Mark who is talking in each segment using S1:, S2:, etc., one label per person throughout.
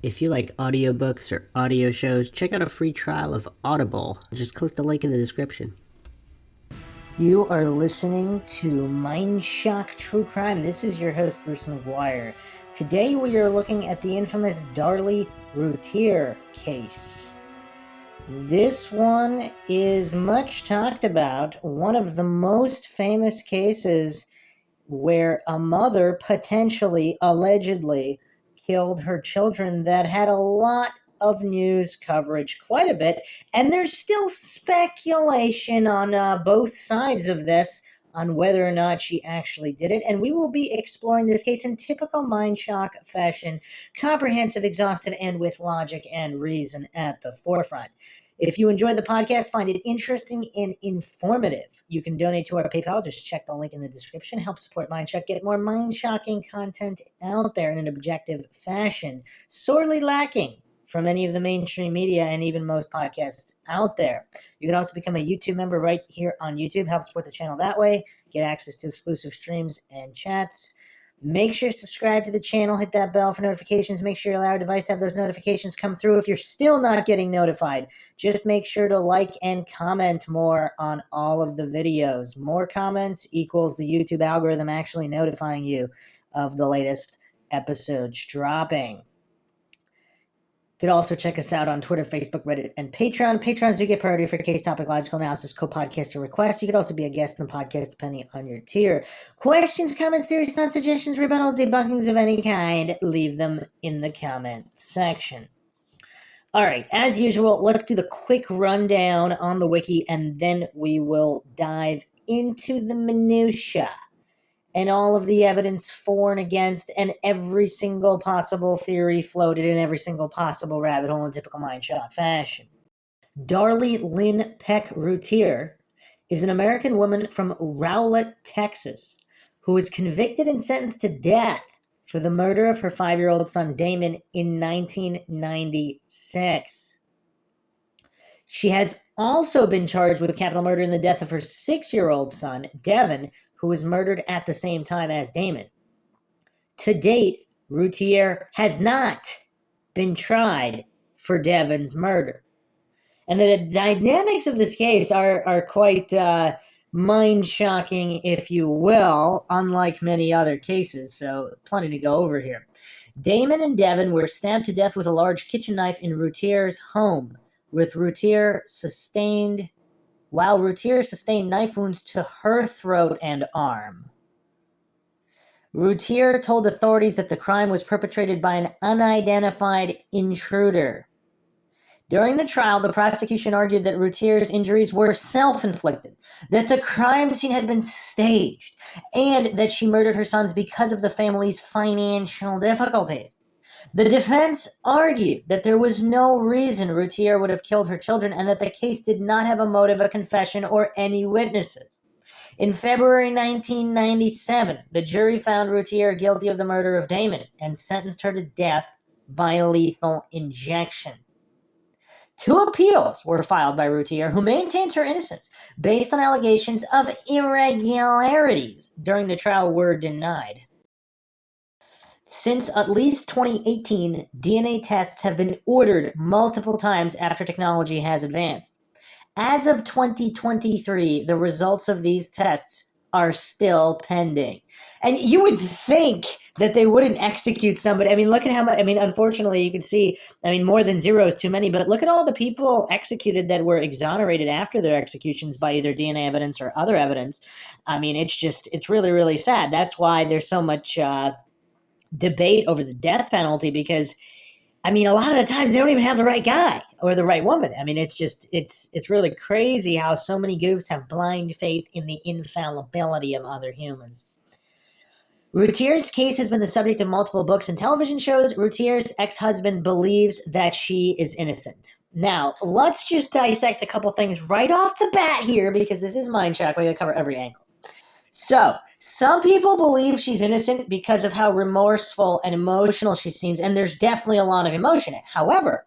S1: If you like audiobooks or audio shows, check out a free trial of Audible. Just click the link in the description. You are listening to MINDSHOCK True Crime. This is your host, Bruce McGuire. Today we are looking at the infamous DARLIE ROUTIER case. This one is much talked about, one of the most famous cases where a mother potentially, allegedly, killed her children that had a lot of news coverage, quite a bit, and there's still speculation on both sides of this on whether or not she actually did it, and we will be exploring this case in typical MINDSHOCK fashion, comprehensive, exhaustive, and with logic and reason at the forefront. If you enjoy the podcast, find it interesting and informative, you can donate to our PayPal. Just check the link in the description. Help support MINDSHOCK, get more mind-shocking content out there in an objective fashion, sorely lacking from any of the mainstream media and even most podcasts out there. You can also become a YouTube member right here on YouTube. Help support the channel that way. Get access to exclusive streams and chats. Make sure to subscribe to the channel, hit that bell for notifications, make sure you allow your device to have those notifications come through. If you're still not getting notified, just make sure to like and comment more on all of the videos. More comments equals the YouTube algorithm actually notifying you of the latest episodes dropping. You could also check us out on Twitter, Facebook, Reddit, and Patreon. Patrons do get priority for case topic, logical analysis, co-podcaster requests. You could also be a guest in the podcast depending on your tier. Questions, comments, theories, thoughts, suggestions, rebuttals, debunkings of any kind, leave them in the comment section. All right, as usual, let's do the quick rundown on the wiki, and then we will dive into the minutia and all of the evidence for and against, and every single possible theory floated in every single possible rabbit hole in typical MINDSHOCK fashion. Darlie Lynn Peck Routier is an American woman from Rowlett, Texas, who was convicted and sentenced to death for the murder of her 5-year-old son Damon in 1996. She has also been charged with capital murder in the death of her 6-year-old son, Devin, who was murdered at the same time as Damon. To date, Routier has not been tried for Devin's murder. And the dynamics of this case are quite mind-shocking, if you will, unlike many other cases, so plenty to go over here. Damon and Devin were stabbed to death with a large kitchen knife in Routier's home, while Routier sustained knife wounds to her throat and arm. Routier told authorities that the crime was perpetrated by an unidentified intruder. During the trial, the prosecution argued that Routier's injuries were self-inflicted, that the crime scene had been staged, and that she murdered her sons because of the family's financial difficulties. The defense argued that there was no reason Routier would have killed her children and that the case did not have a motive, a confession, or any witnesses. In February 1997, the jury found Routier guilty of the murder of Damon and sentenced her to death by lethal injection. 2 appeals were filed by Routier, who maintains her innocence, based on allegations of irregularities during the trial were denied. Since at least 2018, DNA tests have been ordered multiple times after technology has advanced. As of 2023, the results of these tests are still pending. And you would think that they wouldn't execute somebody. I mean, look at how much, unfortunately, you can see, more than 0 is too many, but look at all the people executed that were exonerated after their executions by either DNA evidence or other evidence. It's really, really sad. That's why there's so much debate over the death penalty, because a lot of the times they don't even have the right guy or the right woman. It's really crazy how so many goofs have blind faith in the infallibility of other humans. Routier's case has been the subject of multiple books and television shows. Routier's ex-husband believes that she is innocent. Now, let's just dissect a couple things right off the bat here, because this is MINDSHOCK. We gotta cover every angle. So, some people believe she's innocent because of how remorseful and emotional she seems, and there's definitely a lot of emotion in it. However,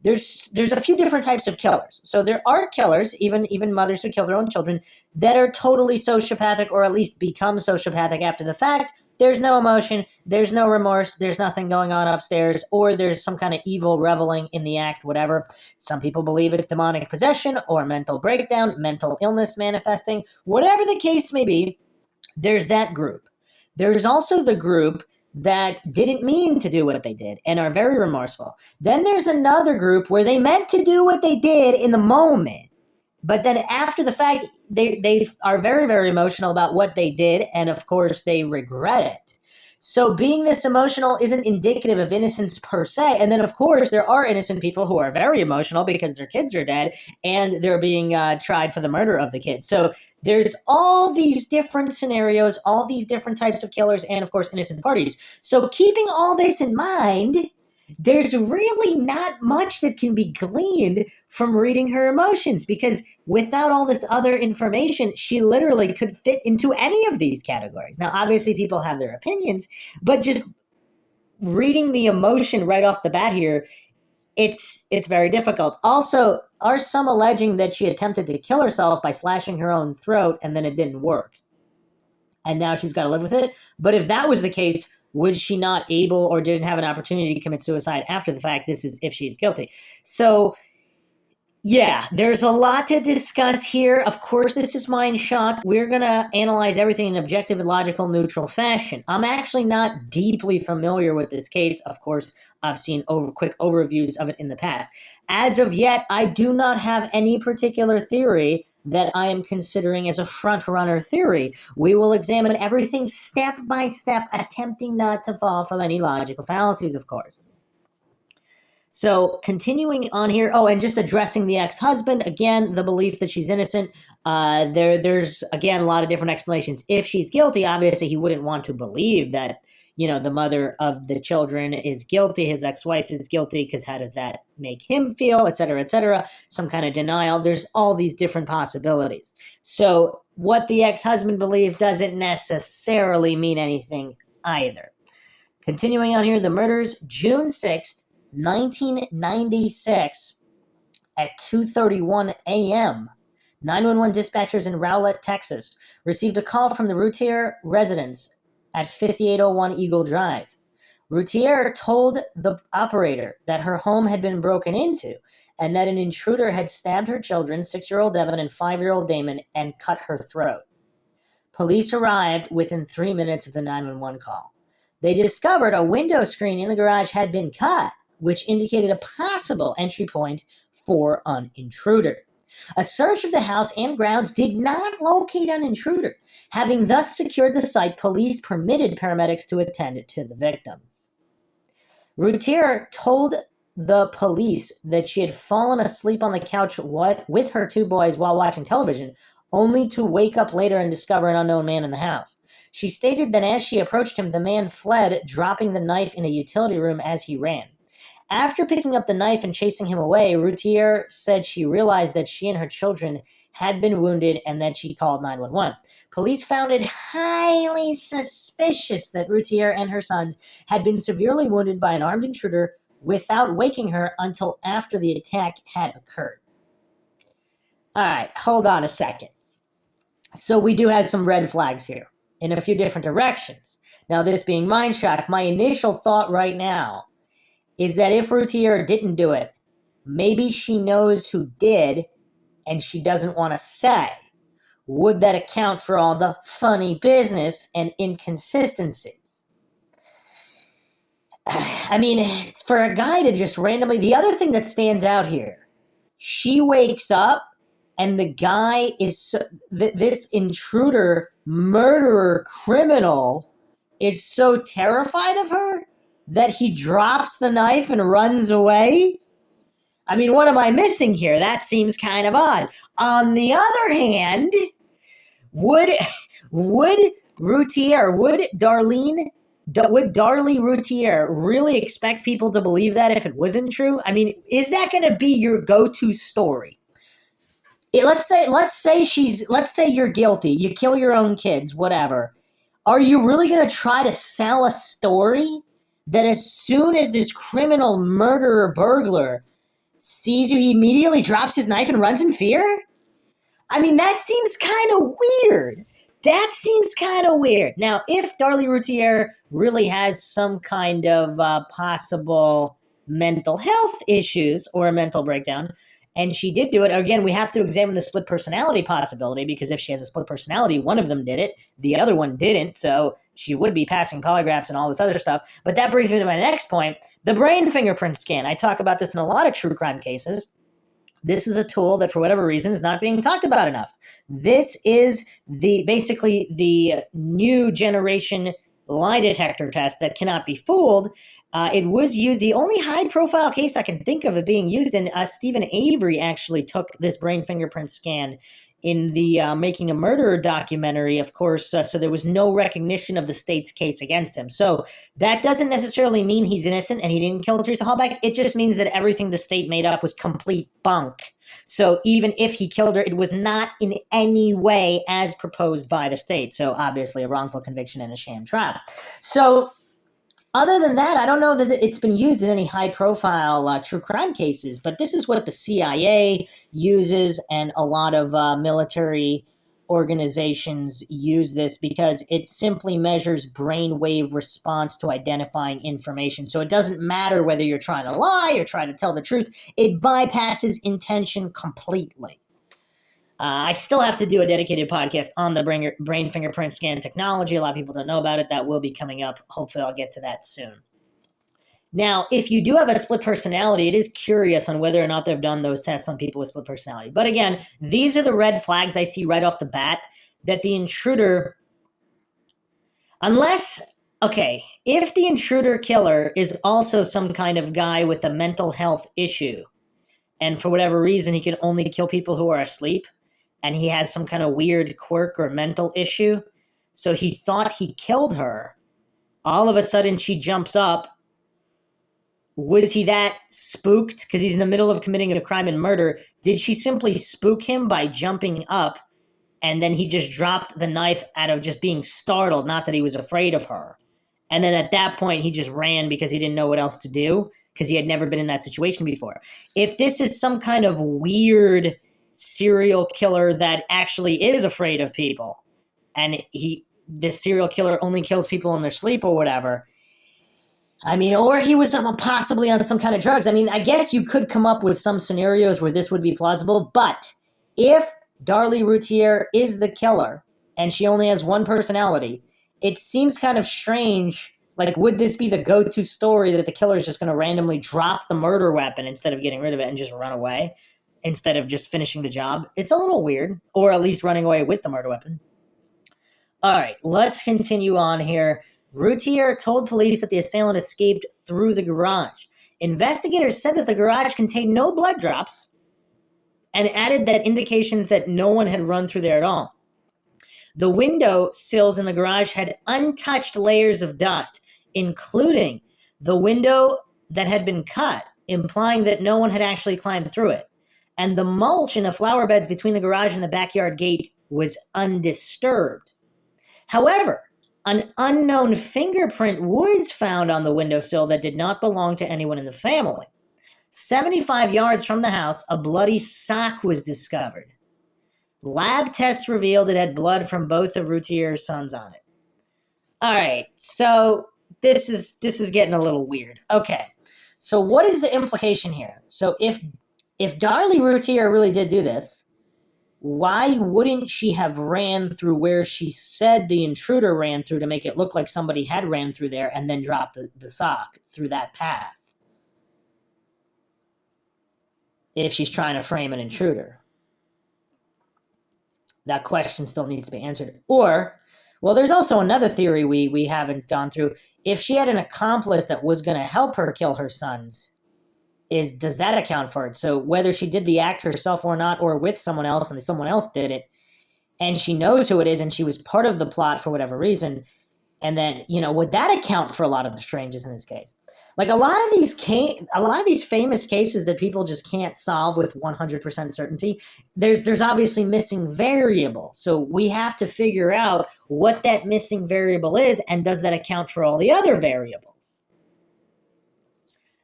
S1: there's a few different types of killers. So there are killers, even mothers who kill their own children, that are totally sociopathic, or at least become sociopathic after the fact, there's no emotion, there's no remorse, there's nothing going on upstairs, or there's some kind of evil reveling in the act, whatever. Some people believe it's demonic possession or mental breakdown, mental illness manifesting, whatever the case may be. There's that group. There's also the group that didn't mean to do what they did and are very remorseful. Then there's another group where they meant to do what they did in the moment, but then after the fact, they are very, very emotional about what they did, and of course they regret it. So being this emotional isn't indicative of innocence per se. And then, of course, there are innocent people who are very emotional because their kids are dead and they're being tried for the murder of the kids. So there's all these different scenarios, all these different types of killers, and, of course, innocent parties. So keeping all this in mind, there's really not much that can be gleaned from reading her emotions, because without all this other information, she literally could fit into any of these categories. Now, obviously, people have their opinions, but just reading the emotion right off the bat here, it's very difficult. Also, are some alleging that she attempted to kill herself by slashing her own throat and then it didn't work, and now she's got to live with it? But if that was the case, was she not able or didn't have an opportunity to commit suicide after the fact? This is if she's guilty. So, yeah, there's a lot to discuss here. Of course, this is Mind Shock. We're going to analyze everything in an objective and logical, neutral fashion. I'm actually not deeply familiar with this case. Of course, I've seen quick overviews of it in the past. As of yet, I do not have any particular theory that I am considering as a front-runner theory. We will examine everything step by step, attempting not to fall for any logical fallacies, of course. So continuing on here, and just addressing the ex-husband, again, the belief that she's innocent. There's, again, a lot of different explanations. If she's guilty, obviously he wouldn't want to believe that, the mother of the children is guilty, his ex-wife is guilty, because how does that make him feel, et cetera, some kind of denial. There's all these different possibilities. So what the ex-husband believed doesn't necessarily mean anything either. Continuing on here, the murders, June 6th, 1996 at 2:31 a.m., 911 dispatchers in Rowlett, Texas, received a call from the Routier residence at 5801 Eagle Drive. Routier told the operator that her home had been broken into and that an intruder had stabbed her children, 6-year-old Devin and 5-year-old Damon, and cut her throat. Police arrived within 3 minutes of the 911 call. They discovered a window screen in the garage had been cut, which indicated a possible entry point for an intruder. A search of the house and grounds did not locate an intruder. Having thus secured the site, police permitted paramedics to attend to the victims. Routier told the police that she had fallen asleep on the couch with her 2 boys while watching television, only to wake up later and discover an unknown man in the house. She stated that as she approached him, the man fled, dropping the knife in a utility room as he ran. After picking up the knife and chasing him away, Routier said she realized that she and her children had been wounded and that she called 911. Police found it highly suspicious that Routier and her sons had been severely wounded by an armed intruder without waking her until after the attack had occurred. All right, hold on a second. So we do have some red flags here in a few different directions. Now, this being Mind Shock, my initial thought right now is that if Routier didn't do it, maybe she knows who did and she doesn't want to say. Would that account for all the funny business and inconsistencies? I mean, it's for a guy to just randomly... The other thing that stands out here, she wakes up and the guy is... this intruder, murderer, criminal is so terrified of her that he drops the knife and runs away? I mean, what am I missing here? That seems kind of odd. On the other hand, would Routier, would Darlie Routier really expect people to believe that if it wasn't true? I mean, is that going to be your go-to story? Let's say you're guilty. You kill your own kids, whatever. Are you really going to try to sell a story that as soon as this criminal murderer burglar sees you, he immediately drops his knife and runs in fear? I mean, that seems kind of weird. That seems kind of weird. Now, if Darlie Routier really has some kind of possible mental health issues or a mental breakdown, and she did do it, again, we have to examine the split personality possibility, because if she has a split personality, one of them did it, the other one didn't, so she would be passing polygraphs and all this other stuff. But that brings me to my next point, the brain fingerprint scan. I talk about this in a lot of true crime cases. This is a tool that, for whatever reason, is not being talked about enough. This is basically the new generation lie detector test that cannot be fooled. It was used, the only high-profile case I can think of it being used in, Stephen Avery actually took this brain fingerprint scan in the Making a Murderer documentary, of course, so there was no recognition of the state's case against him. So that doesn't necessarily mean he's innocent and he didn't kill Teresa Halbach. It just means that everything the state made up was complete bunk. So even if he killed her, it was not in any way as proposed by the state. So obviously a wrongful conviction and a sham trial. So other than that, I don't know that it's been used in any high-profile true crime cases, but this is what the CIA uses, and a lot of military organizations use this because it simply measures brainwave response to identifying information. So it doesn't matter whether you're trying to lie or trying to tell the truth. It bypasses intention completely. I still have to do a dedicated podcast on the brain fingerprint scan technology. A lot of people don't know about it. That will be coming up. Hopefully I'll get to that soon. Now, if you do have a split personality, it is curious on whether or not they've done those tests on people with split personality. But again, these are the red flags I see right off the bat, that the intruder, if the intruder killer is also some kind of guy with a mental health issue, and for whatever reason he can only kill people who are asleep, and he has some kind of weird quirk or mental issue, so he thought he killed her, all of a sudden she jumps up. Was he that spooked because he's in the middle of committing a crime and murder? Did she simply spook him by jumping up, and then he just dropped the knife out of just being startled, not that he was afraid of her? And then at that point, he just ran because he didn't know what else to do, because he had never been in that situation before. If this is some kind of weird serial killer that actually is afraid of people, and this serial killer only kills people in their sleep or whatever, or he was possibly on some kind of drugs. I guess you could come up with some scenarios where this would be plausible, but if Darlie Routier is the killer and she only has one personality, it seems kind of strange. Like, would this be the go-to story that the killer is just going to randomly drop the murder weapon instead of getting rid of it and just run away instead of just finishing the job? It's a little weird, or at least running away with the murder weapon. All right, let's continue on here. Routier told police that the assailant escaped through the garage. Investigators said that the garage contained no blood drops and added that indications that no one had run through there at all. The window sills in the garage had untouched layers of dust, including the window that had been cut, implying that no one had actually climbed through it. And the mulch in the flower beds between the garage and the backyard gate was undisturbed. However, an unknown fingerprint was found on the windowsill that did not belong to anyone in the family. 75 yards from the house, a bloody sock was discovered. Lab tests revealed it had blood from both of Routier's sons on it. All right, so this is getting a little weird. Okay, so what is the implication here? So if Darlie Routier really did do this, why wouldn't she have ran through where she said the intruder ran through to make it look like somebody had ran through there and then dropped the sock through that path? If she's trying to frame an intruder. That question still needs to be answered. Or, well, there's also another theory we haven't gone through. If she had an accomplice that was going to help her kill her sons, does that account for it? So whether she did the act herself or not, or with someone else and someone else did it, and she knows who it is and she was part of the plot for whatever reason, and then, would that account for a lot of the strangeness in this case? Like a lot of these famous cases that people just can't solve with 100% certainty, there's obviously missing variable. So we have to figure out what that missing variable is, and does that account for all the other variables?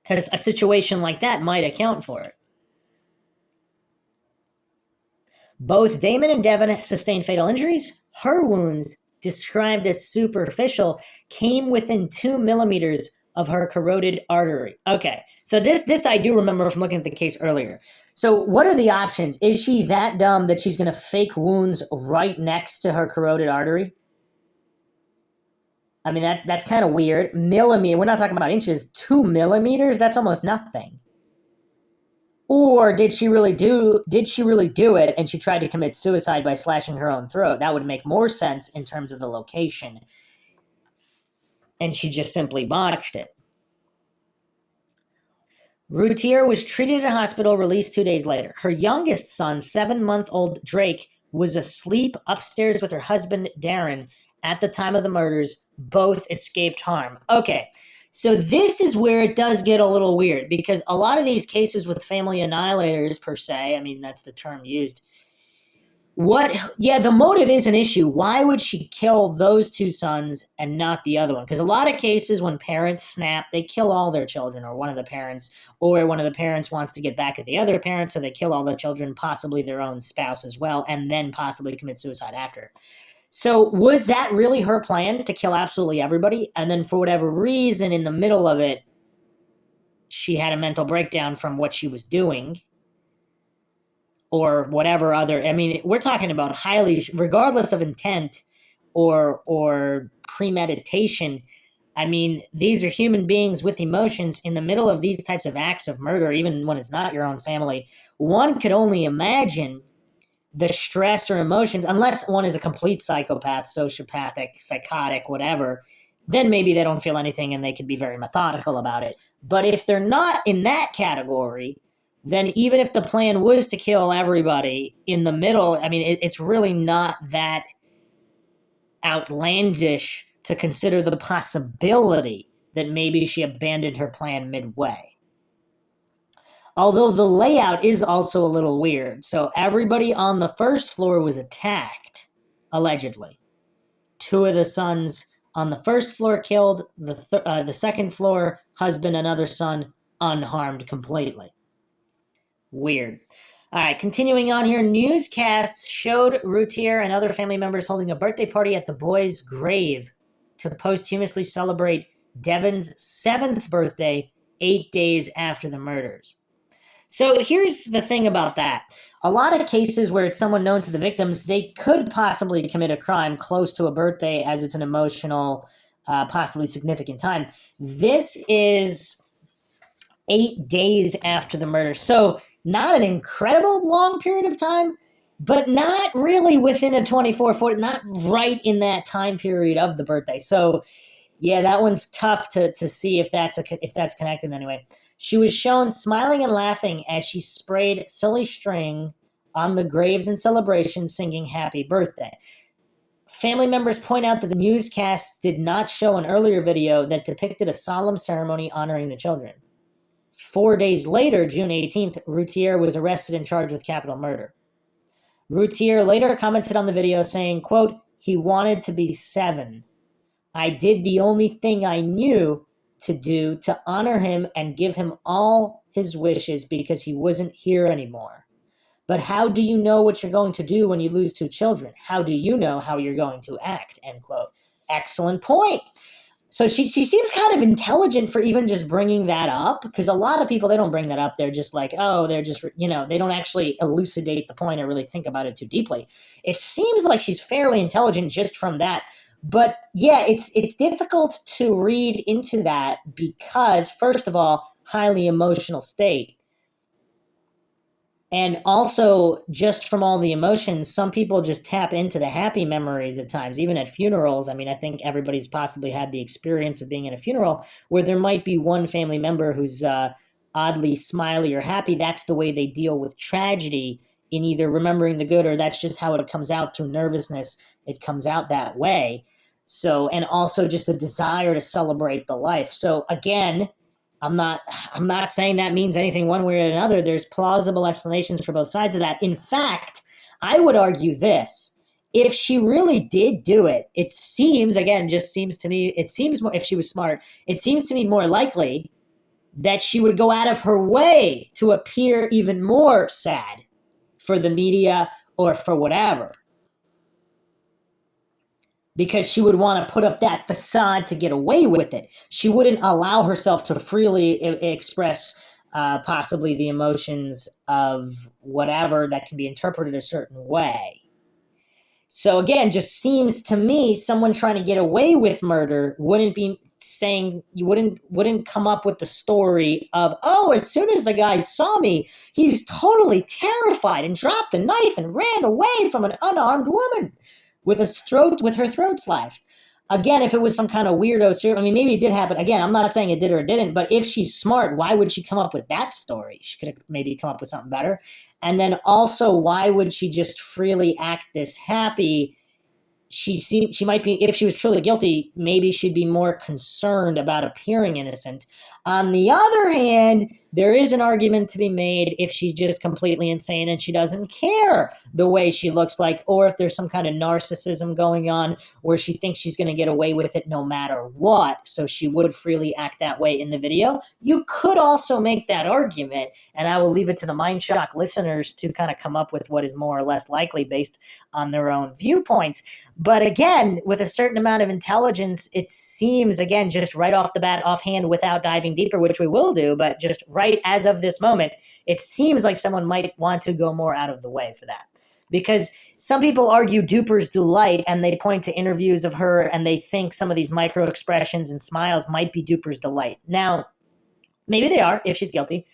S1: Because a situation like that might account for it. Both Damon and Devin sustained fatal injuries. Her wounds, described as superficial, came within 2 millimeters of her carotid artery. Okay, so this I do remember from looking at the case earlier. So what are the options? Is she that dumb that she's going to fake wounds right next to her carotid artery? I mean, that's kind of weird. Millimeter, we're not talking about inches. 2 millimeters? That's almost nothing. Or did she really do it and she tried to commit suicide by slashing her own throat? That would make more sense in terms of the location. And she just simply botched it. Routier was treated at a hospital, released 2 days later. Her youngest son, 7-month-old Drake, was asleep upstairs with her husband, Darren, at the time of the murders. Both escaped harm. Okay, so this is where it does get a little weird, because a lot of these cases with family annihilators, per se, I mean, that's the term used, the motive is an issue. Why would she kill those 2 sons and not the other one? Because a lot of cases when parents snap, they kill all their children, or one of the parents wants to get back at the other parent, so they kill all the children, possibly their own spouse as well, and then possibly commit suicide after. So was that really her plan, to kill absolutely everybody? And then for whatever reason, in the middle of it, she had a mental breakdown from what she was doing, or whatever other, I mean, we're talking about regardless of intent or premeditation. I mean, these are human beings with emotions in the middle of these types of acts of murder, even when it's not your own family. One could only imagine the stress or emotions, unless one is a complete psychopath, sociopathic, psychotic, whatever, then maybe they don't feel anything and they could be very methodical about it. But if they're not in that category, then even if the plan was to kill everybody in the middle, I mean, it's really not that outlandish to consider the possibility that maybe she abandoned her plan midway. Although the layout is also a little weird. So everybody on the first floor was attacked, allegedly. 2 of the sons on the first floor killed, the second floor, husband and other son, unharmed completely. Weird. All right, continuing on here, newscasts showed Routier and other family members holding a birthday party at the boy's grave to posthumously celebrate Devon's 7th birthday, 8 days after the murders. So here's the thing about that. A lot of cases where it's someone known to the victims, they could possibly commit a crime close to a birthday, as it's an emotional, possibly significant time. This is 8 days after the murder. So not an incredible long period of time, but not really within a 24-40, not right in that time period of the birthday. So yeah, that one's tough to see if that's connected in any way. She was shown smiling and laughing as she sprayed silly string on the graves in celebration, singing happy birthday. Family members point out that the newscasts did not show an earlier video that depicted a solemn ceremony honoring the children. 4 days later, June 18th, Routier was arrested and charged with capital murder. Routier later commented on the video saying, quote, "He wanted to be 7. I did the only thing I knew to do to honor him and give him all his wishes because he wasn't here anymore. But how do you know what you're going to do when you lose 2 children? How do you know how you're going to act?" End quote. Excellent point. So she seems kind of intelligent for even just bringing that up, because a lot of people, they don't bring that up. They're just like, oh, they're just, they don't actually elucidate the point or really think about it too deeply. It seems like she's fairly intelligent just from that. But yeah, it's difficult to read into that because, first of all, highly emotional state. And also, just from all the emotions, some people just tap into the happy memories at times, even at funerals. I mean, I think everybody's possibly had the experience of being in a funeral where there might be one family member who's oddly smiley or happy. That's the way they deal with tragedy, in either remembering the good, or that's just how it comes out through nervousness. It comes out that way. So, and also just the desire to celebrate the life. So again, I'm not saying that means anything one way or another. There's plausible explanations for both sides of that. In fact, I would argue this. If she really did do it, it seems, again, just seems to me, it seems more, if she was smart, it seems to me more likely that she would go out of her way to appear even more sad for the media or for whatever. because she would want to put up that facade to get away with it. She wouldn't allow herself to freely express possibly the emotions of whatever that can be interpreted a certain way. So again, just seems to me someone trying to get away with murder wouldn't be saying, you wouldn't come up with the story of, oh, as soon as the guy saw me, he's totally terrified and dropped the knife and ran away from an unarmed woman with her throat slashed. Again, if it was some kind of weirdo, I mean, maybe it did happen. Again, I'm not saying it did or it didn't, but if she's smart, why would she come up with that story? She could have maybe come up with something better. And then also, why would she just freely act this happy? She might be, if she was truly guilty, maybe she'd be more concerned about appearing innocent. On the other hand, there is an argument to be made if she's just completely insane and she doesn't care the way she looks like, or if there's some kind of narcissism going on where she thinks she's going to get away with it no matter what, so she would freely act that way in the video. You could also make that argument, and I will leave it to the MindShock listeners to kind of come up with what is more or less likely based on their own viewpoints. But again, with a certain amount of intelligence, it seems, again, just right off the bat, offhand, without diving deeper, which we will do, but just right as of this moment, it seems like someone might want to go more out of the way for that. Because some people argue duper's delight, and they point to interviews of her, and they think some of these micro expressions and smiles might be duper's delight. Now, maybe they are, if she's guilty,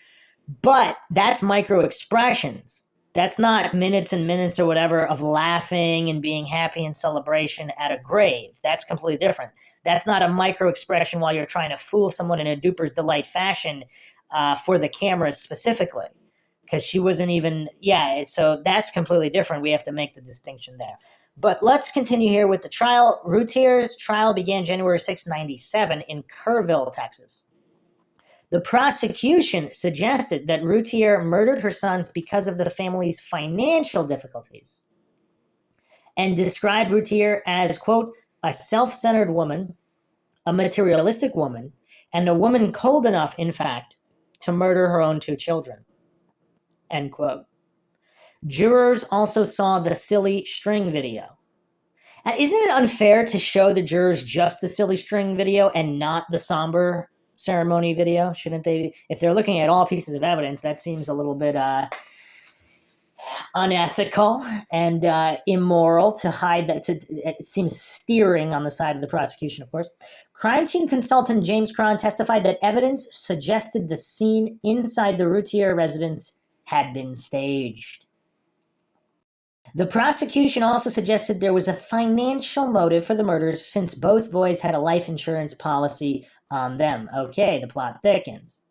S1: but that's micro expressions. That's not minutes and minutes or whatever of laughing and being happy in celebration at a grave. That's completely different. That's not a micro expression while you're trying to fool someone in a duper's delight fashion for the cameras specifically. Because she wasn't even, so that's completely different. We have to make the distinction there. But let's continue here with the trial. Routier's trial began January 6, 1997 in Kerrville, Texas. The prosecution suggested that Routier murdered her sons because of the family's financial difficulties and described Routier as, quote, a self-centered woman, a materialistic woman, and a woman cold enough, in fact, to murder her own 2 children, end quote. Jurors also saw the silly string video. And isn't it unfair to show the jurors just the silly string video and not the somber ceremony video? Shouldn't they? If they're looking at all pieces of evidence, that seems a little bit unethical and immoral to hide that. It seems steering on the side of the prosecution, of course. Crime scene consultant James Cron testified that evidence suggested the scene inside the Routier residence had been staged. The prosecution also suggested there was a financial motive for the murders since both boys had a life insurance policy on them. Okay, the plot thickens.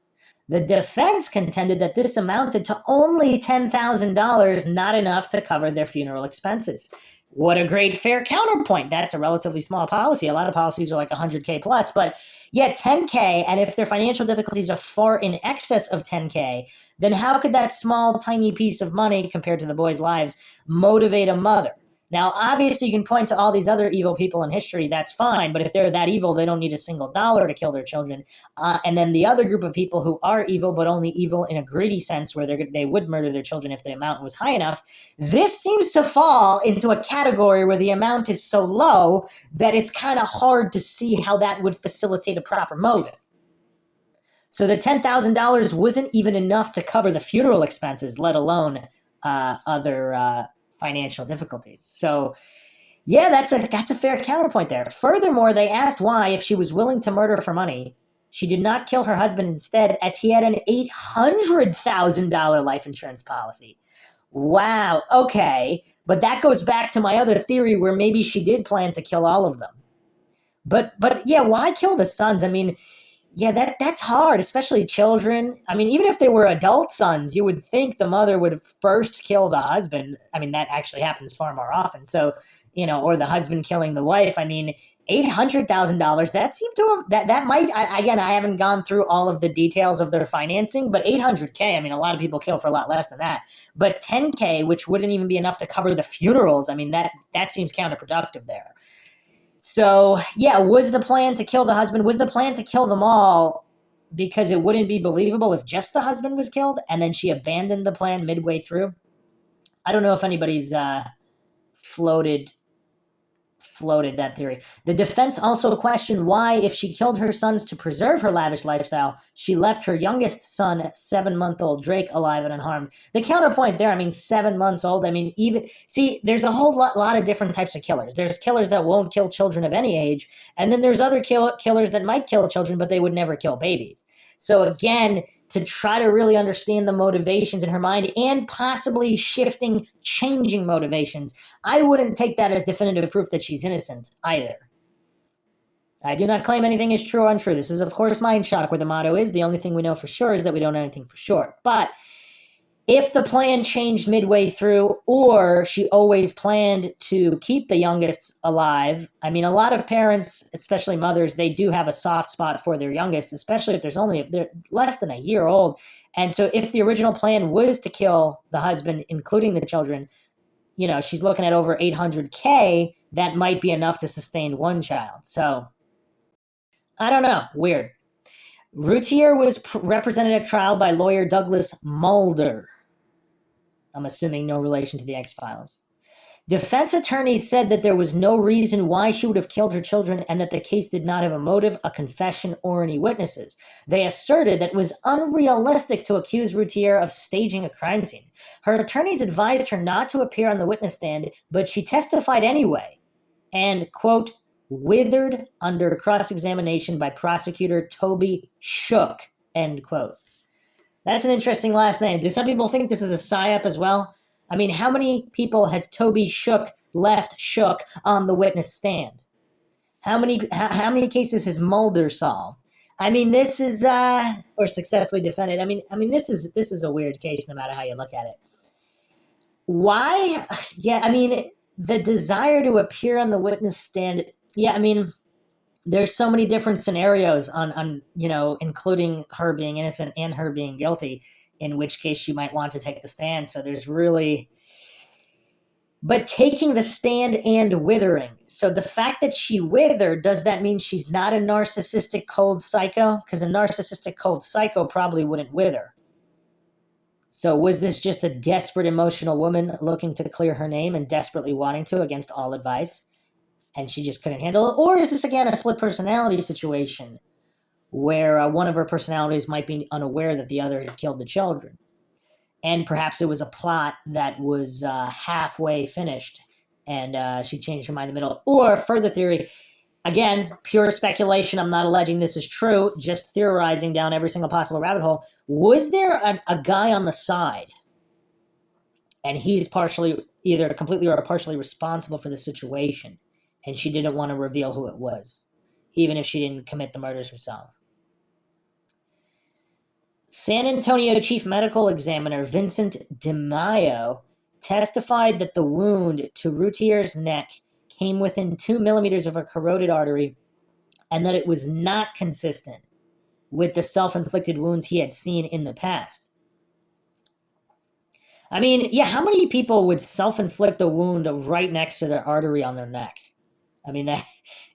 S1: The defense contended that this amounted to only $10,000, not enough to cover their funeral expenses. What a great fair counterpoint. That's a relatively small policy. A lot of policies are like $100K plus, but yeah, $10K, and if their financial difficulties are far in excess of $10K, then how could that small, tiny piece of money compared to the boys' lives motivate a mother? Now, obviously, you can point to all these other evil people in history. That's fine. But if they're that evil, they don't need a single dollar to kill their children. And then the other group of people who are evil, but only evil in a greedy sense, where they would murder their children if the amount was high enough. This seems to fall into a category where the amount is so low that it's kind of hard to see how that would facilitate a proper motive. So the $10,000 wasn't even enough to cover the funeral expenses, let alone other financial difficulties. So, yeah, that's a fair counterpoint there. Furthermore, they asked why, if she was willing to murder for money, she did not kill her husband instead, as he had an $800,000 life insurance policy. Wow, okay. But that goes back to my other theory where maybe she did plan to kill all of them. But yeah, why kill the sons? I mean, yeah, that's hard, especially children. I mean, even if they were adult sons, you would think the mother would first kill the husband. I mean, that actually happens far more often. So, or the husband killing the wife. I mean, $800,000, that seemed to have, that might, again, I haven't gone through all of the details of their financing, but $800K, I mean, a lot of people kill for a lot less than that. But $10K, which wouldn't even be enough to cover the funerals, I mean, that seems counterproductive there. So, yeah, was the plan to kill the husband? Was the plan to kill them all because it wouldn't be believable if just the husband was killed and then she abandoned the plan midway through? I don't know if anybody's floated floated that theory. The defense also questioned why, if she killed her sons to preserve her lavish lifestyle, she left her youngest son, 7-month-old Drake, alive and unharmed. The counterpoint there, I mean, 7 months old. I mean, even see, there's a whole lot of different types of killers. There's killers that won't kill children of any age, and then there's other killers that might kill children, but they would never kill babies. So again, to try to really understand the motivations in her mind and possibly shifting, changing motivations, I wouldn't take that as definitive proof that she's innocent either. I do not claim anything is true or untrue. This is, of course, MindShock, where the motto is, the only thing we know for sure is that we don't know anything for sure. But if the plan changed midway through, or she always planned to keep the youngest alive, I mean, a lot of parents, especially mothers, they do have a soft spot for their youngest, especially if they're less than a year old. And so if the original plan was to kill the husband, including the children, you know, she's looking at over $800K, that might be enough to sustain one child. So, I don't know. Weird. Routier was represented at trial by lawyer Douglas Mulder. I'm assuming no relation to the X-Files. Defense attorneys said that there was no reason why she would have killed her children and that the case did not have a motive, a confession, or any witnesses. They asserted that it was unrealistic to accuse Routier of staging a crime scene. Her attorneys advised her not to appear on the witness stand, but she testified anyway and, quote, withered under cross-examination by prosecutor Toby Shook, end quote. That's an interesting last name. Do some people think this is a psyop as well? I mean, how many people has Toby Shook left shook on the witness stand? How many cases has Mulder solved? I mean, this is or successfully defended. I mean, this is a weird case, no matter how you look at it. Why? Yeah, I mean, the desire to appear on the witness stand. Yeah, I mean, there's so many different scenarios on including her being innocent and her being guilty, in which case she might want to take the stand. So there's really, but taking the stand and withering. So the fact that she withered, does that mean she's not a narcissistic cold psycho? Because a narcissistic cold psycho probably wouldn't wither. So was this just a desperate emotional woman looking to clear her name and desperately wanting to against all advice? And she just couldn't handle it? Or is this, again, a split personality situation where one of her personalities might be unaware that the other had killed the children? And perhaps it was a plot that was halfway finished and she changed her mind in the middle. Or, further theory, again, pure speculation, I'm not alleging this is true, just theorizing down every single possible rabbit hole. Was there a guy on the side, and he's partially, either completely or partially responsible for the situation, and she didn't want to reveal who it was, even if she didn't commit the murders herself? San Antonio Chief Medical Examiner Vincent DeMaio testified that the wound to Routier's neck came within 2 millimeters of a carotid artery and that it was not consistent with the self-inflicted wounds he had seen in the past. I mean, yeah, how many people would self-inflict a wound right next to their artery on their neck? I mean, that,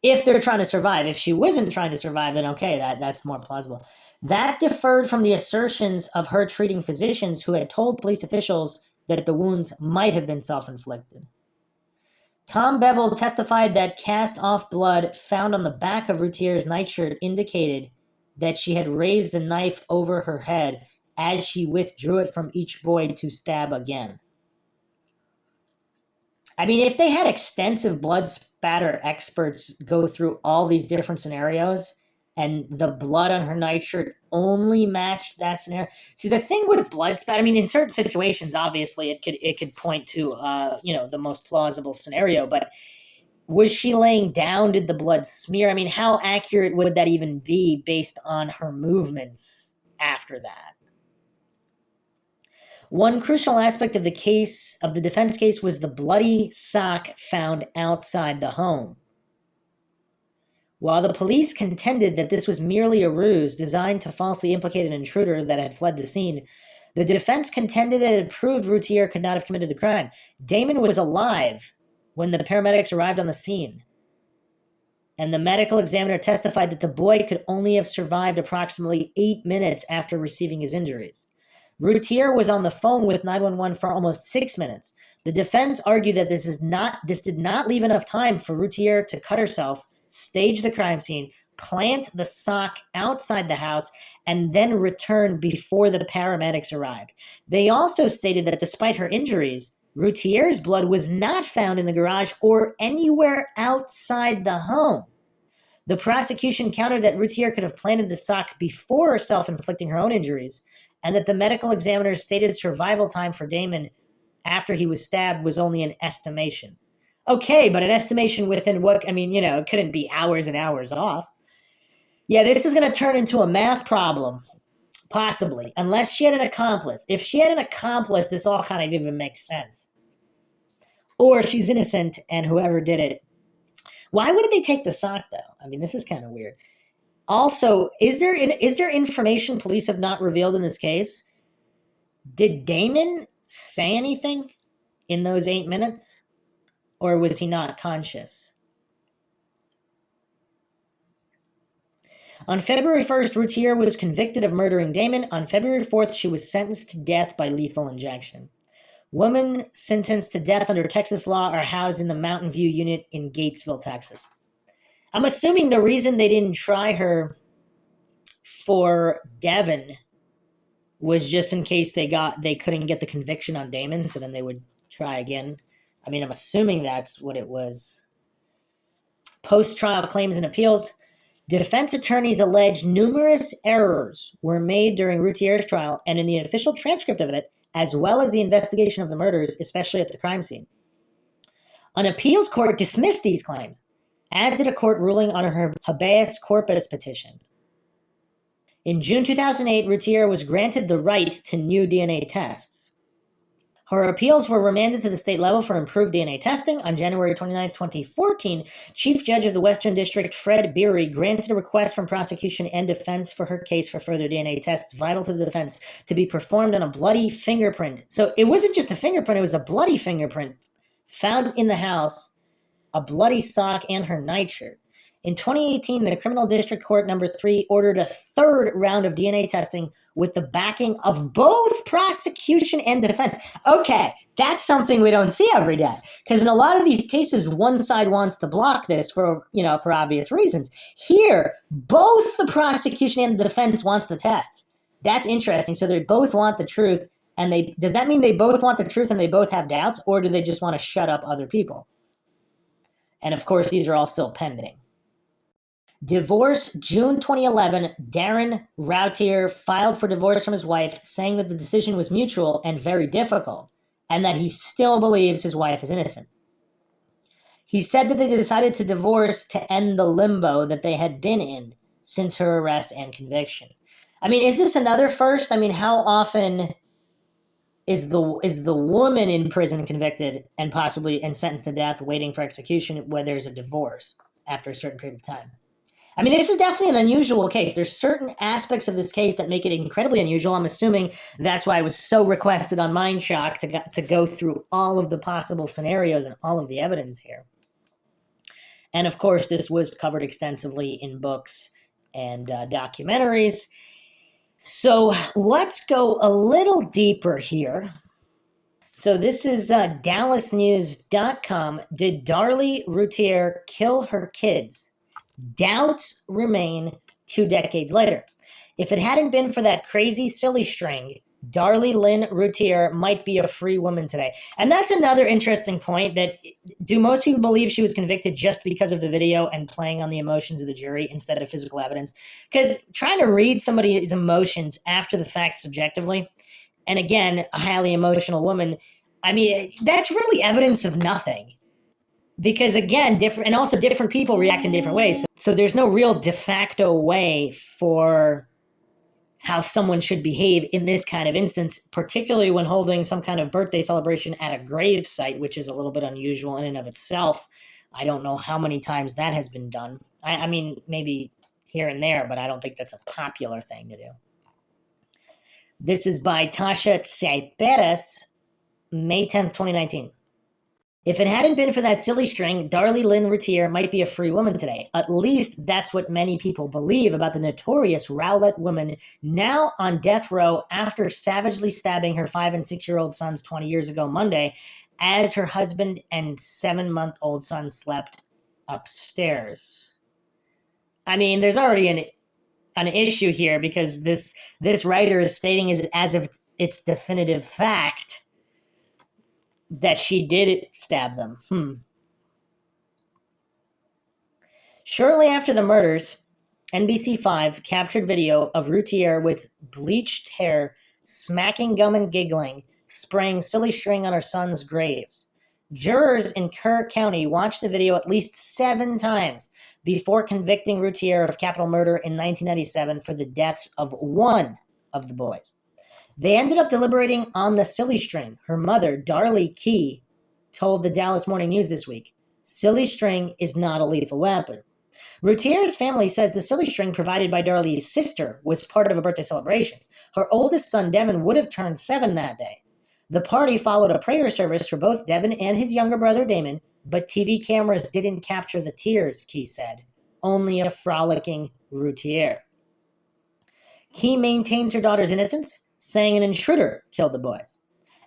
S1: if they're trying to survive. If she wasn't trying to survive, then okay, that's more plausible. That differed from the assertions of her treating physicians who had told police officials that the wounds might have been self-inflicted. Tom Bevel testified that cast-off blood found on the back of Routier's nightshirt indicated that she had raised the knife over her head as she withdrew it from each boy to stab again. I mean, if they had extensive blood spatter experts go through all these different scenarios and the blood on her nightshirt only matched that scenario. See, the thing with blood spatter, I mean, in certain situations, obviously, it could point to, the most plausible scenario, but was she laying down? Did the blood smear? I mean, how accurate would that even be based on her movements after that? One crucial aspect of the defense case, was the bloody sock found outside the home. While the police contended that this was merely a ruse designed to falsely implicate an intruder that had fled the scene, the defense contended that it proved Routier could not have committed the crime. Damon was alive when the paramedics arrived on the scene, and the medical examiner testified that the boy could only have survived approximately 8 minutes after receiving his injuries. Routier was on the phone with 911 for almost 6 minutes. The defense argued that this did not leave enough time for Routier to cut herself, stage the crime scene, plant the sock outside the house, and then return before the paramedics arrived. They also stated that despite her injuries, Routier's blood was not found in the garage or anywhere outside the home. The prosecution countered that Routier could have planted the sock before self-inflicting her own injuries, and that the medical examiner's stated survival time for Damon after he was stabbed was only an estimation. Okay, but an estimation within what, it couldn't be hours and hours off. Yeah, this is going to turn into a math problem, possibly, unless she had an accomplice. If she had an accomplice, this all kind of even makes sense. Or she's innocent and whoever did it. Why would they take the sock, though? This is kind of weird. Also, is there information police have not revealed in this case? Did Damon say anything in those 8 minutes? Or was he not conscious? On February 1st, Routier was convicted of murdering Damon. On February 4th, she was sentenced to death by lethal injection. Women sentenced to death under Texas law are housed in the Mountain View unit in Gatesville, Texas. I'm assuming the reason they didn't try her for Devin was just in case they couldn't get the conviction on Damon, so then they would try again. I'm assuming that's what it was. Post-trial claims and appeals. Defense attorneys allege numerous errors were made during Routier's trial and in the official transcript of it, as well as the investigation of the murders, especially at the crime scene. An appeals court dismissed these claims, as did a court ruling on her habeas corpus petition. In June 2008, Routier was granted the right to new DNA tests. Her appeals were remanded to the state level for improved DNA testing. On January 29, 2014, Chief Judge of the Western District, Fred Beery, granted a request from prosecution and defense for her case for further DNA tests vital to the defense to be performed on a bloody fingerprint. So it wasn't just a fingerprint, it was a bloody fingerprint found in the house, a bloody sock, and her nightshirt. In 2018, the Criminal District Court No. 3 ordered a third round of DNA testing with the backing of both prosecution and defense. Okay, that's something we don't see every day. Because in a lot of these cases, one side wants to block this for obvious reasons. Here, both the prosecution and the defense wants the tests. That's interesting. So they both want the truth. And does that mean they both want the truth and they both have doubts? Or do they just want to shut up other people? And of course, these are all still pending. Divorce, June 2011, Darren Routier filed for divorce from his wife, saying that the decision was mutual and very difficult, and that he still believes his wife is innocent. He said that they decided to divorce to end the limbo that they had been in since her arrest and conviction. Is this another first? How often is the woman in prison convicted and sentenced to death waiting for execution where there's a divorce after a certain period of time? This is definitely an unusual case. There's certain aspects of this case that make it incredibly unusual. I'm assuming that's why it was so requested on MindShock to go through all of the possible scenarios and all of the evidence here. And of course, this was covered extensively in books and documentaries. So let's go a little deeper here. So this is DallasNews.com. Did Darlie Routier kill her kids? Doubts remain 2 decades later. If it hadn't been for that crazy silly string, Darlie Lynn Routier might be a free woman today. And that's another interesting point, that do most people believe she was convicted just because of the video and playing on the emotions of the jury instead of physical evidence? Because trying to read somebody's emotions after the fact subjectively, and again, a highly emotional woman, that's really evidence of nothing. Because again, different people react in different ways. So there's no real de facto way for how someone should behave in this kind of instance, particularly when holding some kind of birthday celebration at a grave site, which is a little bit unusual in and of itself. I don't know how many times that has been done. Maybe here and there, but I don't think that's a popular thing to do. This is by Tasha Tsiperes, May 10th, 2019. If it hadn't been for that silly string, Darlie Lynn Routier might be a free woman today. At least that's what many people believe about the notorious Rowlett woman now on death row after savagely stabbing her 5 and 6-year-old sons 20 years ago Monday as her husband and 7-month-old son slept upstairs. I mean, there's already an issue here because this writer is stating as if it's definitive fact that she did stab them. Shortly after the murders, NBC5 captured video of Routier with bleached hair, smacking gum and giggling, spraying silly string on her son's graves. Jurors in Kerr County watched the video at least 7 times before convicting Routier of capital murder in 1997 for the deaths of one of the boys. They ended up deliberating on the silly string. Her mother, Darlie Key, told the Dallas Morning News this week, "Silly string is not a lethal weapon." Routier's family says the silly string provided by Darlie's sister was part of a birthday celebration. Her oldest son, Devin, would have turned 7 that day. The party followed a prayer service for both Devin and his younger brother, Damon, but TV cameras didn't capture the tears, Key said. Only a frolicking Routier. Key maintains her daughter's innocence, saying an intruder killed the boys.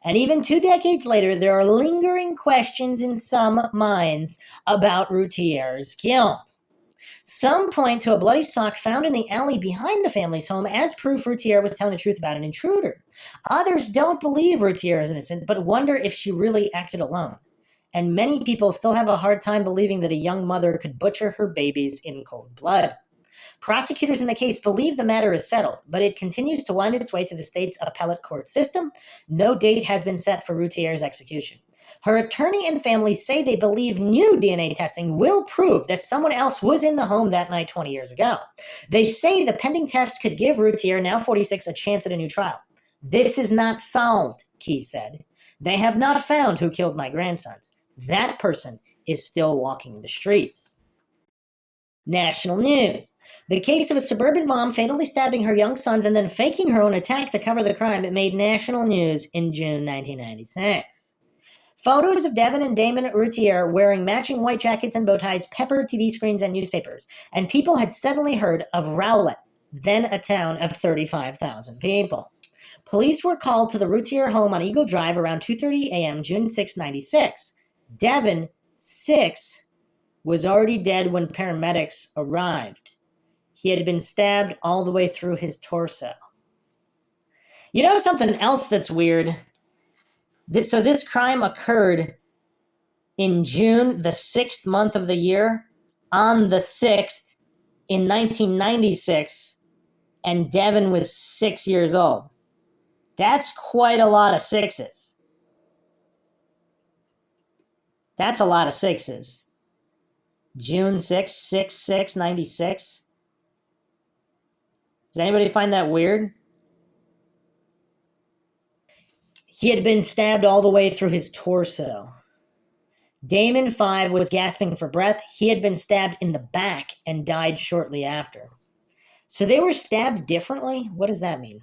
S1: And even 2 decades later, there are lingering questions in some minds about Routier's guilt. Some point to a bloody sock found in the alley behind the family's home as proof Routier was telling the truth about an intruder. Others don't believe Routier is innocent, but wonder if she really acted alone. And many people still have a hard time believing that a young mother could butcher her babies in cold blood. Prosecutors in the case believe the matter is settled, but it continues to wind its way through the state's appellate court system. No date has been set for Routier's execution. Her attorney and family say they believe new DNA testing will prove that someone else was in the home that night 20 years ago. They say the pending tests could give Routier, now 46, a chance at a new trial. "This is not solved," Key said. "They have not found who killed my grandsons. That person is still walking the streets." National news. The case of a suburban mom fatally stabbing her young sons and then faking her own attack to cover the crime made national news in June 1996. Photos of Devin and Damon Routier wearing matching white jackets and bow ties peppered TV screens and newspapers, and people had suddenly heard of Rowlett, then a town of 35,000 people. Police were called to the Routier home on Eagle Drive around 2:30 a.m. June 6, 1996. Devin, 6, was already dead when paramedics arrived. He had been stabbed all the way through his torso. You know something else that's weird? So this crime occurred in June, the 6th month of the year, on the 6th in 1996, and Devin was 6 years old. That's quite a lot of 6s. That's a lot of 6s. June 6, 6, 96. Does anybody find that weird? He had been stabbed all the way through his torso. Damon, 5, was gasping for breath. He had been stabbed in the back and died shortly after. So they were stabbed differently? What does that mean?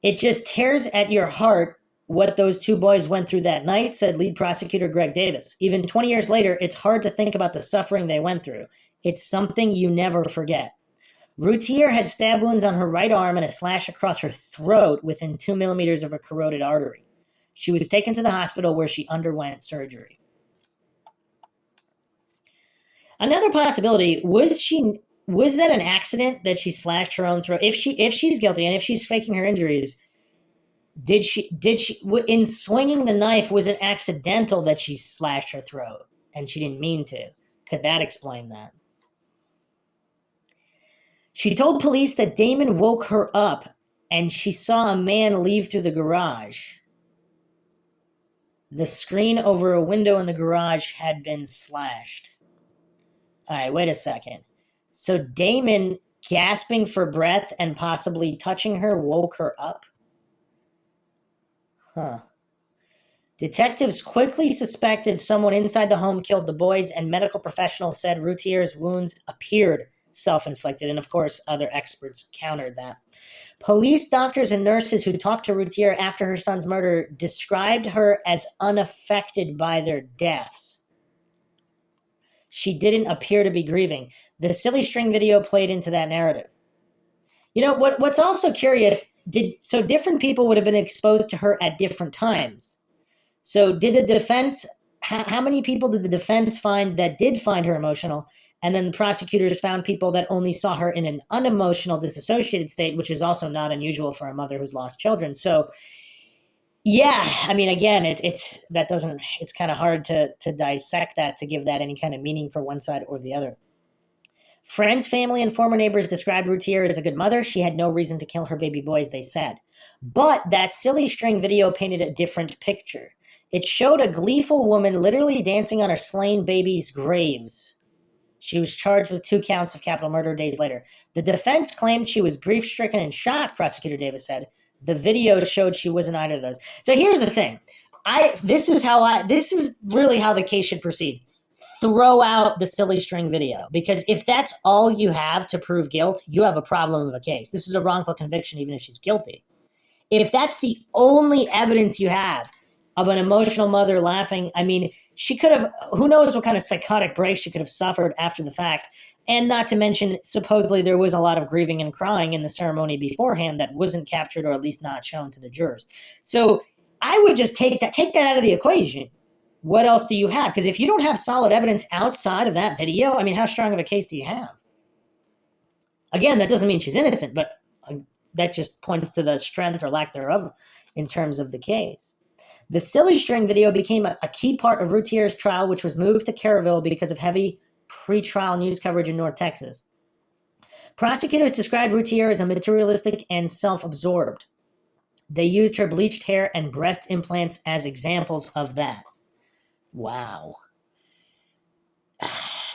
S1: It just tears at your heart what those 2 boys went through that night, said lead prosecutor Greg Davis. Even 20 years later, it's hard to think about the suffering they went through. It's something you never forget. Routier had stab wounds on her right arm and a slash across her throat within 2 millimeters of a carotid artery. She was taken to the hospital where she underwent surgery. Another possibility, was that an accident that she slashed her own throat? If she's guilty and if she's faking her injuries, did she in swinging the knife, was it accidental that she slashed her throat and she didn't mean to? Could that explain that? She told police that Damon woke her up and she saw a man leave through the garage. The screen over a window in the garage had been slashed. All right, wait a second. So Damon, gasping for breath and possibly touching her, woke her up? Detectives quickly suspected someone inside the home killed the boys, and medical professionals said Routier's wounds appeared self-inflicted, and of course, other experts countered that. Police, doctors, and nurses who talked to Routier after her son's murder described her as unaffected by their deaths. She didn't appear to be grieving. The silly string video played into that narrative. You know, what's also curious, so different people would have been exposed to her at different times. So did the defense, how many people did the defense find that did find her emotional? And then the prosecutors found people that only saw her in an unemotional, disassociated state, which is also not unusual for a mother who's lost children. So yeah, I mean, again, it's kind of hard to dissect that, to give that any kind of meaning for one side or the other. Friends, family, and former neighbors described Routier as a good mother. She had no reason to kill her baby boys, they said. But that silly string video painted a different picture. It showed a gleeful woman literally dancing on her slain babies' graves. She was charged with 2 counts of capital murder days later. The defense claimed she was grief-stricken and shocked, Prosecutor Davis said. The video showed she wasn't either of those. So here's the thing. This is really how the case should proceed. Throw out the silly string video, because if that's all you have to prove guilt, you have a problem of a case. This is a wrongful conviction, even if she's guilty. If that's the only evidence you have of an emotional mother laughing, I mean, she could have, who knows what kind of psychotic break she could have suffered after the fact. And not to mention, supposedly there was a lot of grieving and crying in the ceremony beforehand that wasn't captured, or at least not shown to the jurors. So I would just take that out of the equation. What else do you have? Because if you don't have solid evidence outside of that video, I mean, how strong of a case do you have? Again, that doesn't mean she's innocent, but that just points to the strength or lack thereof in terms of the case. The silly string video became a key part of Routier's trial, which was moved to Caryville because of heavy pre-trial news coverage in North Texas. Prosecutors described Routier as a materialistic and self-absorbed. They used her bleached hair and breast implants as examples of that. Wow.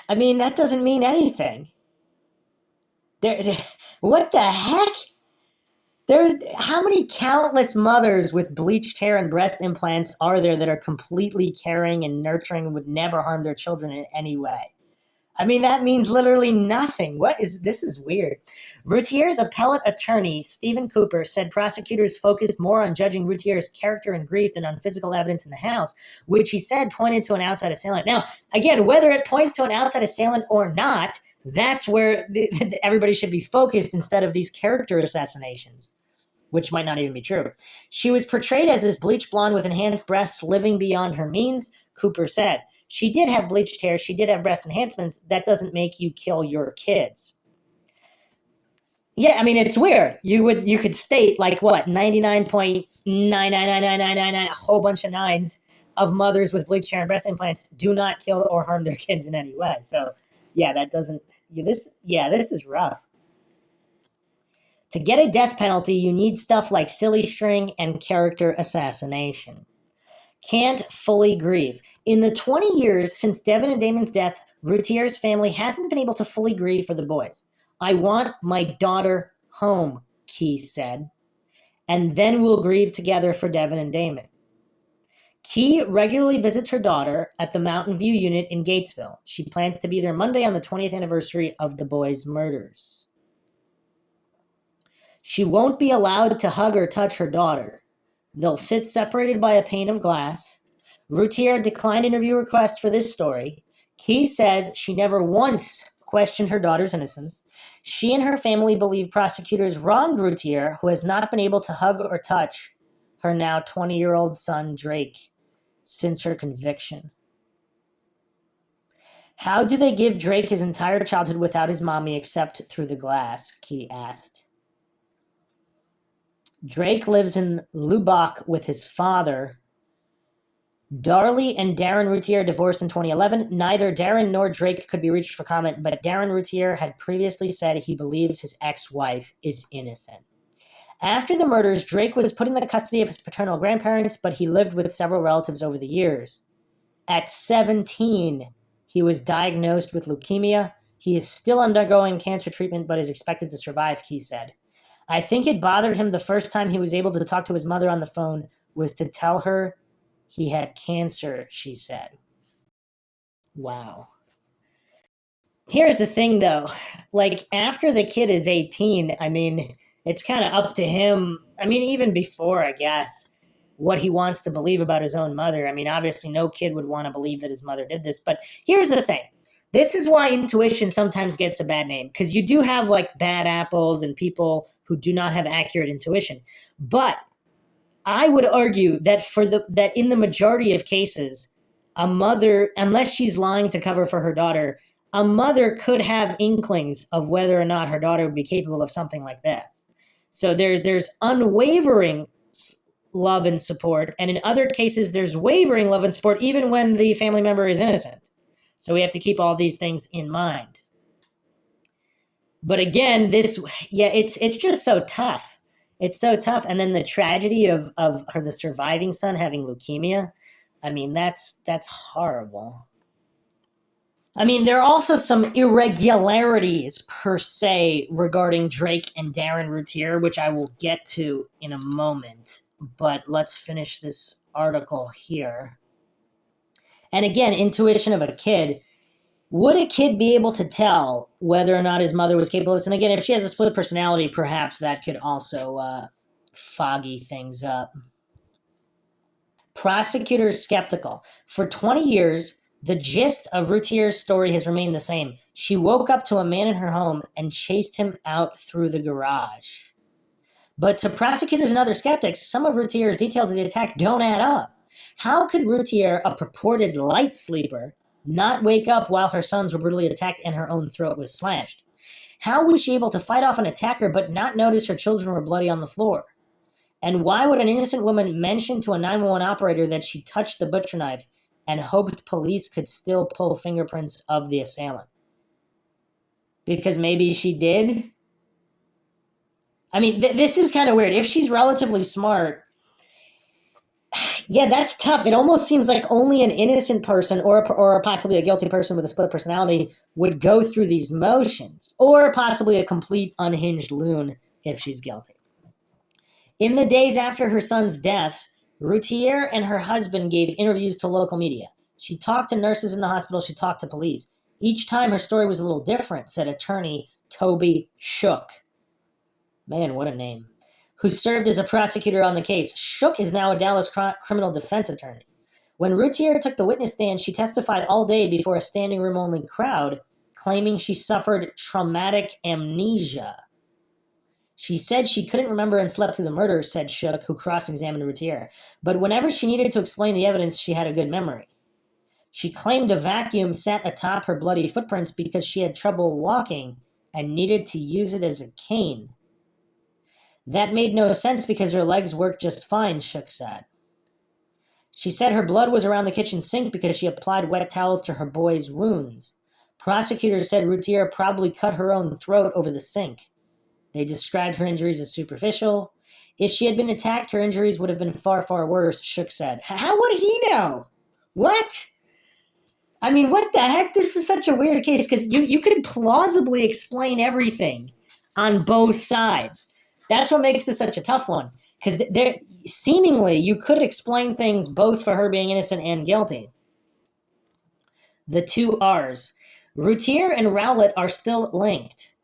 S1: I mean, that doesn't mean anything. What the heck? How many countless mothers with bleached hair and breast implants are there that are completely caring and nurturing and would never harm their children in any way? I mean, that means literally nothing. This is weird. Routier's appellate attorney, Stephen Cooper, said prosecutors focused more on judging Routier's character and grief than on physical evidence in the house, which he said pointed to an outside assailant. Now, again, whether it points to an outside assailant or not, that's where everybody should be focused instead of these character assassinations, which might not even be true. She was portrayed as this bleached blonde with enhanced breasts living beyond her means, Cooper said. She did have bleached hair. She did have breast enhancements. That doesn't make you kill your kids. Yeah, I mean, it's weird. You could state, like, what, 99.99999, a whole bunch of nines of mothers with bleached hair and breast implants do not kill or harm their kids in any way. So, yeah, this is rough. To get a death penalty, you need stuff like silly string and character assassination. Can't fully grieve. In the 20 years since Devin and Damon's death, Routier's family hasn't been able to fully grieve for the boys. I want my daughter home, Key said, and then we'll grieve together for Devin and Damon. Key regularly visits her daughter at the Mountain View unit in Gatesville. She plans to be there Monday on the 20th anniversary of the boys' murders. She won't be allowed to hug or touch her daughter. They'll sit separated by a pane of glass. Routier declined interview requests for this story. Key says she never once questioned her daughter's innocence. She and her family believe prosecutors wronged Routier, who has not been able to hug or touch her now 20-year-old son, Drake, since her conviction. How do they give Drake his entire childhood without his mommy except through the glass? Key asked. Drake lives in Lubbock with his father. Darlie and Darren Routier divorced in 2011. Neither Darren nor Drake could be reached for comment, but Darren Routier had previously said he believes his ex-wife is innocent. After the murders, Drake was put in the custody of his paternal grandparents, but he lived with several relatives over the years. At 17, he was diagnosed with leukemia. He is still undergoing cancer treatment, but is expected to survive, Key said. I think it bothered him the first time he was able to talk to his mother on the phone was to tell her he had cancer, she said. Wow. Here's the thing, though. Like, after the kid is 18, I mean, it's kind of up to him. I mean, even before, I guess, what he wants to believe about his own mother. I mean, obviously, no kid would want to believe that his mother did this. But here's the thing. This is why intuition sometimes gets a bad name, because you do have like bad apples and people who do not have accurate intuition. But I would argue that that in the majority of cases, a mother, unless she's lying to cover for her daughter, a mother could have inklings of whether or not her daughter would be capable of something like that. So there's unwavering love and support, and in other cases there's wavering love and support even when the family member is innocent. So we have to keep all these things in mind. But again, it's just so tough. It's so tough. And then the tragedy of her, the surviving son having leukemia. I mean, that's horrible. I mean, there are also some irregularities per se regarding Drake and Darren Routier, which I will get to in a moment. But let's finish this article here. And again, intuition of a kid. Would a kid be able to tell whether or not his mother was capable of this? And again, if she has a split personality, perhaps that could also foggy things up. Prosecutors skeptical. For 20 years, the gist of Routier's story has remained the same. She woke up to a man in her home and chased him out through the garage. But to prosecutors and other skeptics, some of Routier's details of the attack don't add up. How could Routier, a purported light sleeper, not wake up while her sons were brutally attacked and her own throat was slashed? How was she able to fight off an attacker but not notice her children were bloody on the floor? And why would an innocent woman mention to a 911 operator that she touched the butcher knife and hoped police could still pull fingerprints of the assailant? Because maybe she did? I mean, this is kind of weird. If she's relatively smart, yeah, that's tough. It almost seems like only an innocent person or possibly a guilty person with a split personality would go through these motions, or possibly a complete unhinged loon if she's guilty. In the days after her son's deaths, Routier and her husband gave interviews to local media. She talked to nurses in the hospital. She talked to police. Each time her story was a little different, said attorney Toby Shook. Man, what a name. Who served as a prosecutor on the case. Shook is now a Dallas criminal defense attorney. When Routier took the witness stand, she testified all day before a standing room only crowd, claiming she suffered traumatic amnesia. She said she couldn't remember and slept through the murder, said Shook, who cross-examined Routier. But whenever she needed to explain the evidence, she had a good memory. She claimed a vacuum sat atop her bloody footprints because she had trouble walking and needed to use it as a cane. That made no sense because her legs worked just fine, Shook said. She said her blood was around the kitchen sink because she applied wet towels to her boy's wounds. Prosecutors said Routier probably cut her own throat over the sink. They described her injuries as superficial. If she had been attacked, her injuries would have been far, far worse, Shook said. How would he know? What? I mean, what the heck? This is such a weird case because you could plausibly explain everything on both sides. That's what makes this such a tough one, because seemingly you could explain things both for her being innocent and guilty. The two R's. Routier and Rowlett are still linked.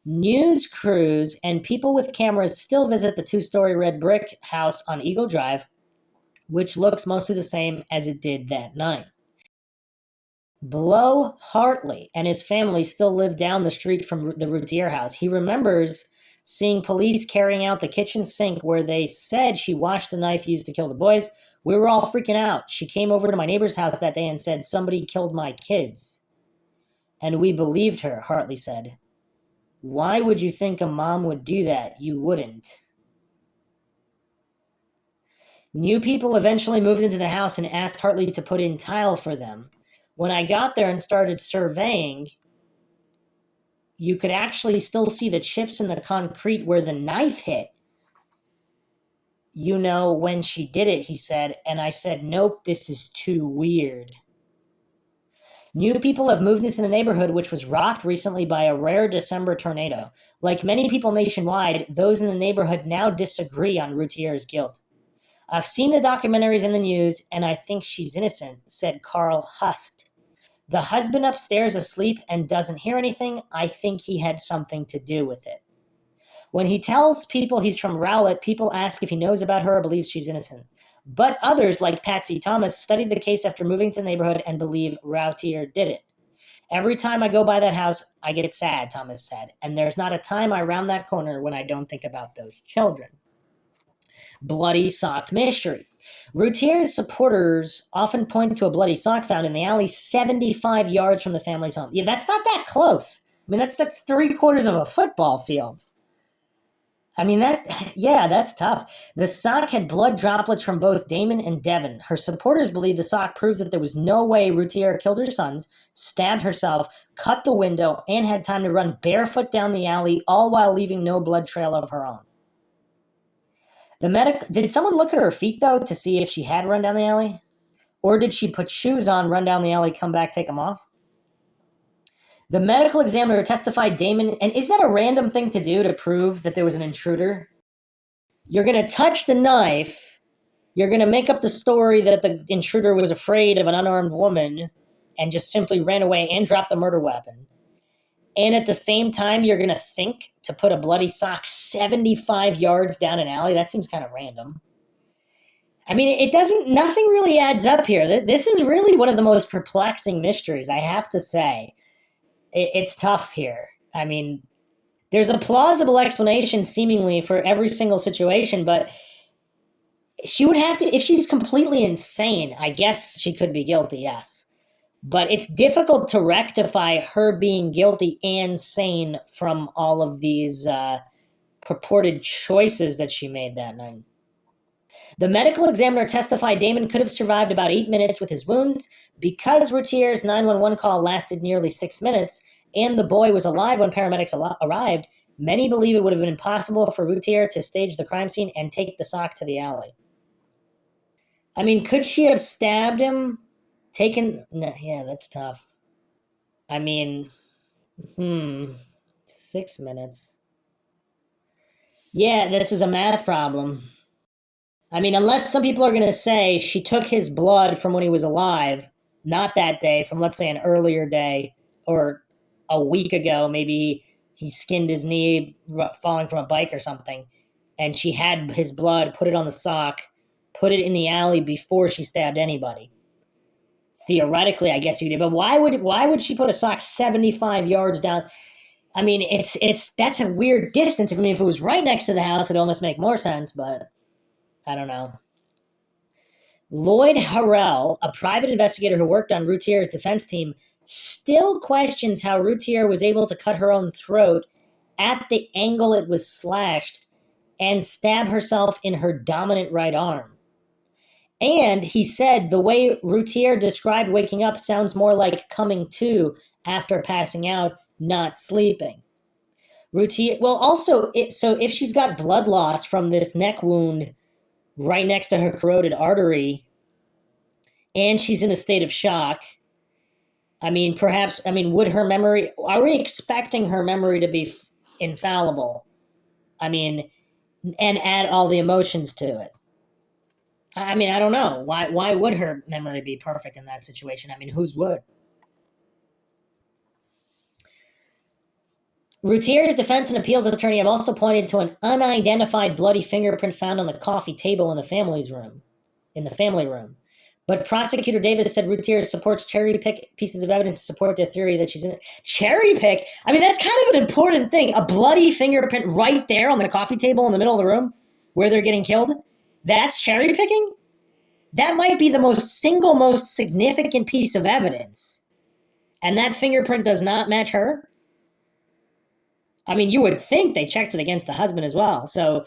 S1: News crews and people with cameras still visit the two-story red brick house on Eagle Drive, which looks mostly the same as it did that night. Blow Hartley and his family still live down the street from the Routier house. He remembers seeing police carrying out the kitchen sink where they said she washed the knife used to kill the boys. We were all freaking out. She came over to my neighbor's house that day and said, somebody killed my kids. And we believed her, Hartley said. Why would you think a mom would do that? You wouldn't. New people eventually moved into the house and asked Hartley to put in tile for them. When I got there and started surveying, you could actually still see the chips in the concrete where the knife hit. You know, when she did it, he said, and I said, nope, this is too weird. New people have moved into the neighborhood, which was rocked recently by a rare December tornado. Like many people nationwide, those in the neighborhood now disagree on Routier's guilt. I've seen the documentaries in the news, and I think she's innocent, said Carl Hust, The husband upstairs asleep and doesn't hear anything. I think he had something to do with it. When he tells people he's from Rowlett, people ask if he knows about her or believes she's innocent. But others, like Patsy Thomas, studied the case after moving to the neighborhood and believe Routier did it. Every time I go by that house, I get sad, Thomas said, and there's not a time I round that corner when I don't think about those children. Bloody sock mystery. Routier's supporters often point to a bloody sock found in the alley 75 yards from the family's home. Yeah, that's not that close. I mean, that's 3/4 of a football field. I mean, that's tough. The sock had blood droplets from both Damon and Devon. Her supporters believe the sock proves that there was no way Routier killed her sons, stabbed herself, cut the window, and had time to run barefoot down the alley, all while leaving no blood trail of her own. Did someone look at her feet, though, to see if she had run down the alley? Or did she put shoes on, run down the alley, come back, take them off? The medical examiner testified Damon, and is that a random thing to do to prove that there was an intruder? You're going to touch the knife, you're going to make up the story that the intruder was afraid of an unarmed woman and just simply ran away and dropped the murder weapon. And at the same time, you're going to think to put a bloody sock 75 yards down an alley? That seems kind of random. I mean, nothing really adds up here. This is really one of the most perplexing mysteries, I have to say. It's tough here. I mean, there's a plausible explanation seemingly for every single situation, but she would have to, if she's completely insane, I guess she could be guilty, yes. But it's difficult to rectify her being guilty and sane from all of these purported choices that she made that night. The medical examiner testified Damon could have survived about 8 minutes with his wounds. Because Routier's 911 call lasted nearly 6 minutes and the boy was alive when paramedics arrived, many believe it would have been impossible for Routier to stage the crime scene and take the sock to the alley. I mean, could she have stabbed him? Yeah, that's tough. I mean, 6 minutes. Yeah, this is a math problem. I mean, unless some people are going to say she took his blood from when he was alive, not that day, from let's say an earlier day or a week ago, maybe he skinned his knee falling from a bike or something, and she had his blood, put it on the sock, put it in the alley before she stabbed anybody. Theoretically, I guess you did, but why would she put a sock 75 yards down? I mean, that's a weird distance. I mean, if it was right next to the house, it'd almost make more sense, but I don't know. Lloyd Harrell, a private investigator who worked on Routier's defense team, still questions how Routier was able to cut her own throat at the angle it was slashed and stab herself in her dominant right arm. And he said the way Routier described waking up sounds more like coming to after passing out, not sleeping. Routier, well, also, so if she's got blood loss from this neck wound right next to her carotid artery, and she's in a state of shock, I mean, would her memory, are we expecting her memory to be infallible? I mean, and add all the emotions to it. I mean, I don't know. Why would her memory be perfect in that situation? I mean, whose would? Routier's defense and appeals attorney have also pointed to an unidentified bloody fingerprint found on the coffee table in the family room. But Prosecutor Davis said Routier supports cherry-pick pieces of evidence to support their theory that she's in it. Cherry-pick? I mean, that's kind of an important thing. A bloody fingerprint right there on the coffee table in the middle of the room where they're getting killed? That's cherry-picking? That might be the most significant piece of evidence. And that fingerprint does not match her? I mean, you would think they checked it against the husband as well. So,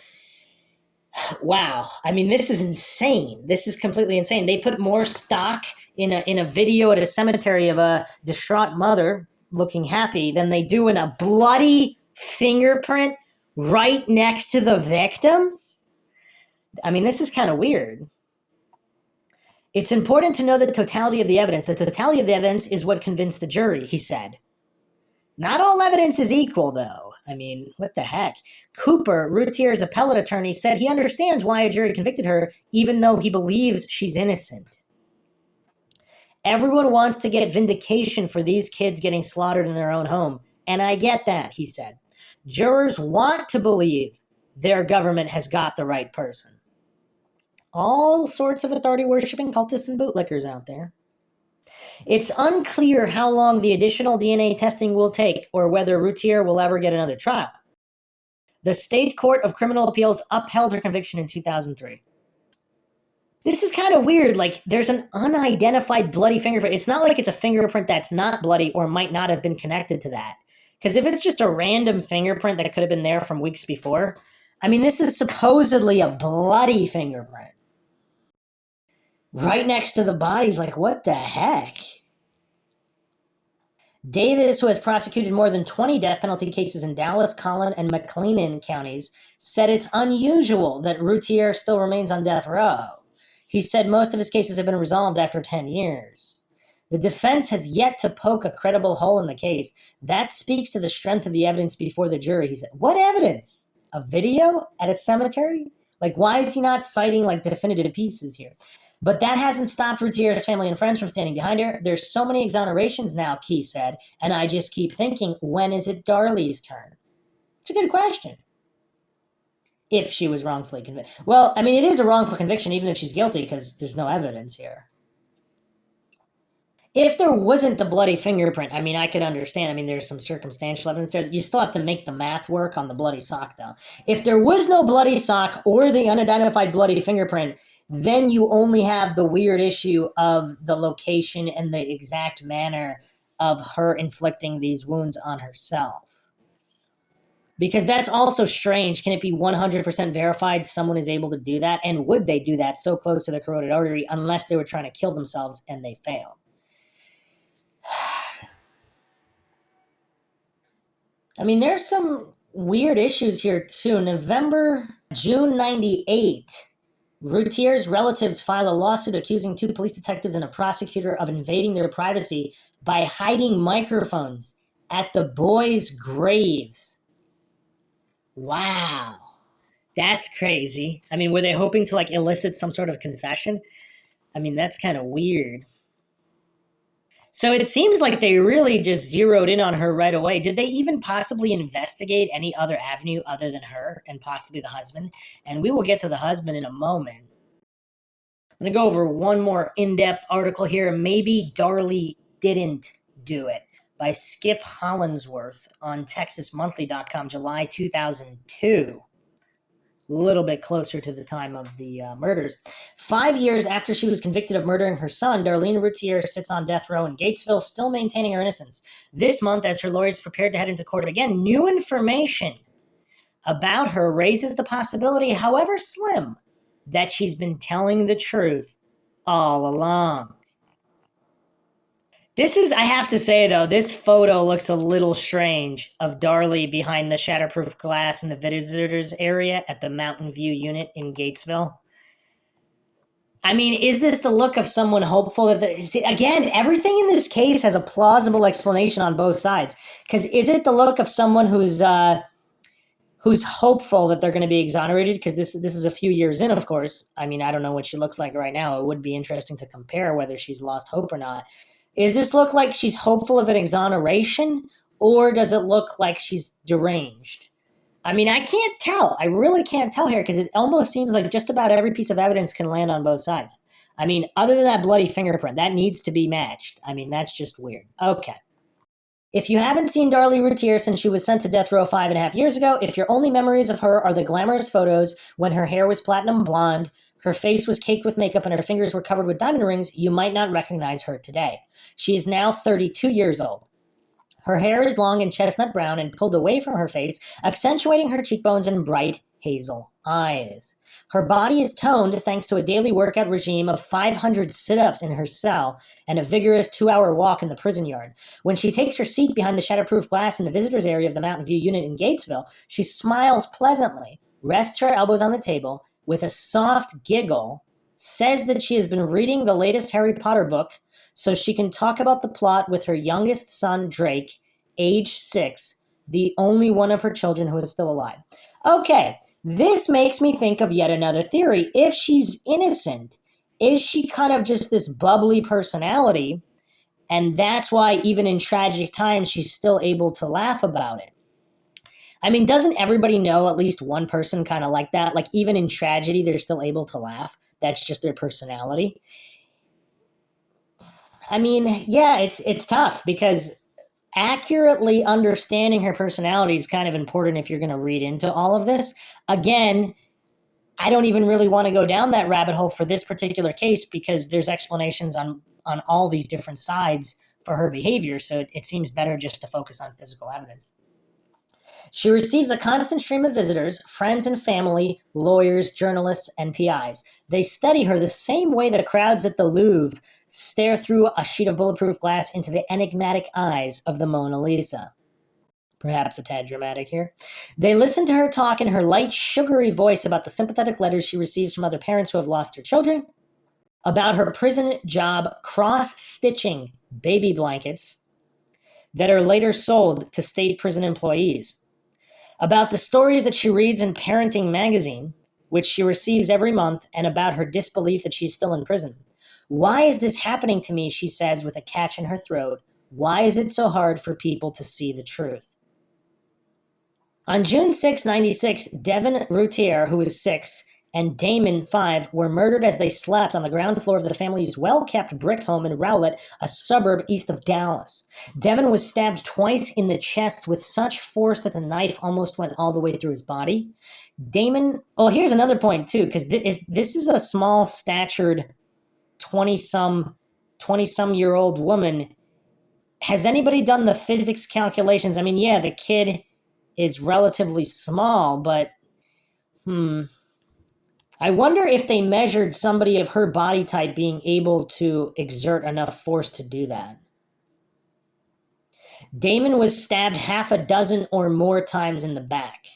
S1: wow. I mean, this is insane. This is completely insane. They put more stock in a video at a cemetery of a distraught mother looking happy than they do in a bloody fingerprint right next to the victims. I mean, this is kind of weird. It's important to know the totality of the evidence. The totality of the evidence is what convinced the jury, he said. Not all evidence is equal, though. I mean, what the heck? Cooper, Routier's appellate attorney, said he understands why a jury convicted her, even though he believes she's innocent. Everyone wants to get vindication for these kids getting slaughtered in their own home. And I get that, he said. Jurors want to believe their government has got the right person. All sorts of authority-worshipping cultists and bootlickers out there. It's unclear how long the additional DNA testing will take or whether Routier will ever get another trial. The State Court of Criminal Appeals upheld her conviction in 2003. This is kind of weird. Like, there's an unidentified bloody fingerprint. It's not like it's a fingerprint that's not bloody or might not have been connected to that. Because if it's just a random fingerprint that could have been there from weeks before, I mean, this is supposedly a bloody fingerprint. Right next to the body's like, what the heck? Davis, who has prosecuted more than 20 death penalty cases in Dallas, Collin, and McLennan counties, said it's unusual that Routier still remains on death row. He said most of his cases have been resolved after 10 years. The defense has yet to poke a credible hole in the case. That speaks to the strength of the evidence before the jury, he said. What evidence? A video at a cemetery? Like, why is he not citing, like, definitive pieces here? But that hasn't stopped Routier's family and friends from standing behind her. There's so many exonerations now, Key said, and I just keep thinking, when is it Darlie's turn? It's a good question. If she was wrongfully convicted. Well, I mean, it is a wrongful conviction even if she's guilty because there's no evidence here. If there wasn't the bloody fingerprint, I mean, I could understand. I mean, there's some circumstantial evidence there. You still have to make the math work on the bloody sock, though. If there was no bloody sock or the unidentified bloody fingerprint, then you only have the weird issue of the location and the exact manner of her inflicting these wounds on herself. Because that's also strange. Can it be 100% verified someone is able to do that? And would they do that so close to the carotid artery unless they were trying to kill themselves and they failed? I mean, there's some weird issues here too. June 98, Routier's relatives filed a lawsuit accusing 2 police detectives and a prosecutor of invading their privacy by hiding microphones at the boys' graves. Wow. That's crazy. I mean, were they hoping to, like, elicit some sort of confession? I mean, that's kind of weird. So it seems like they really just zeroed in on her right away. Did they even possibly investigate any other avenue other than her and possibly the husband? And we will get to the husband in a moment. I'm going to go over one more in-depth article here. Maybe Darlie didn't do it, by Skip Hollinsworth on TexasMonthly.com, July 2002. A little bit closer to the time of the murders. 5 years after she was convicted of murdering her son, Darlene Routier sits on death row in Gatesville, still maintaining her innocence. This month, as her lawyers prepared to head into court again, new information about her raises the possibility, however slim, that she's been telling the truth all along. I have to say, though, this photo looks a little strange of Darlie behind the shatterproof glass in the visitors area at the Mountain View unit in Gatesville. I mean, is this the look of someone hopeful that again, everything in this case has a plausible explanation on both sides. Because is it the look of someone who's hopeful that they're going to be exonerated? Because this is a few years in, of course. I mean, I don't know what she looks like right now. It would be interesting to compare whether she's lost hope or not. Does this look like she's hopeful of an exoneration, or does it look like she's deranged? I mean, I can't tell. I really can't tell here because it almost seems like just about every piece of evidence can land on both sides. I mean, other than that bloody fingerprint, that needs to be matched. I mean, that's just weird. Okay. If you haven't seen Darlie Routier since she was sent to death row 5.5 years ago, if your only memories of her are the glamorous photos when her hair was platinum blonde, her face was caked with makeup, and her fingers were covered with diamond rings, you might not recognize her today. She is now 32 years old. Her hair is long and chestnut brown and pulled away from her face, accentuating her cheekbones and bright hazel eyes. Her body is toned thanks to a daily workout regime of 500 sit-ups in her cell and a vigorous 2-hour walk in the prison yard. When she takes her seat behind the shatterproof glass in the visitors area of the Mountain View unit in Gatesville, she smiles pleasantly, rests her elbows on the table, with a soft giggle, says that she has been reading the latest Harry Potter book so she can talk about the plot with her youngest son, Drake, age 6, the only one of her children who is still alive. Okay, this makes me think of yet another theory. If she's innocent Is she kind of just this bubbly personality, and that's why even in tragic times she's still able to laugh about it? I mean, doesn't everybody know at least one person kind of like that? Like, even in tragedy, they're still able to laugh. That's just their personality. I mean, yeah, it's tough because accurately understanding her personality is kind of important if you're going to read into all of this. Again, I don't even really want to go down that rabbit hole for this particular case because there's explanations on all these different sides for her behavior. So it seems better just to focus on physical evidence. She receives a constant stream of visitors, friends and family, lawyers, journalists, and PIs. They study her the same way that crowds at the Louvre stare through a sheet of bulletproof glass into the enigmatic eyes of the Mona Lisa. Perhaps a tad dramatic here. They listen to her talk in her light, sugary voice about the sympathetic letters she receives from other parents who have lost their children, about her prison job cross-stitching baby blankets that are later sold to state prison employees, about the stories that she reads in Parenting Magazine, which she receives every month, and about her disbelief that she's still in prison. Why is this happening to me, she says with a catch in her throat. Why is it so hard for people to see the truth? On June 6, 96, Devin Routier, who was 6, and Damon, 5, were murdered as they slept on the ground floor of the family's well-kept brick home in Rowlett, a suburb east of Dallas. Devin was stabbed twice in the chest with such force that the knife almost went all the way through his body. Damon, well, here's another point, too, because this is a small-statured 20-some-year-old woman. Has anybody done the physics calculations? I mean, yeah, the kid is relatively small, but I wonder if they measured somebody of her body type being able to exert enough force to do that. Damon was stabbed half a dozen or more times in the back.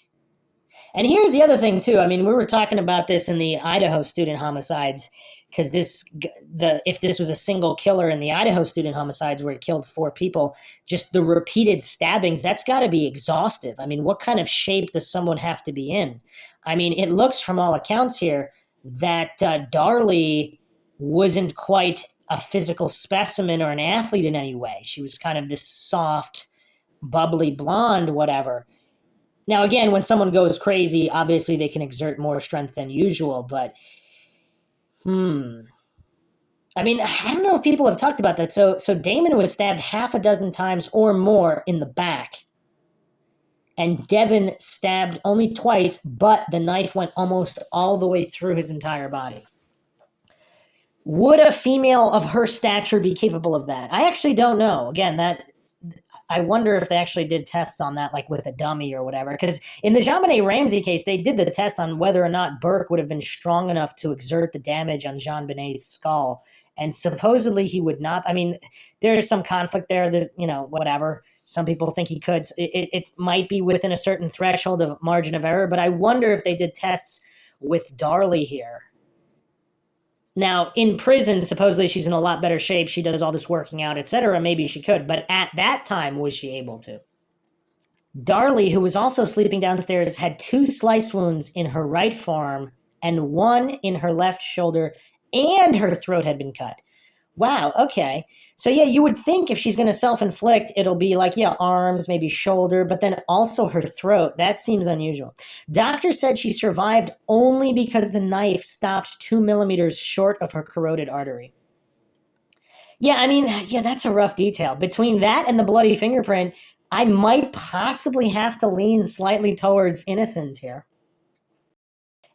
S1: And here's the other thing, too. I mean, we were talking about this in the Idaho student homicides, because if this was a single killer in the Idaho student homicides where it killed 4 people, just the repeated stabbings, that's got to be exhaustive. I mean, what kind of shape does someone have to be in? I mean, it looks from all accounts here that Darlie wasn't quite a physical specimen or an athlete in any way. She was kind of this soft, bubbly blonde, whatever. Now, again, when someone goes crazy, obviously they can exert more strength than usual, but I mean, I don't know if people have talked about that. So Damon was stabbed half a dozen times or more in the back, and Devin stabbed only twice, but the knife went almost all the way through his entire body. Would a female of her stature be capable of that? I actually don't know. Again, I wonder if they actually did tests on that, like with a dummy or whatever. Because in the JonBenet Ramsey case, they did the test on whether or not Burke would have been strong enough to exert the damage on JonBenet's skull. And supposedly he would not. I mean, there's some conflict there. There's, whatever. Some people think he could. It might be within a certain threshold of margin of error. But I wonder if they did tests with Darlie here. Now, in prison, supposedly she's in a lot better shape. She does all this working out, etc. Maybe she could. But at that time, was she able to? Darlie, who was also sleeping downstairs, had 2 slice wounds in her right forearm and 1 in her left shoulder, and her throat had been cut. Wow, okay. So yeah, you would think if she's going to self-inflict, it'll be like, arms, maybe shoulder, but then also her throat. That seems unusual. Doctor said she survived only because the knife stopped 2 millimeters short of her carotid artery. Yeah, I mean, that's a rough detail. Between that and the bloody fingerprint, I might possibly have to lean slightly towards innocence here.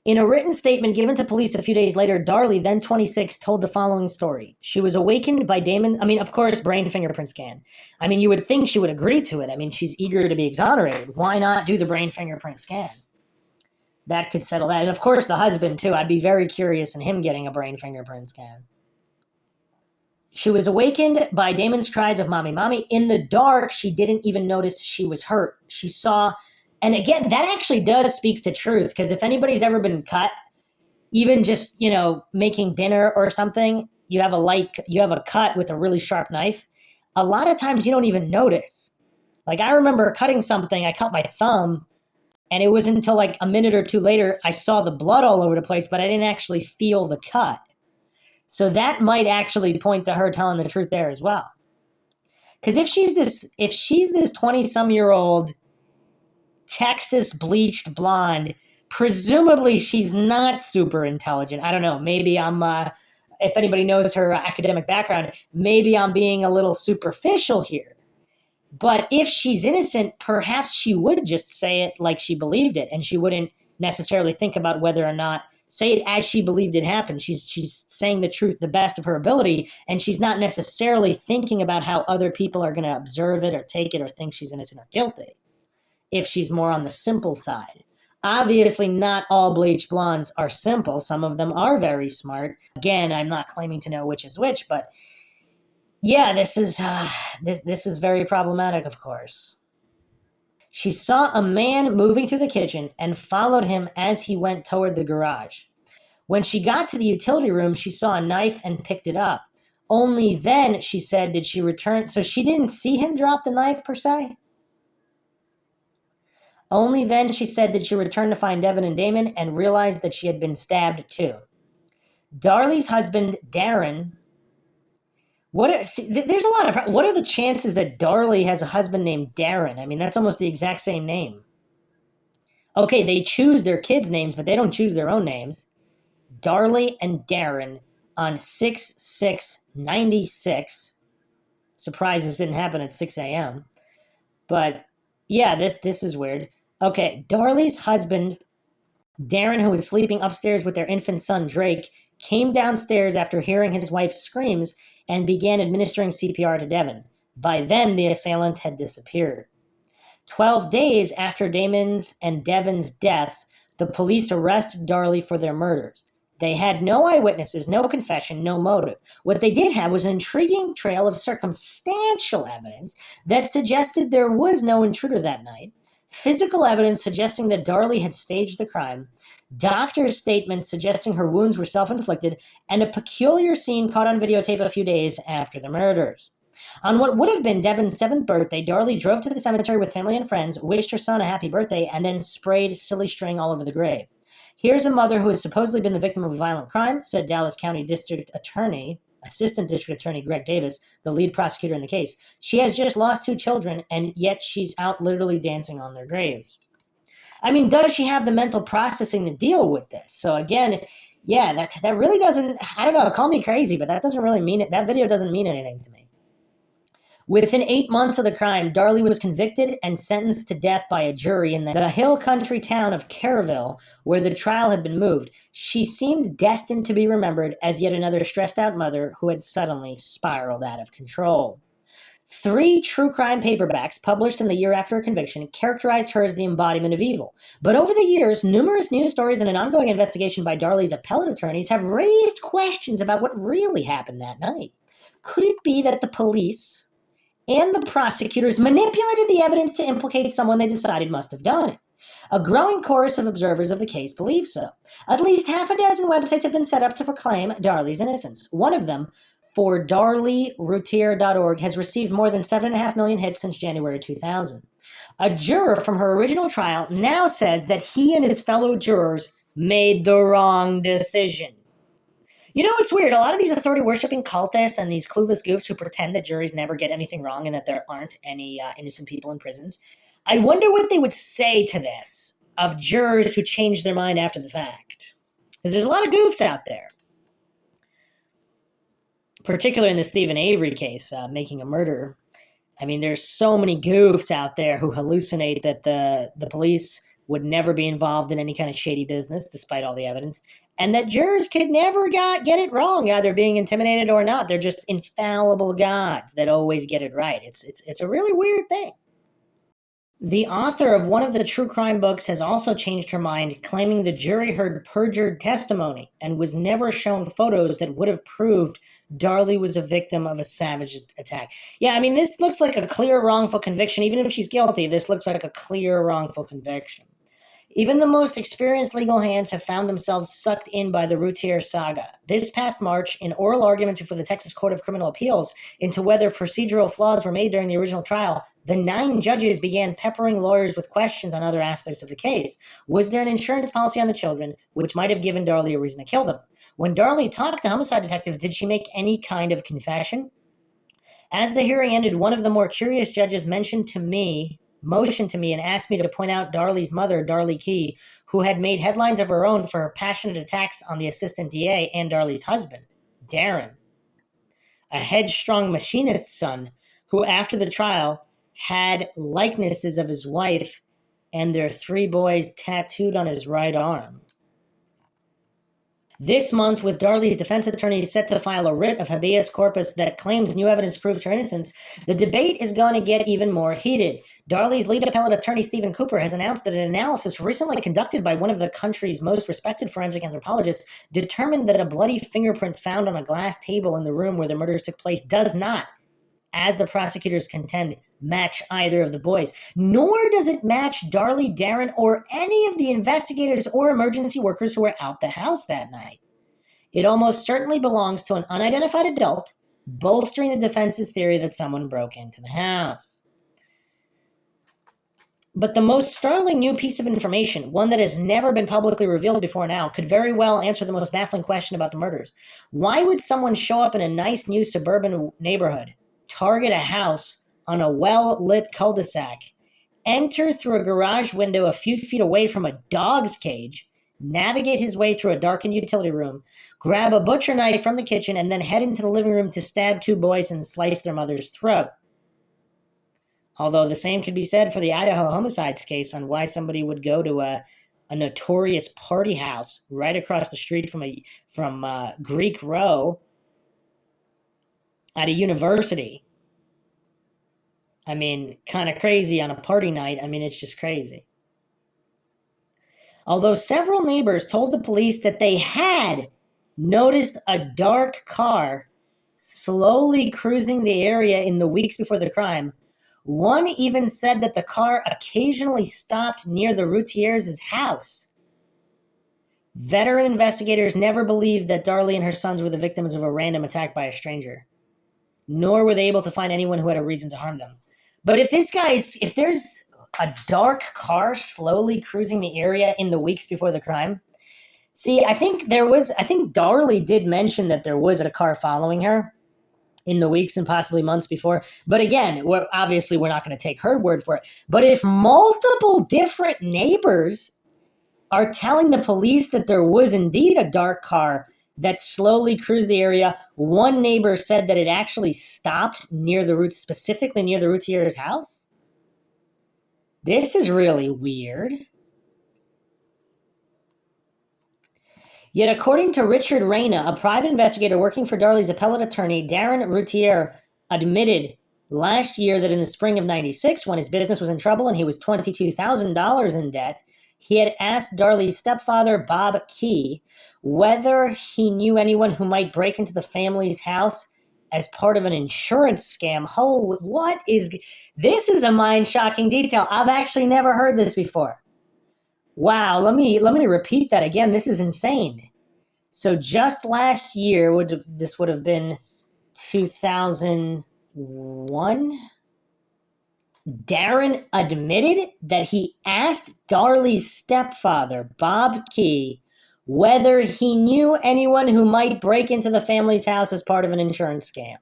S1: In a written statement given to police a few days later, Darlie, then 26, told the following story. She was awakened by Damon. I mean, of course, brain fingerprint scan. I mean, you would think she would agree to it. I mean, she's eager to be exonerated. Why not do the brain fingerprint scan? That could settle that. And of course, the husband, too. I'd be very curious in him getting a brain fingerprint scan. She was awakened by Damon's cries of mommy, mommy. In the dark, she didn't even notice she was hurt. She saw... And again, that actually does speak to truth, because if anybody's ever been cut, even just, making dinner or something, you have a cut with a really sharp knife. A lot of times you don't even notice. Like, I remember cutting something, I cut my thumb, and it was until like a minute or two later, I saw the blood all over the place, but I didn't actually feel the cut. So that might actually point to her telling the truth there as well. Because if she's this 20-some-year-old Texas bleached blonde, presumably she's not super intelligent. I don't know. Maybe if anybody knows her academic background, maybe I'm being a little superficial here. But if she's innocent, perhaps she would just say it like she believed it, and she wouldn't necessarily think about whether or not say it as she believed it happened. She's saying the truth the best of her ability, and she's not necessarily thinking about how other people are going to observe it or take it or think she's innocent or guilty. If she's more on the simple side. Obviously, not all bleach blondes are simple. Some of them are very smart. Again, I'm not claiming to know which is which, but yeah, this is very problematic, of course. She saw a man moving through the kitchen and followed him as he went toward the garage. When she got to the utility room, she saw a knife and picked it up. Only then, she said, did she return. So she didn't see him drop the knife, per se? Only then, she said, did she return to find Devin and Damon and realize that she had been stabbed too. Darlie's husband, Darren. There's a lot of. What are the chances that Darlie has a husband named Darren? I mean, that's almost the exact same name. Okay, they choose their kids' names, but they don't choose their own names. Darlie and Darren on 6/6/96. Surprised this didn't happen at 6 a.m. But yeah, this is weird. Okay, Darlie's husband, Darren, who was sleeping upstairs with their infant son, Drake, came downstairs after hearing his wife's screams and began administering CPR to Devin. By then, the assailant had disappeared. 12 days after Damon's and Devin's deaths, the police arrested Darlie for their murders. They had no eyewitnesses, no confession, no motive. What they did have was an intriguing trail of circumstantial evidence that suggested there was no intruder that night, physical evidence suggesting that Darlie had staged the crime, doctors' statements suggesting her wounds were self-inflicted, and a peculiar scene caught on videotape a few days after the murders. On what would have been Devin's 7th birthday, Darlie drove to the cemetery with family and friends, wished her son a happy birthday, and then sprayed silly string all over the grave. Here's a mother who has supposedly been the victim of a violent crime, said Dallas County Assistant District Attorney Greg Davis, the lead prosecutor in the case. She has just lost 2 children, and yet she's out literally dancing on their graves. I mean, does she have the mental processing to deal with this? So again, yeah, that really doesn't, I don't know, call me crazy, but that doesn't really mean it. That video doesn't mean anything to me. Within 8 months of the crime, Darlie was convicted and sentenced to death by a jury in the hill country town of Caryville, where the trial had been moved. She seemed destined to be remembered as yet another stressed-out mother who had suddenly spiraled out of control. 3 true crime paperbacks published in the year after her conviction characterized her as the embodiment of evil. But over the years, numerous news stories and an ongoing investigation by Darlie's appellate attorneys have raised questions about what really happened that night. Could it be that the police and the prosecutors manipulated the evidence to implicate someone they decided must have done it? A growing chorus of observers of the case believe so. At least half a dozen websites have been set up to proclaim Darlie's innocence. One of them, for DARLIEROUTIER.org, has received more than 7.5 million hits since January 2000. A juror from her original trial now says that he and his fellow jurors made the wrong decision. You know, it's weird. A lot of these authority-worshipping cultists and these clueless goofs who pretend that juries never get anything wrong and that there aren't any innocent people in prisons, I wonder what they would say to this of jurors who change their mind after the fact. Because there's a lot of goofs out there. Particularly in the Stephen Avery case, making a murder. I mean, there's so many goofs out there who hallucinate that the police would never be involved in any kind of shady business, despite all the evidence, and that jurors could never get it wrong, either being intimidated or not. They're just infallible gods that always get it right. It's a really weird thing. The author of one of the true crime books has also changed her mind, claiming the jury heard perjured testimony and was never shown photos that would have proved Darlie was a victim of a savage attack. Yeah, I mean, this looks like a clear wrongful conviction. Even if she's guilty, this looks like a clear wrongful conviction. Even the most experienced legal hands have found themselves sucked in by the Routier saga. This past March, in oral arguments before the Texas Court of Criminal Appeals into whether procedural flaws were made during the original trial, the 9 judges began peppering lawyers with questions on other aspects of the case. Was there an insurance policy on the children, which might have given Darlie a reason to kill them? When Darlie talked to homicide detectives, did she make any kind of confession? As the hearing ended, one of the more curious judges motioned to me and asked me to point out Darlie's mother, Darlie Key, who had made headlines of her own for her passionate attacks on the assistant DA and Darlie's husband, Darren, a headstrong machinist's son who, after the trial, had likenesses of his wife and their 3 boys tattooed on his right arm. This month, with Darlie's defense attorney set to file a writ of habeas corpus that claims new evidence proves her innocence, the debate is going to get even more heated. Darlie's lead appellate attorney, Stephen Cooper, has announced that an analysis recently conducted by one of the country's most respected forensic anthropologists determined that a bloody fingerprint found on a glass table in the room where the murders took place does not, as the prosecutors contend, match either of the boys. Nor does it match Darlie, Darren, or any of the investigators or emergency workers who were out the house that night. It almost certainly belongs to an unidentified adult, bolstering the defense's theory that someone broke into the house. But the most startling new piece of information, one that has never been publicly revealed before now, could very well answer the most baffling question about the murders. Why would someone show up in a nice new suburban neighborhood, target a house on a well-lit cul-de-sac, enter through a garage window a few feet away from a dog's cage, navigate his way through a darkened utility room, grab a butcher knife from the kitchen, and then head into the living room to stab 2 boys and slice their mother's throat? Although the same could be said for the Idaho homicides case on why somebody would go to a notorious party house right across the street from Greek Row at a university. I mean, kind of crazy on a party night. I mean, it's just crazy. Although several neighbors told the police that they had noticed a dark car slowly cruising the area in the weeks before the crime, one even said that the car occasionally stopped near the Routiers' house. Veteran investigators never believed that Darlie and her sons were the victims of a random attack by a stranger, nor were they able to find anyone who had a reason to harm them. But if there's a dark car slowly cruising the area in the weeks before the crime, see, I think Darlie did mention that there was a car following her in the weeks and possibly months before. But again, we're not going to take her word for it. But if multiple different neighbors are telling the police that there was indeed a dark car that slowly cruised the area, one neighbor said that it actually stopped specifically near the Routier's house. This is really weird. Yet according to Richard Reyna, a private investigator working for Darlie's appellate attorney, Darren Routier, admitted last year that in the spring of '96, when his business was in trouble and he was $22,000 in debt, he had asked Darlie's stepfather, Bob Key, whether he knew anyone who might break into the family's house as part of an insurance scam. This is a mind-shocking detail. I've actually never heard this before. Wow, let me repeat that again. This is insane. So just last year, this would have been 2001, Darren admitted that he asked Darlie's stepfather, Bob Key, whether he knew anyone who might break into the family's house as part of an insurance scam.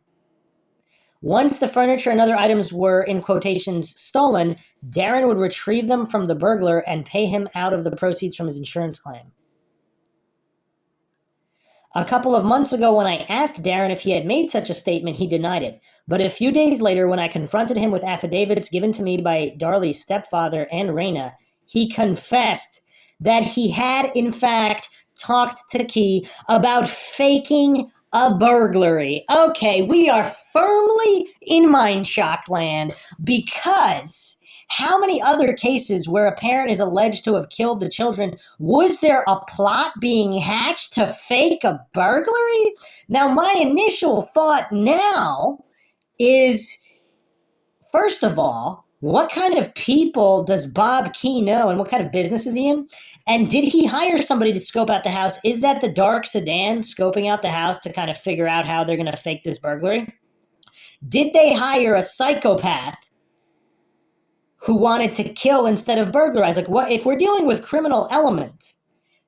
S1: Once the furniture and other items were, in quotations, stolen, Darren would retrieve them from the burglar and pay him out of the proceeds from his insurance claim. A couple of months ago, when I asked Darren if he had made such a statement, he denied it. But a few days later, when I confronted him with affidavits given to me by Darlie's stepfather and Reyna, he confessed that he had, in fact, talked to Key about faking a burglary. Okay, we are firmly in MINDSHOCK land, because how many other cases where a parent is alleged to have killed the children, was there a plot being hatched to fake a burglary? Now, my initial thought now is, first of all, What kind of people does Bob Key know, and what kind of business is he in? And did he hire somebody to scope out the house? Is that the dark sedan scoping out the house to kind of figure out how they're going to fake this burglary? Did they hire a psychopath who wanted to kill instead of burglarize? Like, what if we're dealing with criminal element?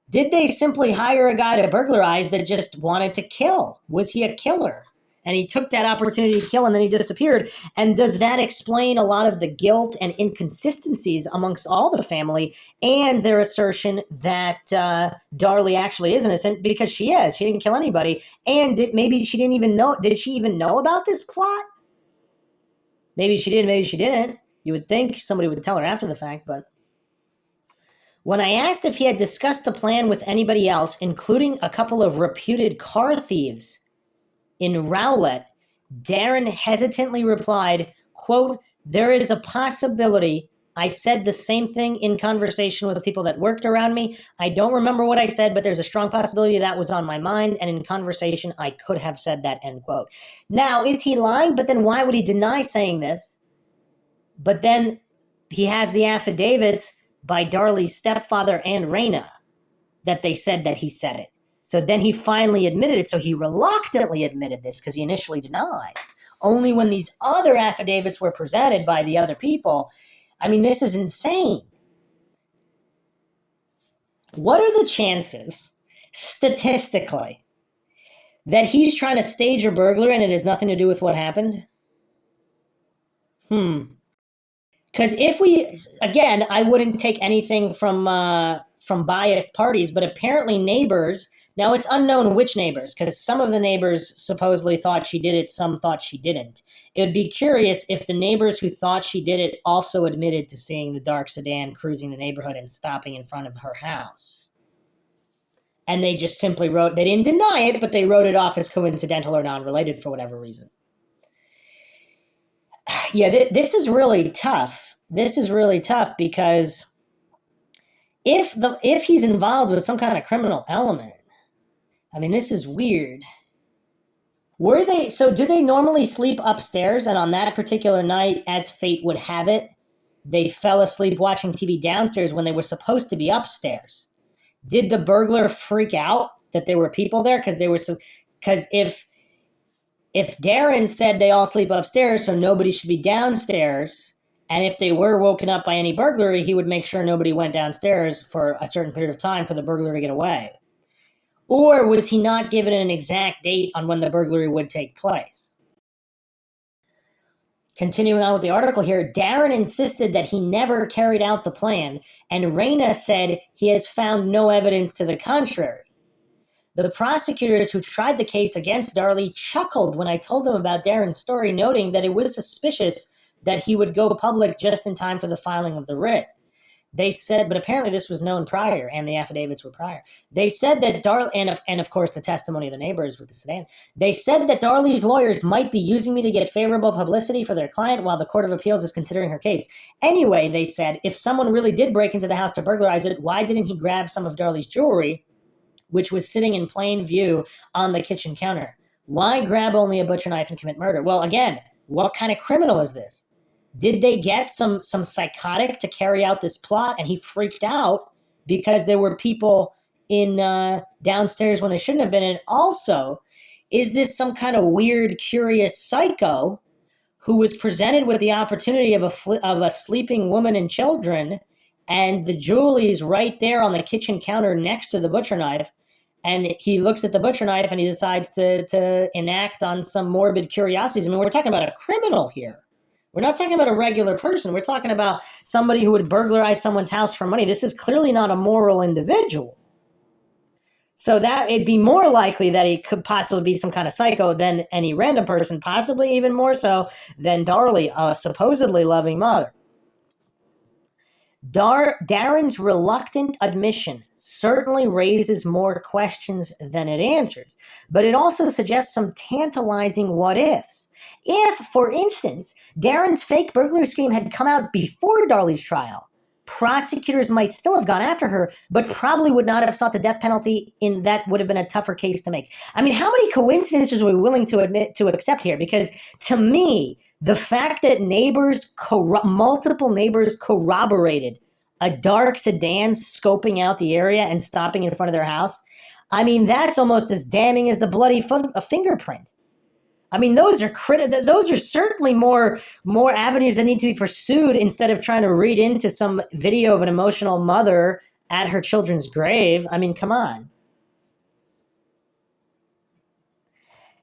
S1: Did they simply hire a guy to burglarize that just wanted to kill? Was he a killer? And he took that opportunity to kill and then he disappeared. And does that explain a lot of the guilt and inconsistencies amongst all the family and their assertion that Darlie actually is innocent? Because she is. She didn't kill anybody. And maybe she didn't even know. Did she even know about this plot? Maybe she did, maybe she didn't. You would think somebody would tell her after the fact, but... When I asked if he had discussed the plan with anybody else, including a couple of reputed car thieves in Rowlett, Darren hesitantly replied, quote, "There is a possibility I said the same thing in conversation with people that worked around me. I don't remember what I said, but there's a strong possibility that was on my mind, and in conversation I could have said that," end quote. Now, is he lying? But then why would he deny saying this? But then he has the affidavits by Darlie's stepfather and Raina that they said that he said it. So then he finally admitted it. So he reluctantly admitted this because he initially denied. Only when these other affidavits were presented by the other people. I mean, this is insane. What are the chances, statistically, that he's trying to stage a burglary and it has nothing to do with what happened? Because if we, again, I wouldn't take anything from biased parties, but apparently neighbors, now it's unknown which neighbors, because some of the neighbors supposedly thought she did it, some thought she didn't. It would be curious if the neighbors who thought she did it also admitted to seeing the dark sedan cruising the neighborhood and stopping in front of her house. And they just simply wrote, they didn't deny it, but they wrote it off as coincidental or non-related for whatever reason. Yeah, this is really tough. This is really tough because if he's involved with some kind of criminal element, I mean, this is weird. So do they normally sleep upstairs? And on that particular night, as fate would have it, they fell asleep watching TV downstairs when they were supposed to be upstairs. Did the burglar freak out that there were people there? Because if Darren said they all sleep upstairs, so nobody should be downstairs, and if they were woken up by any burglary, he would make sure nobody went downstairs for a certain period of time for the burglar to get away. Or was he not given an exact date on when the burglary would take place? Continuing on with the article here, Darren insisted that he never carried out the plan, and Raina said he has found no evidence to the contrary. The prosecutors who tried the case against Darlie chuckled when I told them about Darren's story, noting that it was suspicious that he would go public just in time for the filing of the writ. They said, but apparently this was known prior, and the affidavits were prior. They said that Darlie, and of course the testimony of the neighbors with the sedan, they said that Darlie's lawyers might be using me to get favorable publicity for their client while the Court of Appeals is considering her case. Anyway, they said, if someone really did break into the house to burglarize it, why didn't he grab some of Darlie's jewelry, which was sitting in plain view on the kitchen counter? Why grab only a butcher knife and commit murder? Well, again, what kind of criminal is this? Did they get some psychotic to carry out this plot and he freaked out because there were people in downstairs when they shouldn't have been? And also, is this some kind of weird, curious psycho who was presented with the opportunity of a sleeping woman and children, and the jewelry's right there on the kitchen counter next to the butcher knife, and he looks at the butcher knife and he decides to enact on some morbid curiosities? I mean, we're talking about a criminal here. We're not talking about a regular person. We're talking about somebody who would burglarize someone's house for money. This is clearly not a moral individual. So that it'd be more likely that he could possibly be some kind of psycho than any random person, possibly even more so than Darlie, a supposedly loving mother. Darren's reluctant admission certainly raises more questions than it answers, but it also suggests some tantalizing what-ifs. If, for instance, Darren's fake burglary scheme had come out before Darlie's trial, prosecutors might still have gone after her, but probably would not have sought the death penalty. In that would have been a tougher case to make. I mean, how many coincidences are we willing to accept here? Because to me, the fact that multiple neighbors corroborated a dark sedan scoping out the area and stopping in front of their house, I mean, that's almost as damning as the bloody fingerprint. I mean, those are certainly more avenues that need to be pursued instead of trying to read into some video of an emotional mother at her children's grave. I mean, come on.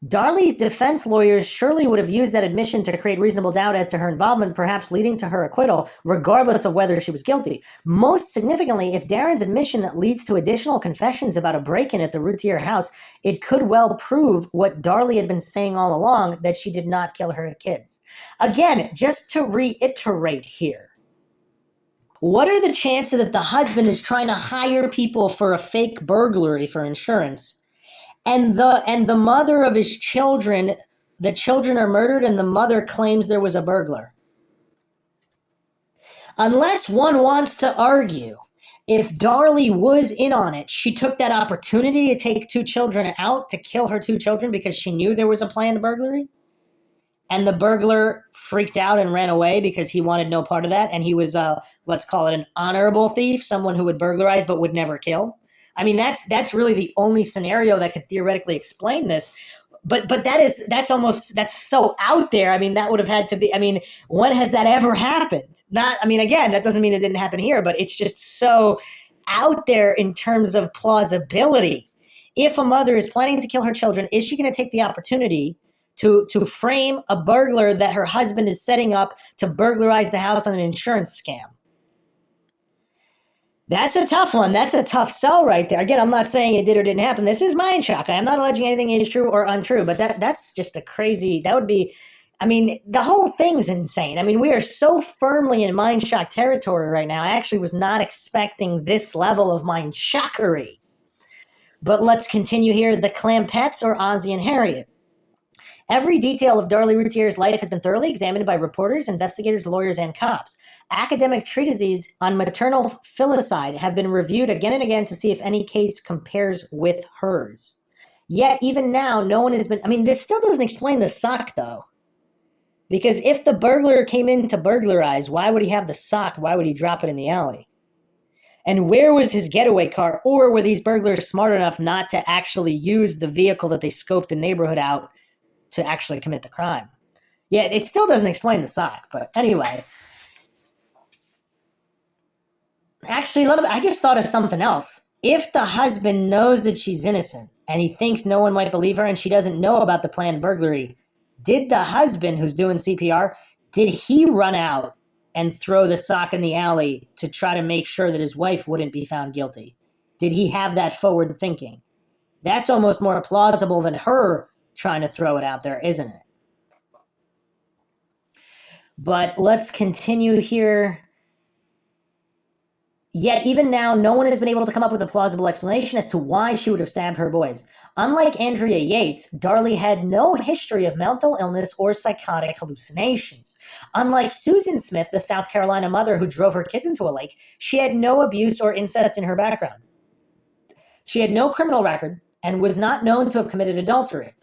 S1: Darlie's defense lawyers surely would have used that admission to create reasonable doubt as to her involvement, perhaps leading to her acquittal, regardless of whether she was guilty. Most significantly, if Darren's admission leads to additional confessions about a break-in at the Routier house, it could well prove what Darlie had been saying all along, that she did not kill her kids. Again, just to reiterate here, what are the chances that the husband is trying to hire people for a fake burglary for insurance, and the mother of his children, the children are murdered, and the mother claims there was a burglar? Unless one wants to argue, if Darlie was in on it, she took that opportunity to take 2 children out to kill her 2 children because she knew there was a planned burglary, and the burglar freaked out and ran away because he wanted no part of that, and he was, let's call it an honorable thief, someone who would burglarize but would never kill. I mean, that's really the only scenario that could theoretically explain this. But that's so out there. I mean, that would have had to be, I mean, when has that ever happened? Again, that doesn't mean it didn't happen here, but it's just so out there in terms of plausibility. If a mother is planning to kill her children, is she going to take the opportunity to frame a burglar that her husband is setting up to burglarize the house on an insurance scam? That's a tough one. That's a tough sell right there. Again, I'm not saying it did or didn't happen. This is MINDSHOCK. I am not alleging anything is true or untrue, but that's just a crazy, that would be, I mean, the whole thing's insane. I mean, we are so firmly in MINDSHOCK territory right now. I actually was not expecting this level of MINDSHOCkery. But let's continue here. The Clampetts, or Ozzie and Harriet. Every detail of Darlie Routier's life has been thoroughly examined by reporters, investigators, lawyers, and cops. Academic treatises on maternal filicide have been reviewed again and again to see if any case compares with hers. Yet, even now, no one has been... I mean, this still doesn't explain the sock, though. Because if the burglar came in to burglarize, why would he have the sock? Why would he drop it in the alley? And where was his getaway car? Or were these burglars smart enough not to actually use the vehicle that they scoped the neighborhood out to actually commit the crime? Yeah, it still doesn't explain the sock, but anyway. Actually, I just thought of something else. If the husband knows that she's innocent and he thinks no one might believe her and she doesn't know about the planned burglary, did the husband who's doing CPR, did he run out and throw the sock in the alley to try to make sure that his wife wouldn't be found guilty? Did he have that forward thinking? That's almost more plausible than her trying to throw it out there, isn't it? But let's continue here. Yet even now, no one has been able to come up with a plausible explanation as to why she would have stabbed her boys. Unlike Andrea Yates, Darlie had no history of mental illness or psychotic hallucinations. Unlike Susan Smith, the South Carolina mother who drove her kids into a lake, she had no abuse or incest in her background. She had no criminal record and was not known to have committed adultery.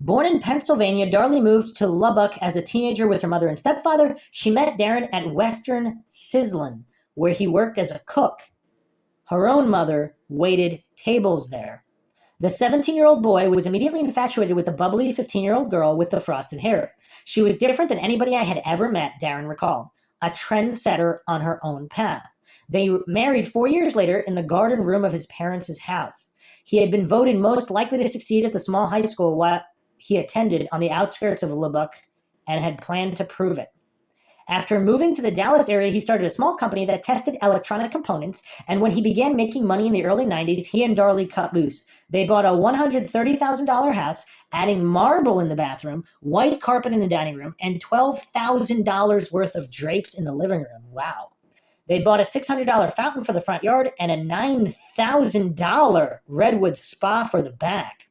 S1: Born in Pennsylvania, Darlie moved to Lubbock as a teenager with her mother and stepfather. She met Darren at Western Sizzlin', where he worked as a cook. Her own mother waited tables there. The 17-year-old boy was immediately infatuated with the bubbly 15-year-old girl with the frosted hair. She was different than anybody I had ever met, Darren recalled, a trendsetter on her own path. They married 4 years later in the garden room of his parents' house. He had been voted most likely to succeed at the small high school while he attended on the outskirts of Lubbock and had planned to prove it. After moving to the Dallas area, he started a small company that tested electronic components, and when he began making money in the early 90s, he and Darlie cut loose. They bought a $130,000 house, adding marble in the bathroom, white carpet in the dining room, and $12,000 worth of drapes in the living room. Wow. They bought a $600 fountain for the front yard and a $9,000 redwood spa for the back.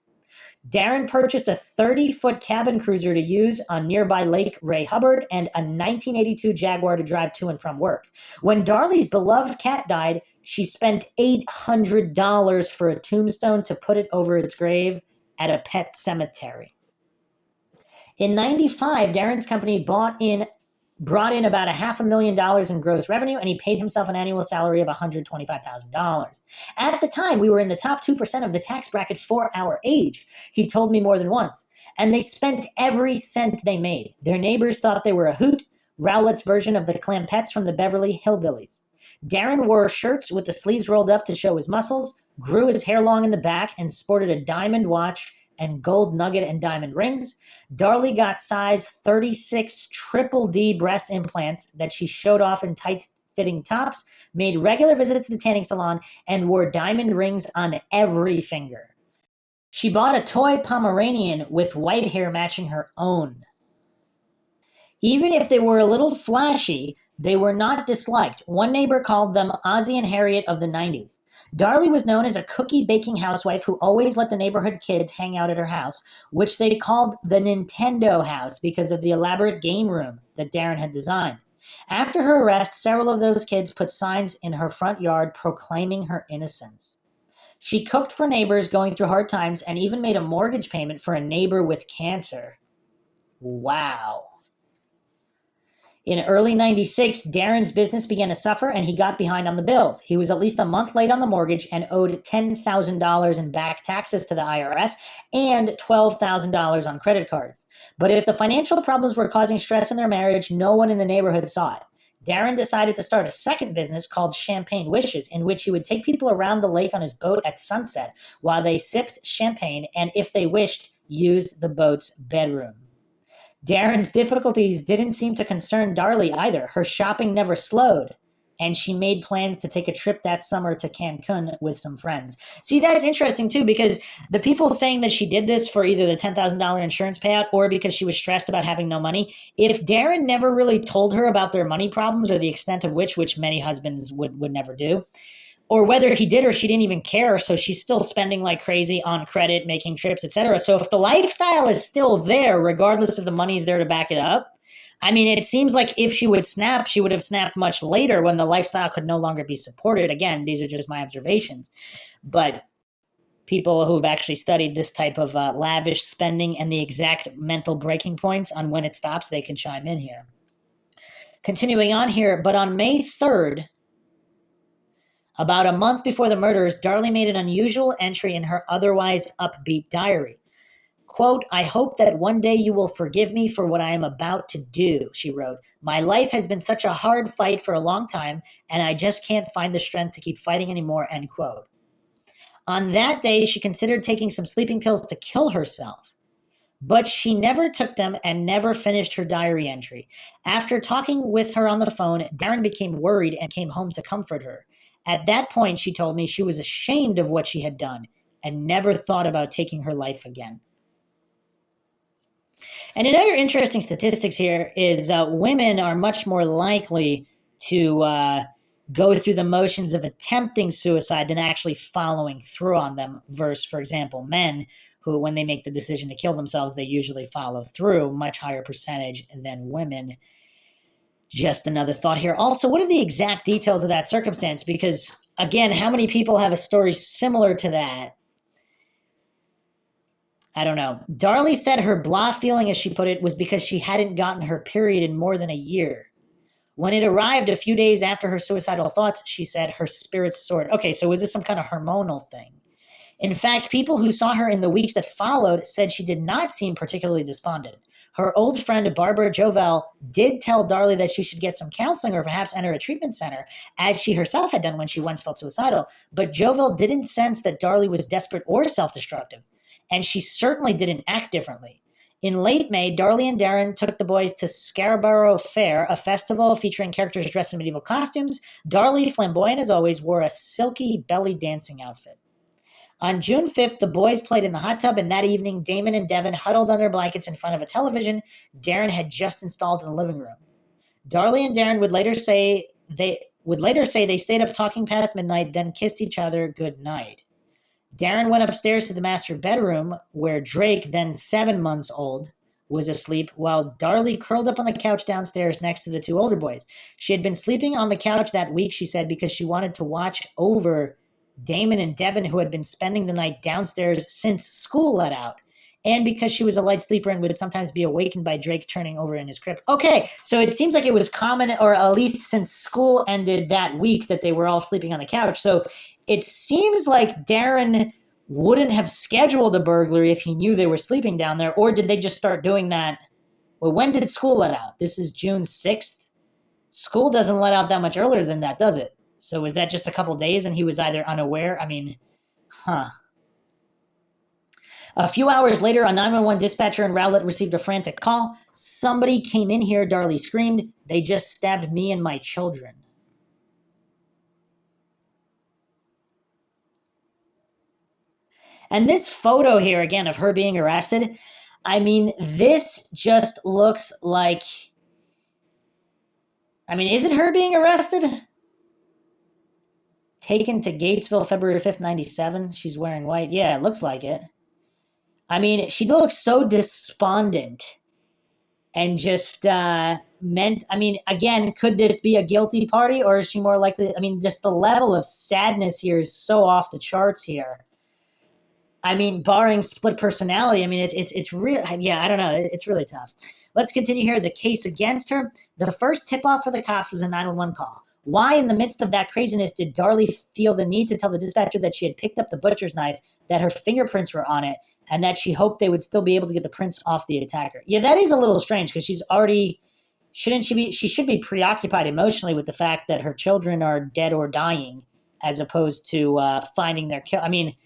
S1: Darren purchased a 30-foot cabin cruiser to use on nearby Lake Ray Hubbard and a 1982 Jaguar to drive to and from work. When Darlie's beloved cat died, she spent $800 for a tombstone to put it over its grave at a pet cemetery. In 95, Darren's company brought in about $500,000 in gross revenue, and he paid himself an annual salary of $125,000. At the time, we were in the top 2% of the tax bracket for our age, he told me more than once. And they spent every cent they made. Their neighbors thought they were a hoot, Rowlett's version of the Clampettes from the Beverly Hillbillies. Darren wore shirts with the sleeves rolled up to show his muscles, grew his hair long in the back, and sported a diamond watch and gold nugget and diamond rings. Darlie got size 36 triple D breast implants that she showed off in tight-fitting tops, made regular visits to the tanning salon, and wore diamond rings on every finger. She bought a toy Pomeranian with white hair matching her own. Even if they were a little flashy, they were not disliked. One neighbor called them Ozzie and Harriet of the 90s. Darlie was known as a cookie-baking housewife who always let the neighborhood kids hang out at her house, which they called the Nintendo house because of the elaborate game room that Darren had designed. After her arrest, several of those kids put signs in her front yard proclaiming her innocence. She cooked for neighbors going through hard times and even made a mortgage payment for a neighbor with cancer. Wow. In early 96, Darren's business began to suffer and he got behind on the bills. He was at least a month late on the mortgage and owed $10,000 in back taxes to the IRS and $12,000 on credit cards. But if the financial problems were causing stress in their marriage, no one in the neighborhood saw it. Darren decided to start a second business called Champagne Wishes, in which he would take people around the lake on his boat at sunset while they sipped champagne and, if they wished, used the boat's bedroom. Darren's difficulties didn't seem to concern Darlie either. Her shopping never slowed, and she made plans to take a trip that summer to Cancun with some friends. See, that's interesting, too, because the people saying that she did this for either the $10,000 insurance payout or because she was stressed about having no money, if Darren never really told her about their money problems or the extent of which many husbands would never do, or whether he did or she didn't even care, so she's still spending like crazy on credit, making trips, etc. So if the lifestyle is still there, regardless if the money's there to back it up, I mean, it seems like if she would snap, she would have snapped much later when the lifestyle could no longer be supported. Again, these are just my observations. But people who've actually studied this type of lavish spending and the exact mental breaking points on when it stops, they can chime in here. Continuing on here, but on May 3rd, about a month before the murders, Darlie made an unusual entry in her otherwise upbeat diary. Quote, "I hope that one day you will forgive me for what I am about to do," she wrote. "My life has been such a hard fight for a long time, and I just can't find the strength to keep fighting anymore," end quote. On that day, she considered taking some sleeping pills to kill herself, but she never took them and never finished her diary entry. After talking with her on the phone, Darren became worried and came home to comfort her. At that point, she told me she was ashamed of what she had done and never thought about taking her life again. And another interesting statistics here is women are much more likely to go through the motions of attempting suicide than actually following through on them versus, for example, men who, when they make the decision to kill themselves, they usually follow through, much higher percentage than women. Just another thought here. Also, what are the exact details of that circumstance? Because, again, how many people have a story similar to that? I don't know. Darlie said her blah feeling, as she put it, was because she hadn't gotten her period in more than a year. When it arrived a few days after her suicidal thoughts, she said her spirits soared. Okay, so was this some kind of hormonal thing? In fact, people who saw her in the weeks that followed said she did not seem particularly despondent. Her old friend Barbara Jovel did tell Darlie that she should get some counseling or perhaps enter a treatment center, as she herself had done when she once felt suicidal. But Jovel didn't sense that Darlie was desperate or self-destructive, and she certainly didn't act differently. In late May, Darlie and Darren took the boys to Scarborough Fair, a festival featuring characters dressed in medieval costumes. Darlie, flamboyant as always, wore a silky belly dancing outfit. On June 5th, the boys played in the hot tub, and that evening, Damon and Devin huddled under blankets in front of a television Darren had just installed in the living room. Darlie and Darren would later say they stayed up talking past midnight, then kissed each other good night. Darren went upstairs to the master bedroom where Drake, then 7 months old, was asleep while Darlie curled up on the couch downstairs next to the two older boys. She had been sleeping on the couch that week, she said, because she wanted to watch over Damon and Devin, who had been spending the night downstairs since school let out, and because she was a light sleeper and would sometimes be awakened by Drake turning over in his crib. Okay, so it seems like it was common, or at least since school ended that week, that they were all sleeping on the couch. So it seems like Darren wouldn't have scheduled a burglary if he knew they were sleeping down there, or did they just start doing that? Well, when did school let out? This is June 6th. School doesn't let out that much earlier than that, does it? So was that just a couple days and he was either unaware? I mean, huh. A few hours later, a 911 dispatcher in Rowlett received a frantic call. Somebody came in here, Darlie screamed. They just stabbed me and my children. And this photo here, again, of her being arrested, I mean, this just looks like... I mean, is it her being arrested? Taken to Gatesville, February 5th, 97. She's wearing white. Yeah, it looks like it. I mean, she looks so despondent and just meant... I mean, again, could this be a guilty party, or is she more likely... I mean, just the level of sadness here is so off the charts here. I mean, barring split personality, I mean, it's real. Yeah, I don't know. It's really tough. Let's continue here. The case against her. The first tip-off for the cops was a 911 call. Why, in the midst of that craziness, did Darlie feel the need to tell the dispatcher that she had picked up the butcher's knife, that her fingerprints were on it, and that she hoped they would still be able to get the prints off the attacker? Yeah, that is a little strange, because she's already... She should be preoccupied emotionally with the fact that her children are dead or dying, as opposed to finding their kill. I mean,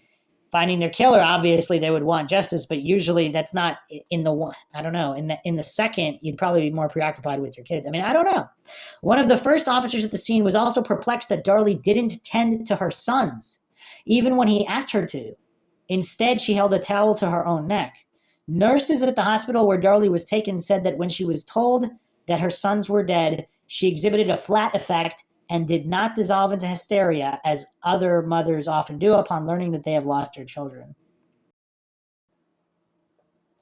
S1: finding their killer, obviously they would want justice, but usually that's not in the one. I don't know. In the second, you'd probably be more preoccupied with your kids. I mean, I don't know. One of the first officers at the scene was also perplexed that Darlie didn't tend to her sons, even when he asked her to. Instead, she held a towel to her own neck. Nurses at the hospital where Darlie was taken said that when she was told that her sons were dead, she exhibited a flat effect and did not dissolve into hysteria, as other mothers often do upon learning that they have lost their children.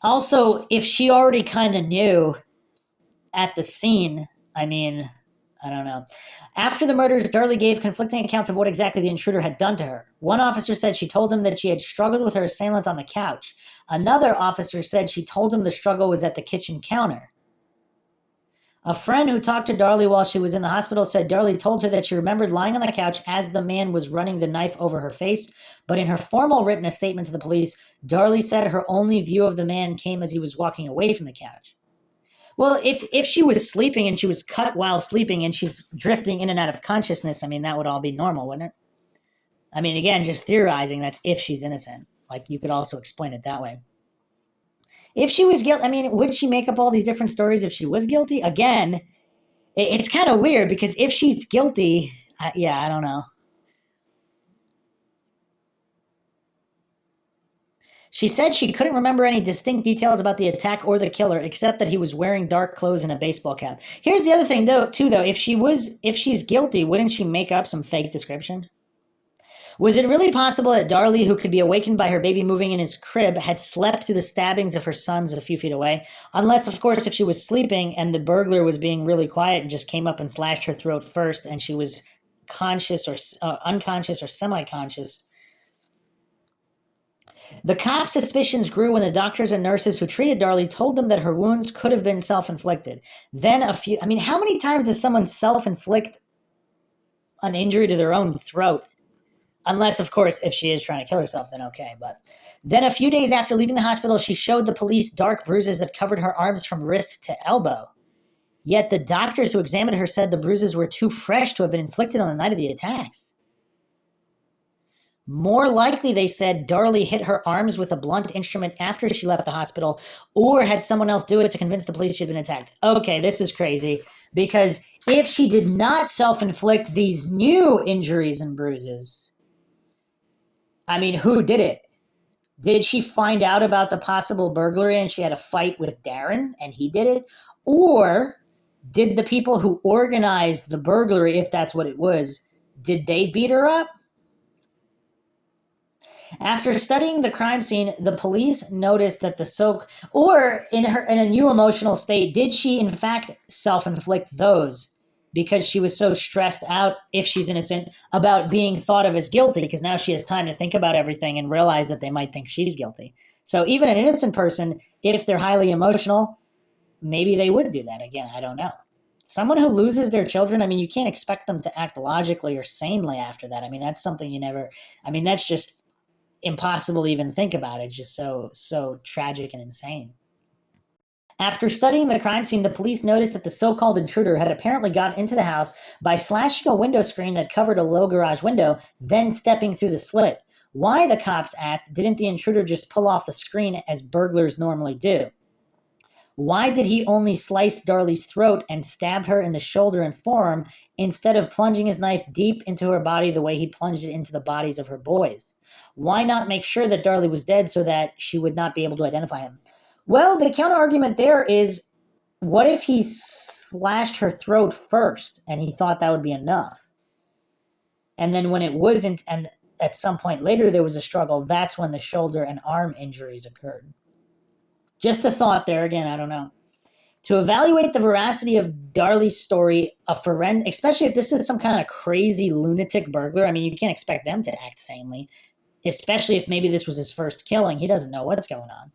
S1: Also, if she already kind of knew at the scene, I mean, I don't know. After the murders, Darlie gave conflicting accounts of what exactly the intruder had done to her. One officer said she told him that she had struggled with her assailant on the couch. Another officer said she told him the struggle was at the kitchen counter. A friend who talked to Darlie while she was in the hospital said Darlie told her that she remembered lying on the couch as the man was running the knife over her face, but in her formal written statement to the police, Darlie said her only view of the man came as he was walking away from the couch. Well, if she was sleeping and she was cut while sleeping and she's drifting in and out of consciousness, I mean, that would all be normal, wouldn't it? I mean, again, just theorizing, that's if she's innocent. Like, you could also explain it that way. If she was guilty, I mean, would she make up all these different stories if she was guilty? Again, it's kind of weird, because if she's guilty, I don't know. She said she couldn't remember any distinct details about the attack or the killer, except that he was wearing dark clothes and a baseball cap. Here's the other thing, though. If she's guilty, wouldn't she make up some fake description? Was it really possible that Darlie, who could be awakened by her baby moving in his crib, had slept through the stabbings of her sons a few feet away? Unless, of course, if she was sleeping and the burglar was being really quiet and just came up and slashed her throat first, and she was conscious or unconscious or semi-conscious. The cops' suspicions grew when the doctors and nurses who treated Darlie told them that her wounds could have been self-inflicted. Then I mean, how many times does someone self-inflict an injury to their own throat? Unless, of course, if she is trying to kill herself, then okay. But then a few days after leaving the hospital, she showed the police dark bruises that covered her arms from wrist to elbow. Yet the doctors who examined her said the bruises were too fresh to have been inflicted on the night of the attacks. More likely, they said, Darlie hit her arms with a blunt instrument after she left the hospital, or had someone else do it to convince the police she had been attacked. Okay, this is crazy, because if she did not self-inflict these new injuries and bruises, I mean, who did it? Did she find out about the possible burglary and she had a fight with Darren and he did it? Or did the people who organized the burglary, if that's what it was, did they beat her up? After studying the crime scene, the police noticed that the soak, or in a new emotional state, did she in fact self-inflict those because she was so stressed out, if she's innocent, about being thought of as guilty, because now she has time to think about everything and realize that they might think she's guilty. So even an innocent person, if they're highly emotional, maybe they would do that again. I don't know. Someone who loses their children, I mean, you can't expect them to act logically or sanely after that. I mean, that's something you never, I mean, that's just impossible to even think about. It's just so tragic and insane. After studying the crime scene, the police noticed that the so-called intruder had apparently gotten into the house by slashing a window screen that covered a low garage window, then stepping through the slit. Why, the cops asked, didn't the intruder just pull off the screen as burglars normally do? Why did he only slice Darlie's throat and stab her in the shoulder and forearm instead of plunging his knife deep into her body the way he plunged it into the bodies of her boys? Why not make sure that Darlie was dead so that she would not be able to identify him? Well, the counter argument there is, what if he slashed her throat first and he thought that would be enough? And then when it wasn't, and at some point later there was a struggle, that's when the shoulder and arm injuries occurred. Just a thought there. Again, I don't know. To evaluate the veracity of Darlie's story, especially if this is some kind of crazy lunatic burglar, I mean, you can't expect them to act sanely, especially if maybe this was his first killing. He doesn't know what's going on.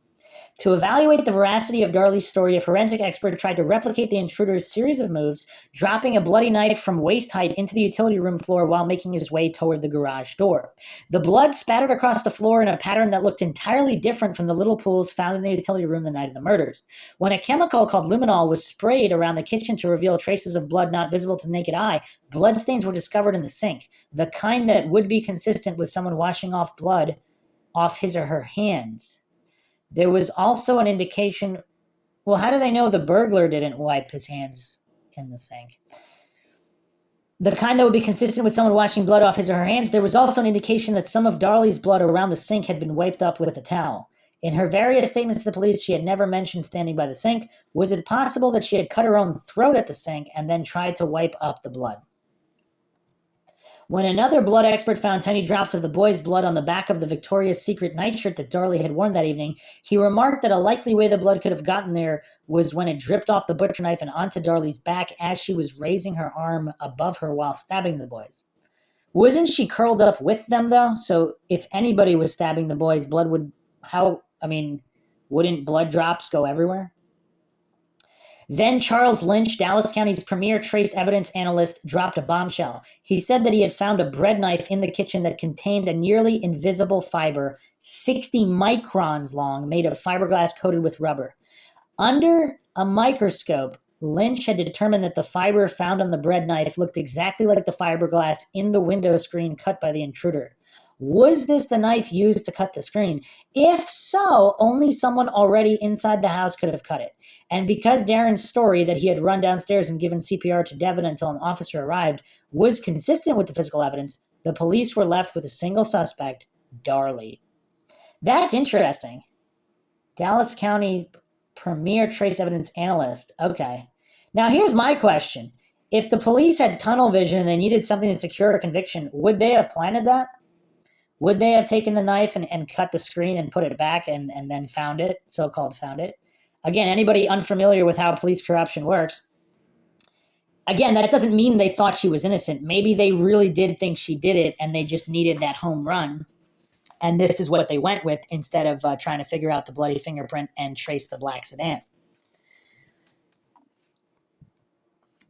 S1: To evaluate the veracity of Darlie's story, a forensic expert tried to replicate the intruder's series of moves, dropping a bloody knife from waist height into the utility room floor while making his way toward the garage door. The blood spattered across the floor in a pattern that looked entirely different from the little pools found in the utility room the night of the murders. When a chemical called luminol was sprayed around the kitchen to reveal traces of blood not visible to the naked eye, bloodstains were discovered in the sink, the kind that would be consistent with someone washing off blood off his or her hands. There was also an indication, well, how do they know the burglar didn't wipe his hands in the sink? The kind that would be consistent with someone washing blood off his or her hands. There was also an indication that some of Darlie's blood around the sink had been wiped up with a towel. In her various statements to the police, she had never mentioned standing by the sink. Was it possible that she had cut her own throat at the sink and then tried to wipe up the blood? When another blood expert found tiny drops of the boy's blood on the back of the Victoria's Secret nightshirt that Darlie had worn that evening, he remarked that a likely way the blood could have gotten there was when it dripped off the butcher knife and onto Darlie's back as she was raising her arm above her while stabbing the boys. Wasn't she curled up with them, though? So if anybody was stabbing the boys, blood would... wouldn't blood drops go everywhere? Then Charles Lynch, Dallas County's premier trace evidence analyst, dropped a bombshell. He said that he had found a bread knife in the kitchen that contained a nearly invisible fiber, 60 microns long, made of fiberglass coated with rubber. Under a microscope, Lynch had determined that the fiber found on the bread knife looked exactly like the fiberglass in the window screen cut by the intruder. Was this the knife used to cut the screen? If so, only someone already inside the house could have cut it. And because Darren's story that he had run downstairs and given CPR to Devin until an officer arrived was consistent with the physical evidence, the police were left with a single suspect, Darlie. That's interesting. Dallas County's premier trace evidence analyst. Okay. Now here's my question. If the police had tunnel vision and they needed something to secure a conviction, would they have planted that? Would they have taken the knife and cut the screen and put it back and then found it, so-called found it? Again, anybody unfamiliar with how police corruption works, again, that doesn't mean they thought she was innocent. Maybe they really did think she did it and they just needed that home run. And this is what they went with instead of trying to figure out the bloody fingerprint and trace the black sedan.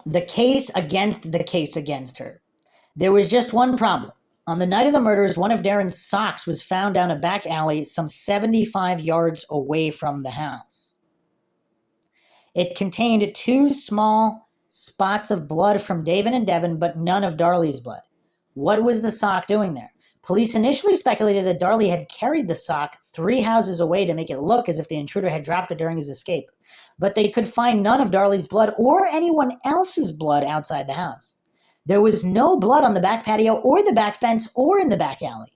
S1: The case against her. There was just one problem. On the night of the murders, one of Darren's socks was found down a back alley some 75 yards away from the house. It contained 2 small spots of blood from David and Devin, but none of Darlie's blood. What was the sock doing there? Police initially speculated that Darlie had carried the sock 3 houses away to make it look as if the intruder had dropped it during his escape. But they could find none of Darlie's blood or anyone else's blood outside the house. There was no blood on the back patio or the back fence or in the back alley.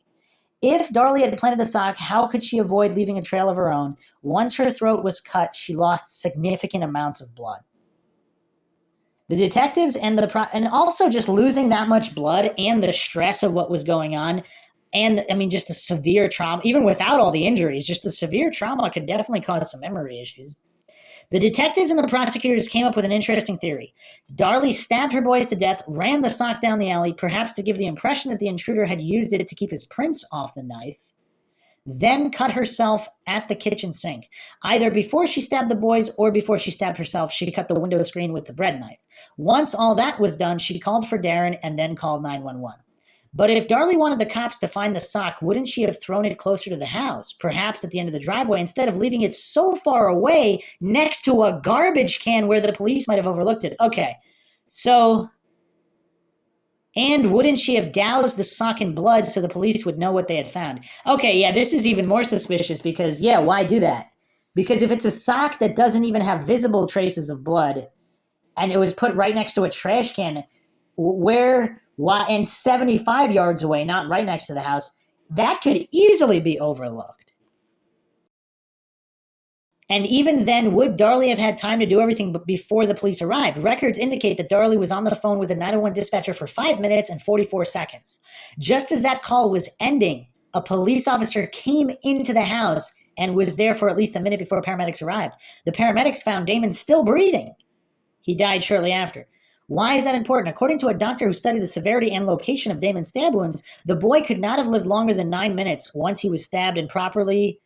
S1: If Darlie had planted the sock, how could she avoid leaving a trail of her own? Once her throat was cut, she lost significant amounts of blood. The detectives and also just losing that much blood and the stress of what was going on, And I mean, just the severe trauma, even without all the injuries, just the severe trauma could definitely cause some memory issues. The detectives and the prosecutors came up with an interesting theory. Darlie stabbed her boys to death, ran the sock down the alley, perhaps to give the impression that the intruder had used it to keep his prints off the knife, then cut herself at the kitchen sink. Either before she stabbed the boys or before she stabbed herself, she cut the window screen with the bread knife. Once all that was done, she called for Darren and then called 911. But if Darlie wanted the cops to find the sock, wouldn't she have thrown it closer to the house, perhaps at the end of the driveway, instead of leaving it so far away next to a garbage can where the police might have overlooked it? Okay, so, and wouldn't she have doused the sock in blood so the police would know what they had found? Okay, yeah, this is even more suspicious because, yeah, why do that? Because if it's a sock that doesn't even have visible traces of blood and it was put right next to a trash can, where, why, and 75 yards away, not right next to the house, that could easily be overlooked. And even then, would Darlie have had time to do everything before the police arrived? Records indicate that Darlie was on the phone with the 911 dispatcher for 5 minutes and 44 seconds. Just as that call was ending, a police officer came into the house and was there for at least a minute before paramedics arrived. The paramedics found Damon still breathing. He died shortly after. Why is that important? According to a doctor who studied the severity and location of Damon's stab wounds, the boy could not have lived longer than 9 minutes once he was stabbed and probably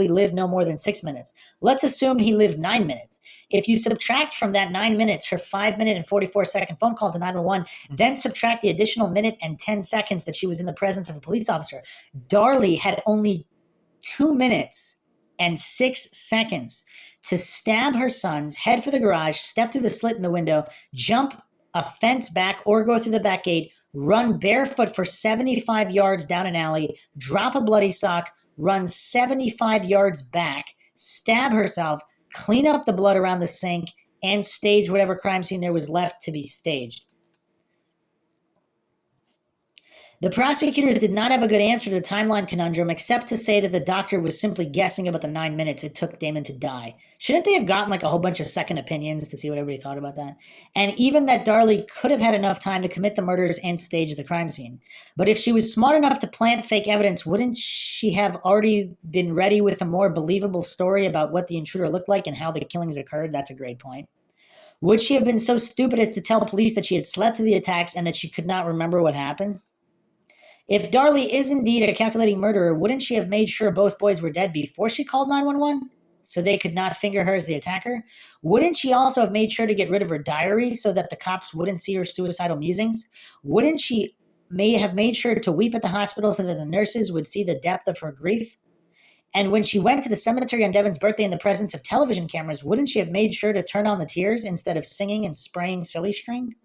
S1: lived no more than 6 minutes. Let's assume he lived 9 minutes. If you subtract from that 9 minutes her 5 minute and 44 second phone call to 911, then subtract the additional minute and 10 seconds that she was in the presence of a police officer, Darlie had only 2 minutes and 6 seconds to stab her sons, head for the garage, step through the slit in the window, jump a fence back or go through the back gate, run barefoot for 75 yards down an alley, drop a bloody sock, run 75 yards back, stab herself, clean up the blood around the sink, and stage whatever crime scene there was left to be staged. The prosecutors did not have a good answer to the timeline conundrum except to say that the doctor was simply guessing about the 9 minutes it took Damon to die. Shouldn't they have gotten like a whole bunch of second opinions to see what everybody thought about that? And even that Darlie could have had enough time to commit the murders and stage the crime scene. But if she was smart enough to plant fake evidence, wouldn't she have already been ready with a more believable story about what the intruder looked like and how the killings occurred? That's a great point. Would she have been so stupid as to tell police that she had slept through the attacks and that she could not remember what happened? If Darlie is indeed a calculating murderer, wouldn't she have made sure both boys were dead before she called 911 so they could not finger her as the attacker? Wouldn't she also have made sure to get rid of her diary so that the cops wouldn't see her suicidal musings? Wouldn't she have made sure to weep at the hospital so that the nurses would see the depth of her grief? And when she went to the cemetery on Devon's birthday in the presence of television cameras, wouldn't she have made sure to turn on the tears instead of singing and spraying silly string?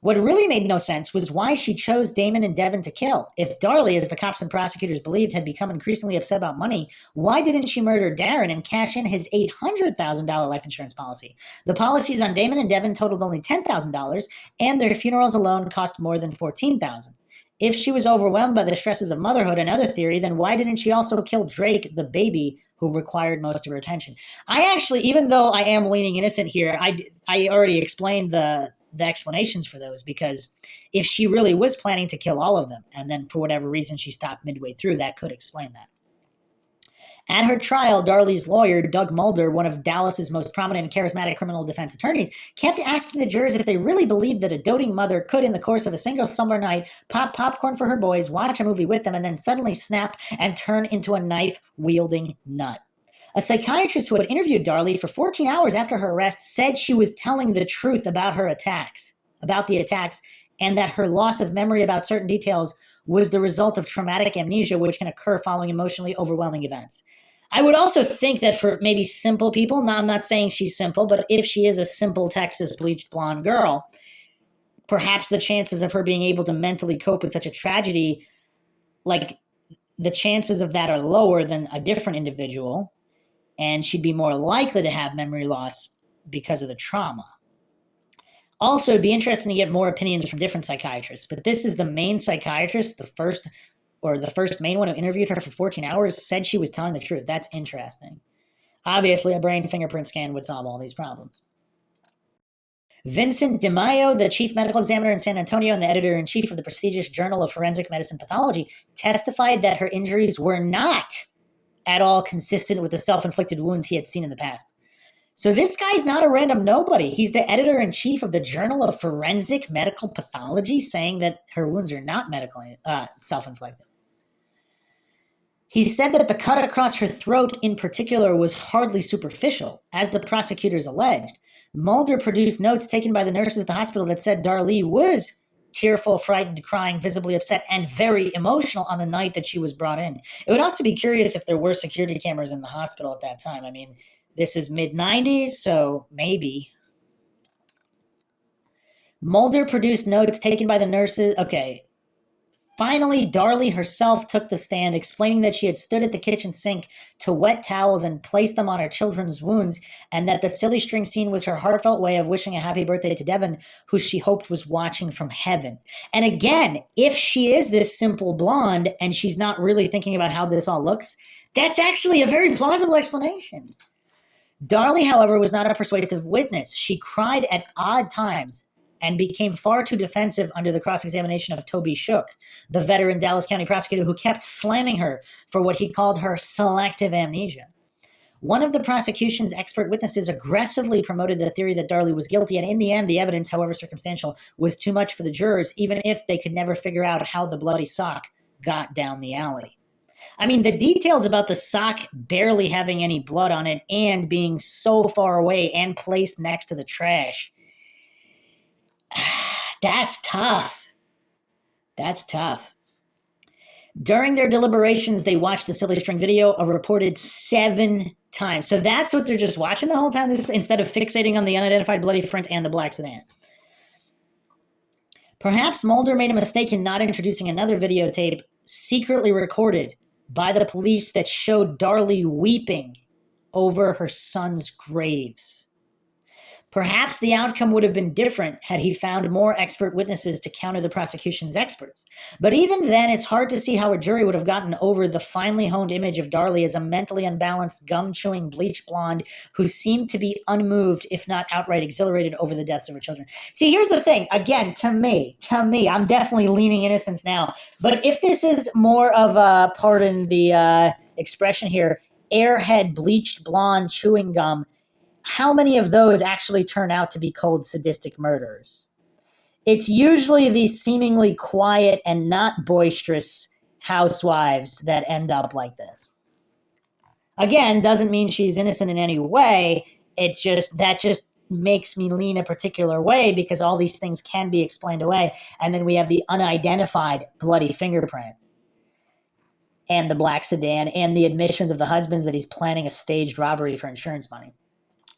S1: What really made no sense was why she chose Damon and Devon to kill. If Darlie, as the cops and prosecutors believed, had become increasingly upset about money, why didn't she murder Darren and cash in his $800,000 life insurance policy? The policies on Damon and Devon totaled only $10,000, and their funerals alone cost more than $14,000. If she was overwhelmed by the stresses of motherhood, another theory, then why didn't she also kill Drake, the baby, who required most of her attention? I actually, even though I am leaning innocent here, I already explained the explanations for those, because if she really was planning to kill all of them, and then for whatever reason she stopped midway through, that could explain that. At her trial, Darlie's lawyer, Doug Mulder, one of Dallas's most prominent and charismatic criminal defense attorneys, kept asking the jurors if they really believed that a doting mother could, in the course of a single summer night, pop popcorn for her boys, watch a movie with them, and then suddenly snap and turn into a knife-wielding nut. A psychiatrist who had interviewed Darlie for 14 hours after her arrest said she was telling the truth about the attacks, and that her loss of memory about certain details was the result of traumatic amnesia, which can occur following emotionally overwhelming events. I would also think that for maybe simple people, now I'm not saying she's simple, but if she is a simple Texas bleached blonde girl, perhaps the chances of her being able to mentally cope with such a tragedy, like the chances of that are lower than a different individual, and she'd be more likely to have memory loss because of the trauma. Also, it'd be interesting to get more opinions from different psychiatrists, but this is the main psychiatrist, the first main one who interviewed her for 14 hours, said she was telling the truth. That's interesting. Obviously, a brain fingerprint scan would solve all these problems. Vincent DeMaio, the chief medical examiner in San Antonio and the editor-in-chief of the prestigious Journal of Forensic Medicine Pathology, testified that her injuries were not at all consistent with the self-inflicted wounds he had seen in the past. So this guy's not a random nobody. He's the editor-in-chief of the Journal of Forensic Medical Pathology, saying that her wounds are not self-inflicted. He said that the cut across her throat in particular was hardly superficial, as the prosecutors alleged. Mulder produced notes taken by the nurses at the hospital that said Darlie was tearful, frightened, crying, visibly upset, and very emotional on the night that she was brought in. It would also be curious if there were security cameras in the hospital at that time. I mean, this is mid-90s, so maybe. Mulder produced notes taken by the nurses. Okay. Finally, Darlie herself took the stand, explaining that she had stood at the kitchen sink to wet towels and place them on her children's wounds, and that the silly string scene was her heartfelt way of wishing a happy birthday to Devon, who she hoped was watching from heaven. And again, if she is this simple blonde and she's not really thinking about how this all looks, that's actually a very plausible explanation. Darlie, however, was not a persuasive witness. She cried at odd times and became far too defensive under the cross-examination of Toby Shook, the veteran Dallas County prosecutor who kept slamming her for what he called her selective amnesia. One of the prosecution's expert witnesses aggressively promoted the theory that Darlie was guilty, and in the end, the evidence, however circumstantial, was too much for the jurors, even if they could never figure out how the bloody sock got down the alley. I mean, the details about the sock barely having any blood on it and being so far away and placed next to the trash, that's tough. That's tough. During their deliberations, they watched the silly string video a reported 7 times. So that's what they're just watching the whole time, this is, instead of fixating on the unidentified bloody print and the black sedan. Perhaps Mulder made a mistake in not introducing another videotape secretly recorded by the police that showed Darlie weeping over her son's graves. Perhaps the outcome would have been different had he found more expert witnesses to counter the prosecution's experts. But even then, it's hard to see how a jury would have gotten over the finely honed image of Darlie as a mentally unbalanced, gum-chewing, bleach blonde who seemed to be unmoved, if not outright exhilarated, over the deaths of her children. See, here's the thing. Again, to me, I'm definitely leaning innocence now. But if this is more of a, pardon the expression here, airhead, bleached blonde chewing gum, how many of those actually turn out to be cold, sadistic murderers? It's usually these seemingly quiet and not boisterous housewives that end up like this. Again, doesn't mean she's innocent in any way. That just makes me lean a particular way because all these things can be explained away. And then we have the unidentified bloody fingerprint and the black sedan and the admissions of the husbands that he's planning a staged robbery for insurance money.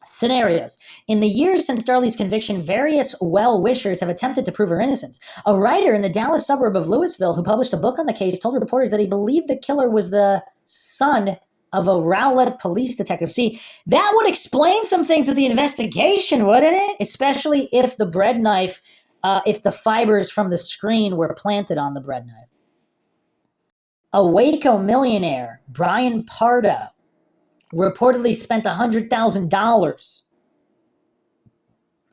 S1: Scenarios. In the years since Darlie's conviction, various well-wishers have attempted to prove her innocence. A writer in the Dallas suburb of Louisville who published a book on the case told reporters that he believed the killer was the son of a Rowlett police detective. See, that would explain some things with the investigation, wouldn't it? Especially if the bread knife, if the fibers from the screen were planted on the bread knife. A Waco millionaire, Brian Pardo, reportedly spent $100,000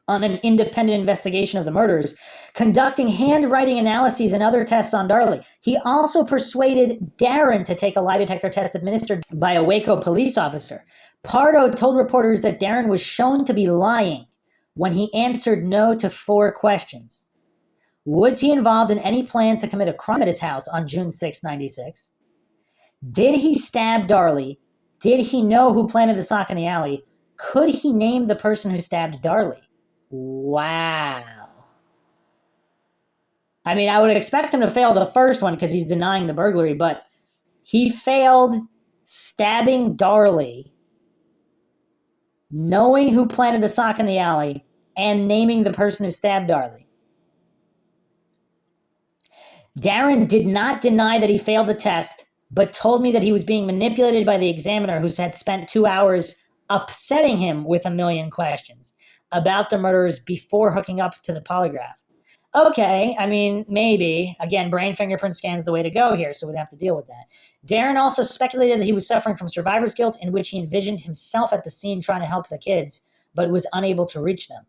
S1: on an independent investigation of the murders, conducting handwriting analyses and other tests on Darlie. He also persuaded Darren to take a lie detector test administered by a Waco police officer. Pardo told reporters that Darren was shown to be lying when he answered no to 4 questions. Was he involved in any plan to commit a crime at his house on June 6, 96? Did he stab Darlie? Did he know who planted the sock in the alley? Could he name the person who stabbed Darlie? Wow. I mean, I would expect him to fail the first one because he's denying the burglary, but he failed stabbing Darlie, knowing who planted the sock in the alley, and naming the person who stabbed Darlie. Darren did not deny that he failed the test, but told me that he was being manipulated by the examiner who had spent 2 hours upsetting him with a million questions about the murders before hooking up to the polygraph. Okay, I mean, maybe. Again, brain fingerprint scan's the way to go here, so we'd have to deal with that. Darren also speculated that he was suffering from survivor's guilt, in which he envisioned himself at the scene trying to help the kids, but was unable to reach them.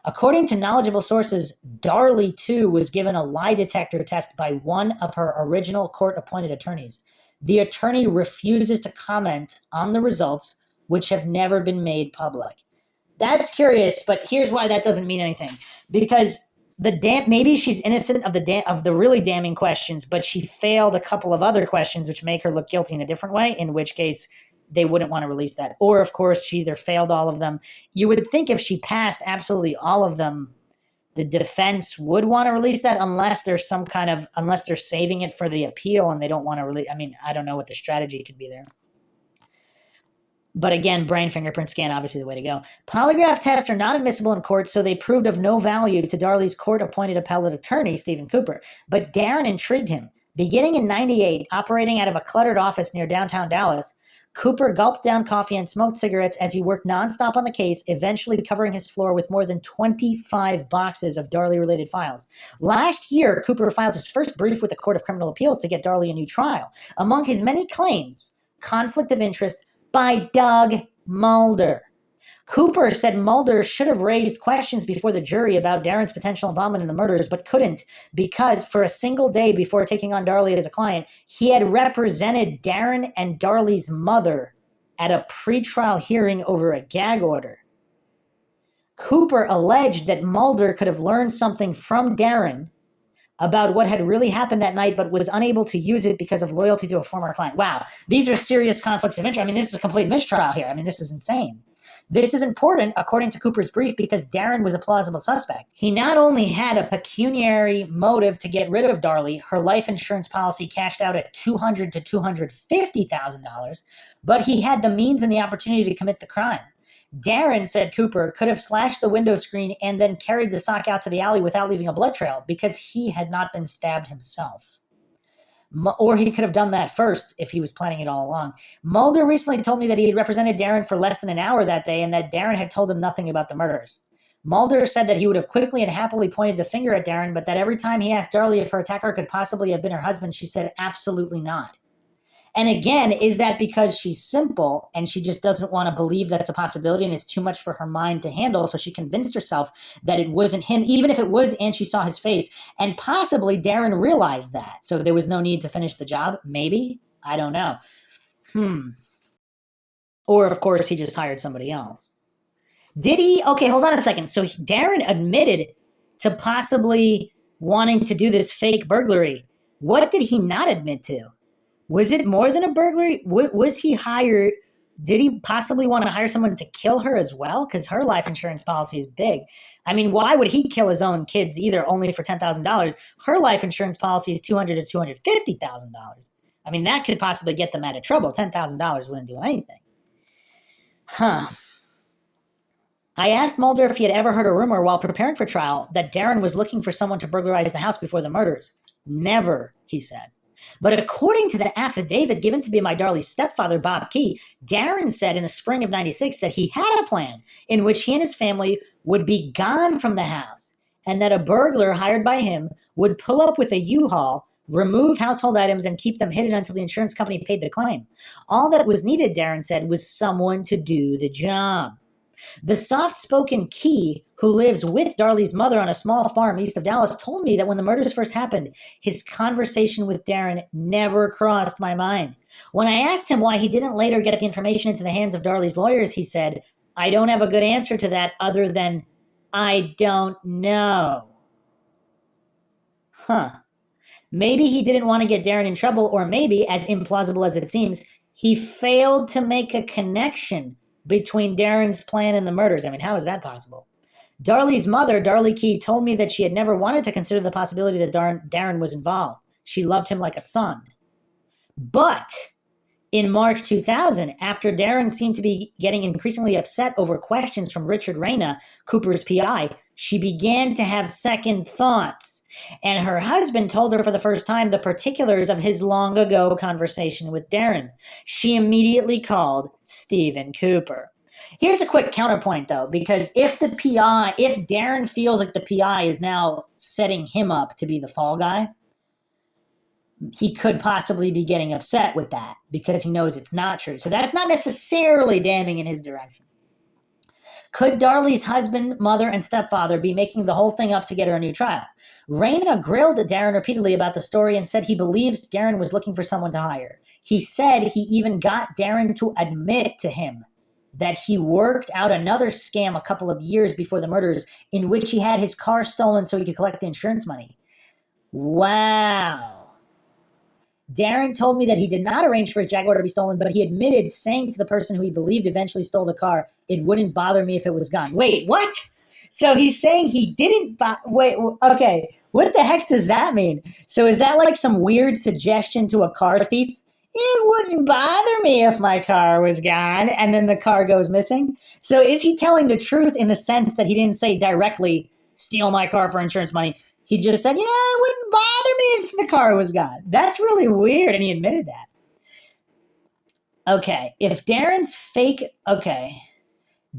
S1: According to knowledgeable sources, Darlie, too, was given a lie detector test by one of her original court-appointed attorneys. The attorney refuses to comment on the results, which have never been made public. That's curious, but here's why that doesn't mean anything. Because maybe she's innocent of the really damning questions, but she failed a couple of other questions which make her look guilty in a different way, in which case they wouldn't want to release that. Or, of course, she either failed all of them. You would think if she passed absolutely all of them, the defense would want to release that, unless they're saving it for the appeal and they don't want to release. I mean, I don't know what the strategy could be there. But again, brain fingerprint scan, obviously the way to go. Polygraph tests are not admissible in court, so they proved of no value to Darlie's court-appointed appellate attorney, Stephen Cooper. But Darren intrigued him. Beginning in '98, operating out of a cluttered office near downtown Dallas, Cooper gulped down coffee and smoked cigarettes as he worked nonstop on the case, eventually covering his floor with more than 25 boxes of Darlie-related files. Last year, Cooper filed his first brief with the Court of Criminal Appeals to get Darlie a new trial. Among his many claims, conflict of interest by Doug Mulder. Cooper said Mulder should have raised questions before the jury about Darren's potential involvement in the murders, but couldn't because for a single day before taking on Darlie as a client, he had represented Darren and Darlie's mother at a pretrial hearing over a gag order. Cooper alleged that Mulder could have learned something from Darren about what had really happened that night, but was unable to use it because of loyalty to a former client. Wow, these are serious conflicts of interest. I mean, this is a complete mistrial here. I mean, this is insane. This is important, according to Cooper's brief, because Darren was a plausible suspect. He not only had a pecuniary motive to get rid of Darlie, her life insurance policy cashed out at $200,000 to $250,000, but he had the means and the opportunity to commit the crime. Darren, said Cooper, could have slashed the window screen and then carried the sock out to the alley without leaving a blood trail because he had not been stabbed himself. Or he could have done that first if he was planning it all along. Mulder recently told me that he had represented Darren for less than an hour that day and that Darren had told him nothing about the murders. Mulder said that he would have quickly and happily pointed the finger at Darren, but that every time he asked Darlie if her attacker could possibly have been her husband, she said absolutely not. And again, is that because she's simple and she just doesn't want to believe that's a possibility and it's too much for her mind to handle, so she convinced herself that it wasn't him, even if it was, and she saw his face. And possibly Darren realized that, so there was no need to finish the job. Maybe. I don't know. Or, of course, he just hired somebody else. Did he? Okay, hold on a second. So Darren admitted to possibly wanting to do this fake burglary. What did he not admit to? Was it more than a burglary? Was he hired? Did he possibly want to hire someone to kill her as well? Because her life insurance policy is big. I mean, why would he kill his own kids either only for $10,000? Her life insurance policy is $200,000 to $250,000. I mean, that could possibly get them out of trouble. $10,000 wouldn't do anything. I asked Mulder if he had ever heard a rumor while preparing for trial that Darren was looking for someone to burglarize the house before the murders. Never, he said. But according to the affidavit given to me by Darlie's stepfather, Bob Key, Darren said in the spring of '96 that he had a plan in which he and his family would be gone from the house and that a burglar hired by him would pull up with a U-Haul, remove household items, and keep them hidden until the insurance company paid the claim. All that was needed, Darren said, was someone to do the job. The soft-spoken Key, who lives with Darlie's mother on a small farm east of Dallas, told me that when the murders first happened, his conversation with Darren never crossed my mind. When I asked him why he didn't later get the information into the hands of Darlie's lawyers, he said, I don't have a good answer to that other than, I don't know. Maybe he didn't want to get Darren in trouble, or maybe, as implausible as it seems, he failed to make a connection between Darren's plan and the murders. I mean, how is that possible? Darlie's mother, Darlie Key, told me that she had never wanted to consider the possibility that Darren was involved. She loved him like a son. But in March 2000, after Darren seemed to be getting increasingly upset over questions from Richard Reyna, Cooper's PI, she began to have second thoughts. And her husband told her for the first time the particulars of his long-ago conversation with Darren. She immediately called Stephen Cooper. Here's a quick counterpoint, though, because if Darren feels like the PI is now setting him up to be the fall guy, he could possibly be getting upset with that because he knows it's not true. So that's not necessarily damning in his direction. Could Darlie's husband, mother, and stepfather be making the whole thing up to get her a new trial? Raina grilled Darren repeatedly about the story and said he believes Darren was looking for someone to hire. He said he even got Darren to admit to him that he worked out another scam a couple of years before the murders in which he had his car stolen so he could collect the insurance money. Wow. Darren told me that he did not arrange for his Jaguar to be stolen, but he admitted saying to the person who he believed eventually stole the car, it wouldn't bother me if it was gone. Wait, what? So he's saying he didn't wait, okay. What the heck does that mean? So is that like some weird suggestion to a car thief? It wouldn't bother me if my car was gone, and then the car goes missing? So is he telling the truth in the sense that he didn't say directly, steal my car for insurance money? He just said, it wouldn't bother me if the car was gone. That's really weird, and he admitted that. Okay, if Darren's fake,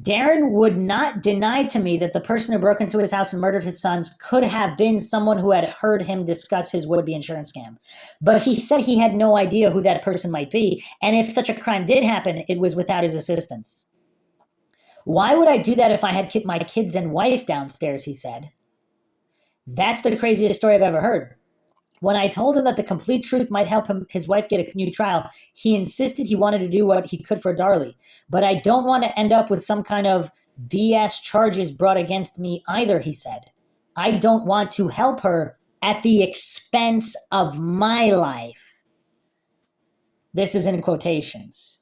S1: Darren would not deny to me that the person who broke into his house and murdered his sons could have been someone who had heard him discuss his would-be insurance scam. But he said he had no idea who that person might be, and if such a crime did happen, it was without his assistance. Why would I do that if I had my kids and wife downstairs, he said. That's the craziest story I've ever heard. When I told him that the complete truth might help his wife get a new trial, he insisted he wanted to do what he could for Darlie. But I don't want to end up with some kind of BS charges brought against me either, he said. I don't want to help her at the expense of my life. This is in quotations.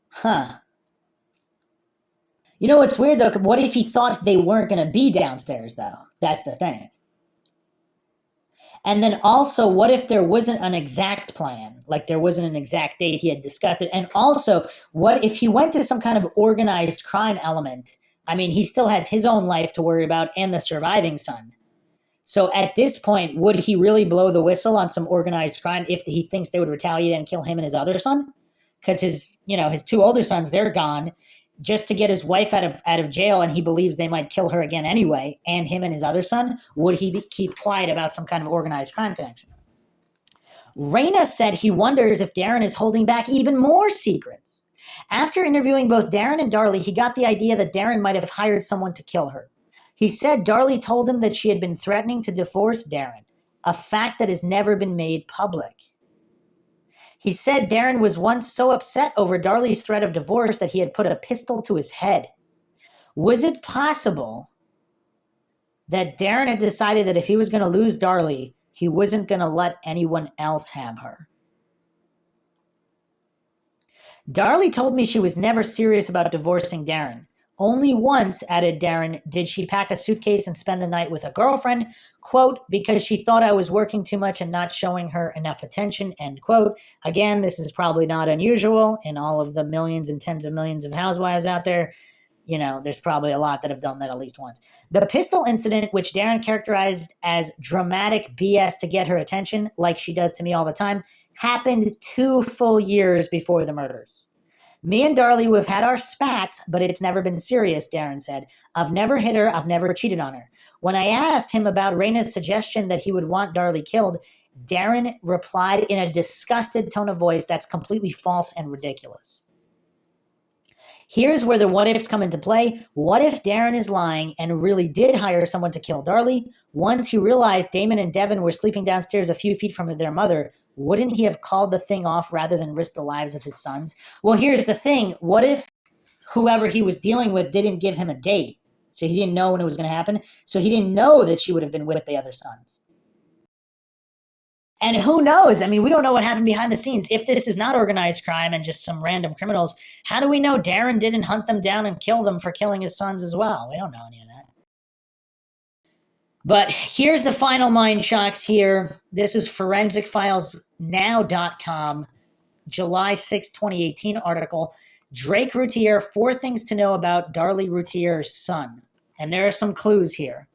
S1: Huh. You know what's weird, though? What if he thought they weren't going to be downstairs, though? That's the thing. And then also, what if there wasn't an exact plan? Like there wasn't an exact date, he had discussed it. And also, what if he went to some kind of organized crime element? I mean, he still has his own life to worry about and the surviving son. So at this point, would he really blow the whistle on some organized crime if he thinks they would retaliate and kill him and his other son? Because his two older sons, they're gone. Just to get his wife out of jail, and he believes they might kill her again anyway, and him and his other son, would he keep quiet about some kind of organized crime connection? Raina said he wonders if Darren is holding back even more secrets. After interviewing both Darren and Darlie, he got the idea that Darren might have hired someone to kill her. He said Darlie told him that she had been threatening to divorce Darren, a fact that has never been made public. He said Darren was once so upset over Darlie's threat of divorce that he had put a pistol to his head. Was it possible that Darren had decided that if he was going to lose Darlie, he wasn't going to let anyone else have her? Darlie told me she was never serious about divorcing Darren. Only once, added Darren, did she pack a suitcase and spend the night with a girlfriend, quote, because she thought I was working too much and not showing her enough attention, end quote. Again, this is probably not unusual in all of the millions and tens of millions of housewives out there. There's probably a lot that have done that at least once. The pistol incident, which Darren characterized as dramatic BS to get her attention, like she does to me all the time, happened 2 full years before the murders. Me and Darlie, we've had our spats, but it's never been serious, Darren said. I've never hit her. I've never cheated on her. When I asked him about Raina's suggestion that he would want Darlie killed, Darren replied in a disgusted tone of voice that's completely false and ridiculous. Here's where the what-ifs come into play. What if Darren is lying and really did hire someone to kill Darlie? Once he realized Damon and Devin were sleeping downstairs a few feet from their mother, wouldn't he have called the thing off rather than risk the lives of his sons? Well, here's the thing. What if whoever he was dealing with didn't give him a date? So he didn't know when it was going to happen. So he didn't know that she would have been with the other sons. And who knows? I mean, we don't know what happened behind the scenes. If this is not organized crime and just some random criminals, how do we know Darren didn't hunt them down and kill them for killing his sons as well? We don't know any of that. But here's the final mind shocks here. This is ForensicFilesNow.com, July 6, 2018 article. Drake Routier, 4 things to know about Darlie Routier's son. And there are some clues here.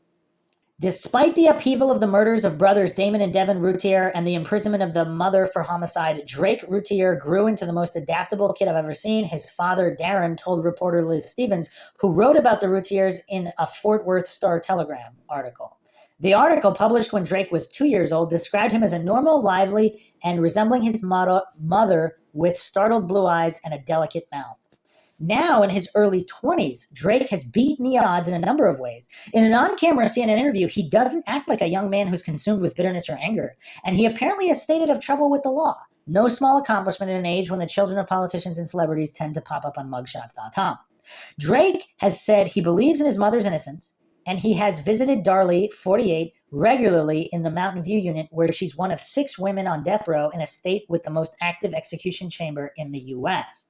S1: Despite the upheaval of the murders of brothers Damon and Devin Routier and the imprisonment of the mother for homicide, Drake Routier grew into the most adaptable kid I've ever seen. His father, Darren, told reporter Liz Stevens, who wrote about the Routiers in a Fort Worth Star-Telegram article. The article, published when Drake was 2 years old, described him as a normal, lively, and resembling his mother with startled blue eyes and a delicate mouth.
S2: Now, in his early 20s, Drake has beaten the odds in a number of ways. In an on-camera CNN interview, he doesn't act like a young man who's consumed with bitterness or anger, and he apparently has stated of trouble with the law. No small accomplishment in an age when the children of politicians and celebrities tend to pop up on mugshots.com. Drake has said he believes in his mother's innocence, and he has visited Darlie, 48, regularly in the Mountain View unit, where she's one of 6 women on death row in a state with the most active execution chamber in the U.S.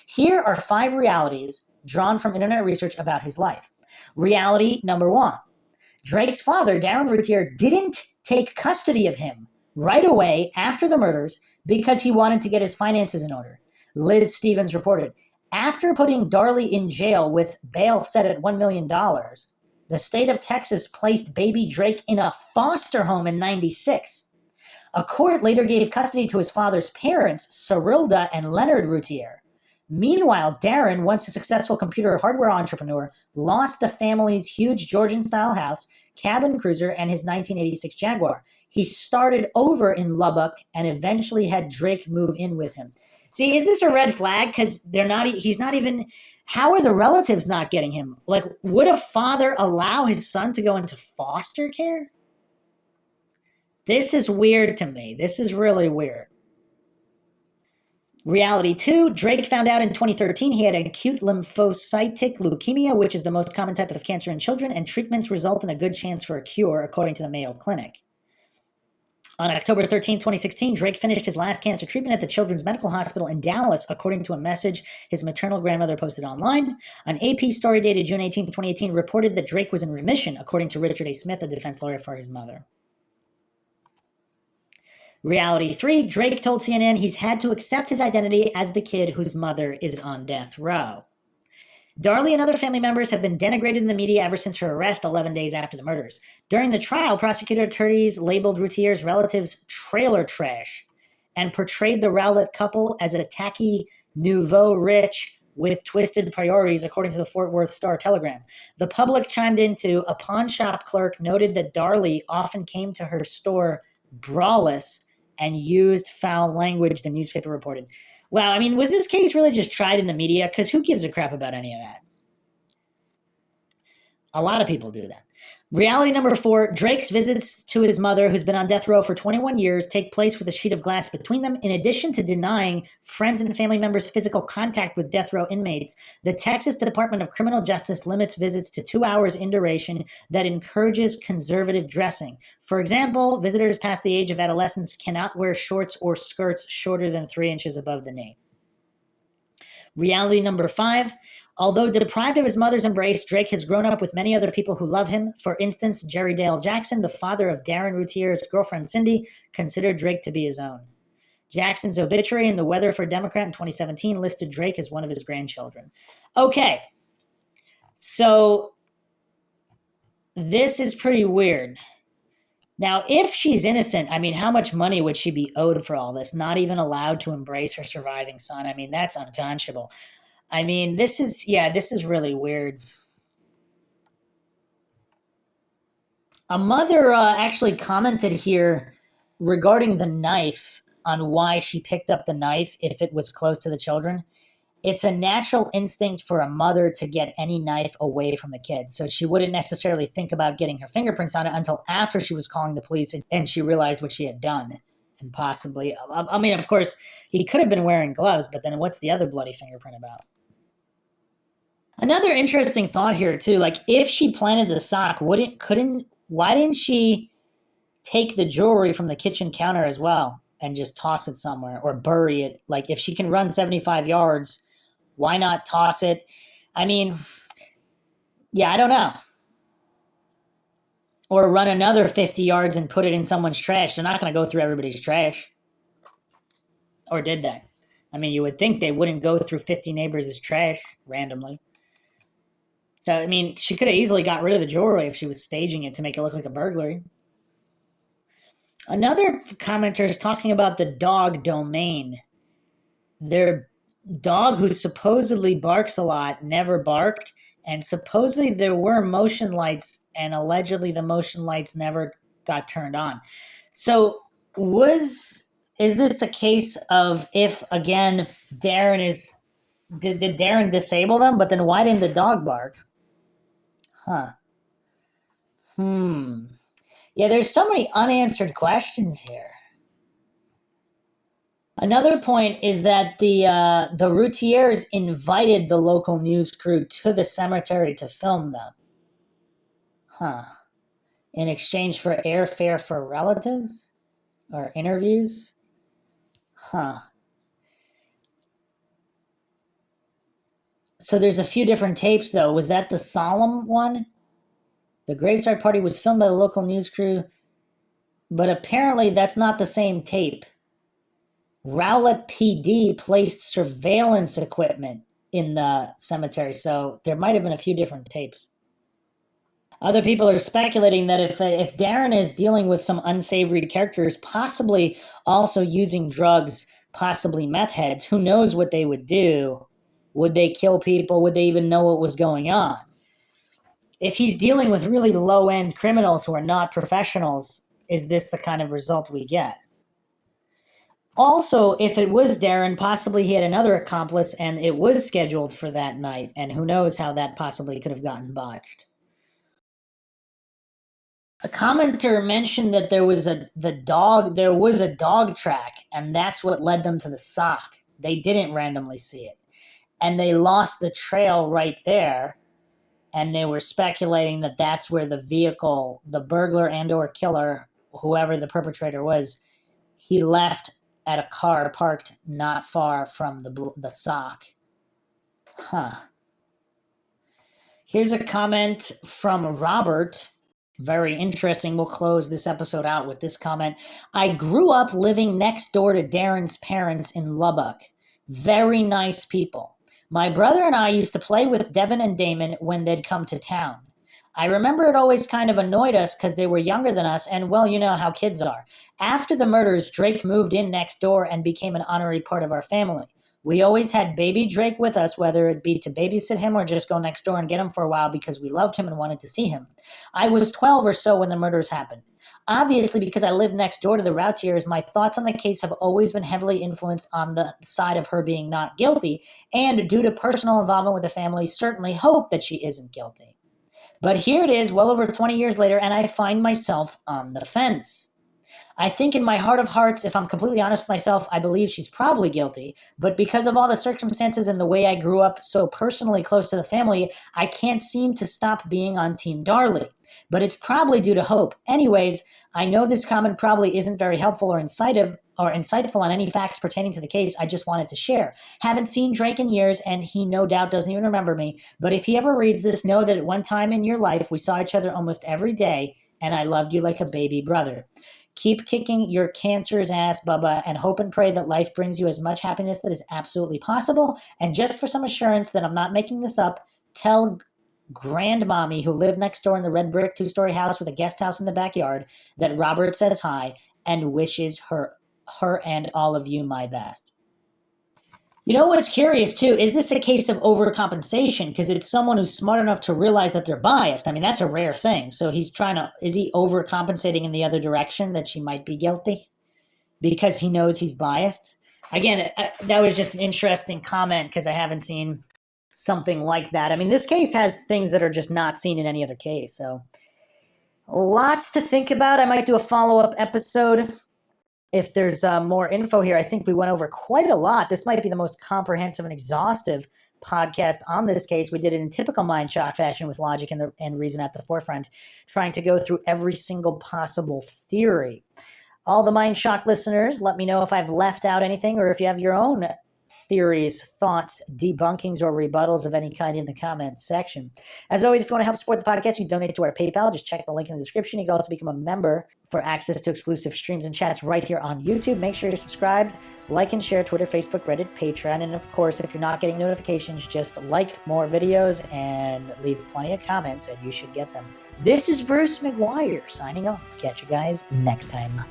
S2: Here are 5 realities drawn from internet research about his life. Reality number 1. Drake's father, Darren Routier, didn't take custody of him right away after the murders because he wanted to get his finances in order. Liz Stevens reported, after putting Darlie in jail with bail set at $1 million, the state of Texas placed baby Drake in a foster home in 96. A court later gave custody to his father's parents, Cyrilda and Leonard Routier. Meanwhile, Darren, once a successful computer hardware entrepreneur, lost the family's huge Georgian-style house, cabin cruiser, and his 1986 Jaguar. He started over in Lubbock and eventually had Drake move in with him. See, is this a red flag? Because he's not even, how are the relatives not getting him? Like, would a father allow his son to go into foster care? This is weird to me. This is really weird. Reality 2, Drake found out in 2013 he had acute lymphocytic leukemia, which is the most common type of cancer in children, and treatments result in a good chance for a cure, according to the Mayo Clinic. On October 13, 2016, Drake finished his last cancer treatment at the Children's Medical Hospital in Dallas, according to a message his maternal grandmother posted online. An AP story dated June 18, 2018, reported that Drake was in remission, according to Richard A. Smith, a defense lawyer for his mother. Reality 3, Drake told CNN he's had to accept his identity as the kid whose mother is on death row. Darlie and other family members have been denigrated in the media ever since her arrest 11 days after the murders. During the trial, prosecutor attorneys labeled Routier's relatives trailer trash and portrayed the Rowlett couple as a tacky, nouveau rich with twisted priorities, according to the Fort Worth Star-Telegram. The public chimed in too. A pawn shop clerk noted that Darlie often came to her store braless and used foul language, the newspaper reported. Wow, I mean, was this case really just tried in the media? Because who gives a crap about any of that? A lot of people do that. Reality number 4, Drake's visits to his mother, who's been on death row for 21 years, take place with a sheet of glass between them. In addition to denying friends and family members physical contact with death row inmates, the Texas Department of Criminal Justice limits visits to 2 hours in duration that encourages conservative dressing. For example, visitors past the age of adolescence cannot wear shorts or skirts shorter than 3 inches above the knee. Reality number 5, although deprived of his mother's embrace, Drake has grown up with many other people who love him. For instance, Jerry Dale Jackson, the father of Darren Routier's girlfriend Cindy, considered Drake to be his own. Jackson's obituary in the Weatherford Democrat in 2017 listed Drake as one of his grandchildren. Okay, so this is pretty weird. Now, if she's innocent, I mean, how much money would she be owed for all this? Not even allowed to embrace her surviving son. I mean, that's unconscionable. I mean, this is really weird. A mother actually commented here regarding the knife on why she picked up the knife if it was close to the children. It's a natural instinct for a mother to get any knife away from the kids. So she wouldn't necessarily think about getting her fingerprints on it until after she was calling the police and she realized what she had done. And possibly, I mean, of course, he could have been wearing gloves, but then what's the other bloody fingerprint about? Another interesting thought here too, like if she planted the sock, why didn't she take the jewelry from the kitchen counter as well and just toss it somewhere or bury it? Like if she can run 75 yards, why not toss it? I mean, yeah, I don't know. Or run another 50 yards and put it in someone's trash. They're not going to go through everybody's trash. Or did they? I mean, you would think they wouldn't go through 50 neighbors' trash randomly. So, I mean, she could have easily got rid of the jewelry if she was staging it to make it look like a burglary. Another commenter is talking about the dog Domain. Their dog, who supposedly barks a lot, never barked. And supposedly there were motion lights, and allegedly the motion lights never got turned on. So is this a case of if, again, Darren is Did Darren disable them? But then why didn't the dog bark? Huh. Yeah, there's so many unanswered questions here. Another point is that the routiers invited the local news crew to the cemetery to film them. Huh. In exchange for airfare for relatives? Or interviews? Huh. So there's a few different tapes, though. Was that the solemn one? The graveside party was filmed by the local news crew, but apparently that's not the same tape. Rowlett PD placed surveillance equipment in the cemetery, so there might have been a few different tapes. Other people are speculating that if Darren is dealing with some unsavory characters, possibly also using drugs, possibly meth heads, who knows what they would do? Would they kill people? Would they even know what was going on? If he's dealing with really low-end criminals who are not professionals, is this the kind of result we get? Also, if it was Darren, possibly he had another accomplice and it was scheduled for that night, and who knows how that possibly could have gotten botched. A commenter mentioned that there was a dog track, and that's what led them to the sock. They didn't randomly see it. And they lost the trail right there, and they were speculating that that's where the vehicle, the burglar and or killer, whoever the perpetrator was, he left at a car parked not far from the sock. Huh. Here's a comment from Robert. Very interesting. We'll close this episode out with this comment. I grew up living next door to Darren's parents in Lubbock. Very nice people. My brother and I used to play with Devin and Damon when they'd come to town. I remember it always kind of annoyed us because they were younger than us, and well, you know how kids are. After the murders, Drake moved in next door and became an honorary part of our family. We always had baby Drake with us, whether it be to babysit him or just go next door and get him for a while because we loved him and wanted to see him. I was 12 or so when the murders happened. Obviously, because I lived next door to the Routiers, my thoughts on the case have always been heavily influenced on the side of her being not guilty, and due to personal involvement with the family, certainly hope that she isn't guilty. But here it is, well over 20 years later, and I find myself on the fence. I think in my heart of hearts, if I'm completely honest with myself, I believe she's probably guilty. But because of all the circumstances and the way I grew up so personally close to the family, I can't seem to stop being on Team Darlie. But it's probably due to hope. Anyways, I know this comment probably isn't very helpful or insightful on any facts pertaining to the case. I just wanted to share. Haven't seen Drake in years, and he no doubt doesn't even remember me. But if he ever reads this, know that at one time in your life, we saw each other almost every day, and I loved you like a baby brother. Keep kicking your cancer's ass, Bubba, and hope and pray that life brings you as much happiness that is absolutely possible. And just for some assurance that I'm not making this up, tell grandmommy who lived next door in the red brick 2-story house with a guest house in the backyard that Robert says hi and wishes her and all of you my best. You know what's curious, too? Is this a case of overcompensation? Because it's someone who's smart enough to realize that they're biased. I mean, that's a rare thing. So is he overcompensating in the other direction that she might be guilty? Because he knows he's biased? Again, that was just an interesting comment because I haven't seen something like that. I mean, this case has things that are just not seen in any other case. So lots to think about. I might do a follow-up episode if there's more info here. I think we went over quite a lot. This might be the most comprehensive and exhaustive podcast on this case. We did it in typical MindShock fashion with logic and reason at the forefront, trying to go through every single possible theory. All the MindShock listeners, let me know if I've left out anything or if you have your own theories, thoughts, debunkings, or rebuttals of any kind in the comments section. As always, if you want to help support the podcast, you can donate to our PayPal. Just check the link in the description. You can also become a member for access to exclusive streams and chats right here on YouTube. Make sure you're subscribed, like and share Twitter, Facebook, Reddit, Patreon, and of course, if you're not getting notifications, just like more videos and leave plenty of comments and you should get them. This is Bruce McGuire signing off. Catch you guys next time.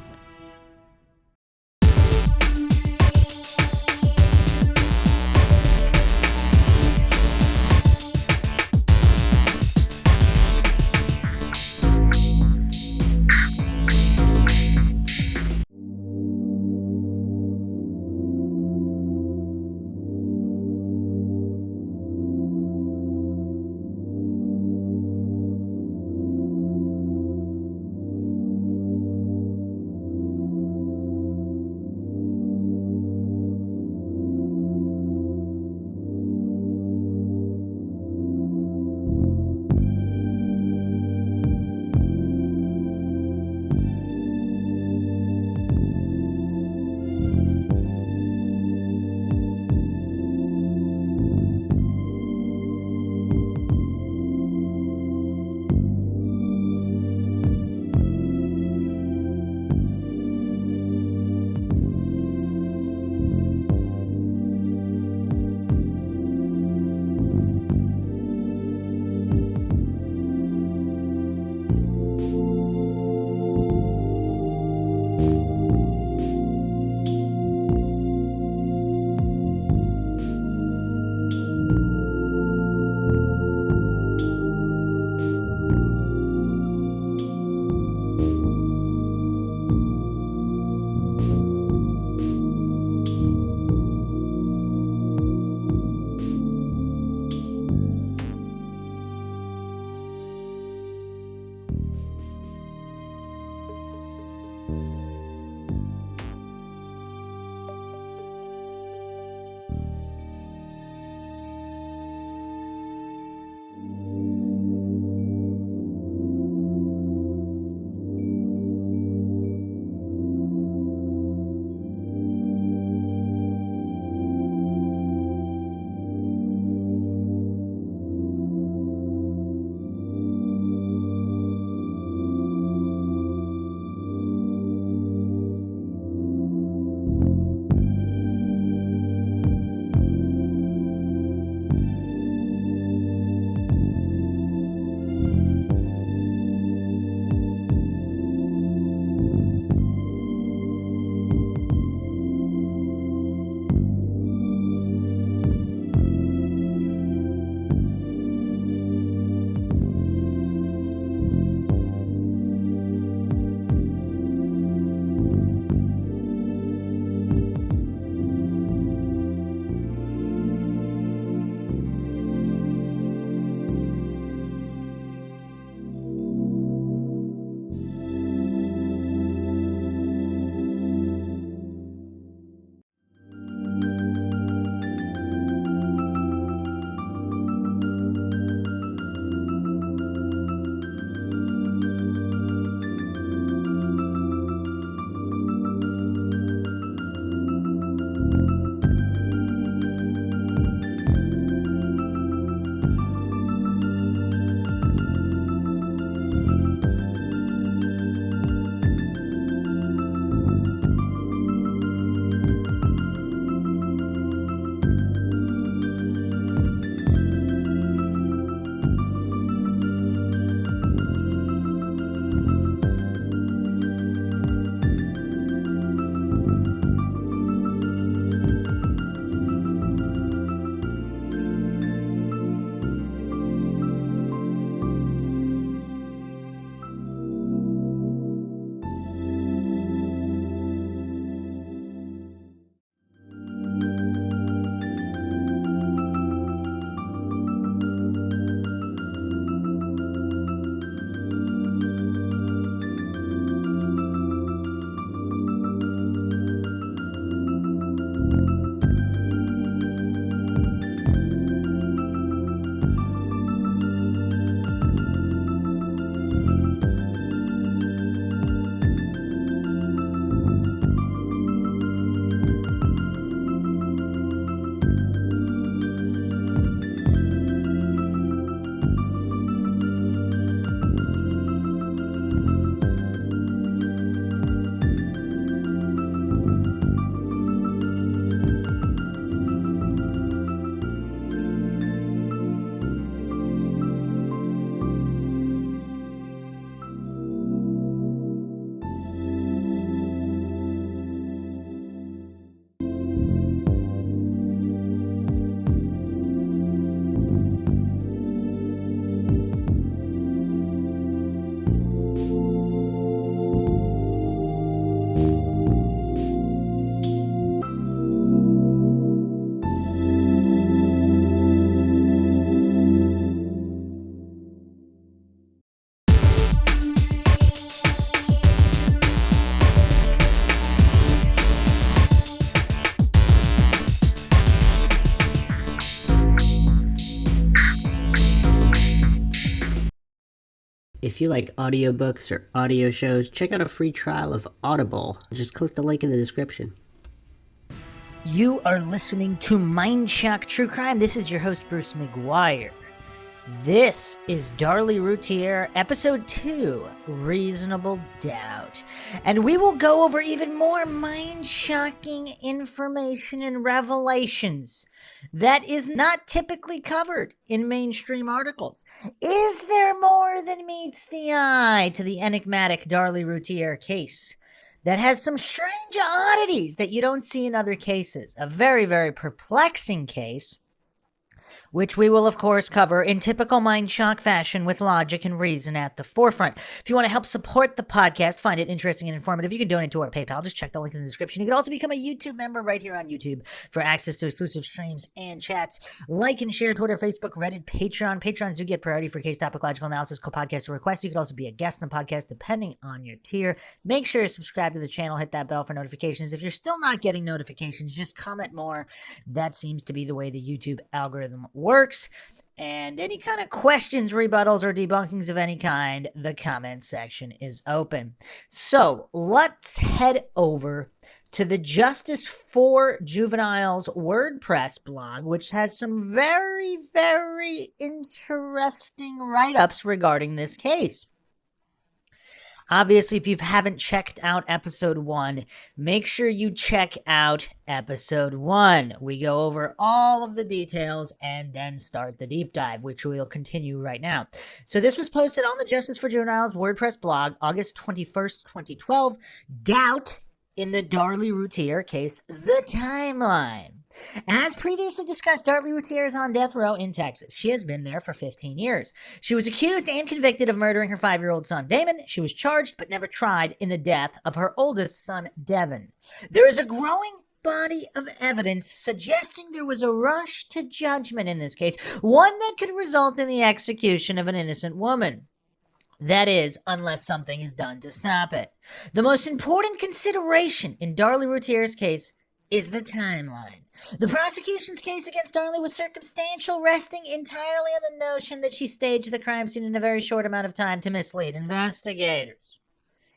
S1: If you like audiobooks or audio shows, check out a free trial of Audible. Just click the link in the description.
S2: You are listening to MindShock True Crime. This is your host, Bruce McGuire. This is Darlie Routier, Episode 2, Reasonable Doubt. And we will go over even more mind-shocking information and revelations that is not typically covered in mainstream articles. Is there more than meets the eye to the enigmatic Darlie Routier case that has some strange oddities that you don't see in other cases? A very, very perplexing case, which we will, of course, cover in typical Mind Shock fashion with logic and reason at the forefront. If you want to help support the podcast, find it interesting and informative, you can donate to our PayPal. Just check the link in the description. You can also become a YouTube member right here on YouTube for access to exclusive streams and chats. Like and share Twitter, Facebook, Reddit, Patreon. Patrons do get priority for case topic logical analysis, co-podcast requests. You can also be a guest on the podcast depending on your tier. Make sure to subscribe to the channel. Hit that bell for notifications. If you're still not getting notifications, just comment more. That seems to be the way the YouTube algorithm works. And any kind of questions, rebuttals, or debunkings of any kind, the comment section is open. So let's head over to the Justice for Juveniles WordPress blog, which has some very, very interesting write-ups regarding this case. Obviously, if you haven't checked out episode 1, make sure you check out episode 1. We go over all of the details and then start the deep dive, which we'll continue right now. So this was posted on the Justice for Juveniles WordPress blog, August 21st, 2012. Doubt in the Darlie Routier case, the timeline. As previously discussed, Darlie Routier is on death row in Texas. She has been there for 15 years. She was accused and convicted of murdering her 5-year-old son, Damon. She was charged but never tried in the death of her oldest son, Devin. There is a growing body of evidence suggesting there was a rush to judgment in this case, one that could result in the execution of an innocent woman. That is, unless something is done to stop it. The most important consideration in Darlie Routier's case is the timeline. The prosecution's case against Darlie was circumstantial, resting entirely on the notion that she staged the crime scene in a very short amount of time to mislead investigators.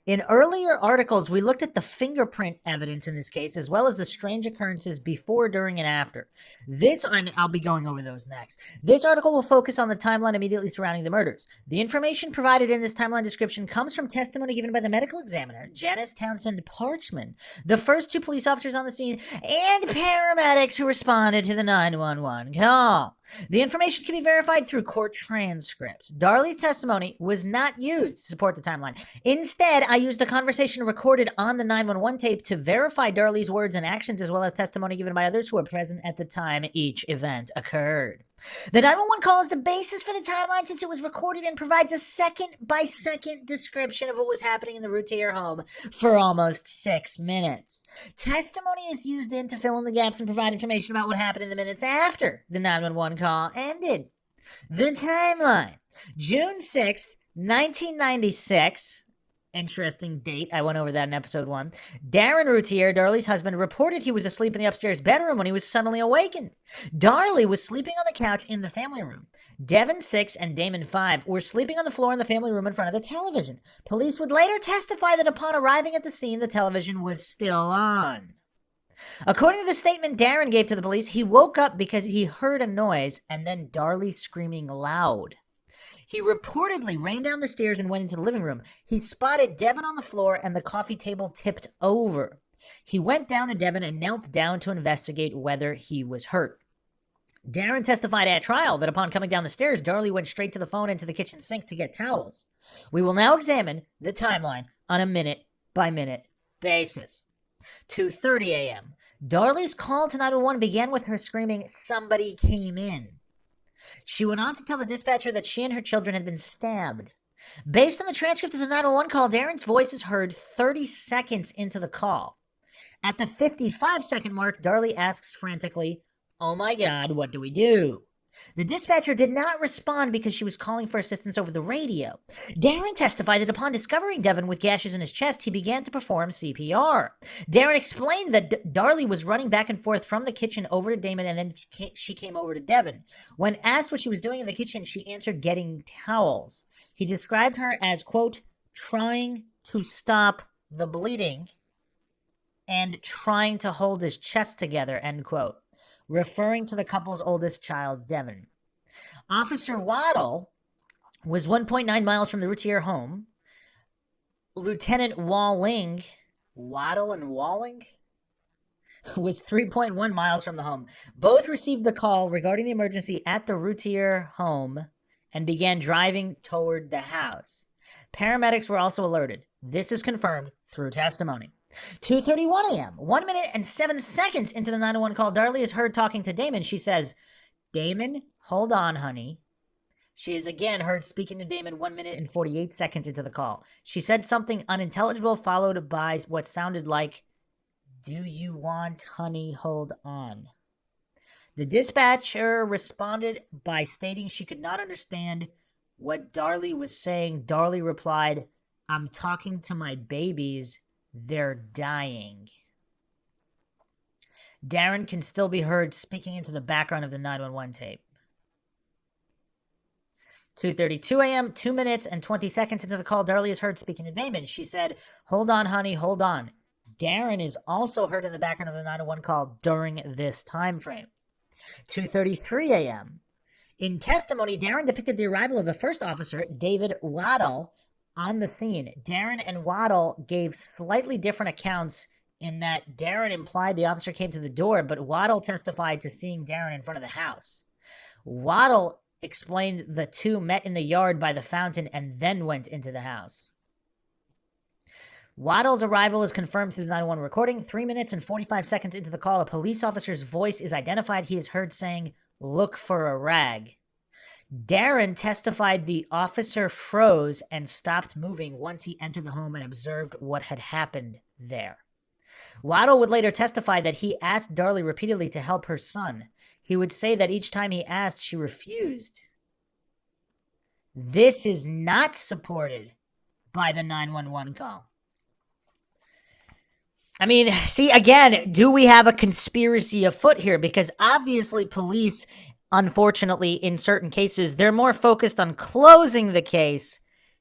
S2: In earlier articles, we looked at the fingerprint evidence in this case, as well as the strange occurrences before, during, and after. And I'll be going over those next. This article will focus on the timeline immediately surrounding the murders. The information provided in this timeline description comes from testimony given by the medical examiner, Janice Townsend Parchman, the first 2 police officers on the scene, and paramedics who responded to the 911 call. The information can be verified through court transcripts. Darlie's testimony was not used to support the timeline. Instead, I used the conversation recorded on the 911 tape to verify Darlie's words and actions, as well as testimony given by others who were present at the time each event occurred. The 911 call is the basis for the timeline since it was recorded and provides a second-by-second description of what was happening in the Routier home for almost 6 minutes. Testimony is used to fill in the gaps and provide information about what happened in the minutes after the 911 call ended. The timeline. June 6th, 1996. Interesting date. I went over that in episode 1. Darren Routier, Darlie's husband, reported he was asleep in the upstairs bedroom when he was suddenly awakened. Darlie was sleeping on the couch in the family room. Devin, 6, and Damon, 5, were sleeping on the floor in the family room in front of the television. Police would later testify that upon arriving at the scene, the television was still on. According to the statement Darren gave to the police, he woke up because he heard a noise and then Darlie screaming loud. He reportedly ran down the stairs and went into the living room. He spotted Devin on the floor and the coffee table tipped over. He went down to Devin and knelt down to investigate whether he was hurt. Darren testified at trial that upon coming down the stairs, Darlie went straight to the phone and to the kitchen sink to get towels. We will now examine the timeline on a minute-by-minute basis. 2:30 a.m. Darlie's call to 911 began with her screaming, "Somebody came in." She went on to tell the dispatcher that she and her children had been stabbed. Based on the transcript of the 911 call, Darren's voice is heard 30 seconds into the call. At the 55-second mark, Darlie asks frantically, "Oh my God, what do we do?" The dispatcher did not respond because she was calling for assistance over the radio. Darren testified that upon discovering Devin with gashes in his chest, he began to perform CPR. Darren explained that Darlie was running back and forth from the kitchen over to Damon, and then she came over to Devin. When asked what she was doing in the kitchen, she answered getting towels. He described her as, quote, trying to stop the bleeding and trying to hold his chest together, end quote, referring to the couple's oldest child, Devin. Officer Waddle was 1.9 miles from the Routier home. Lieutenant Walling, Waddle and Walling, was 3.1 miles from the home. Both received the call regarding the emergency at the Routier home and began driving toward the house. Paramedics were also alerted. This is confirmed through testimony. 2:31 a.m., 1 minute and 7 seconds into the 911 call, Darlie is heard talking to Damon. She says, Damon, hold on, honey. She is again heard speaking to Damon 1 minute and 48 seconds into the call. She said something unintelligible, followed by what sounded like, do you want, honey, hold on. The dispatcher responded by stating she could not understand what Darlie was saying. Darlie replied, I'm talking to my babies. They're dying. Darren can still be heard speaking into the background of the 911 tape. 2:32 a.m., 2 minutes and 20 seconds into the call, Darlie is heard speaking to Damon. She said, hold on, honey, hold on. Darren is also heard in the background of the 911 call during this time frame. 2:33 a.m. In testimony, Darren depicted the arrival of the first officer, David Waddle, on the scene. Darren and Waddle gave slightly different accounts in that Darren implied the officer came to the door, but Waddle testified to seeing Darren in front of the house. Waddle explained the two met in the yard by the fountain and then went into the house. Waddle's arrival is confirmed through the 911 recording. 3 minutes and 45 seconds into the call, a police officer's voice is identified. He is heard saying, look for a rag. Darren testified the officer froze and stopped moving once he entered the home and observed what had happened there. Waddle would later testify that he asked Darlie repeatedly to help her son. He would say that each time he asked, she refused. This is not supported by the 911 call. I mean, see, again, do we have a conspiracy afoot here? Because obviously police, unfortunately, in certain cases, they're more focused on closing the case,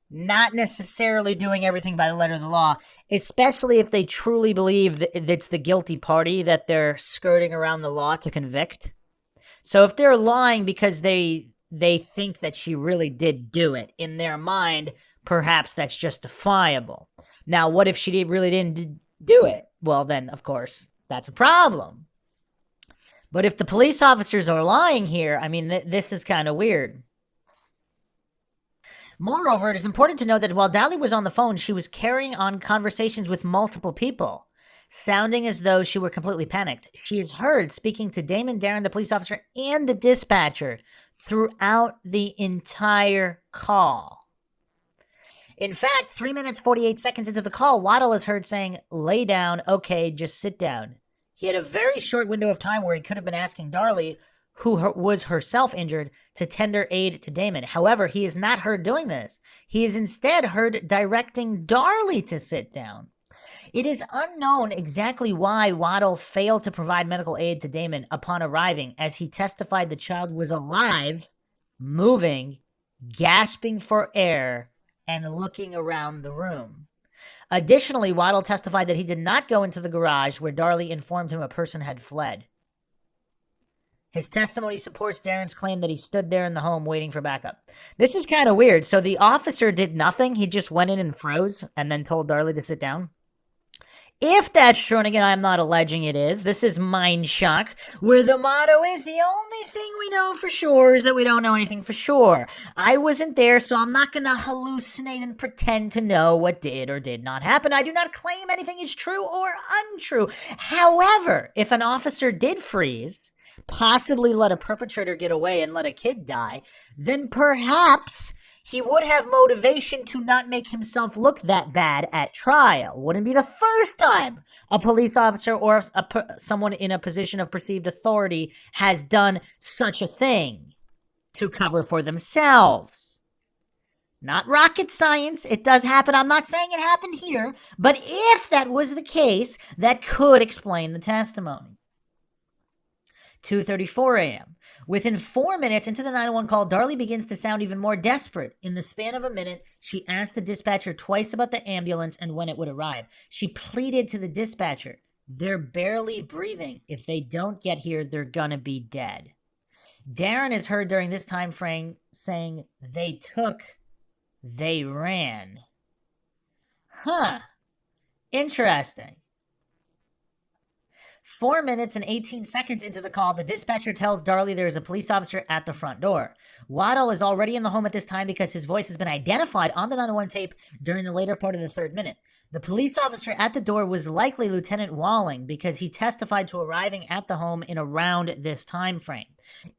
S2: not necessarily doing everything by the letter of the law, especially if they truly believe that it's the guilty party that they're skirting around the law to convict. So if they're lying because they think that she really did do it, in their mind, perhaps that's justifiable. Now, what if she really didn't do it? Well, then, of course, that's a problem. But if the police officers are lying here, I mean, this is kind of weird. Moreover, it is important to note that while Darlie was on the phone, she was carrying on conversations with multiple people, sounding as though she were completely panicked. She is heard speaking to Damon, Darren, the police officer, and the dispatcher throughout the entire call. In fact, 3 minutes, 48 seconds into the call, Waddle is heard saying, lay down, okay, just sit down. He had a very short window of time where he could have been asking Darlie, who was herself injured, to tender aid to Damon. However, he is not heard doing this. He is instead heard directing Darlie to sit down. It is unknown exactly why Waddle failed to provide medical aid to Damon upon arriving, as he testified the child was alive, moving, gasping for air, and looking around the room. Additionally, Waddle testified that he did not go into the garage where Darlie informed him a person had fled. His testimony supports Darren's claim that he stood there in the home waiting for backup. This is kind of weird. So the officer did nothing. He just went in and froze and then told Darlie to sit down. If that's true, and again, I'm not alleging it is, this is MINDSHOCK, where the motto is the only thing we know for sure is that we don't know anything for sure. I wasn't there, so I'm not going to hallucinate and pretend to know what did or did not happen. I do not claim anything is true or untrue. However, if an officer did freeze, possibly let a perpetrator get away and let a kid die, then perhaps he would have motivation to not make himself look that bad at trial. Wouldn't be the first time a police officer or someone in a position of perceived authority has done such a thing. to cover for themselves. Not rocket science. It does happen. I'm not saying it happened here, but if that was the case, that could explain the testimony. 2:34 a.m. Within 4 minutes into the 911 call, Darlie begins to sound even more desperate. In the span of a minute, she asked the dispatcher twice about the ambulance and when it would arrive. She pleaded to the dispatcher, "They're barely breathing. If they don't get here, they're gonna be dead." Darren is heard during this time frame saying, they ran. Interesting. 4 minutes and 18 seconds into the call, the dispatcher tells Darlie there is a police officer at the front door. Waddle is already in the home at this time because his voice has been identified on the 911 tape during the later part of the 3rd minute. The police officer at the door was likely Lieutenant Walling because he testified to arriving at the home in around this time frame.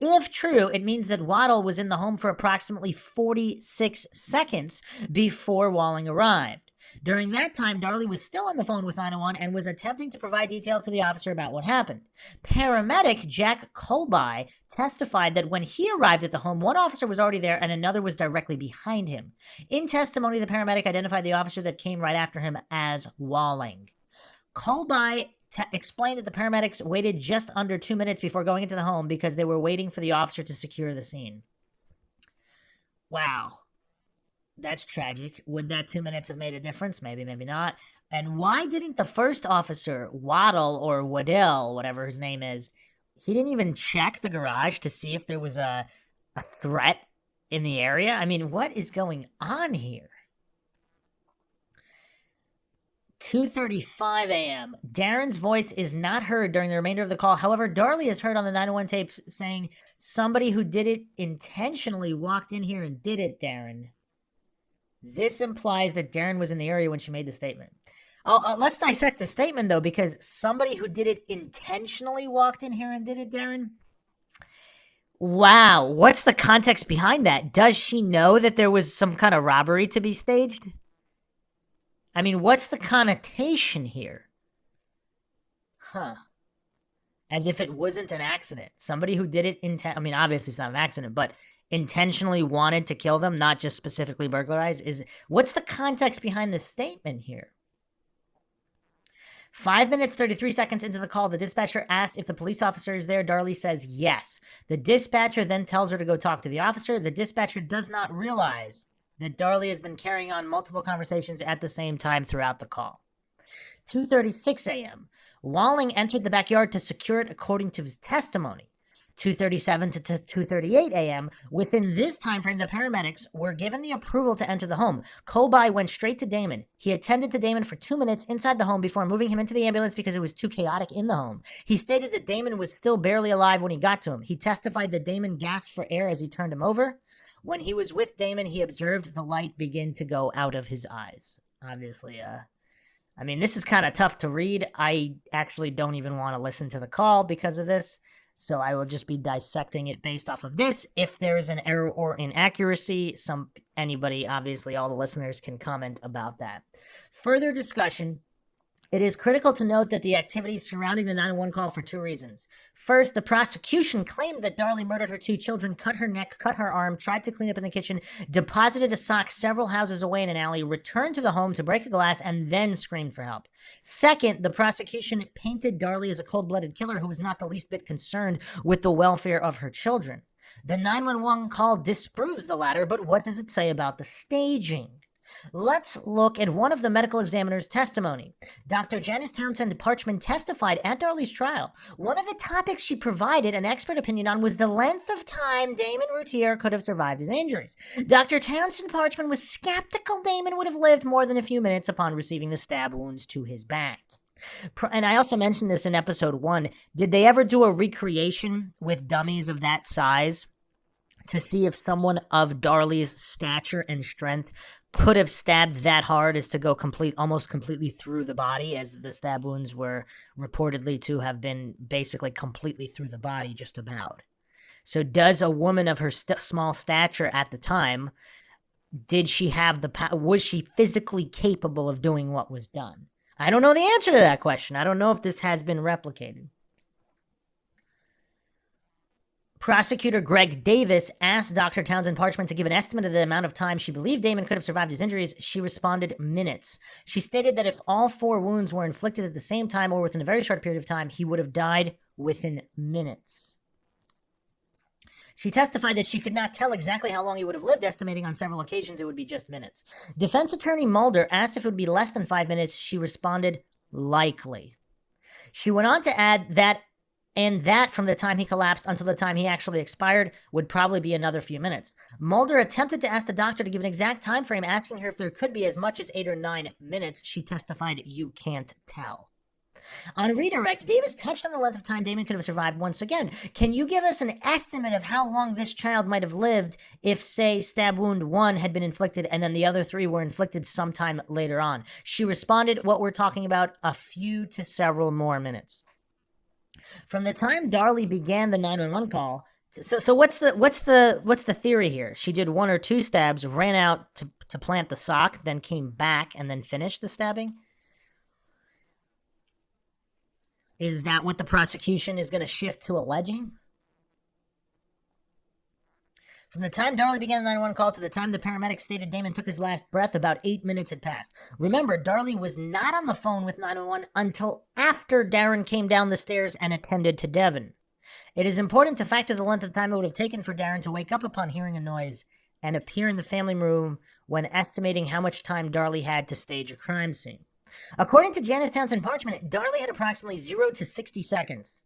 S2: If true, it means that Waddle was in the home for approximately 46 seconds before Walling arrived. During that time, Darlie was still on the phone with 911 and was attempting to provide detail to the officer about what happened. Paramedic Jack Colby testified that when he arrived at the home, one officer was already there and another was directly behind him. In testimony, the paramedic identified the officer that came right after him as Walling. Colby explained that the paramedics waited just under 2 minutes before going into the home because they were waiting for the officer to secure the scene. Wow. That's tragic. Would that 2 minutes have made a difference? Maybe, maybe not. And why didn't the first officer, Waddle or Waddell, whatever his name is, he didn't even check the garage to see if there was a threat in the area? I mean, what is going on here? 2:35 a.m. Darren's voice is not heard during the remainder of the call. However, Darlie is heard on the 911 tape saying, "Somebody who did it intentionally walked in here and did it, Darren." This implies that Darren was in the area when she made the statement. Let's dissect the statement, though, because somebody who did it intentionally walked in here and did it, Darren? Wow, what's the context behind that? Does she know that there was some kind of robbery to be staged? I mean, what's the connotation here? As if it wasn't an accident. Somebody who did it obviously it's not an accident, but intentionally wanted to kill them, not just specifically burglarize. What's the context behind this statement here? 5 minutes, 33 seconds into the call, the dispatcher asked if the police officer is there. Darlie says yes. The dispatcher then tells her to go talk to the officer. The dispatcher does not realize that Darlie has been carrying on multiple conversations at the same time throughout the call. 2:36 a.m. Walling entered the backyard to secure it according to his testimony. 2:37 to 2:38 a.m. Within this time frame, the paramedics were given the approval to enter the home. Colby went straight to Damon. He attended to Damon for 2 minutes inside the home before moving him into the ambulance because it was too chaotic in the home. He stated that Damon was still barely alive when he got to him. He testified that Damon gasped for air as he turned him over. When he was with Damon, he observed the light begin to go out of his eyes. Obviously, this is kind of tough to read. I actually don't even want to listen to the call because of this. So I will just be dissecting it based off of this. If there is an error or inaccuracy, anybody, obviously all the listeners can comment about that. Further discussion. It is critical to note that the activities surrounding the 911 call for 2 reasons. First, the prosecution claimed that Darlie murdered her 2 children, cut her neck, cut her arm, tried to clean up in the kitchen, deposited a sock several houses away in an alley, returned to the home to break a glass, and then screamed for help. Second, the prosecution painted Darlie as a cold-blooded killer who was not the least bit concerned with the welfare of her children. The 911 call disproves the latter, but what does it say about the staging? Let's look at one of the medical examiner's testimony. Dr. Janice Townsend Parchman testified at Darlie's trial. One of the topics she provided an expert opinion on was the length of time Damon Routier could have survived his injuries. Dr. Townsend Parchman was skeptical Damon would have lived more than a few minutes upon receiving the stab wounds to his back. And I also mentioned this in episode 1. Did they ever do a recreation with dummies of that size to see if someone of Darlie's stature and strength could have stabbed that hard as to go almost completely through the body, as the stab wounds were reportedly to have been basically completely through the body, just about. So does a woman of her small stature at the time, did she have was she physically capable of doing what was done? I don't know the answer to that question. I don't know if this has been replicated. Prosecutor Greg Davis asked Dr. Townsend Parchment to give an estimate of the amount of time she believed Damon could have survived his injuries. She responded, minutes. She stated that if all 4 wounds were inflicted at the same time or within a very short period of time, he would have died within minutes. She testified that she could not tell exactly how long he would have lived, estimating on several occasions it would be just minutes. Defense attorney Mulder asked if it would be less than 5 minutes. She responded, likely. She went on to add that from the time he collapsed until the time he actually expired would probably be another few minutes. Mulder attempted to ask the doctor to give an exact time frame, asking her if there could be as much as 8 or 9 minutes. She testified, you can't tell. On redirect, Davis touched on the length of time Damon could have survived once again. Can you give us an estimate of how long this child might have lived if, say, stab wound 1 had been inflicted and then the other 3 were inflicted sometime later on? She responded, what we're talking about, a few to several more minutes. From the time Darlie began the 911 call, so what's the theory here? She did 1 or 2 stabs, ran out to plant the sock, then came back and then finished the stabbing? Is that what the prosecution is going to shift to alleging? From the time Darlie began the 911 call to the time the paramedics stated Damon took his last breath, about 8 minutes had passed. Remember, Darlie was not on the phone with 911 until after Darren came down the stairs and attended to Devin. It is important to factor the length of time it would have taken for Darren to wake up upon hearing a noise and appear in the family room when estimating how much time Darlie had to stage a crime scene. According to Janice Townsend Parchment, Darlie had approximately 0 to 60 seconds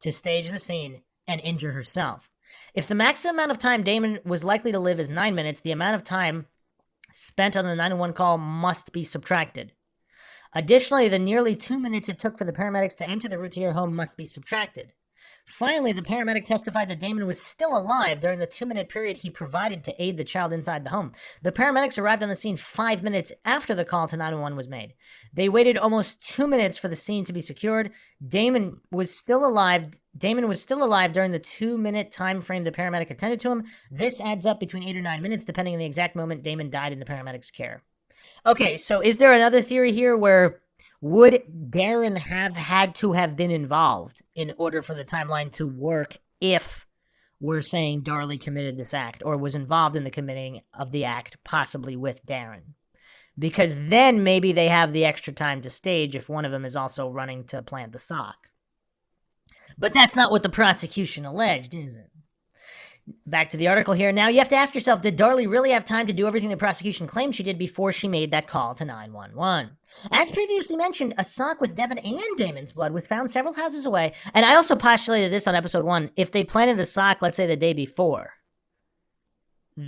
S2: to stage the scene and injure herself. If the maximum amount of time Damon was likely to live is 9 minutes, the amount of time spent on the 911 call must be subtracted. Additionally, the nearly 2 minutes it took for the paramedics to enter the Routier home must be subtracted. Finally, the paramedic testified that Damon was still alive during the 2-minute period he provided to aid the child inside the home. The paramedics arrived on the scene 5 minutes after the call to 911 was made. They waited almost 2 minutes for the scene to be secured. Damon was still alive during the 2-minute time frame the paramedic attended to him. This adds up between 8 or 9 minutes, depending on the exact moment Damon died in the paramedic's care. Okay, so is there another theory here where would Darren have had to have been involved in order for the timeline to work if we're saying Darlie committed this act or was involved in the committing of the act, possibly with Darren? Because then maybe they have the extra time to stage if one of them is also running to plant the sock. But that's not what the prosecution alleged, is it? Back to the article here. Now you have to ask yourself, did Darlie really have time to do everything the prosecution claimed she did before she made that call to 911? As previously mentioned, a sock with Devin and Damon's blood was found several houses away, and I also postulated this on episode 1. If they planted the sock, let's say the day before,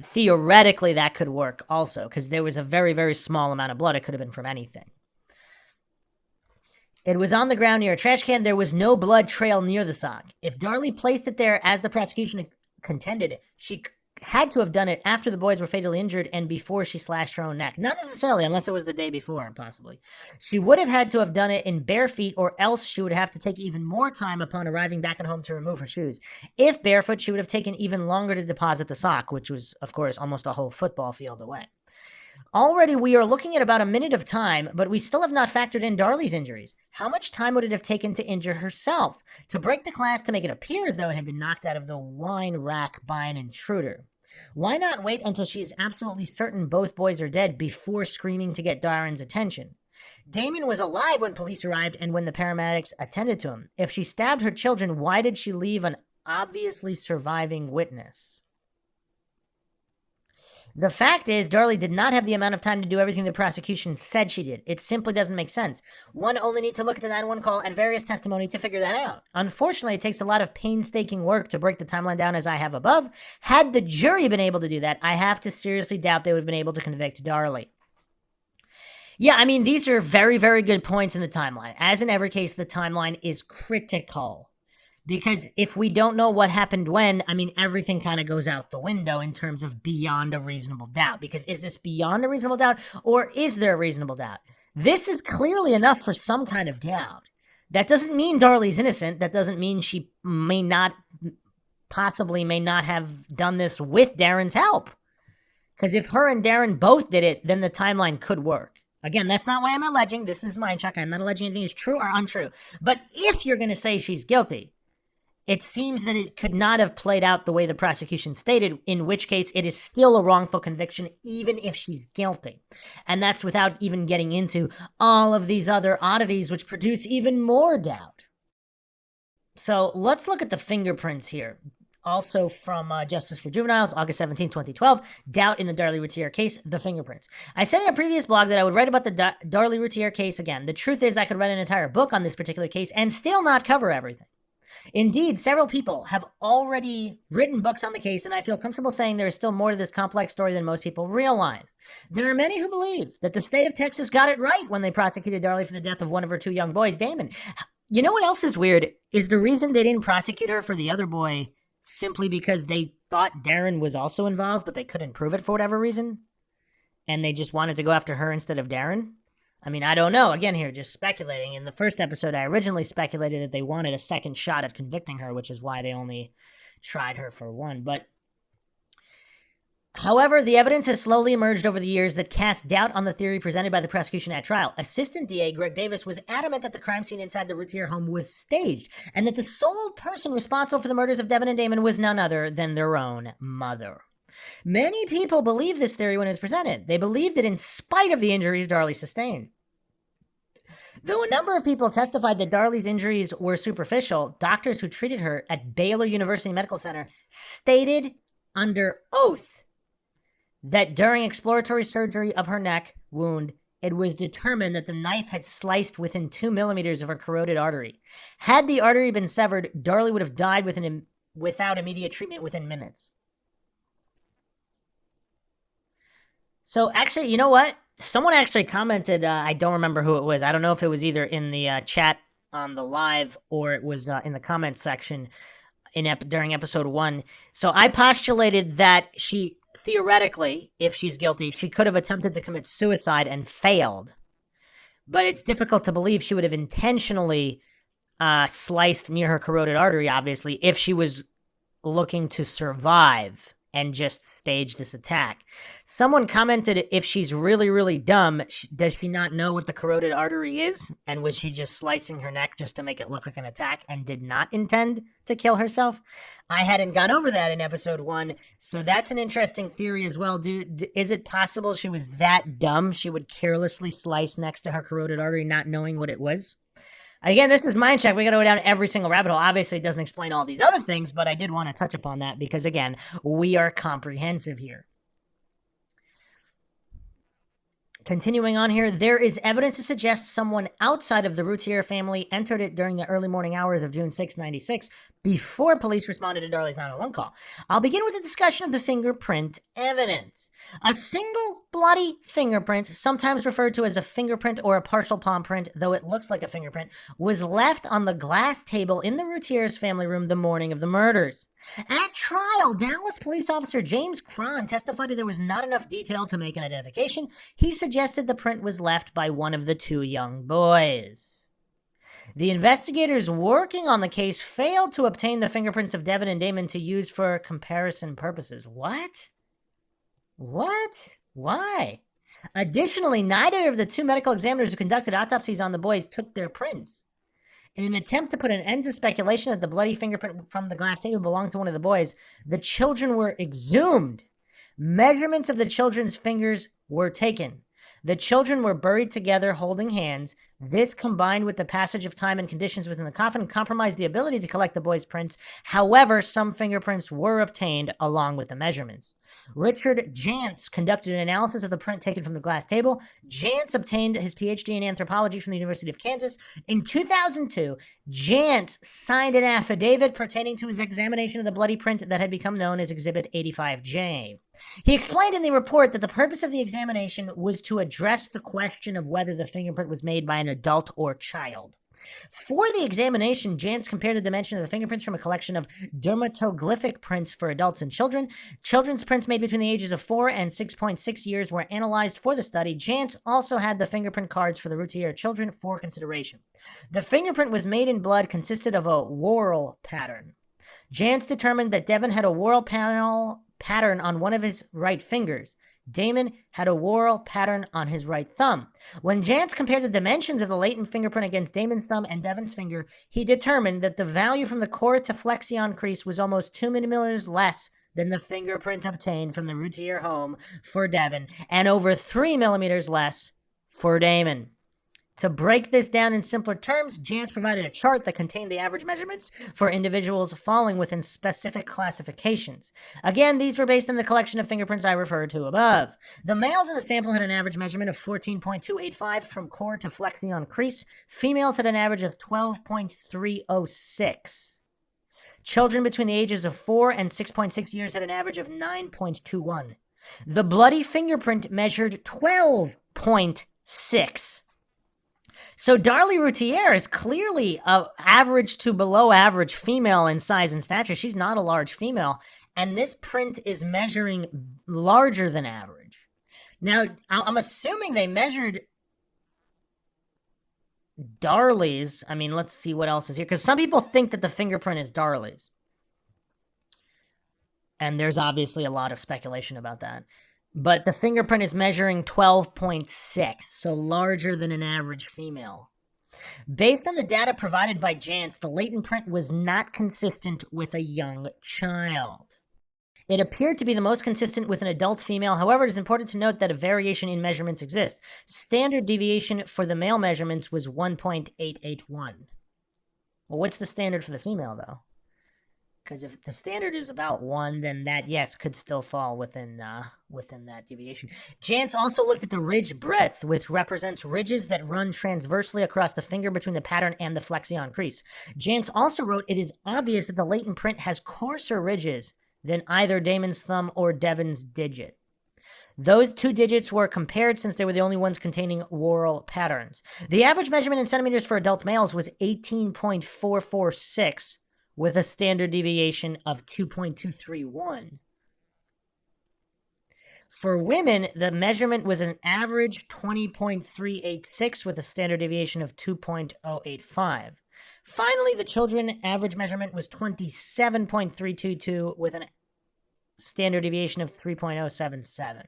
S2: theoretically that could work also, because there was a very, very small amount of blood. It could have been from anything. It was on the ground near a trash can. There was no blood trail near the sock. If Darlie placed it there as the prosecution contended, she had to have done it after the boys were fatally injured and before she slashed her own neck. Not necessarily, unless it was the day before, possibly. She would have had to have done it in bare feet, or else she would have to take even more time upon arriving back at home to remove her shoes. If barefoot, she would have taken even longer to deposit the sock, which was, of course, almost a whole football field away. Already, we are looking at about a minute of time, but we still have not factored in Darlie's injuries. How much time would it have taken to injure herself? To break the glass to make it appear as though it had been knocked out of the wine rack by an intruder? Why not wait until she is absolutely certain both boys are dead before screaming to get Darren's attention? Damon was alive when police arrived and when the paramedics attended to him. If she stabbed her children, why did she leave an obviously surviving witness? The fact is, Darlie did not have the amount of time to do everything the prosecution said she did. It simply doesn't make sense. One only needs to look at the 911 call and various testimony to figure that out. Unfortunately, it takes a lot of painstaking work to break the timeline down as I have above. Had the jury been able to do that, I have to seriously doubt they would have been able to convict Darlie. Yeah, I mean, these are very, very good points in the timeline. As in every case, the timeline is critical. Because if we don't know what happened when, I mean, everything kind of goes out the window in terms of beyond a reasonable doubt. Because is this beyond a reasonable doubt, or is there a reasonable doubt? This is clearly enough for some kind of doubt. That doesn't mean Darlie's innocent. That doesn't mean she may not have done this with Darren's help. Because if her and Darren both did it, then the timeline could work. Again, that's not why I'm alleging. This is MindShock. I'm not alleging anything is true or untrue. But if you're going to say she's guilty, it seems that it could not have played out the way the prosecution stated, in which case it is still a wrongful conviction, even if she's guilty. And that's without even getting into all of these other oddities, which produce even more doubt. So let's look at the fingerprints here. Also from Justice for Juveniles, August 17, 2012, doubt in the DARLIE ROUTIER case, the fingerprints. I said in a previous blog that I would write about the DARLIE ROUTIER case again. The truth is I could write an entire book on this particular case and still not cover everything. Indeed, several people have already written books on the case, and I feel comfortable saying there is still more to this complex story than most people realize. There are many who believe that the state of Texas got it right when they prosecuted DARLIE for the death of one of her two young boys, Damon. You know what else is weird? Is the reason they didn't prosecute her for the other boy simply because they thought Darren was also involved, but they couldn't prove it for whatever reason? And they just wanted to go after her instead of Darren? I mean, I don't know. Again, here, just speculating. In the first episode, I originally speculated that they wanted a second shot at convicting her, which is why they only tried her for one. But, however, the evidence has slowly emerged over the years that cast doubt on the theory presented by the prosecution at trial. Assistant DA Greg Davis was adamant that the crime scene inside the Routier home was staged, and that the sole person responsible for the murders of Devin and Damon was none other than their own mother. Many people believed this theory when it was presented. They believed it in spite of the injuries DARLIE sustained. Though a number of people testified that DARLIE's injuries were superficial, doctors who treated her at Baylor University Medical Center stated under oath that during exploratory surgery of her neck wound, it was determined that the knife had sliced within 2 millimeters of her carotid artery. Had the artery been severed, DARLIE would have died without immediate treatment within minutes. So actually, you know what? Someone actually commented, I don't remember who it was. I don't know if it was either in the chat on the live or it was in the comment section during episode 1. So I postulated that she, theoretically, if she's guilty, she could have attempted to commit suicide and failed. But it's difficult to believe she would have intentionally sliced near her carotid artery, obviously, if she was looking to survive and just stage this attack. Someone commented, if she's really, really dumb, does she not know what the carotid artery is? And was she just slicing her neck just to make it look like an attack and did not intend to kill herself? I hadn't gone over that in episode 1, so that's an interesting theory as well. Is it possible she was that dumb she would carelessly slice next to her carotid artery not knowing what it was? Again, this is MindShock. We got to go down every single rabbit hole. Obviously, it doesn't explain all these other things, but I did want to touch upon that because, again, we are comprehensive here. Continuing on here, there is evidence to suggest someone outside of the Routier family entered it during the early morning hours of June 6, 1996, before police responded to DARLIE's 911 call. I'll begin with a discussion of the fingerprint evidence. A single bloody fingerprint, sometimes referred to as a fingerprint or a partial palm print, though it looks like a fingerprint, was left on the glass table in the Routier's family room the morning of the murders. At trial, Dallas police officer James Cron testified that there was not enough detail to make an identification. He suggested the print was left by one of the two young boys. The investigators working on the case failed to obtain the fingerprints of Devin and Damon to use for comparison purposes. What? Why? Additionally, neither of the two medical examiners who conducted autopsies on the boys took their prints. In an attempt to put an end to speculation that the bloody fingerprint from the glass table belonged to one of the boys, the children were exhumed. Measurements of the children's fingers were taken. The children were buried together holding hands. This, combined with the passage of time and conditions within the coffin, compromised the ability to collect the boys' prints. However, some fingerprints were obtained along with the measurements. Richard Jantz conducted an analysis of the print taken from the glass table. Jantz obtained his PhD in anthropology from the University of Kansas. In 2002, Jantz signed an affidavit pertaining to his examination of the bloody print that had become known as Exhibit 85J. He explained in the report that the purpose of the examination was to address the question of whether the fingerprint was made by an adult or child. For the examination, Jantz compared the dimension of the fingerprints from a collection of dermatoglyphic prints for adults and children. Children's prints made between the ages of 4 and 6.6 years were analyzed for the study. Jantz also had the fingerprint cards for the Routier children for consideration. The fingerprint was made in blood, consisted of a whorl pattern. Jantz determined that Devin had a whorl pattern on one of his right fingers. Damon had a whorl pattern on his right thumb. When Jantz compared the dimensions of the latent fingerprint against Damon's thumb and Devon's finger, he determined that the value from the core to flexion crease was almost 2 millimeters less than the fingerprint obtained from the Routier home for Devon, and over 3 millimeters less for Damon. To break this down in simpler terms, Jantz provided a chart that contained the average measurements for individuals falling within specific classifications. Again, these were based on the collection of fingerprints I referred to above. The males in the sample had an average measurement of 14.285 from core to flexion crease. Females had an average of 12.306. Children between the ages of 4 and 6.6 years had an average of 9.21. The bloody fingerprint measured 12.6. So Darlie Routier is clearly an average to below average female in size and stature. She's not a large female. And this print is measuring larger than average. Now, I'm assuming they measured Darlie's. I mean, let's see what else is here. Because some people think that the fingerprint is Darlie's. And there's obviously a lot of speculation about that. But the fingerprint is measuring 12.6, so larger than an average female. Based on the data provided by Jantz, the latent print was not consistent with a young child. It appeared to be the most consistent with an adult female. However, it is important to note that a variation in measurements exists. Standard deviation for the male measurements was 1.881. Well, what's the standard for the female, though? Because if the standard is about 1, then that, yes, could still fall within that deviation. Jantz also looked at the ridge breadth, which represents ridges that run transversely across the finger between the pattern and the flexion crease. Jantz also wrote, it is obvious that the latent print has coarser ridges than either Damon's thumb or Devon's digit. Those two digits were compared since they were the only ones containing whorl patterns. The average measurement in centimeters for adult males was 18.446, with a standard deviation of 2.231. For women, the measurement was an average 20.386 with a standard deviation of 2.085. Finally, the children average measurement was 27.322 with a standard deviation of 3.077.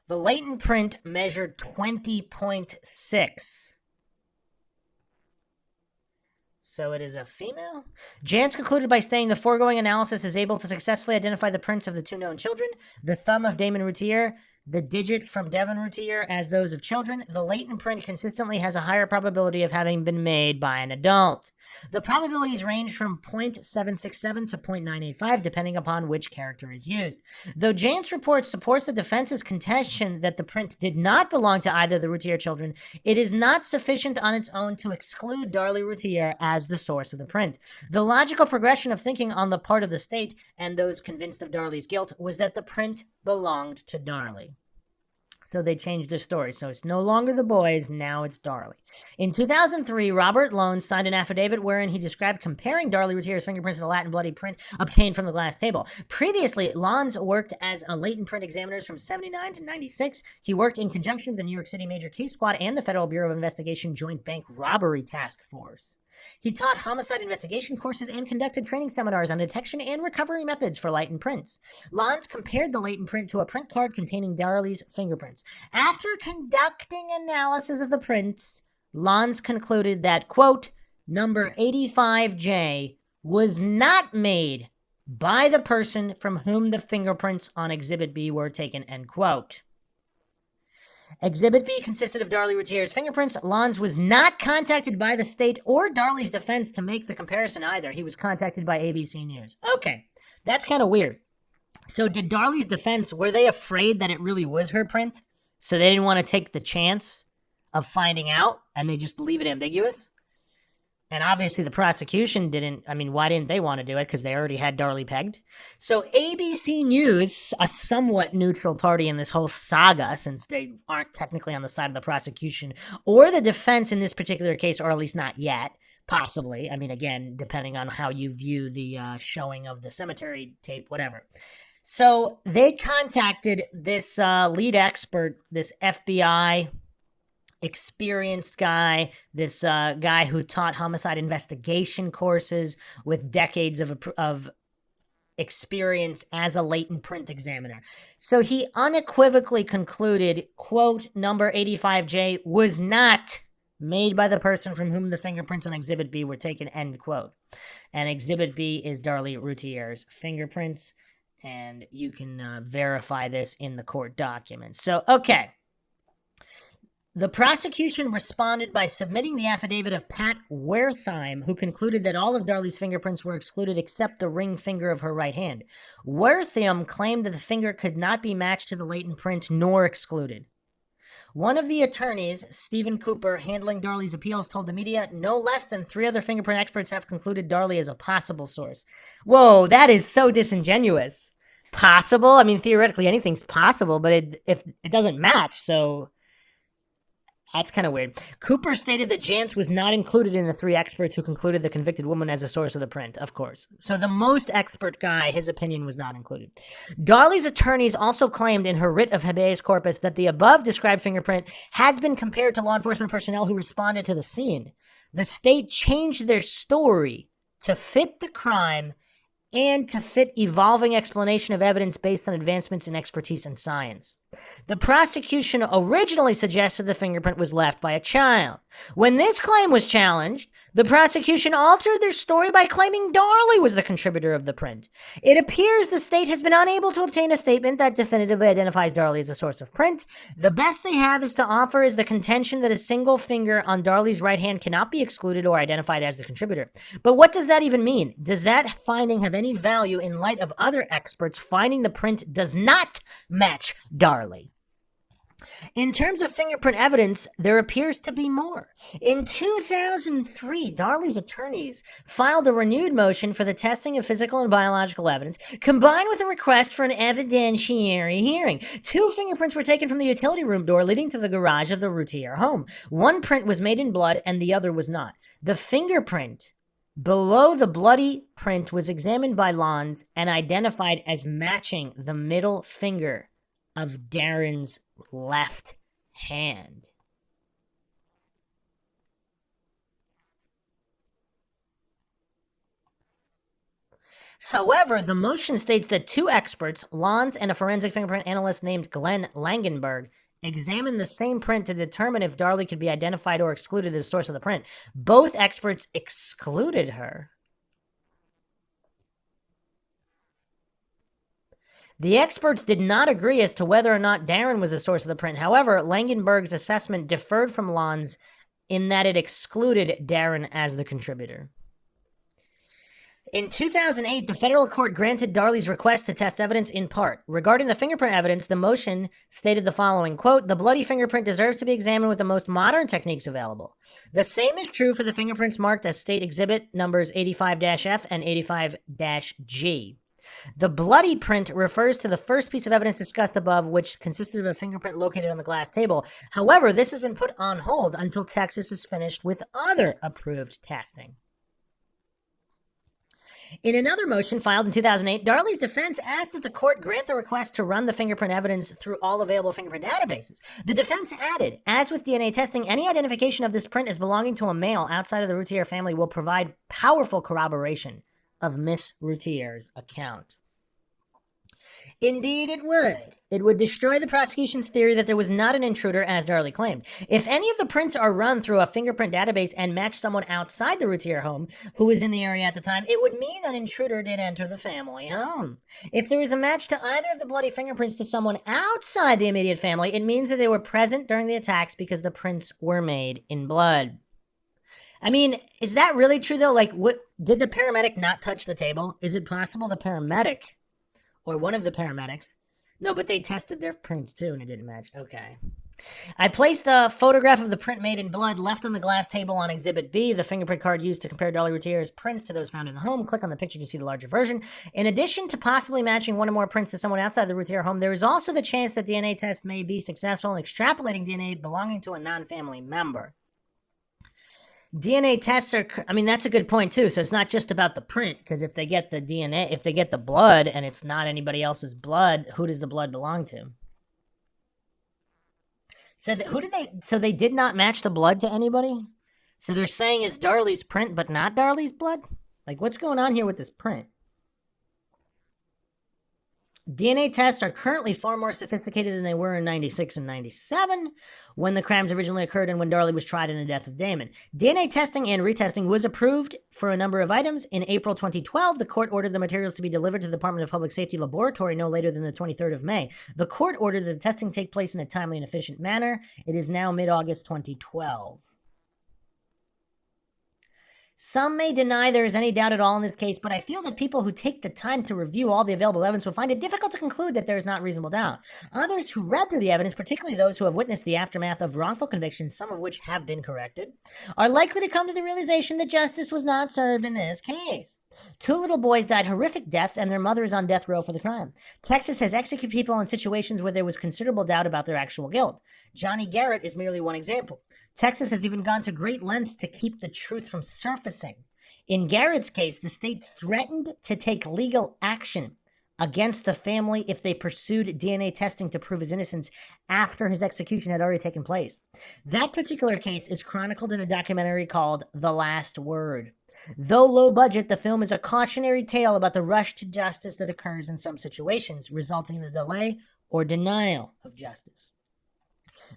S2: The latent print measured 20.6. So it is a female? Jantz concluded by saying the foregoing analysis is able to successfully identify the prints of the two known children, the thumb of Damon Routier, the digit from Devon Routier as those of children. The latent print consistently has a higher probability of having been made by an adult. The probabilities range from 0.767 to 0.985, depending upon which character is used. Though Jantz report supports the defense's contention that the print did not belong to either the Routier children, it is not sufficient on its own to exclude Darlie Routier as the source of the print. The logical progression of thinking on the part of the state and those convinced of Darlie's guilt was that the print belonged to Darlie. So they changed their story. So it's no longer the boys, now it's Darlie. In 2003, Robert Lones signed an affidavit wherein he described comparing Darlie Routier's fingerprints to the latent bloody print obtained from the glass table. Previously, Lones worked as a latent print examiner from 79 to 96. He worked in conjunction with the New York City Major Case Squad and the Federal Bureau of Investigation Joint Bank Robbery Task Force. He taught homicide investigation courses and conducted training seminars on detection and recovery methods for latent prints. Lones compared the latent print to a print card containing Darlie's fingerprints. After conducting analysis of the prints, Lones concluded that, quote, number 85J was not made by the person from whom the fingerprints on Exhibit B were taken, end quote. Exhibit B consisted of Darlie Routier's fingerprints. Lones was not contacted by the state or Darlie's defense to make the comparison either. He was contacted by ABC News. Okay, that's kind of weird. So did Darlie's defense, were they afraid that it really was her print? So they didn't want to take the chance of finding out and they just leave it ambiguous? And obviously the prosecution didn't. I mean, why didn't they want to do it? Because they already had Darlie pegged. So ABC News, a somewhat neutral party in this whole saga, since they aren't technically on the side of the prosecution or the defense in this particular case, or at least not yet, possibly. I mean, again, depending on how you view the showing of the cemetery tape, whatever. So they contacted this lead expert, this FBI experienced guy, this guy who taught homicide investigation courses with decades of experience as a latent print examiner. So he unequivocally concluded, quote, number 85J was not made by the person from whom the fingerprints on Exhibit B were taken, end quote. And Exhibit B is Darlie Routier's fingerprints, and you can verify this in the court documents. So, okay. The prosecution responded by submitting the affidavit of Pat Wertheim, who concluded that all of Darlie's fingerprints were excluded except the ring finger of her right hand. Wertheim claimed that the finger could not be matched to the latent print nor excluded. One of the attorneys, Stephen Cooper, handling Darlie's appeals, told the media no less than 3 other fingerprint experts have concluded Darlie is a possible source. Whoa, that is so disingenuous. Possible? I mean, theoretically, anything's possible, but if it doesn't match, so that's kind of weird. Cooper stated that Jantz was not included in the 3 experts who concluded the convicted woman as a source of the print, of course. So the most expert guy, his opinion was not included. Darlie's attorneys also claimed in her writ of habeas corpus that the above-described fingerprint has been compared to law enforcement personnel who responded to the scene. The state changed their story to fit the crime and to fit evolving explanation of evidence based on advancements in expertise and science. The prosecution originally suggested the fingerprint was left by a child. When this claim was challenged, the prosecution altered their story by claiming Darlie was the contributor of the print. It appears the state has been unable to obtain a statement that definitively identifies Darlie as a source of print. The best they have is to offer is the contention that a single finger on Darlie's right hand cannot be excluded or identified as the contributor. But what does that even mean? Does that finding have any value in light of other experts finding the print does not match Darlie? In terms of fingerprint evidence, there appears to be more. In 2003, Darlie's attorneys filed a renewed motion for the testing of physical and biological evidence, combined with a request for an evidentiary hearing. 2 fingerprints were taken from the utility room door leading to the garage of the Routier home. One print was made in blood and the other was not. The fingerprint below the bloody print was examined by Lons and identified as matching the middle finger of Darren's left hand. However, the motion states that 2 experts, Lons and a forensic fingerprint analyst named Glenn Langenberg, examined the same print to determine if Darlie could be identified or excluded as source of the print. Both experts excluded her. The experts did not agree as to whether or not Darren was the source of the print. However, Langenberg's assessment differed from Lon's in that it excluded Darren as the contributor. In 2008, the federal court granted Darlie's request to test evidence in part. Regarding the fingerprint evidence, the motion stated the following, quote, the bloody fingerprint deserves to be examined with the most modern techniques available. The same is true for the fingerprints marked as state exhibit numbers 85-F and 85-G. The bloody print refers to the first piece of evidence discussed above, which consisted of a fingerprint located on the glass table. However, this has been put on hold until Texas is finished with other approved testing. In another motion filed in 2008, Darlie's defense asked that the court grant the request to run the fingerprint evidence through all available fingerprint databases. The defense added, as with DNA testing, any identification of this print as belonging to a male outside of the Routier family will provide powerful corroboration of Miss Routier's account. Indeed, it would. It would destroy the prosecution's theory that there was not an intruder, as Darlie claimed. If any of the prints are run through a fingerprint database and match someone outside the Routier home who was in the area at the time, it would mean an intruder did enter the family home. If there is a match to either of the bloody fingerprints to someone outside the immediate family, it means that they were present during the attacks because the prints were made in blood. I mean, is that really true, though? Like, what, did the paramedic not touch the table? Is it possible the paramedic, or one of the paramedics? No, but they tested their prints, too, and it didn't match. Okay. I placed a photograph of the print made in blood left on the glass table on Exhibit B, the fingerprint card used to compare Darlie Routier's prints to those found in the home. Click on the picture to see the larger version. In addition to possibly matching one or more prints to someone outside the Routier home, there is also the chance that DNA test may be successful in extrapolating DNA belonging to a non-family member. DNA tests are, I mean, that's a good point too. So it's not just about the print, because if they get the DNA, if they get the blood and it's not anybody else's blood, who does the blood belong to? So they did not match the blood to anybody? So they're saying it's Darlie's print, but not Darlie's blood? Like, what's going on here with this print? DNA tests are currently far more sophisticated than they were in 96 and 97, when the crimes originally occurred and when Darlie was tried in the death of Damon. DNA testing and retesting was approved for a number of items. In April 2012, the court ordered the materials to be delivered to the Department of Public Safety Laboratory no later than the 23rd of May. The court ordered that the testing take place in a timely and efficient manner. It is now mid-August 2012. Some may deny there is any doubt at all in this case, but I feel that people who take the time to review all the available evidence will find it difficult to conclude that there is not reasonable doubt. Others who read through the evidence, particularly those who have witnessed the aftermath of wrongful convictions, some of which have been corrected, are likely to come to the realization that justice was not served in this case. 2 little boys died horrific deaths, and their mother is on death row for the crime. Texas has executed people in situations where there was considerable doubt about their actual guilt. Johnny Garrett is merely one example. Texas has even gone to great lengths to keep the truth from surfacing. In Garrett's case, the state threatened to take legal action against the family if they pursued DNA testing to prove his innocence after his execution had already taken place. That particular case is chronicled in a documentary called The Last Word. Though low budget, the film is a cautionary tale about the rush to justice that occurs in some situations, resulting in the delay or denial of justice.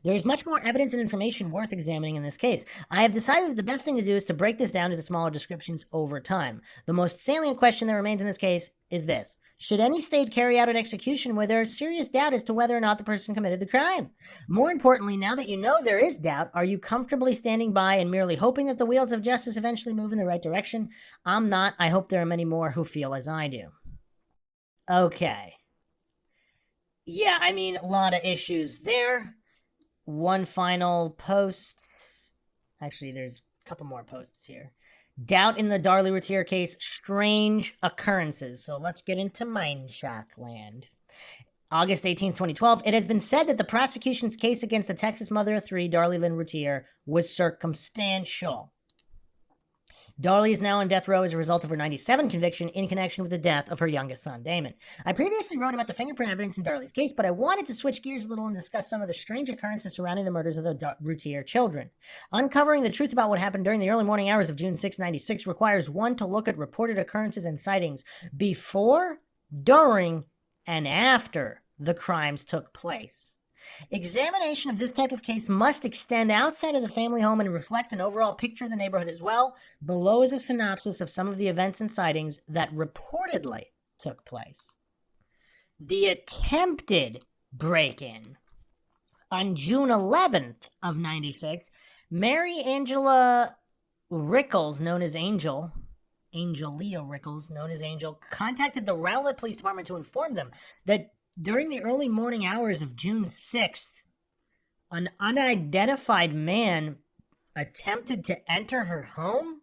S2: There is much more evidence and information worth examining in this case. I have decided that the best thing to do is to break this down into smaller descriptions over time. The most salient question that remains in this case is this: should any state carry out an execution where there is serious doubt as to whether or not the person committed the crime? More importantly, now that you know there is doubt, are you comfortably standing by and merely hoping that the wheels of justice eventually move in the right direction? I'm not. I hope there are many more who feel as I do. Okay. Yeah, I mean, a lot of issues there. One final post. Actually, there's a couple more posts here. Doubt in the Darlie Routier case, strange occurrences. So let's get into MindShock land. August 18th, 2012. It has been said that the prosecution's case against the Texas mother of 3, Darlie Lynn Routier, was circumstantial. Darlie is now on death row as a result of her 97 conviction in connection with the death of her youngest son, Damon. I previously wrote about the fingerprint evidence in Darlie's case, but I wanted to switch gears a little and discuss some of the strange occurrences surrounding the murders of the Routier children. Uncovering the truth about what happened during the early morning hours of June 6, 1996 requires one to look at reported occurrences and sightings before, during, and after the crimes took place. Examination of this type of case must extend outside of the family home and reflect an overall picture of the neighborhood as well. Below is a synopsis of some of the events and sightings that reportedly took place. The attempted break-in. On June 11th of 96, Mary Angela Rickles, known as Angel, Angelia Rickles, known as Angel, contacted the Rowlett Police Department to inform them that during the early morning hours of June 6th, an unidentified man attempted to enter her home.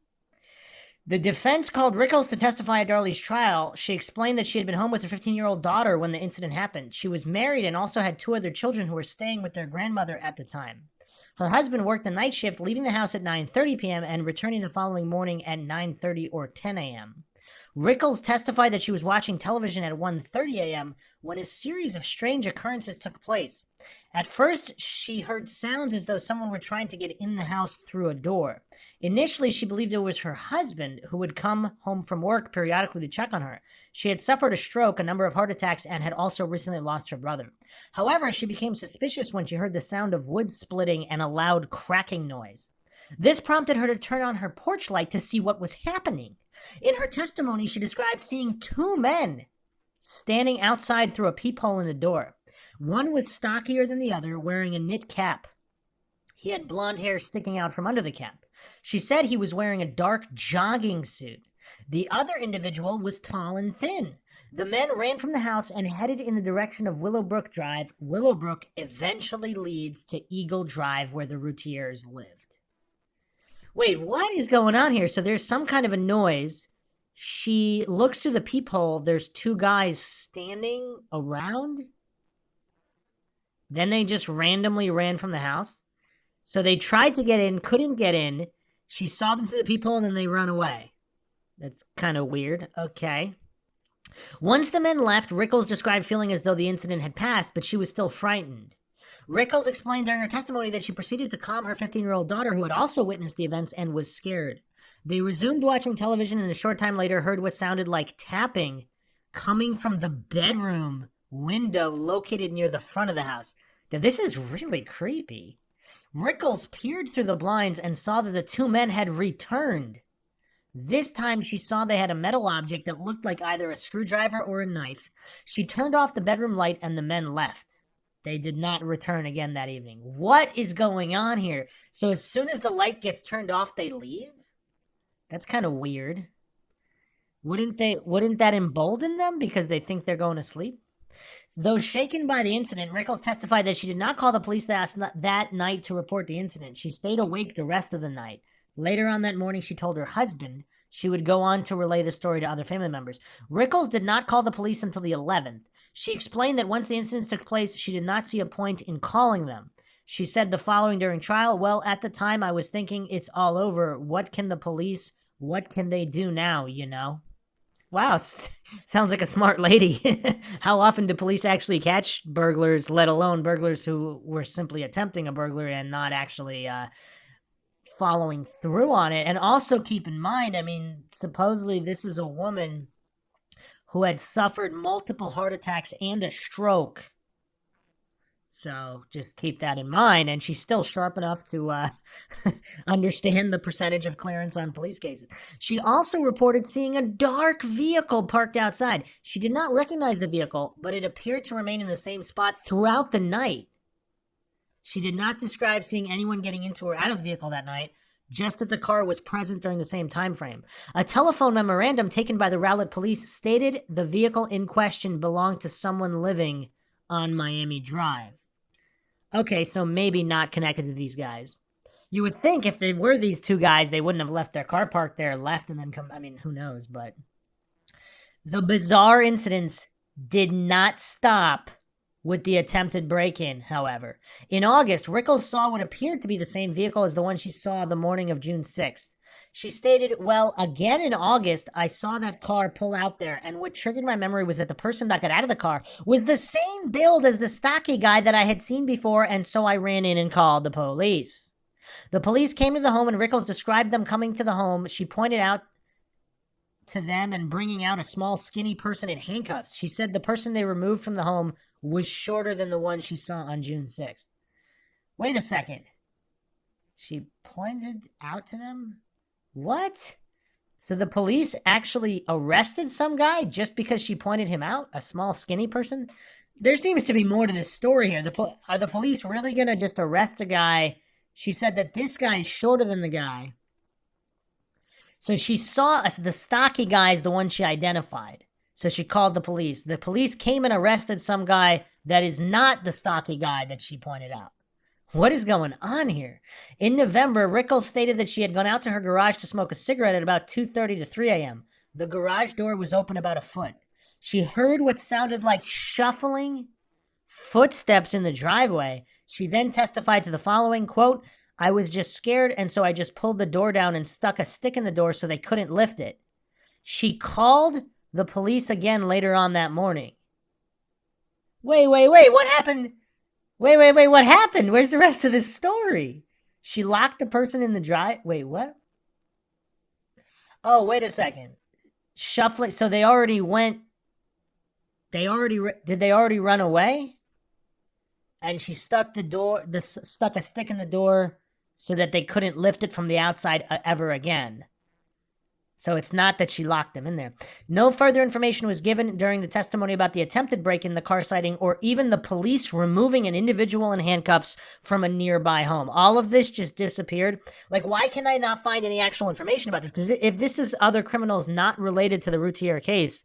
S2: The defense called Rickles to testify at Darlie's trial. She explained that she had been home with her 15-year-old daughter when the incident happened. She was married and also had 2 other children who were staying with their grandmother at the time. Her husband worked the night shift, leaving the house at 9:30 p.m. and returning the following morning at 9:30 or 10 a.m. Rickles testified that she was watching television at 1:30 a.m. when a series of strange occurrences took place. At first, she heard sounds as though someone were trying to get in the house through a door. Initially, she believed it was her husband who would come home from work periodically to check on her. She had suffered a stroke, a number of heart attacks, and had also recently lost her brother. However, she became suspicious when she heard the sound of wood splitting and a loud cracking noise. This prompted her to turn on her porch light to see what was happening. In her testimony, she described seeing 2 men standing outside through a peephole in the door. One was stockier than the other, wearing a knit cap. He had blonde hair sticking out from under the cap. She said he was wearing a dark jogging suit. The other individual was tall and thin. The men ran from the house and headed in the direction of Willowbrook Drive. Willowbrook eventually leads to Eagle Drive, where the Routiers lived. Wait, what is going on here? So there's some kind of a noise. She looks through the peephole. There's 2 guys standing around. Then they just randomly ran from the house. So they tried to get in, couldn't get in. She saw them through the peephole and then they run away. That's kind of weird. Okay. Once the men left, Rickles described feeling as though the incident had passed, but she was still frightened. Rickles explained during her testimony that she proceeded to calm her 15-year-old daughter, who had also witnessed the events and was scared. They resumed watching television and a short time later heard what sounded like tapping coming from the bedroom window located near the front of the house. Now, this is really creepy. Rickles peered through the blinds and saw that the two men had returned. This time she saw they had a metal object that looked like either a screwdriver or a knife. She turned off the bedroom light and the men left. They did not return again that evening. What is going on here? So as soon as the light gets turned off, they leave? That's kind of weird. Wouldn't that embolden them because they think they're going to sleep? Though shaken by the incident, Rickles testified that she did not call the police that night to report the incident. She stayed awake the rest of the night. Later on that morning, she told her husband she would go on to relay the story to other family members. Rickles did not call the police until the 11th. She explained that once the incidents took place, she did not see a point in calling them. She said the following during trial, "Well, at the time I was thinking it's all over. What can they do now, you know?" Wow, sounds like a smart lady. How often do police actually catch burglars, let alone burglars who were simply attempting a burglary and not actually following through on it? And also keep in mind, I mean, supposedly this is a woman who had suffered multiple heart attacks and a stroke. So just keep that in mind. And she's still sharp enough to understand the percentage of clearance on police cases. She also reported seeing a dark vehicle parked outside. She did not recognize the vehicle, but it appeared to remain in the same spot throughout the night. She did not describe seeing anyone getting into or out of the vehicle that night, just that the car was present during the same time frame. A telephone memorandum taken by the Rowlett police stated the vehicle in question belonged to someone living on Miami Drive. Okay, so maybe not connected to these guys. You would think if they were these two guys, they wouldn't have left their car parked there, left, and then come. I mean, who knows, but the bizarre incidents did not stop with the attempted break-in, however. In August, Rickles saw what appeared to be the same vehicle as the one she saw the morning of June 6th. She stated, "Well, again in August, I saw that car pull out there, and what triggered my memory was that the person that got out of the car was the same build as the stocky guy that I had seen before, and so I ran in and called the police." The police came to the home, and Rickles described them coming to the home. She pointed out to them and bringing out a small, skinny person in handcuffs. She said the person they removed from the home was shorter than the one she saw on June 6th. Wait a second. She pointed out to them? What? So the police actually arrested some guy just because she pointed him out? A small, skinny person? There seems to be more to this story here. Are the police really going to just arrest a guy? She said that this guy is shorter than the guy. So she saw the stocky guy is the one she identified. So she called the police. The police came and arrested some guy that is not the stocky guy that she pointed out. What is going on here? In November, Rickles stated that she had gone out to her garage to smoke a cigarette at about 2:30 to 3 a.m. The garage door was open about a foot. She heard what sounded like shuffling footsteps in the driveway. She then testified to the following, quote, "I was just scared, and so I just pulled the door down and stuck a stick in the door so they couldn't lift it." She called the police again later on that morning. Wait, what happened? Wait, what happened? Where's the rest of this story? She locked the person in the drive. Wait, what? Oh, wait a second. Shuffling. So they already went. Did they already run away? And she stuck stuck a stick in the door so that they couldn't lift it from the outside ever again. So it's not that she locked them in there. No further information was given during the testimony about the attempted break-in, the car sighting, or even the police removing an individual in handcuffs from a nearby home. All of this just disappeared. Like, why can I not find any actual information about this? Because if this is other criminals not related to the Routier case,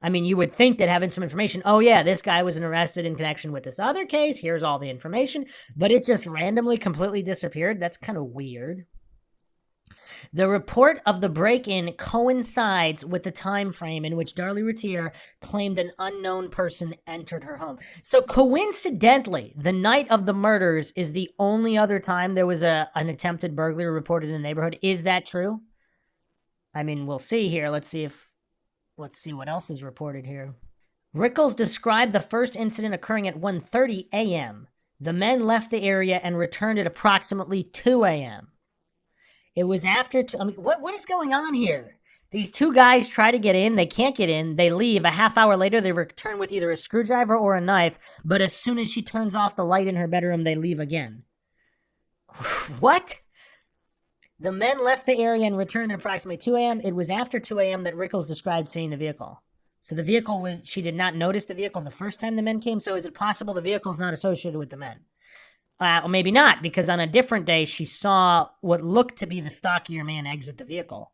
S2: I mean, you would think that having some information, oh yeah, this guy was arrested in connection with this other case, here's all the information, but it just randomly completely disappeared. That's kind of weird. The report of the break-in coincides with the time frame in which Darlie Routier claimed an unknown person entered her home. So coincidentally, the night of the murders is the only other time there was an attempted burglary reported in the neighborhood. Is that true? I mean, we'll see here. Let's see what else is reported here. Rickles described the first incident occurring at 1:30 a.m. The men left the area and returned at approximately 2 a.m. It was after... what is going on here? These two guys try to get in. They can't get in. They leave. A half hour later, they return with either a screwdriver or a knife. But as soon as she turns off the light in her bedroom, they leave again. What? The men left the area and returned at approximately 2 a.m. It was after 2 a.m. that Rickles described seeing the vehicle. So the vehicle was, she did not notice the vehicle the first time the men came. So is it possible the vehicle's not associated with the men? Or maybe not, because on a different day, she saw what looked to be the stockier man exit the vehicle.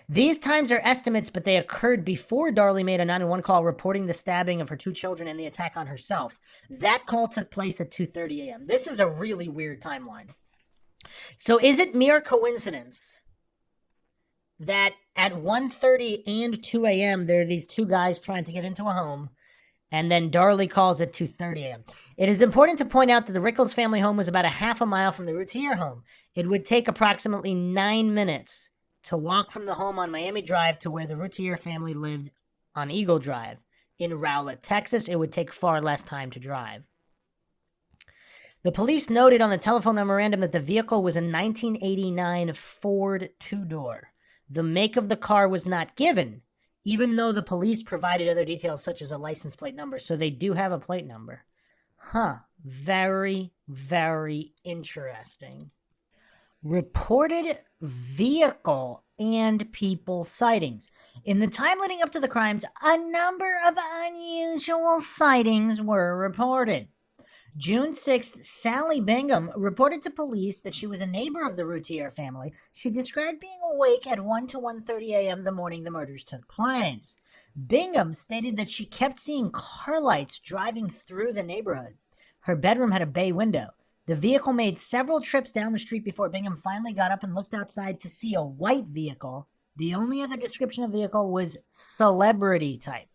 S2: These times are estimates, but they occurred before Darlie made a 911 call reporting the stabbing of her two children and the attack on herself. That call took place at 2:30 a.m. This is a really weird timeline. So is it mere coincidence that at 1:30 and 2 a.m. there are these two guys trying to get into a home, and then Darlie calls at 2:30 a.m.? It is important to point out that the Rickles family home was about a half a mile from the Routier home. It would take approximately 9 minutes to walk from the home on Miami Drive to where the Routier family lived on Eagle Drive. In Rowlett, Texas, it would take far less time to drive. The police noted on the telephone memorandum that the vehicle was a 1989 Ford two-door. The make of the car was not given, even though the police provided other details such as a license plate number. So they do have a plate number. Very, very interesting. Reported vehicle and people sightings. In the time leading up to the crimes, a number of unusual sightings were reported. June 6th, Sally Bingham reported to police that she was a neighbor of the Routier family. She described being awake at 1 to 1:30 a.m. the morning the murders took place. Bingham stated that she kept seeing car lights driving through the neighborhood. Her bedroom had a bay window. The vehicle made several trips down the street before Bingham finally got up and looked outside to see a white vehicle. The only other description of the vehicle was celebrity type.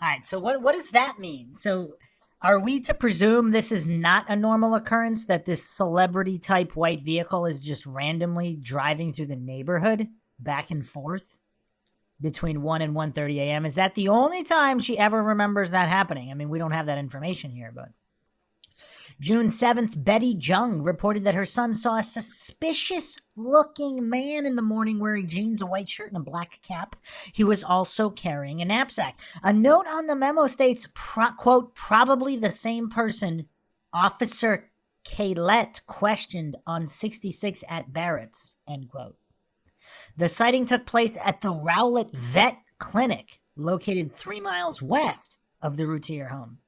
S2: All right, so what does that mean? So are we to presume this is not a normal occurrence, that this celebrity type white vehicle is just randomly driving through the neighborhood back and forth between 1 and 1:30 a.m.? Is that the only time she ever remembers that happening? I mean, we don't have that information here, but June 7th, Betty Jung reported that her son saw a suspicious-looking man in the morning wearing jeans, a white shirt, and a black cap. He was also carrying a knapsack. A note on the memo states, quote, probably the same person Officer Caylett questioned on 66 at Barrett's, end quote. The sighting took place at the Rowlett Vet Clinic, located 3 miles west of the Routier home.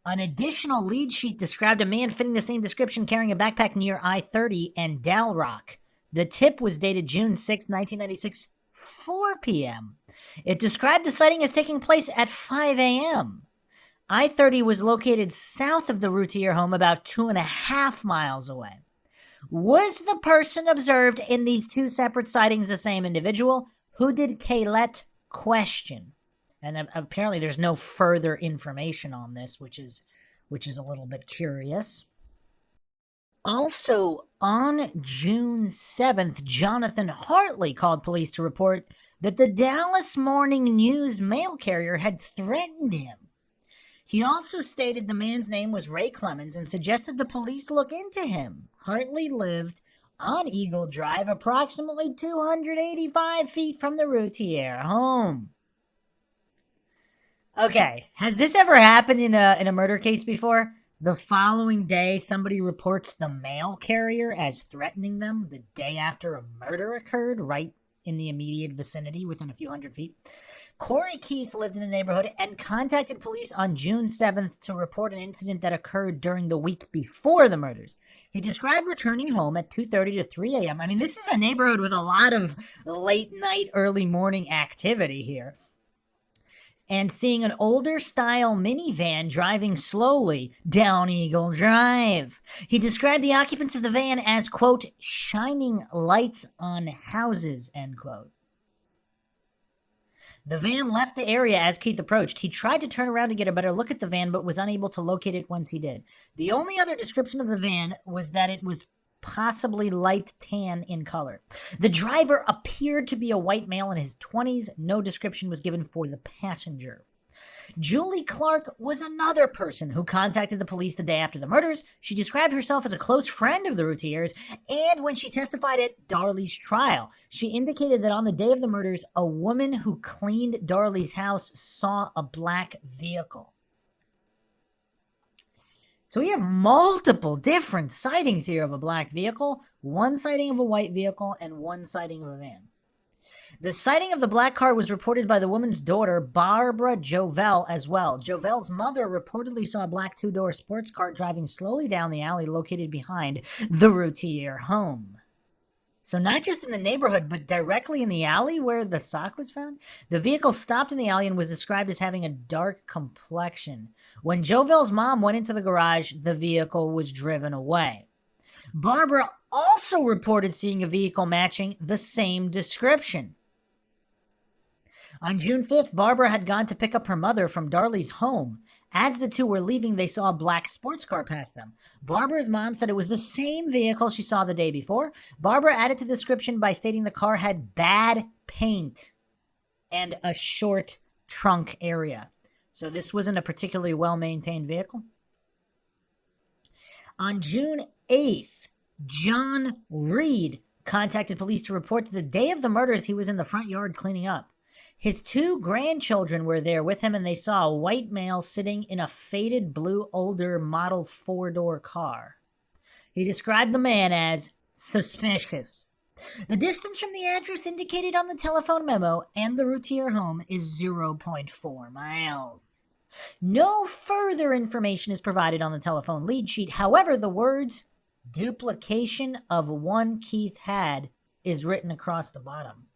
S2: An additional lead sheet described a man fitting the same description carrying a backpack near I-30 and Dal Rock. The tip was dated June 6, 1996, 4 p.m. It described the sighting as taking place at 5 a.m. I-30 was located south of the Routier home, about 2.5 miles away. Was the person observed in these two separate sightings the same individual? Who did Caylett question? And apparently there's no further information on this, which is a little bit curious. Also, on June 7th, Jonathan Hartley called police to report that the Dallas Morning News mail carrier had threatened him. He also stated the man's name was Ray Clemens and suggested the police look into him. Hartley lived on Eagle Drive, approximately 285 feet from the Routier home. Okay, has this ever happened in a murder case before? The following day, somebody reports the mail carrier as threatening them the day after a murder occurred, right in the immediate vicinity, within a few hundred feet. Corey Keith lived in the neighborhood and contacted police on June 7th to report an incident that occurred during the week before the murders. He described returning home at 2:30 to 3 a.m. I mean, this is a neighborhood with a lot of late night, early morning activity here. And seeing an older style minivan driving slowly down Eagle Drive. He described the occupants of the van as, quote, shining lights on houses, end quote. The van left the area as Keith approached. He tried to turn around to get a better look at the van, but was unable to locate it once he did. The only other description of the van was that it was possibly light tan in color. The driver appeared to be a white male in his 20s. No description was given for the passenger. Julie Clark was another person who contacted the police the day after the murders. She described herself as a close friend of the Routiers, and when she testified at Darlie's trial, she indicated that on the day of the murders, a woman who cleaned Darlie's house saw a black vehicle. So we have multiple different sightings here of a black vehicle, one sighting of a white vehicle, and one sighting of a van. The sighting of the black car was reported by the woman's daughter, Barbara Jovel, as well. Jovel's mother reportedly saw a black two-door sports car driving slowly down the alley located behind the Routier home. So not just in the neighborhood, but directly in the alley where the sock was found? The vehicle stopped in the alley and was described as having a dark complexion. When Jovel's mom went into the garage, the vehicle was driven away. Barbara also reported seeing a vehicle matching the same description. On June 5th, Barbara had gone to pick up her mother from Darlie's home. As the two were leaving, they saw a black sports car pass them. Barbara's mom said it was the same vehicle she saw the day before. Barbara added to the description by stating the car had bad paint and a short trunk area. So this wasn't a particularly well-maintained vehicle. On June 8th, John Reed contacted police to report that the day of the murders he was in the front yard cleaning up. His two grandchildren were there with him, and they saw a white male sitting in a faded blue older model four-door car. He described the man as suspicious. The distance from the address indicated on the telephone memo and the Routier home is 0.4 miles. No further information is provided on the telephone lead sheet. However, the words duplication of one Keith had is written across the bottom.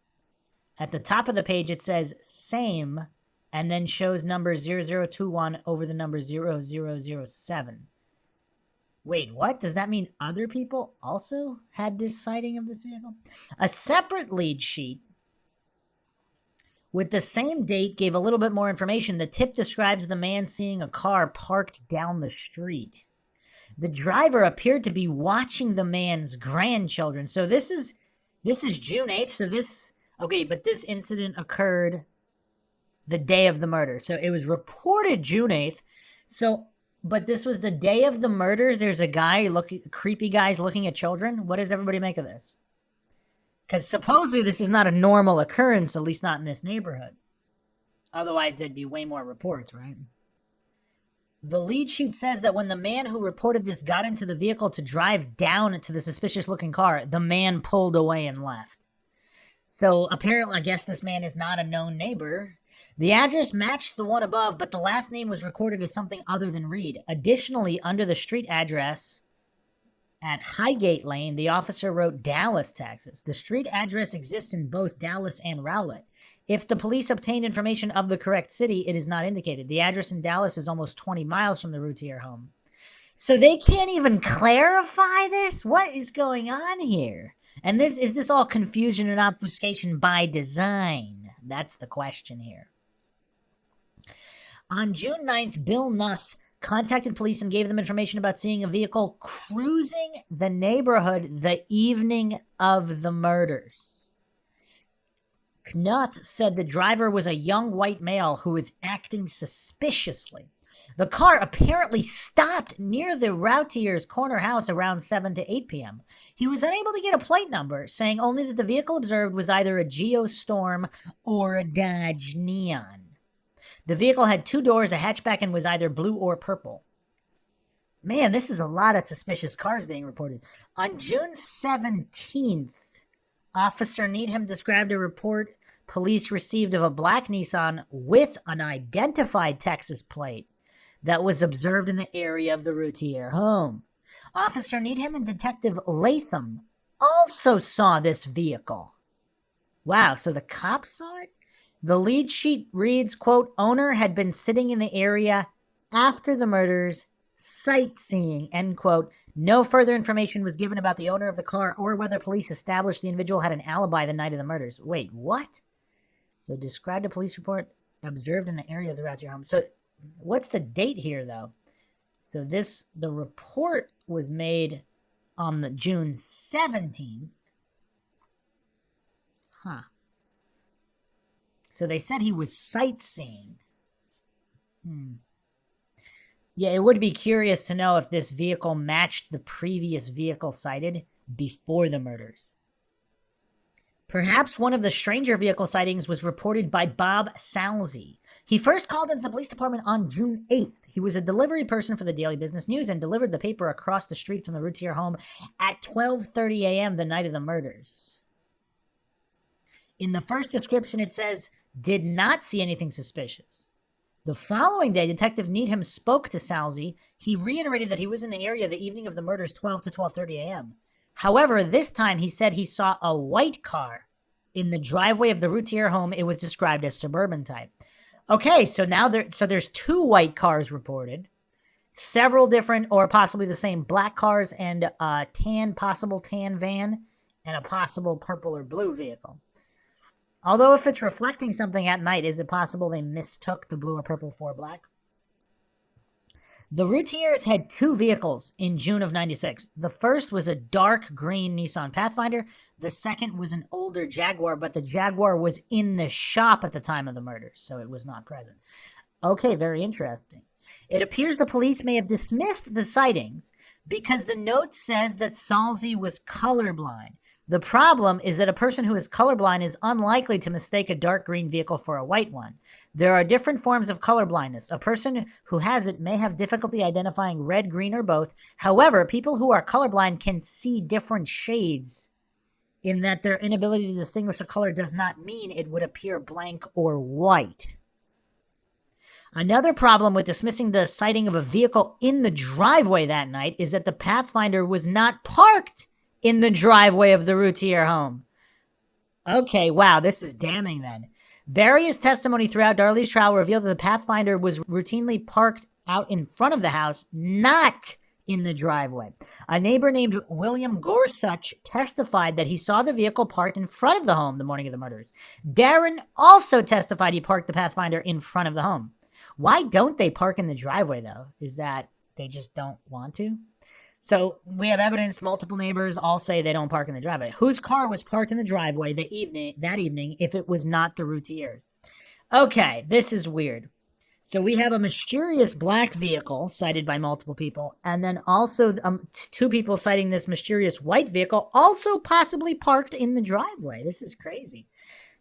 S2: At the top of the page, it says same and then shows number 0021 over the number 0007. Wait, what? Does that mean other people also had this sighting of this vehicle? A separate lead sheet with the same date gave a little bit more information. The tip describes the man seeing a car parked down the street. The driver appeared to be watching the man's grandchildren. So this is June 8th. So but this incident occurred the day of the murder. So it was reported June 8th. But this was the day of the murders. There's a creepy guys looking at children. What does everybody make of this? Because supposedly this is not a normal occurrence, at least not in this neighborhood. Otherwise, there'd be way more reports, right? The lead sheet says that when the man who reported this got into the vehicle to drive down to the suspicious-looking car, the man pulled away and left. So apparently, I guess this man is not a known neighbor. The address matched the one above, but the last name was recorded as something other than Reed. Additionally, under the street address at Highgate Lane, the officer wrote Dallas, Texas. The street address exists in both Dallas and Rowlett. If the police obtained information of the correct city, it is not indicated. The address in Dallas is almost 20 miles from the Routier home. So they can't even clarify this? What is going on here? And is this all confusion and obfuscation by design? That's the question here. On June 9th, Bill Nuth contacted police and gave them information about seeing a vehicle cruising the neighborhood the evening of the murders. Knuth said the driver was a young white male who was acting suspiciously. The car apparently stopped near the Routier's corner house around 7 to 8 p.m. He was unable to get a plate number, saying only that the vehicle observed was either a Geostorm or a Dodge Neon. The vehicle had two doors, a hatchback, and was either blue or purple. Man, this is a lot of suspicious cars being reported. On June 17th, Officer Needham described a report police received of a black Nissan with an identified Texas plate that was observed in the area of the Routier home. Officer Needham and Detective Latham also saw this vehicle. Wow, so the cops saw it? The lead sheet reads, quote, owner had been sitting in the area after the murders, sightseeing, end quote. No further information was given about the owner of the car or whether police established the individual had an alibi the night of the murders. Wait, what? So described a police report observed in the area of the Routier home. So what's the date here, though? So the report was made on the June 17th. Huh. So they said he was sightseeing. Yeah, it would be curious to know if this vehicle matched the previous vehicle cited before the murders. Perhaps one of the stranger vehicle sightings was reported by Bob Salzy. He first called into the police department on June 8th. He was a delivery person for the Daily Business News and delivered the paper across the street from the Routier home at 12:30 a.m. the night of the murders. In the first description, it says, did not see anything suspicious. The following day, Detective Needham spoke to Salzy. He reiterated that he was in the area the evening of the murders, 12 to 12:30 a.m. However, this time he said he saw a white car in the driveway of the Routier home. It was described as suburban type. Okay, so now there's 2 white cars reported, several different or possibly the same black cars, and a possible tan van, and a possible purple or blue vehicle. Although if it's reflecting something at night, is it possible they mistook the blue or purple for black? The Routiers had 2 vehicles in June of 96. The first was a dark green Nissan Pathfinder. The second was an older Jaguar, but the Jaguar was in the shop at the time of the murder, so it was not present. Okay, very interesting. It appears the police may have dismissed the sightings because the note says that Salzy was colorblind. The problem is that a person who is colorblind is unlikely to mistake a dark green vehicle for a white one. There are different forms of colorblindness. A person who has it may have difficulty identifying red, green, or both. However, people who are colorblind can see different shades in that their inability to distinguish a color does not mean it would appear blank or white. Another problem with dismissing the sighting of a vehicle in the driveway that night is that the Pathfinder was not parked in the driveway of the Routier home. Okay, wow, this is damning then. Various testimony throughout Darlie's trial revealed that the Pathfinder was routinely parked out in front of the house, not in the driveway. A neighbor named William Gorsuch testified that he saw the vehicle parked in front of the home the morning of the murders. Darren also testified he parked the Pathfinder in front of the home. Why don't they park in the driveway, though? Is that they just don't want to? So we have evidence, multiple neighbors all say they don't park in the driveway. Whose car was parked in the driveway that evening if it was not the Routiers? Okay, this is weird. So we have a mysterious black vehicle cited by multiple people, and then also 2 people citing this mysterious white vehicle also possibly parked in the driveway. This is crazy.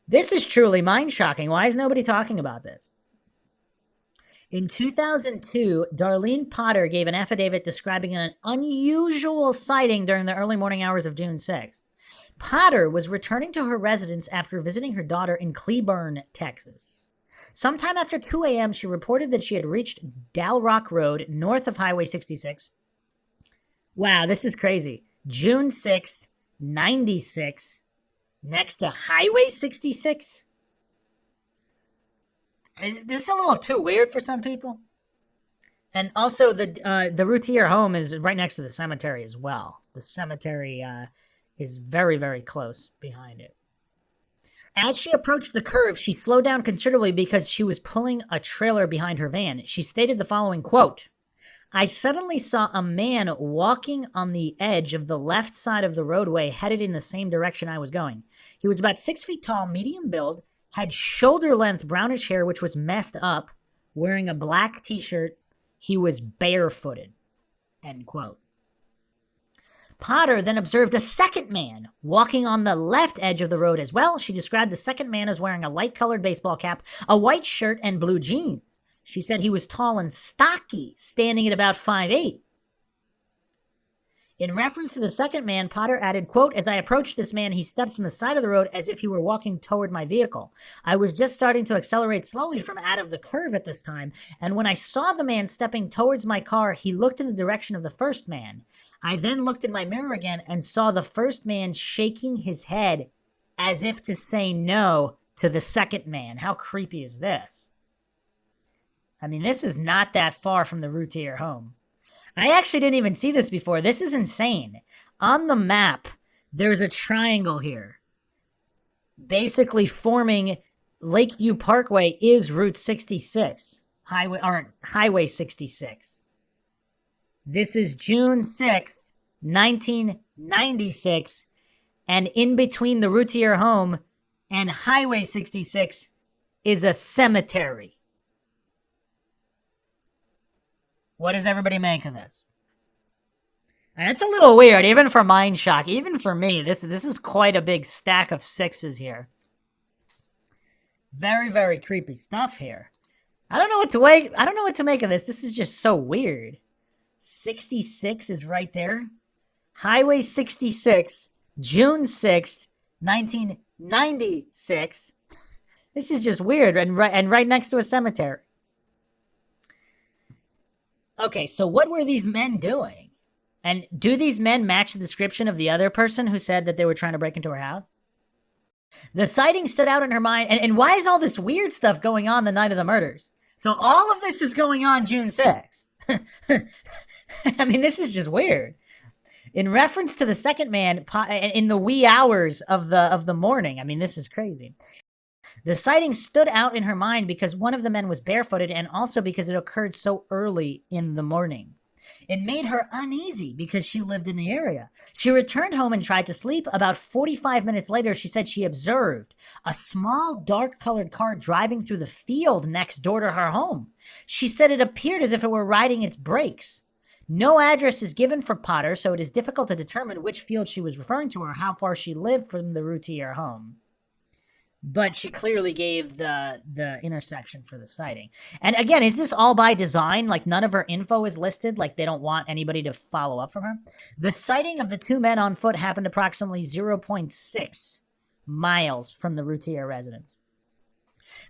S2: This is truly mind-shocking. Why is nobody talking about this? In 2002, Darlene Potter gave an affidavit describing an unusual sighting during the early morning hours of June 6th. Potter was returning to her residence after visiting her daughter in Cleburne, Texas. Sometime after 2 a.m., she reported that she had reached Dalrock Road, north of Highway 66. Wow, this is crazy. June 6th, 96, next to Highway 66? This is a little too weird for some people. And also, the Routier home is right next to the cemetery as well. The cemetery is very, very close behind it. As she approached the curve, she slowed down considerably because she was pulling a trailer behind her van. She stated the following, quote, I suddenly saw a man walking on the edge of the left side of the roadway headed in the same direction I was going. He was about 6 feet tall, medium build, had shoulder-length brownish hair, which was messed up, wearing a black t-shirt. He was barefooted, end quote. Potter then observed a second man walking on the left edge of the road as well. She described the second man as wearing a light-colored baseball cap, a white shirt, and blue jeans. She said he was tall and stocky, standing at about 5'8". In reference to the second man, Potter added, quote, as I approached this man, he stepped from the side of the road as if he were walking toward my vehicle. I was just starting to accelerate slowly from out of the curve at this time, and when I saw the man stepping towards my car, he looked in the direction of the first man. I then looked in my mirror again and saw the first man shaking his head as if to say no to the second man. How creepy is this? I mean, this is not that far from the Routier home. I actually didn't even see this before. This is insane. On the map, there's a triangle here. Basically forming Lakeview Parkway is Route 66. Highway 66. This is June 6th, 1996. And in between the Routier home and Highway 66 is a cemetery. What does everybody make of this? And it's a little weird, even for MindShock, even for me. This is quite a big stack of sixes here. Very, very creepy stuff here. I don't know what to make of this. This is just so weird. 66 is right there. Highway 66, June 6th, 1996. This is just weird, and right next to a cemetery. Okay, so what were these men doing? And do these men match the description of the other person who said that they were trying to break into her house? The sighting stood out in her mind. And why is all this weird stuff going on the night of the murders? So all of this is going on June 6th. I mean, this is just weird. In reference to the second man in the wee hours of the morning. I mean, this is crazy. The sighting stood out in her mind because one of the men was barefooted and also because it occurred so early in the morning. It made her uneasy because she lived in the area. She returned home and tried to sleep. About 45 minutes later, she said she observed a small dark-colored car driving through the field next door to her home. She said it appeared as if it were riding its brakes. No address is given for Potter, so it is difficult to determine which field she was referring to or how far she lived from the Routier home. But she clearly gave the intersection for the sighting. And again, is this all by design? Like none of her info is listed? Like they don't want anybody to follow up from her? The sighting of the two men on foot happened approximately 0.6 miles from the Routier residence.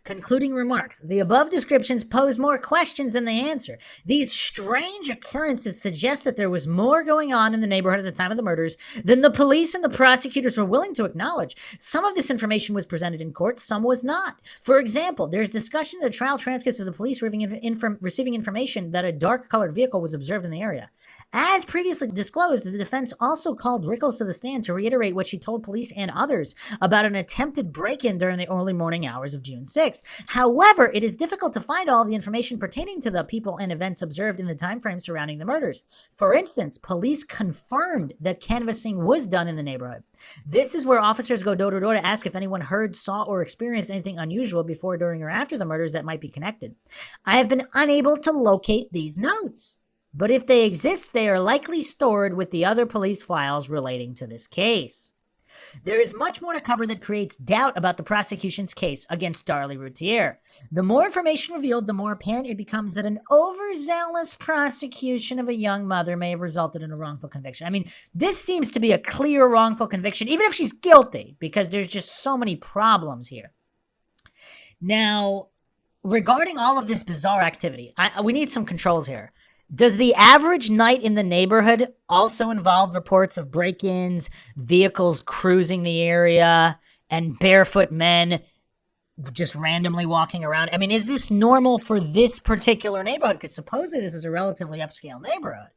S2: Concluding remarks. The above descriptions pose more questions than they answer. These strange occurrences suggest that there was more going on in the neighborhood at the time of the murders than the police and the prosecutors were willing to acknowledge. Some of this information was presented in court, some was not. For example, there's discussion in the trial transcripts of the police receiving information that a dark-colored vehicle was observed in the area. As previously disclosed, the defense also called Rickles to the stand to reiterate what she told police and others about an attempted break-in during the early morning hours of June 6th. However, it is difficult to find all the information pertaining to the people and events observed in the time frame surrounding the murders. For instance, police confirmed that canvassing was done in the neighborhood. This is where officers go door to door to ask if anyone heard, saw, or experienced anything unusual before, during, or after the murders that might be connected. I have been unable to locate these notes, but if they exist, they are likely stored with the other police files relating to this case. There is much more to cover that creates doubt about the prosecution's case against Darlie Routier. The more information revealed, the more apparent it becomes that an overzealous prosecution of a young mother may have resulted in a wrongful conviction. I mean, this seems to be a clear wrongful conviction, even if she's guilty, because there's just so many problems here. Now, regarding all of this bizarre activity, we need some controls here. Does the average night in the neighborhood also involve reports of break-ins, vehicles cruising the area, and barefoot men just randomly walking around? I mean, is this normal for this particular neighborhood? Because supposedly this is a relatively upscale neighborhood.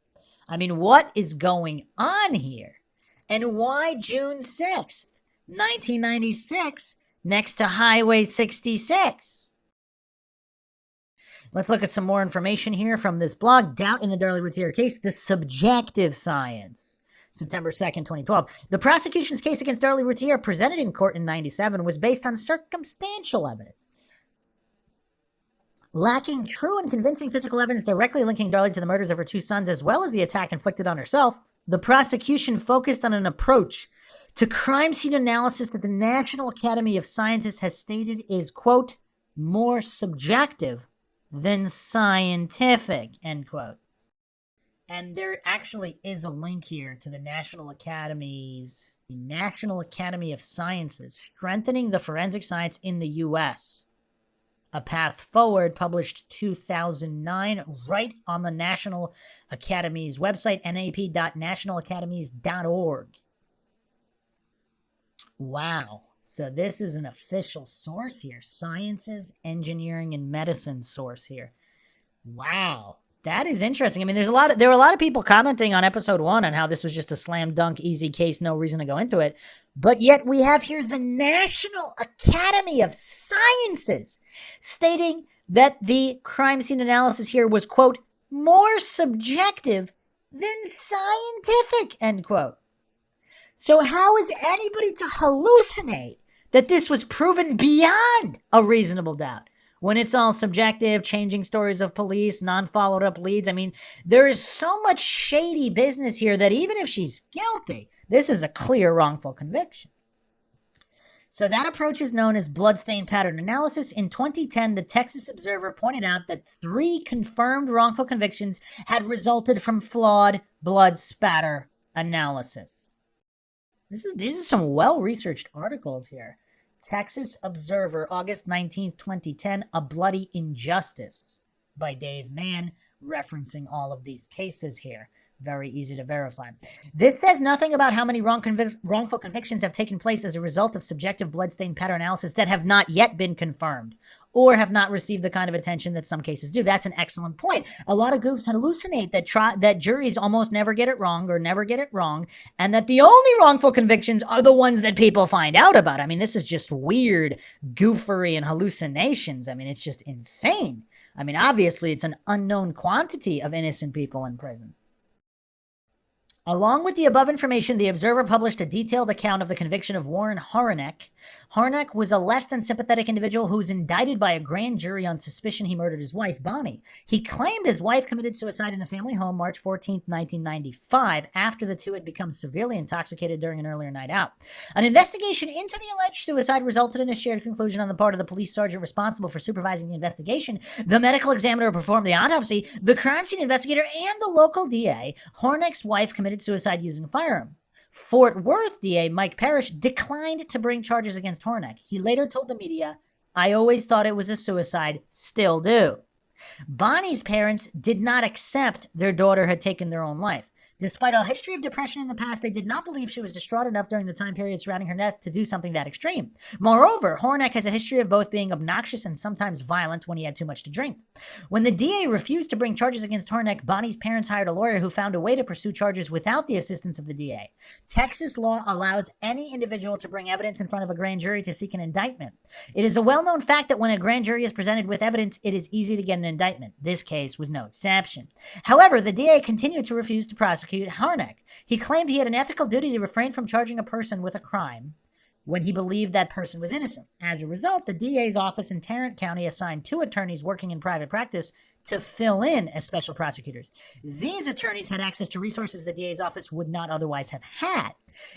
S2: I mean, what is going on here? And why June 6th, 1996, next to Highway 66? Let's look at some more information here from this blog. Doubt in the Darlie Routier case, the subjective science. September 2nd, 2012. The prosecution's case against Darlie Routier, presented in court in 1997, was based on circumstantial evidence. Lacking true and convincing physical evidence directly linking Darlie to the murders of her two sons, as well as the attack inflicted on herself, the prosecution focused on an approach to crime scene analysis that the National Academy of Sciences has stated is, quote, more subjective than scientific, end quote. And there actually is a link here to the National Academy of Sciences, Strengthening the Forensic Science in the U.S., A Path Forward, published 2009, right on the National Academy's website, nap.nationalacademies.org. Wow. So this is an official source here. Sciences, Engineering, and Medicine source here. Wow. That is interesting. I mean, there were a lot of people commenting on episode 1 on how this was just a slam dunk, easy case, no reason to go into it. But yet we have here the National Academy of Sciences stating that the crime scene analysis here was, quote, more subjective than scientific, end quote. So how is anybody to hallucinate that this was proven beyond a reasonable doubt? when it's all subjective, changing stories of police, non-followed up leads. I mean, there is so much shady business here that even if she's guilty, this is a clear wrongful conviction. So that approach is known as bloodstain pattern analysis. In 2010, the Texas Observer pointed out that 3 confirmed wrongful convictions had resulted from flawed blood spatter analysis. These are some well-researched articles here. Texas Observer, August 19th, 2010, A Bloody Injustice by Dave Mann, referencing all of these cases here. Very easy to verify. This says nothing about how many wrongful convictions have taken place as a result of subjective bloodstain pattern analysis that have not yet been confirmed or have not received the kind of attention that some cases do. That's an excellent point. A lot of goofs hallucinate that juries almost never get it wrong or never get it wrong, and that the only wrongful convictions are the ones that people find out about. I mean, this is just weird goofery and hallucinations. I mean, it's just insane. I mean, obviously, it's an unknown quantity of innocent people in prison. Along with the above information, the Observer published a detailed account of the conviction of Warren Horonek. Horonek was a less than sympathetic individual who was indicted by a grand jury on suspicion he murdered his wife, Bonnie. He claimed his wife committed suicide in a family home March 14, 1995, after the two had become severely intoxicated during an earlier night out. An investigation into the alleged suicide resulted in a shared conclusion on the part of the police sergeant responsible for supervising the investigation, the medical examiner who performed the autopsy, the crime scene investigator, and the local DA. Horonek's wife committed suicide using a firearm. Fort Worth DA Mike Parrish declined to bring charges against Horonek. He later told the media, "I always thought it was a suicide, still do." Bonnie's parents did not accept their daughter had taken their own life. Despite a history of depression in the past, they did not believe she was distraught enough during the time period surrounding her death to do something that extreme. Moreover, Horonek has a history of both being obnoxious and sometimes violent when he had too much to drink. When the DA refused to bring charges against Horonek, Bonnie's parents hired a lawyer who found a way to pursue charges without the assistance of the DA. Texas law allows any individual to bring evidence in front of a grand jury to seek an indictment. It is a well-known fact that when a grand jury is presented with evidence, it is easy to get an indictment. This case was no exception. However, the DA continued to refuse to prosecute Horonek. He claimed he had an ethical duty to refrain from charging a person with a crime when he believed that person was innocent. As a result, the DA's office in Tarrant County assigned 2 attorneys working in private practice to fill in as special prosecutors. These attorneys had access to resources the DA's office would not otherwise have had.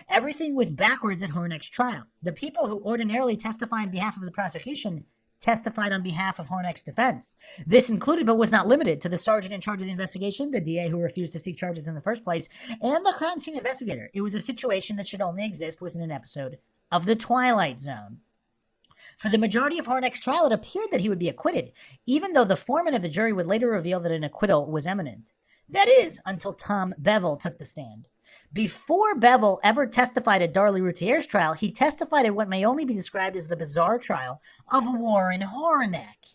S2: Everything was backwards at Horonek's trial. The people who ordinarily testify on behalf of the prosecution testified on behalf of Horonek's defense. This included, but was not limited to, the sergeant in charge of the investigation, the DA who refused to seek charges in the first place, and the crime scene investigator. It was a situation that should only exist within an episode of The Twilight Zone. For the majority of Horonek's trial, it appeared that he would be acquitted, even though the foreman of the jury would later reveal that an acquittal was imminent. That is, until Tom Bevel took the stand. Before Bevel ever testified at Darlie Routier's trial, he testified at what may only be described as the bizarre trial of Warren Horonek.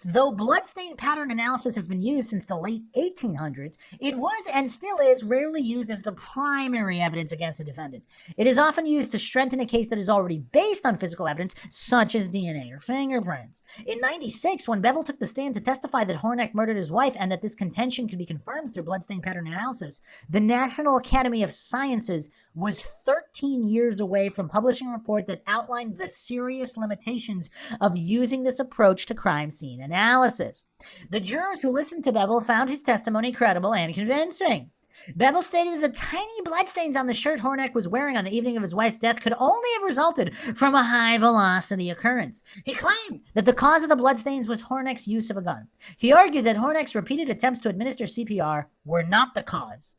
S2: Though bloodstain pattern analysis has been used since the late 1800s, it was and still is rarely used as the primary evidence against a defendant. It is often used to strengthen a case that is already based on physical evidence, such as DNA or fingerprints. In 96, when Bevel took the stand to testify that Horonek murdered his wife and that this contention could be confirmed through bloodstain pattern analysis, the National Academy of Sciences was 13 years away from publishing a report that outlined the serious limitations of using this approach to crime scene analysis. The jurors who listened to Bevel found his testimony credible and convincing. Bevel stated that the tiny bloodstains on the shirt Horonek was wearing on the evening of his wife's death could only have resulted from a high-velocity occurrence. He claimed that the cause of the bloodstains was Horonek's use of a gun. He argued that Horonek's repeated attempts to administer CPR were not the cause.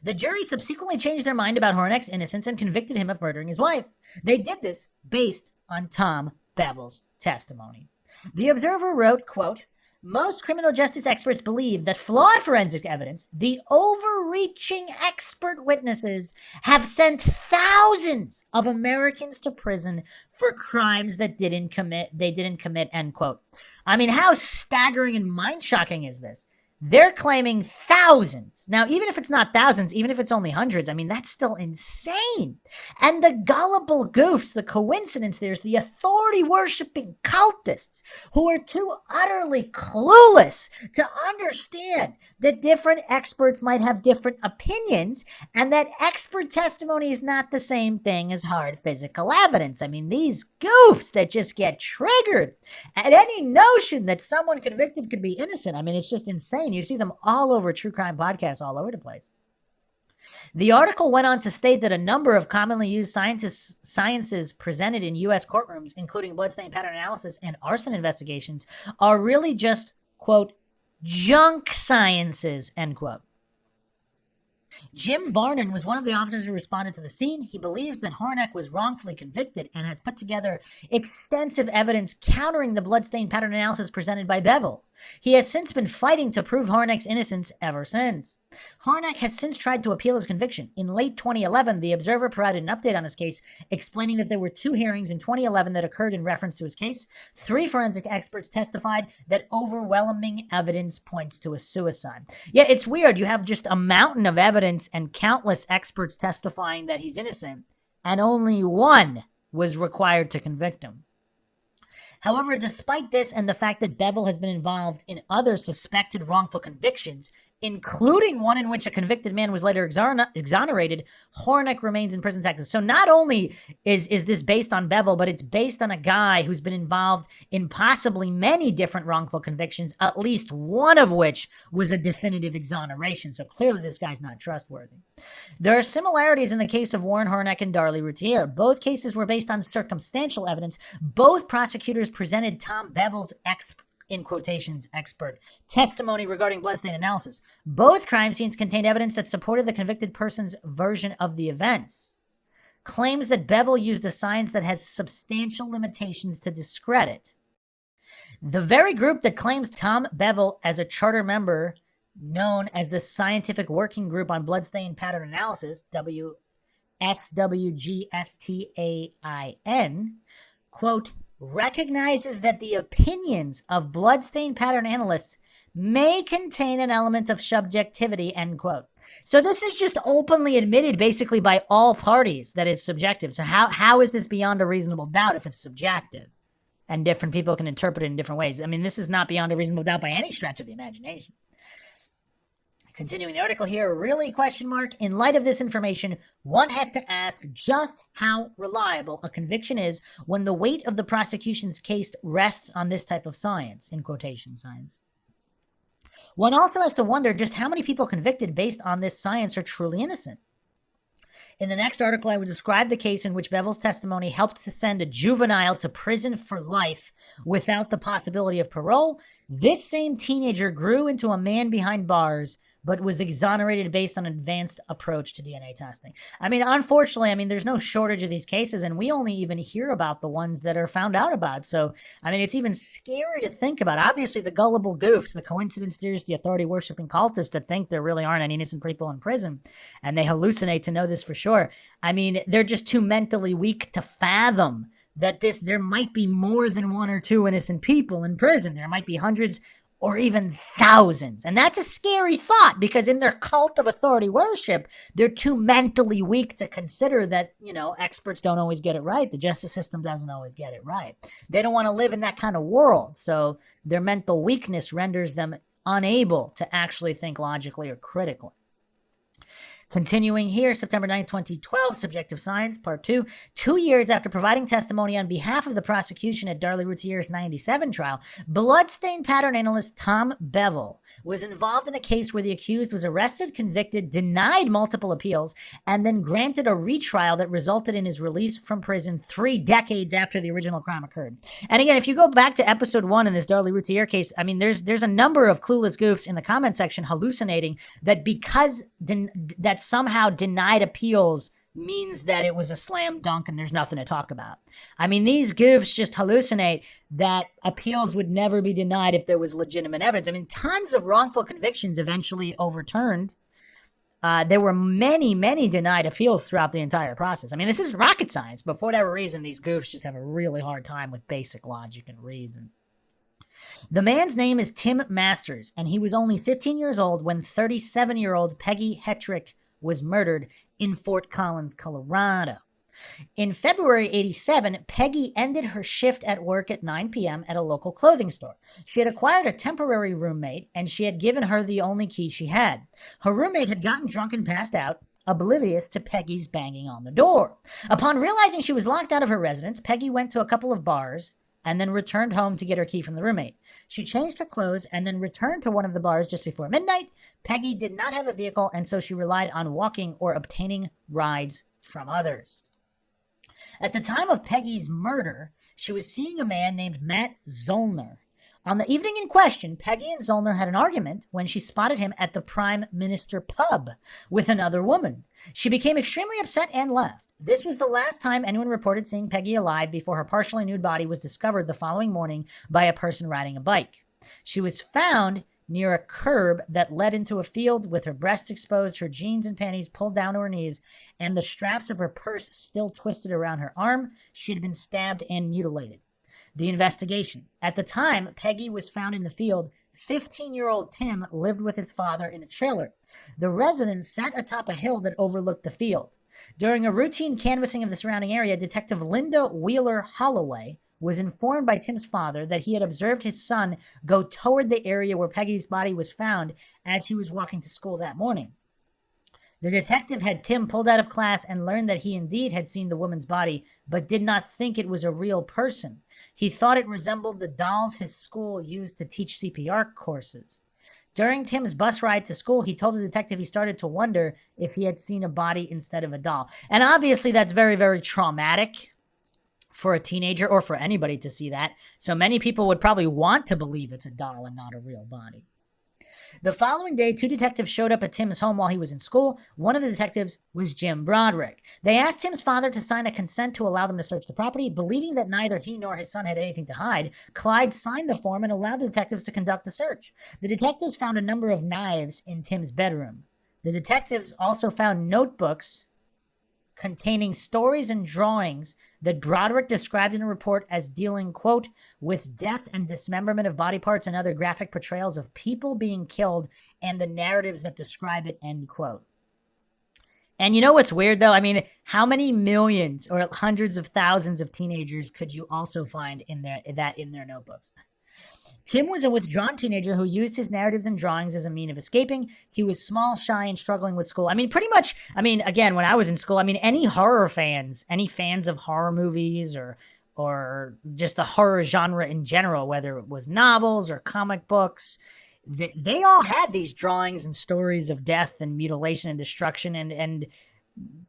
S2: The jury subsequently changed their mind about Horonek's innocence and convicted him of murdering his wife. They did this based on Tom Bevel's testimony. The Observer wrote, quote, "Most criminal justice experts believe that flawed forensic evidence, the overreaching expert witnesses, have sent thousands of Americans to prison for crimes that they didn't commit, end quote." I mean, how staggering and mind-shocking is this? They're claiming thousands. Now, even if it's not thousands, even if it's only hundreds, I mean, that's still insane. And the gullible goofs, the coincidence there's the authority-worshipping cultists who are too utterly clueless to understand that different experts might have different opinions and that expert testimony is not the same thing as hard physical evidence. I mean, these goofs that just get triggered at any notion that someone convicted could be innocent. I mean, it's just insane. You see them all over true crime podcasts all over the place. The article went on to state that a number of commonly used sciences presented in U.S. courtrooms, including bloodstain pattern analysis and arson investigations, are really just, quote, junk sciences, end quote. Jim Varnon was one of the officers who responded to the scene. He believes that Hornack was wrongfully convicted and has put together extensive evidence countering the bloodstain pattern analysis presented by Bevel. He has since been fighting to prove Hornack's innocence ever since. Hornack has since tried to appeal his conviction. In late 2011, the Observer provided an update on his case, explaining that there were 2 hearings in 2011 that occurred in reference to his case. 3 forensic experts testified that overwhelming evidence points to a suicide. Yeah, it's weird. You have just a mountain of evidence and countless experts testifying that he's innocent, and only 1 was required to convict him. However, despite this and the fact that Bevel has been involved in other suspected wrongful convictions, including one in which a convicted man was later exonerated, Hornack remains in prison, Texas. So not only is this based on Bevel, but it's based on a guy who's been involved in possibly many different wrongful convictions, at least one of which was a definitive exoneration. So clearly this guy's not trustworthy. There are similarities in the case of Warren Hornack and Darlie Routier. Both cases were based on circumstantial evidence. Both prosecutors presented Tom Bevel's in quotations, expert testimony regarding bloodstain analysis. Both crime scenes contained evidence that supported the convicted person's version of the events. Claims that Bevel used a science that has substantial limitations to discredit. The very group that claims Tom Bevel as a charter member, known as the Scientific Working Group on Bloodstain Pattern Analysis, SWGSTAIN, quote, recognizes that the opinions of bloodstain pattern analysts may contain an element of subjectivity, end quote. So this is just openly admitted basically by all parties that it's subjective. So how is this beyond a reasonable doubt if it's subjective? And different people can interpret it in different ways. I mean, this is not beyond a reasonable doubt by any stretch of the imagination. Continuing the article here, really, question mark, in light of this information, one has to ask just how reliable a conviction is when the weight of the prosecution's case rests on this type of science, in quotation science. One also has to wonder just how many people convicted based on this science are truly innocent. In the next article, I would describe the case in which Bevel's testimony helped to send a juvenile to prison for life without the possibility of parole. This same teenager grew into a man behind bars, but was exonerated based on an advanced approach to DNA testing. I mean, unfortunately, there's no shortage of these cases, and we only even hear about the ones that are found out about. So, it's even scary to think about. Obviously, the gullible goofs, the coincidence theorists, the authority-worshipping cultists that think there really aren't any innocent people in prison, and they hallucinate to know this for sure. They're just too mentally weak to fathom that there might be more than 1 or 2 innocent people in prison. There might be hundreds or even thousands. And that's a scary thought because in their cult of authority worship, they're too mentally weak to consider that, experts don't always get it right. The justice system doesn't always get it right. They don't want to live in that kind of world. So their mental weakness renders them unable to actually think logically or critically. Continuing here, September 9, 2012, Subjective Science, Part 2. 2 years after providing testimony on behalf of the prosecution at Darlie Routier's 97 trial, bloodstain pattern analyst Tom Bevel was involved in a case where the accused was arrested, convicted, denied multiple appeals, and then granted a retrial that resulted in his release from prison 3 decades after the original crime occurred. And again, if you go back to episode 1 in this Darlie Routier case, there's a number of clueless goofs in the comment section hallucinating that because that somehow denied appeals means that it was a slam dunk and there's nothing to talk about. These goofs just hallucinate that appeals would never be denied if there was legitimate evidence. Tons of wrongful convictions eventually overturned. There were many, many denied appeals throughout the entire process. This is rocket science, but for whatever reason, these goofs just have a really hard time with basic logic and reason. The man's name is Tim Masters, and he was only 15 years old when 37-year-old Peggy Hetrick was murdered in Fort Collins, Colorado. In February 87, Peggy ended her shift at work at 9 p.m. at a local clothing store. She had acquired a temporary roommate, and she had given her the only key she had. Her roommate had gotten drunk and passed out, oblivious to Peggy's banging on the door. Upon realizing she was locked out of her residence, Peggy went to a couple of bars and then returned home to get her key from the roommate. She changed her clothes and then returned to one of the bars just before midnight. Peggy did not have a vehicle, and so she relied on walking or obtaining rides from others. At the time of Peggy's murder, she was seeing a man named Matt Zollner. On the evening in question, Peggy and Zollner had an argument when she spotted him at the Prime Minister pub with another woman. She became extremely upset and left. This was the last time anyone reported seeing Peggy alive before her partially nude body was discovered the following morning by a person riding a bike. She was found near a curb that led into a field with her breasts exposed, her jeans and panties pulled down to her knees, and the straps of her purse still twisted around her arm. She had been stabbed and mutilated. The investigation. At the time Peggy was found in the field, 15-year-old Tim lived with his father in a trailer. The residence sat atop a hill that overlooked the field. During a routine canvassing of the surrounding area, Detective Linda Wheeler Holloway was informed by Tim's father that he had observed his son go toward the area where Peggy's body was found as he was walking to school that morning. The detective had Tim pulled out of class and learned that he indeed had seen the woman's body, but did not think it was a real person. He thought it resembled the dolls his school used to teach CPR courses. During Tim's bus ride to school, he told the detective he started to wonder if he had seen a body instead of a doll. And obviously that's very, very traumatic for a teenager or for anybody to see that. So many people would probably want to believe it's a doll and not a real body. The following day, 2 detectives showed up at Tim's home while he was in school. One of the detectives was Jim Broderick. They asked Tim's father to sign a consent to allow them to search the property. Believing that neither he nor his son had anything to hide, Clyde signed the form and allowed the detectives to conduct the search. The detectives found a number of knives in Tim's bedroom. The detectives also found notebooks containing stories and drawings that Broderick described in a report as dealing, quote, with death and dismemberment of body parts and other graphic portrayals of people being killed and the narratives that describe it, end quote. And you know what's weird, though? I mean, how many millions or hundreds of thousands of teenagers could you also find in their notebooks? Tim was a withdrawn teenager who used his narratives and drawings as a means of escaping. He was small, shy, and struggling with school. I mean, pretty much, again, when I was in school, any horror fans, any fans of horror movies or just the horror genre in general, whether it was novels or comic books, they all had these drawings and stories of death and mutilation and destruction, and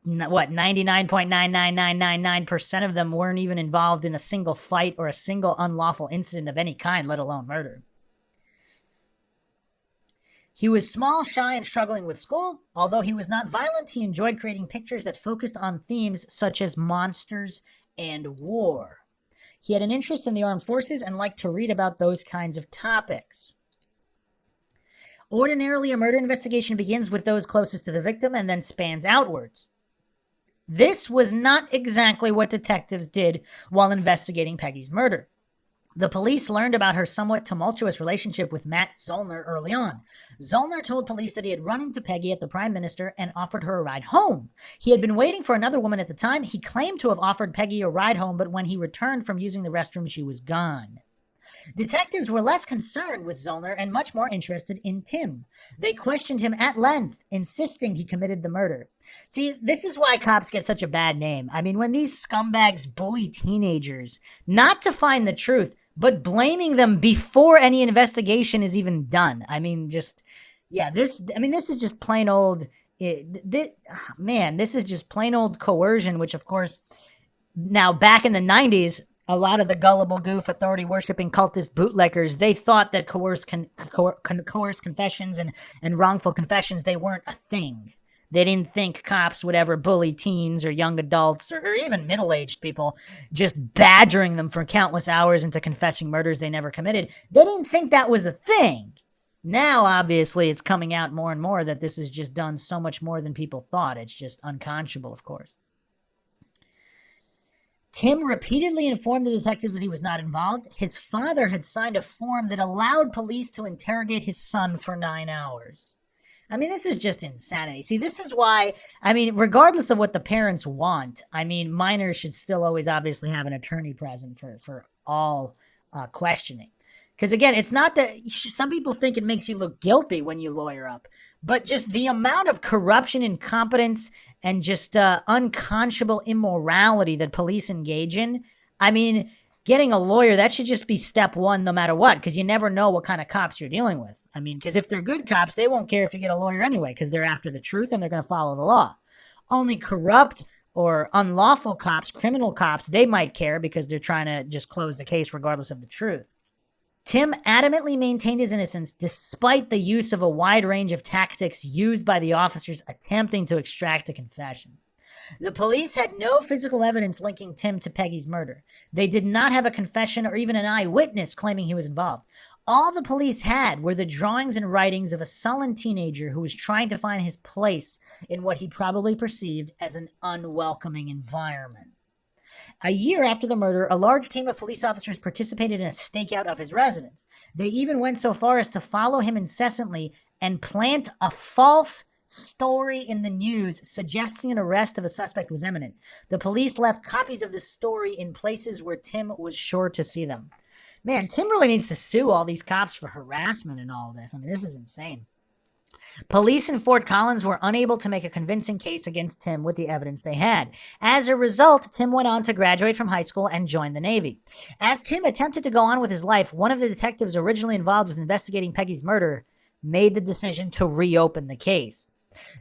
S2: what, 99.99999% of them weren't even involved in a single fight or a single unlawful incident of any kind, let alone murder. He was small, shy, and struggling with school. Although he was not violent, he enjoyed creating pictures that focused on themes such as monsters and war. He had an interest in the armed forces and liked to read about those kinds of topics. Ordinarily, a murder investigation begins with those closest to the victim and then spans outwards. This was not exactly what detectives did while investigating Peggy's murder. The police learned about her somewhat tumultuous relationship with Matt Zollner early on. Zollner told police that he had run into Peggy at the Prime Minister and offered her a ride home. He had been waiting for another woman at the time. He claimed to have offered Peggy a ride home, but when he returned from using the restroom, she was gone. Detectives were less concerned with Zollner and much more interested in Tim. They questioned him at length, insisting he committed the murder. See, this is why cops get such a bad name. I mean, when these scumbags bully teenagers, not to find the truth, but blaming them before any investigation is even done. This is just plain old, this is just plain old coercion, which of course, now back in the 90s, a lot of the gullible goof authority-worshipping cultist bootleggers, they thought that coerced confessions and wrongful confessions, they weren't a thing. They didn't think cops would ever bully teens or young adults or even middle-aged people, just badgering them for countless hours into confessing murders they never committed. They didn't think that was a thing. Now, obviously, it's coming out more and more that this is just done so much more than people thought. It's just unconscionable, of course. Tim repeatedly informed the detectives that he was not involved. His father had signed a form that allowed police to interrogate his son for 9 hours. I mean, this is just insanity. See, this is why, I mean, regardless of what the parents want, I mean, minors should still always obviously have an attorney present for all questioning. Because again, it's not that some people think it makes you look guilty when you lawyer up, but just the amount of corruption, incompetence, and just unconscionable immorality that police engage in. I mean, getting a lawyer, that should just be step one no matter what, because you never know what kind of cops you're dealing with. I mean, because if they're good cops, they won't care if you get a lawyer anyway, because they're after the truth and they're going to follow the law. Only corrupt or unlawful cops, criminal cops, they might care because they're trying to just close the case regardless of the truth. Tim adamantly maintained his innocence despite the use of a wide range of tactics used by the officers attempting to extract a confession. The police had no physical evidence linking Tim to Peggy's murder. They did not have a confession or even an eyewitness claiming he was involved. All the police had were the drawings and writings of a sullen teenager who was trying to find his place in what he probably perceived as an unwelcoming environment. A year after the murder, a large team of police officers participated in a stakeout of his residence. They even went so far as to follow him incessantly and plant a false story in the news suggesting an arrest of a suspect was imminent. The police left copies of the story in places where Tim was sure to see them. Man, Tim really needs to sue all these cops for harassment and all this. I mean, this is insane. Police in Fort Collins were unable to make a convincing case against Tim with the evidence they had. As a result, Tim went on to graduate from high school and join the Navy. As Tim attempted to go on with his life, one of the detectives originally involved with investigating Peggy's murder made the decision to reopen the case.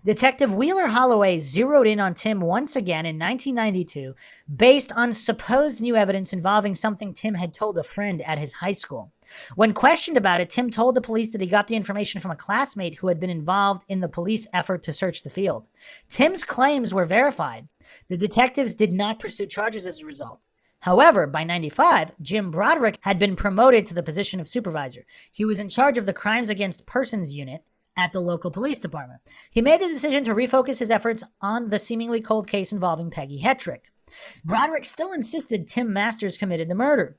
S2: Detective Wheeler Holloway zeroed in on Tim once again in 1992 based on supposed new evidence involving something Tim had told a friend at his high school. When questioned about it, Tim told the police that he got the information from a classmate who had been involved in the police effort to search the field. Tim's claims were verified. The detectives did not pursue charges as a result. However, by 1995, Jim Broderick had been promoted to the position of supervisor. He was in charge of the Crimes Against Persons unit at the local police department. He made the decision to refocus his efforts on the seemingly cold case involving Peggy Hetrick. Broderick still insisted Tim Masters committed the murder.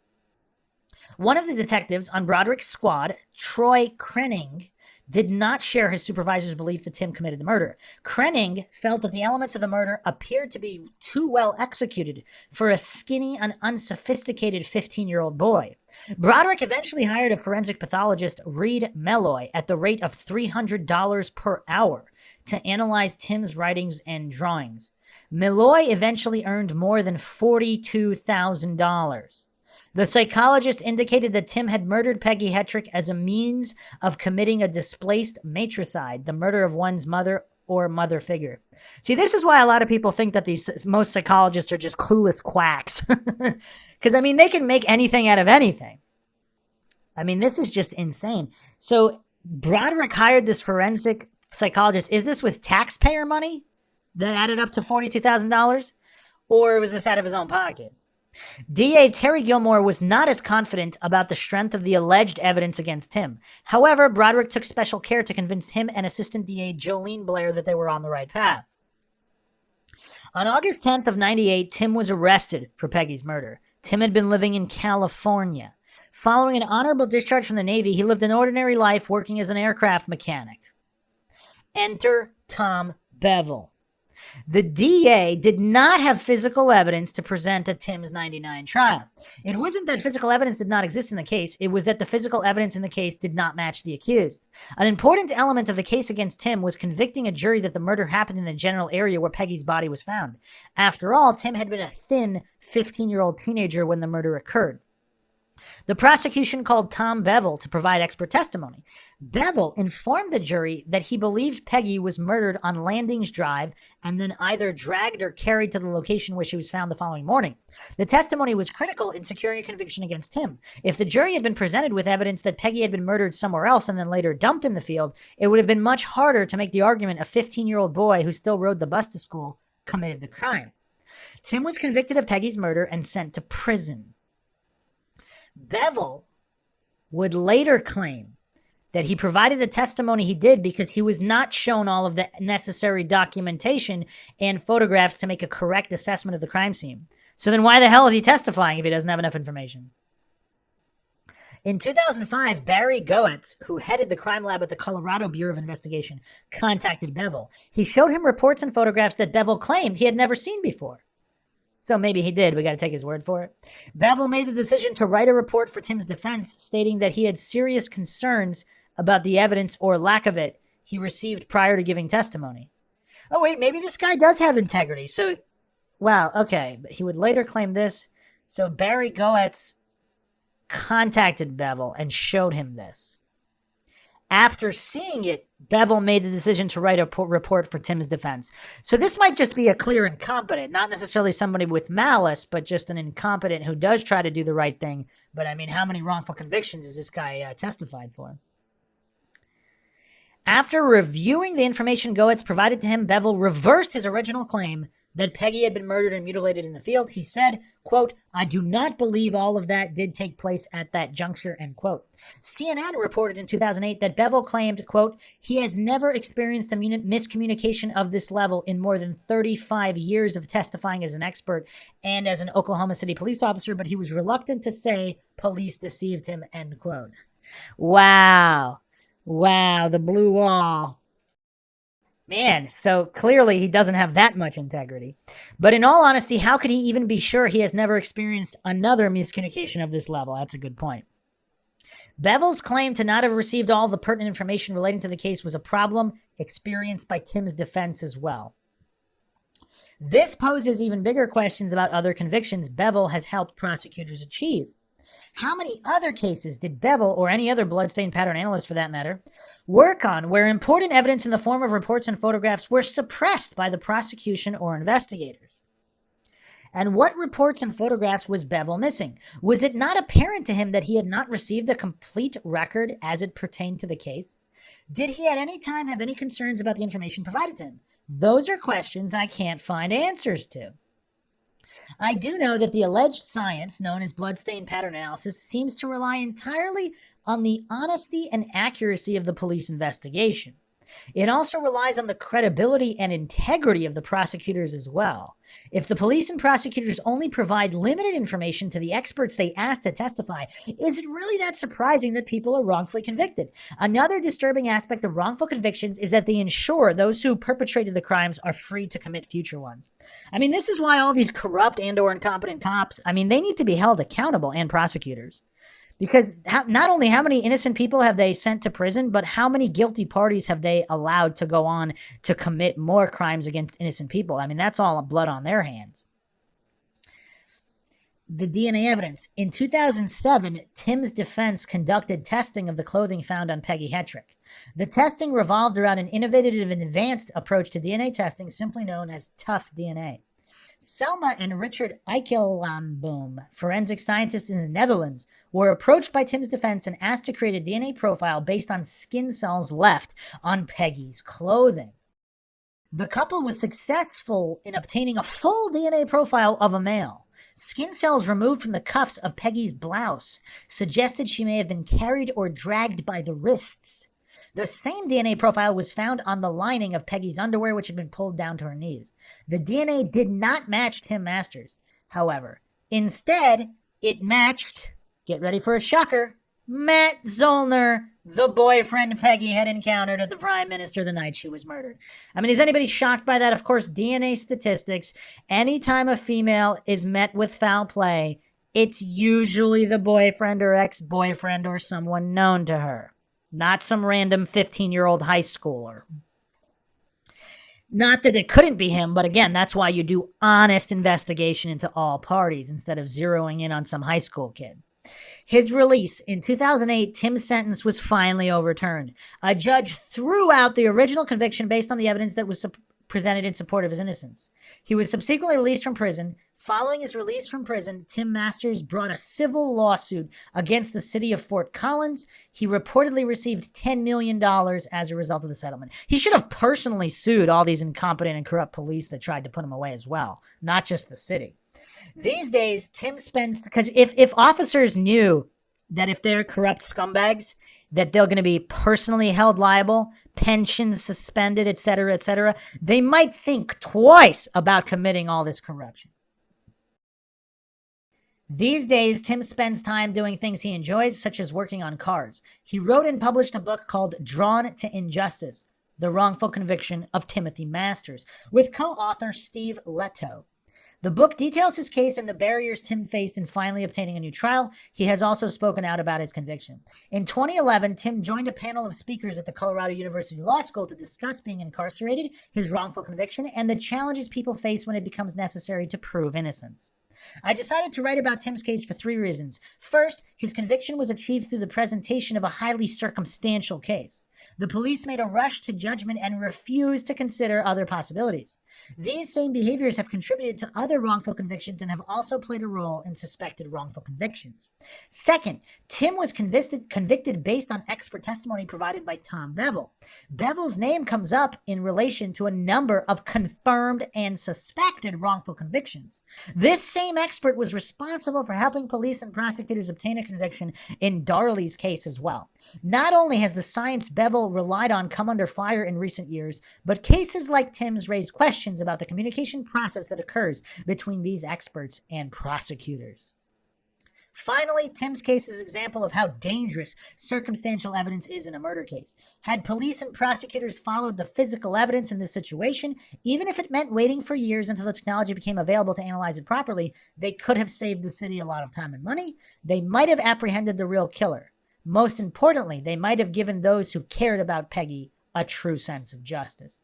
S2: One of the detectives on Broderick's squad, Troy Krenning, did not share his supervisor's belief that Tim committed the murder. Krenning felt that the elements of the murder appeared to be too well executed for a skinny and unsophisticated 15-year-old boy. Broderick eventually hired a forensic pathologist, Reed Melloy, at the rate of $300 per hour to analyze Tim's writings and drawings. Melloy eventually earned more than $42,000. The psychologist indicated that Tim had murdered Peggy Hetrick as a means of committing a displaced matricide, the murder of one's mother or mother figure. See, this is why a lot of people think that most psychologists are just clueless quacks. Because, I mean, they can make anything out of anything. I mean, this is just insane. So Broderick hired this forensic psychologist. Is this with taxpayer money that added up to $42,000? Or was this out of his own pocket? DA Terry Gilmore was not as confident about the strength of the alleged evidence against Tim. However, Broderick took special care to convince him and Assistant DA Jolene Blair that they were on the right path. On August 10th of 98, Tim was arrested for Peggy's murder. Tim had been living in California. Following an honorable discharge from the Navy, he lived an ordinary life working as an aircraft mechanic. Enter Tom Bevel. The DA did not have physical evidence to present at Tim's 99 trial. It wasn't that physical evidence did not exist in the case, it was that the physical evidence in the case did not match the accused. An important element of the case against Tim was convicting a jury that the murder happened in the general area where Peggy's body was found. After all, Tim had been a thin 15-year-old teenager when the murder occurred. The prosecution called Tom Bevel to provide expert testimony. Bevel informed the jury that he believed Peggy was murdered on Landings Drive and then either dragged or carried to the location where she was found the following morning. The testimony was critical in securing a conviction against him. If the jury had been presented with evidence that Peggy had been murdered somewhere else and then later dumped in the field, it would have been much harder to make the argument a 15-year-old boy who still rode the bus to school committed the crime. Tim was convicted of Peggy's murder and sent to prison. Bevel would later claim that he provided the testimony he did because he was not shown all of the necessary documentation and photographs to make a correct assessment of the crime scene. So then why the hell is he testifying if he doesn't have enough information? In 2005, Barry Goetz, who headed the crime lab at the Colorado Bureau of Investigation, contacted Bevel. He showed him reports and photographs that Bevel claimed he had never seen before. So maybe he did. We got to take his word for it. Bevel made the decision to write a report for Tim's defense, stating that he had serious concerns about the evidence or lack of it he received prior to giving testimony. Oh, wait, maybe this guy does have integrity. So, wow, okay. But he would later claim this. So Barry Goetz contacted Bevel and showed him this. After seeing it, Bevel made the decision to write a report for Tim's defense. So this might just be a clear incompetent, not necessarily somebody with malice, but just an incompetent who does try to do the right thing. But I mean, how many wrongful convictions has this guy testified for? After reviewing the information Goetz provided to him, Bevel reversed his original claim that Peggy had been murdered and mutilated in the field. He said, quote, "I do not believe all of that did take place at that juncture," end quote. CNN reported in 2008 that Bevel claimed, quote, "He has never experienced a miscommunication of this level in more than 35 years of testifying as an expert and as an Oklahoma City police officer, but he was reluctant to say police deceived him," end quote. Wow. Wow, the blue wall. Man, so clearly he doesn't have that much integrity. But in all honesty, how could he even be sure he has never experienced another miscommunication of this level? That's a good point. Bevel's claim to not have received all the pertinent information relating to the case was a problem experienced by Tim's defense as well. This poses even bigger questions about other convictions Bevel has helped prosecutors achieve. How many other cases did Bevel, or any other bloodstain pattern analyst for that matter, work on where important evidence in the form of reports and photographs were suppressed by the prosecution or investigators? And what reports and photographs was Bevel missing? Was it not apparent to him that he had not received a complete record as it pertained to the case? Did he at any time have any concerns about the information provided to him? Those are questions I can't find answers to. I do know that the alleged science, known as bloodstain pattern analysis, seems to rely entirely on the honesty and accuracy of the police investigation. It also relies on the credibility and integrity of the prosecutors as well. If the police and prosecutors only provide limited information to the experts they ask to testify, is it really that surprising that people are wrongfully convicted? Another disturbing aspect of wrongful convictions is that they ensure those who perpetrated the crimes are free to commit future ones. I mean, this is why all these corrupt and or incompetent cops, they need to be held accountable, and prosecutors. Because not only how many innocent people have they sent to prison, but how many guilty parties have they allowed to go on to commit more crimes against innocent people? That's all blood on their hands. The DNA evidence. In 2007, Tim's defense conducted testing of the clothing found on Peggy Hetrick. The testing revolved around an innovative and advanced approach to DNA testing, simply known as tough DNA. Selma and Richard Eikelamboom, forensic scientists in the Netherlands, were approached by Tim's defense and asked to create a DNA profile based on skin cells left on Peggy's clothing. The couple was successful in obtaining a full DNA profile of a male. Skin cells removed from the cuffs of Peggy's blouse suggested she may have been carried or dragged by the wrists. The same DNA profile was found on the lining of Peggy's underwear, which had been pulled down to her knees. The DNA did not match Tim Masters, however. Instead, it matched, get ready for a shocker, Matt Zollner, the boyfriend Peggy had encountered at the Prime Minister the night she was murdered. Is anybody shocked by that? Of course, DNA statistics, anytime a female is met with foul play, it's usually the boyfriend or ex-boyfriend or someone known to her. Not some random 15-year-old high schooler. Not that it couldn't be him, but again, that's why you do honest investigation into all parties instead of zeroing in on some high school kid. His release. In 2008, Tim's sentence was finally overturned. A judge threw out the original conviction based on the evidence that was presented in support of his innocence. He was subsequently released from prison. Following his release from prison, Tim Masters brought a civil lawsuit against the city of Fort Collins. He reportedly received $10 million as a result of the settlement. He should have personally sued all these incompetent and corrupt police that tried to put him away as well, not just the city. These days, Tim spends, because if officers knew that if they're corrupt scumbags, that they're going to be personally held liable, pensions suspended, etc., etc., they might think twice about committing all this corruption. These days, Tim spends time doing things he enjoys, such as working on cars. He wrote and published a book called Drawn to Injustice: The Wrongful Conviction of Timothy Masters, with co-author Steve Leto. The book details his case and the barriers Tim faced in finally obtaining a new trial. He has also spoken out about his conviction. In 2011, Tim joined a panel of speakers at the Colorado University Law School to discuss being incarcerated, his wrongful conviction, and the challenges people face when it becomes necessary to prove innocence. I decided to write about Tim's case for 3 reasons. First, his conviction was achieved through the presentation of a highly circumstantial case. The police made a rush to judgment and refused to consider other possibilities. These same behaviors have contributed to other wrongful convictions and have also played a role in suspected wrongful convictions. Second, Tim was convicted based on expert testimony provided by Tom Bevel. Bevel's name comes up in relation to a number of confirmed and suspected wrongful convictions. This same expert was responsible for helping police and prosecutors obtain a conviction in Darlie's case as well. Not only has the science Bevel relied on come under fire in recent years, but cases like Tim's raise questions about the communication process that occurs between these experts and prosecutors. Finally, Tim's case is an example of how dangerous circumstantial evidence is in a murder case. Had police and prosecutors followed the physical evidence in this situation, even if it meant waiting for years until the technology became available to analyze it properly, they could have saved the city a lot of time and money. They might have apprehended the real killer. Most importantly, they might have given those who cared about Peggy a true sense of justice.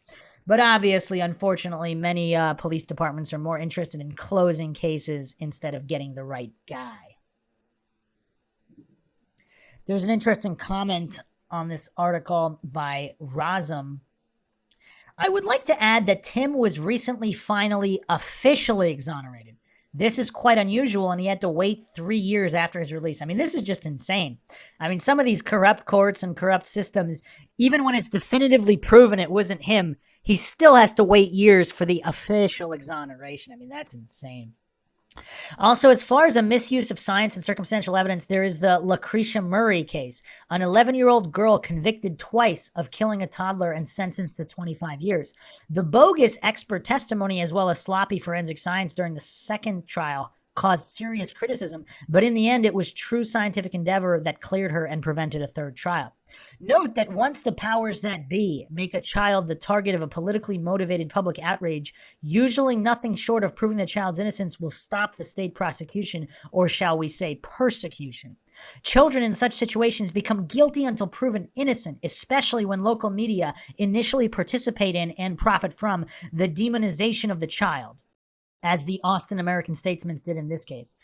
S2: But obviously, unfortunately, many police departments are more interested in closing cases instead of getting the right guy. There's an interesting comment on this article by Razum. I would like to add that Tim was recently finally officially exonerated. This is quite unusual, and he had to wait 3 years after his release. I mean, this is just insane. I mean, some of these corrupt courts and corrupt systems, even when it's definitively proven it wasn't him, he still has to wait years for the official exoneration. I mean, that's insane. Also, as far as a misuse of science and circumstantial evidence, there is the Lucretia Murray case, an 11-year-old girl convicted twice of killing a toddler and sentenced to 25 years. The bogus expert testimony, as well as sloppy forensic science during the second trial, caused serious criticism, but in the end, it was true scientific endeavor that cleared her and prevented a third trial. Note that once the powers that be make a child the target of a politically motivated public outrage, usually nothing short of proving the child's innocence will stop the state prosecution, or shall we say persecution. Children in such situations become guilty until proven innocent, especially when local media initially participate in and profit from the demonization of the child, as the Austin American-Statesman did in this case.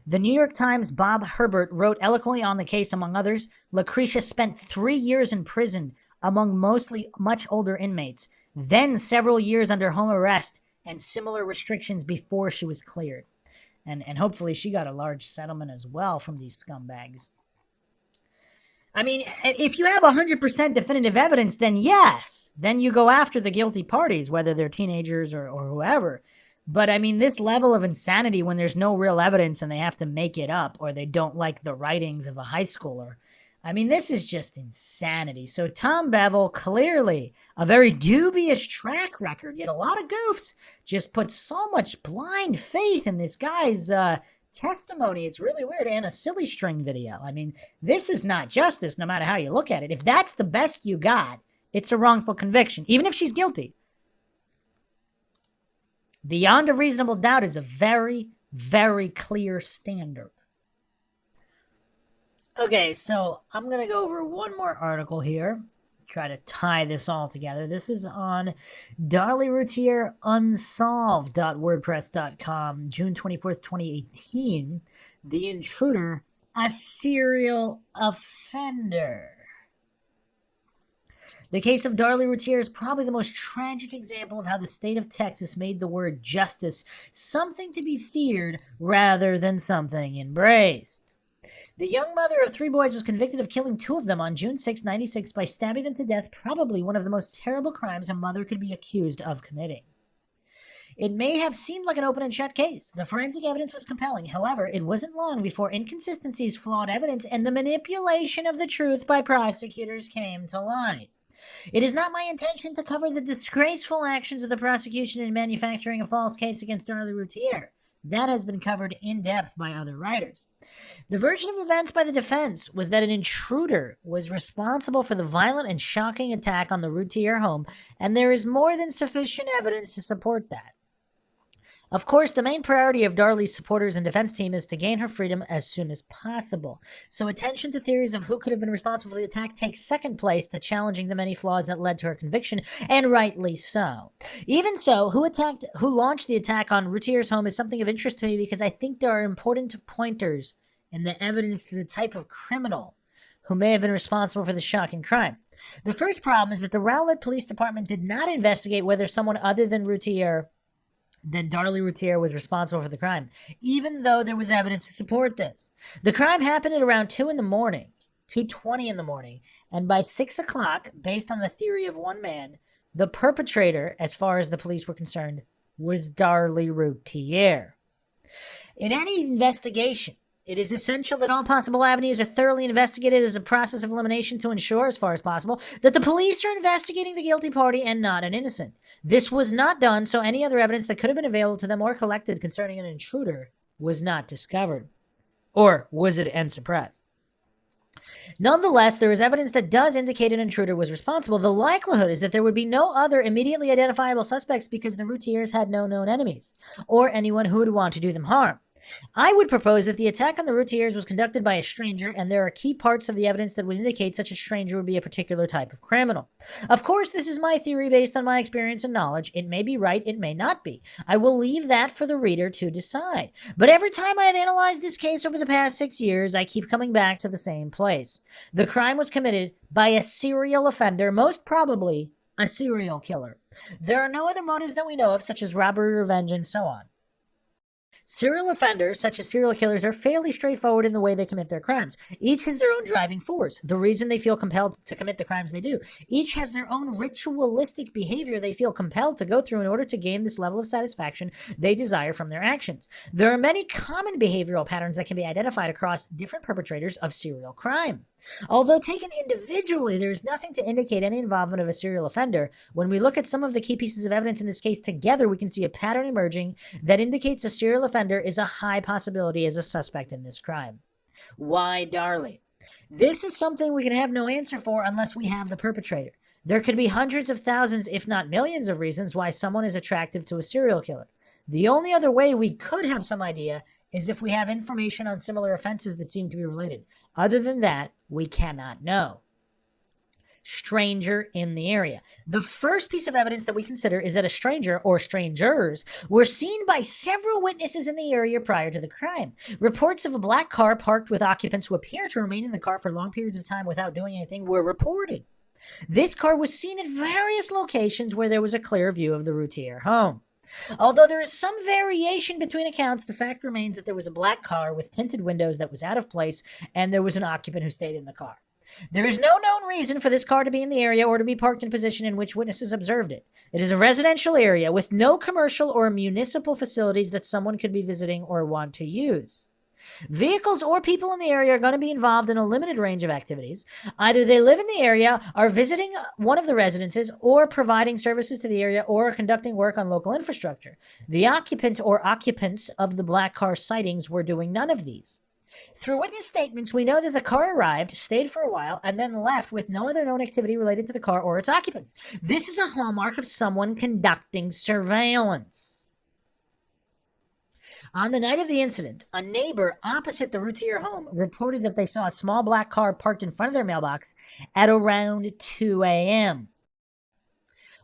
S2: The New York Times' Bob Herbert wrote eloquently on the case, among others. Lucretia spent 3 years in prison among mostly much older inmates, then several years under home arrest and similar restrictions before she was cleared. And hopefully she got a large settlement as well from these scumbags. I mean, if you have 100% definitive evidence, then yes, then you go after the guilty parties, whether they're teenagers or whoever. But I mean, this level of insanity when there's no real evidence and they have to make it up, or they don't like the writings of a high schooler. I mean, this is just insanity. So Tom Bevel, clearly a very dubious track record, yet a lot of goofs, just put so much blind faith in this guy's testimony. It's really weird. And a silly string video. I mean, this is not justice no matter how you look at it. If that's the best you got, it's a wrongful conviction, even if she's guilty. Beyond a reasonable doubt is a very, very clear standard. Okay, so I'm going to go over one more article here, try to tie this all together. This is on DARLIE ROUTIER Unsolved.wordpress.com, June 24th, 2018. The intruder, a serial offender. The case of DARLIE ROUTIER is probably the most tragic example of how the state of Texas made the word justice something to be feared rather than something embraced. The young mother of 3 boys was convicted of killing 2 of them on June 6, 1996 by stabbing them to death, probably one of the most terrible crimes a mother could be accused of committing. It may have seemed like an open and shut case. The forensic evidence was compelling. However, it wasn't long before inconsistencies, flawed evidence, and the manipulation of the truth by prosecutors came to light. It is not my intention to cover the disgraceful actions of the prosecution in manufacturing a false case against Darlie Routier. That has been covered in depth by other writers. The version of events by the defense was that an intruder was responsible for the violent and shocking attack on the Routier home, and there is more than sufficient evidence to support that. Of course, the main priority of Darlie's supporters and defense team is to gain her freedom as soon as possible. So attention to theories of who could have been responsible for the attack takes second place to challenging the many flaws that led to her conviction, and rightly so. Even so, who launched the attack on Routier's home is something of interest to me because I think there are important pointers in the evidence to the type of criminal who may have been responsible for the shocking crime. The first problem is that the Rowlett Police Department did not investigate whether someone other than Darlie Routier was responsible for the crime, even though there was evidence to support this. The crime happened at around 2:20 in the morning, and by 6 o'clock, based on the theory of one man, the perpetrator, as far as the police were concerned, was Darlie Routier. In any investigation, it is essential that all possible avenues are thoroughly investigated as a process of elimination to ensure, as far as possible, that the police are investigating the guilty party and not an innocent. This was not done, so any other evidence that could have been available to them or collected concerning an intruder was not discovered. Or was it and suppressed? Nonetheless, there is evidence that does indicate an intruder was responsible. The likelihood is that there would be no other immediately identifiable suspects because the Routiers had no known enemies, or anyone who would want to do them harm. I would propose that the attack on the Routiers was conducted by a stranger, and there are key parts of the evidence that would indicate such a stranger would be a particular type of criminal. Of course, this is my theory based on my experience and knowledge. It may be right, it may not be. I will leave that for the reader to decide. But every time I have analyzed this case over the past 6 years, I keep coming back to the same place. The crime was committed by a serial offender, most probably a serial killer. There are no other motives that we know of, such as robbery, revenge, and so on. Serial offenders, such as serial killers, are fairly straightforward in the way they commit their crimes. Each has their own driving force, the reason they feel compelled to commit the crimes they do. Each has their own ritualistic behavior they feel compelled to go through in order to gain this level of satisfaction they desire from their actions. There are many common behavioral patterns that can be identified across different perpetrators of serial crime. Although taken individually, there is nothing to indicate any involvement of a serial offender. When we look at some of the key pieces of evidence in this case together, we can see a pattern emerging that indicates a serial offender is a high possibility as a suspect in this crime. Why Darlie? This is something we can have no answer for unless we have the perpetrator. There could be hundreds of thousands, if not millions, of reasons why someone is attractive to a serial killer. The only other way we could have some idea is if we have information on similar offenses that seem to be related. Other than that, we cannot know. Stranger in the area. The first piece of evidence that we consider is that a stranger or strangers were seen by several witnesses in the area prior to the crime. Reports of a black car parked with occupants who appear to remain in the car for long periods of time without doing anything were reported. This car was seen at various locations where there was a clear view of the Routier home. Although there is some variation between accounts, the fact remains that there was a black car with tinted windows that was out of place, and there was an occupant who stayed in the car. There is no known reason for this car to be in the area or to be parked in a position in which witnesses observed it. It is a residential area with no commercial or municipal facilities that someone could be visiting or want to use. Vehicles or people in the area are going to be involved in a limited range of activities. Either they live in the area, are visiting one of the residences, or providing services to the area, or are conducting work on local infrastructure. The occupant or occupants of the black car sightings were doing none of these. Through witness statements, we know that the car arrived, stayed for a while, and then left with no other known activity related to the car or its occupants. This is a hallmark of someone conducting surveillance. On the night of the incident, a neighbor opposite the Routier home reported that they saw a small black car parked in front of their mailbox at around 2 a.m.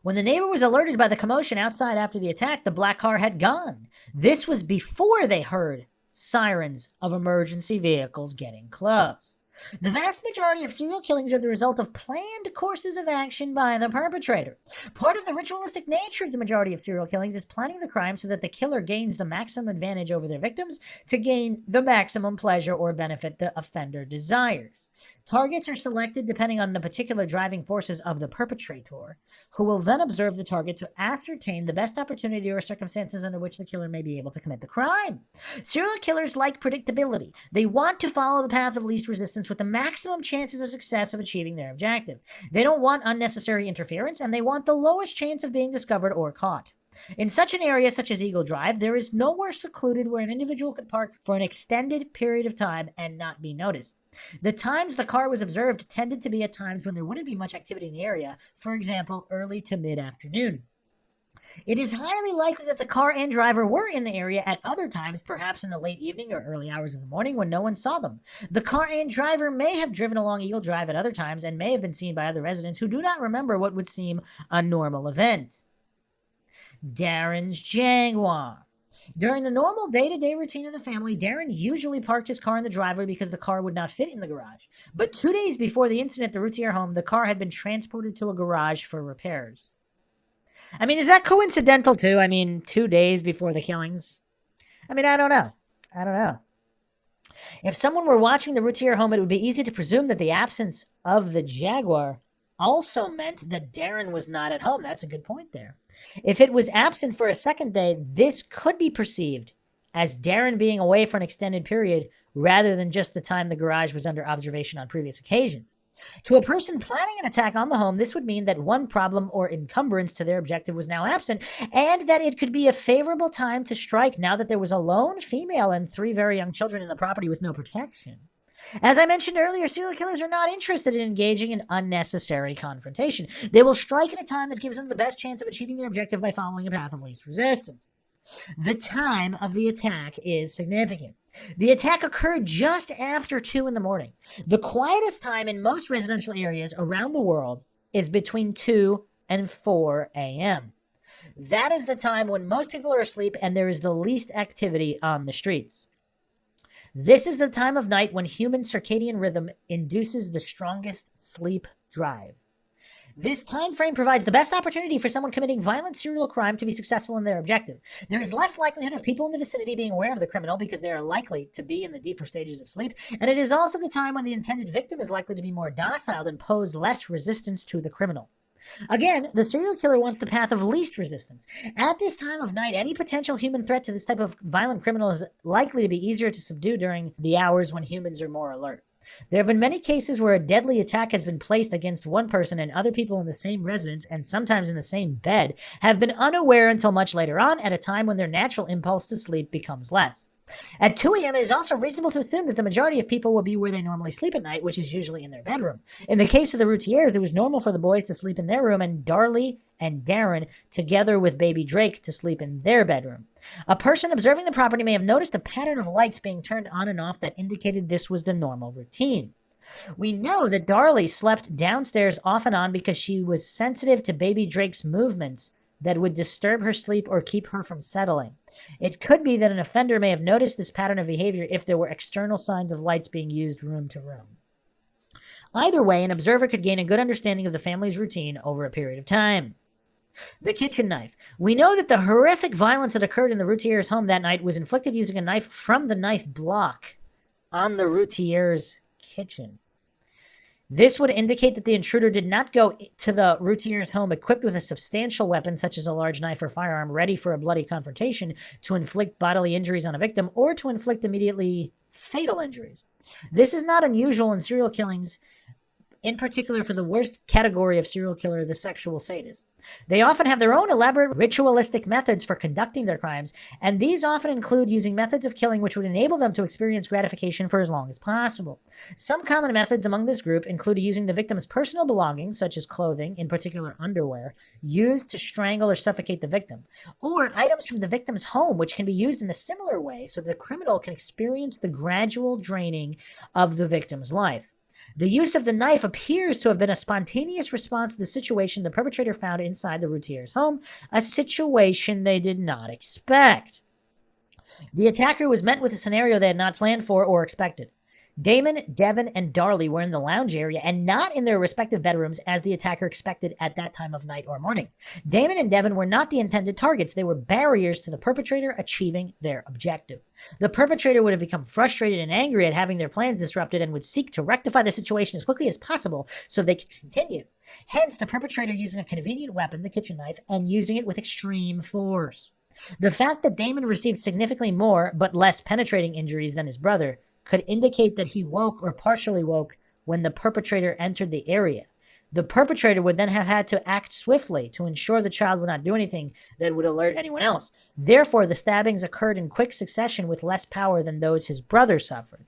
S2: When the neighbor was alerted by the commotion outside after the attack, the black car had gone. This was before they heard sirens of emergency vehicles getting close. The vast majority of serial killings are the result of planned courses of action by the perpetrator. Part of the ritualistic nature of the majority of serial killings is planning the crime so that the killer gains the maximum advantage over their victims to gain the maximum pleasure or benefit the offender desires. Targets are selected depending on the particular driving forces of the perpetrator, who will then observe the target to ascertain the best opportunity or circumstances under which the killer may be able to commit the crime. Serial killers like predictability. They want to follow the path of least resistance with the maximum chances of success of achieving their objective. They don't want unnecessary interference, and they want the lowest chance of being discovered or caught. In such an area such as Eagle Drive, there is nowhere secluded where an individual could park for an extended period of time and not be noticed. The times the car was observed tended to be at times when there wouldn't be much activity in the area, for example, early to mid-afternoon. It is highly likely that the car and driver were in the area at other times, perhaps in the late evening or early hours of the morning when no one saw them. The car and driver may have driven along Eagle Drive at other times and may have been seen by other residents who do not remember what would seem a normal event. Darren's Jaguar. During the normal day-to-day routine of the family, Darren usually parked his car in the driveway because the car would not fit in the garage. But 2 days before the incident at the Routier home, the car had been transported to a garage for repairs. I mean, is that coincidental too? I mean, 2 days before the killings? I mean, I don't know. If someone were watching the Routier home, it would be easy to presume that the absence of the Jaguar also meant that Darren was not at home. That's a good point there. If it was absent for a second day, this could be perceived as Darren being away for an extended period rather than just the time the garage was under observation on previous occasions. To a person planning an attack on the home, this would mean that one problem or encumbrance to their objective was now absent, and that it could be a favorable time to strike now that there was a lone female and 3 very young children in the property with no protection. As I mentioned earlier, serial killers are not interested in engaging in unnecessary confrontation. They will strike at a time that gives them the best chance of achieving their objective by following a path of least resistance. The time of the attack is significant. The attack occurred just after 2 in the morning. The quietest time in most residential areas around the world is between 2 and 4 a.m. That is the time when most people are asleep and there is the least activity on the streets. This is the time of night when human circadian rhythm induces the strongest sleep drive. This time frame provides the best opportunity for someone committing violent serial crime to be successful in their objective. There is less likelihood of people in the vicinity being aware of the criminal because they are likely to be in the deeper stages of sleep, and it is also the time when the intended victim is likely to be more docile and pose less resistance to the criminal. Again, the serial killer wants the path of least resistance. At this time of night, any potential human threat to this type of violent criminal is likely to be easier to subdue during the hours when humans are more alert. There have been many cases where a deadly attack has been placed against one person and other people in the same residence and sometimes in the same bed have been unaware until much later on at a time when their natural impulse to sleep becomes less. At 2 a.m., it is also reasonable to assume that the majority of people will be where they normally sleep at night, which is usually in their bedroom. In the case of the Routiers, it was normal for the boys to sleep in their room and Darlie and Darren, together with baby Drake, to sleep in their bedroom. A person observing the property may have noticed a pattern of lights being turned on and off that indicated this was the normal routine. We know that Darlie slept downstairs off and on because she was sensitive to baby Drake's movements that would disturb her sleep or keep her from settling. It could be that an offender may have noticed this pattern of behavior if there were external signs of lights being used room to room. Either way, an observer could gain a good understanding of the family's routine over a period of time. The kitchen knife. We know that the horrific violence that occurred in the Routier's home that night was inflicted using a knife from the knife block on the Routier's kitchen. This would indicate that the intruder did not go to the Routier's home equipped with a substantial weapon such as a large knife or firearm ready for a bloody confrontation to inflict bodily injuries on a victim or to inflict immediately fatal injuries. This is not unusual in serial killings, in particular for the worst category of serial killer, the sexual sadist. They often have their own elaborate ritualistic methods for conducting their crimes, and these often include using methods of killing which would enable them to experience gratification for as long as possible. Some common methods among this group include using the victim's personal belongings, such as clothing, in particular underwear, used to strangle or suffocate the victim, or items from the victim's home which can be used in a similar way so the criminal can experience the gradual draining of the victim's life. The use of the knife appears to have been a spontaneous response to the situation the perpetrator found inside the Routier's home, a situation they did not expect. The attacker was met with a scenario they had not planned for or expected. Damon, Devin, and Darlie were in the lounge area and not in their respective bedrooms as the attacker expected at that time of night or morning. Damon and Devin were not the intended targets. They were barriers to the perpetrator achieving their objective. The perpetrator would have become frustrated and angry at having their plans disrupted and would seek to rectify the situation as quickly as possible so they could continue. Hence, the perpetrator using a convenient weapon, the kitchen knife, and using it with extreme force. The fact that Damon received significantly more but less penetrating injuries than his brother could indicate that he woke or partially woke when the perpetrator entered the area. The perpetrator would then have had to act swiftly to ensure the child would not do anything that would alert anyone else. Therefore, the stabbings occurred in quick succession with less power than those his brother suffered.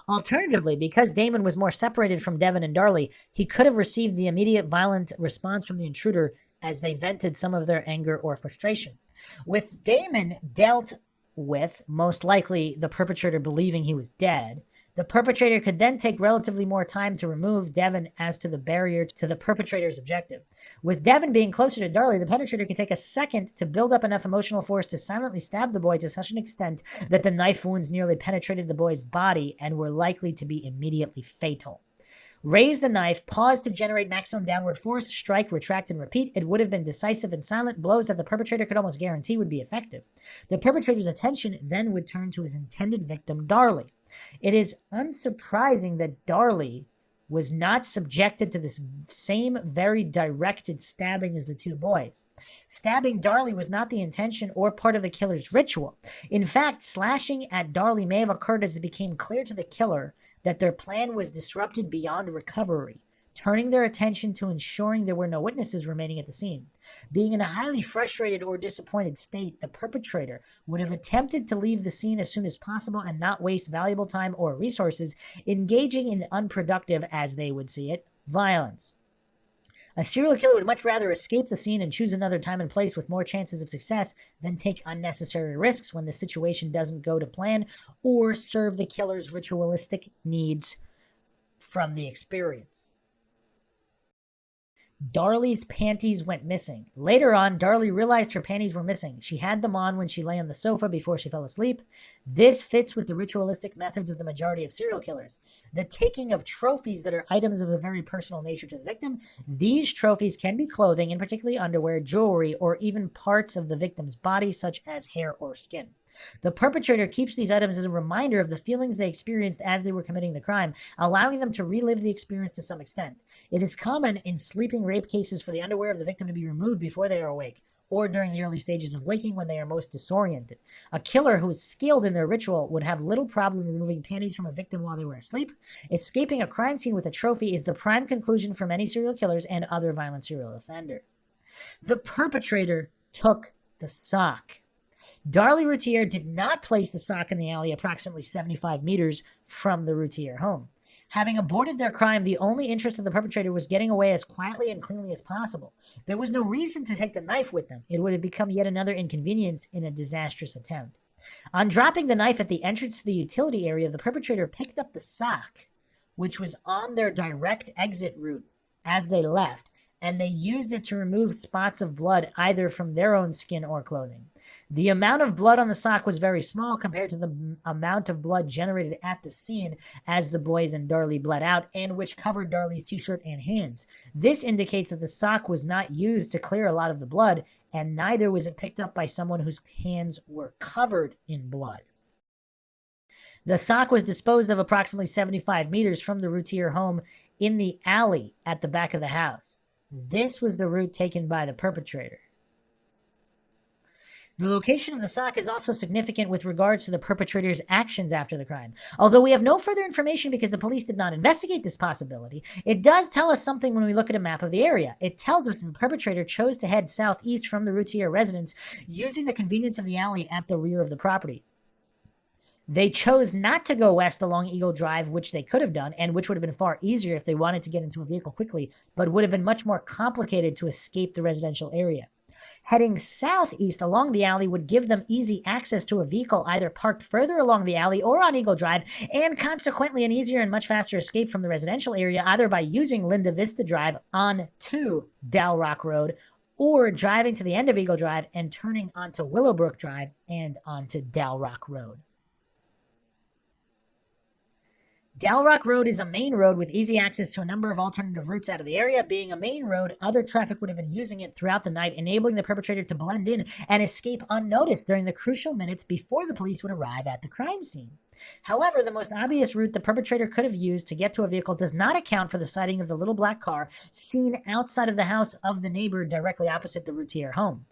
S2: Alternatively, because Damon was more separated from Devin and Darlie, he could have received the immediate violent response from the intruder as they vented some of their anger or frustration. With Damon dealt with, most likely the perpetrator believing he was dead, the perpetrator could then take relatively more time to remove Devin as to the barrier to the perpetrator's objective. With Devin being closer to Darlie, the perpetrator could take a second to build up enough emotional force to silently stab the boy to such an extent that the knife wounds nearly penetrated the boy's body and were likely to be immediately fatal. Raise the knife, pause to generate maximum downward force, strike, retract, and repeat. It would have been decisive and silent blows that the perpetrator could almost guarantee would be effective. The perpetrator's attention then would turn to his intended victim, Darlie. It is unsurprising that Darlie was not subjected to this same very directed stabbing as the two boys. Stabbing Darlie was not the intention or part of the killer's ritual. In fact, slashing at Darlie may have occurred as it became clear to the killer that their plan was disrupted beyond recovery, turning their attention to ensuring there were no witnesses remaining at the scene. Being in a highly frustrated or disappointed state, the perpetrator would have attempted to leave the scene as soon as possible and not waste valuable time or resources engaging in unproductive, as they would see it, violence. A serial killer would much rather escape the scene and choose another time and place with more chances of success than take unnecessary risks when the situation doesn't go to plan or serve the killer's ritualistic needs from the experience. Darlie's panties went missing. Later on, Darlie realized her panties were missing. She had them on when she lay on the sofa before she fell asleep. This fits with the ritualistic methods of the majority of serial killers. The taking of trophies that are items of a very personal nature to the victim. These trophies can be clothing, and particularly underwear, jewelry, or even parts of the victim's body, such as hair or skin. The perpetrator keeps these items as a reminder of the feelings they experienced as they were committing the crime, allowing them to relive the experience to some extent. It is common in sleeping rape cases for the underwear of the victim to be removed before they are awake, or during the early stages of waking when they are most disoriented. A killer who is skilled in their ritual would have little problem removing panties from a victim while they were asleep. Escaping a crime scene with a trophy is the prime conclusion for many serial killers and other violent serial offenders. The perpetrator took the sock. Darlie Routier did not place the sock in the alley approximately 75 meters from the Routier home. Having aborted their crime, the only interest of the perpetrator was getting away as quietly and cleanly as possible. There was no reason to take the knife with them. It would have become yet another inconvenience in a disastrous attempt. On dropping the knife at the entrance to the utility area, the perpetrator picked up the sock, which was on their direct exit route as they left, and they used it to remove spots of blood either from their own skin or clothing. The amount of blood on the sock was very small compared to the amount of blood generated at the scene as the boys and Darlie bled out, and which covered Darlie's t-shirt and hands. This indicates that the sock was not used to clear a lot of the blood, and neither was it picked up by someone whose hands were covered in blood. The sock was disposed of approximately 75 meters from the Routier home in the alley at the back of the house. This was the route taken by the perpetrator. The location of the sock is also significant with regards to the perpetrator's actions after the crime. Although we have no further information because the police did not investigate this possibility, it does tell us something when we look at a map of the area. It tells us that the perpetrator chose to head southeast from the Routier residence using the convenience of the alley at the rear of the property. They chose not to go west along Eagle Drive, which they could have done, and which would have been far easier if they wanted to get into a vehicle quickly, but would have been much more complicated to escape the residential area. Heading southeast along the alley would give them easy access to a vehicle either parked further along the alley or on Eagle Drive, and consequently an easier and much faster escape from the residential area either by using Linda Vista Drive on to Dal Rock Road or driving to the end of Eagle Drive and turning onto Willowbrook Drive and onto Dal Rock Road. Dell Rock Road is a main road with easy access to a number of alternative routes out of the area. Being a main road, other traffic would have been using it throughout the night, enabling the perpetrator to blend in and escape unnoticed during the crucial minutes before the police would arrive at the crime scene. However, the most obvious route the perpetrator could have used to get to a vehicle does not account for the sighting of the little black car seen outside of the house of the neighbor directly opposite the Routier home.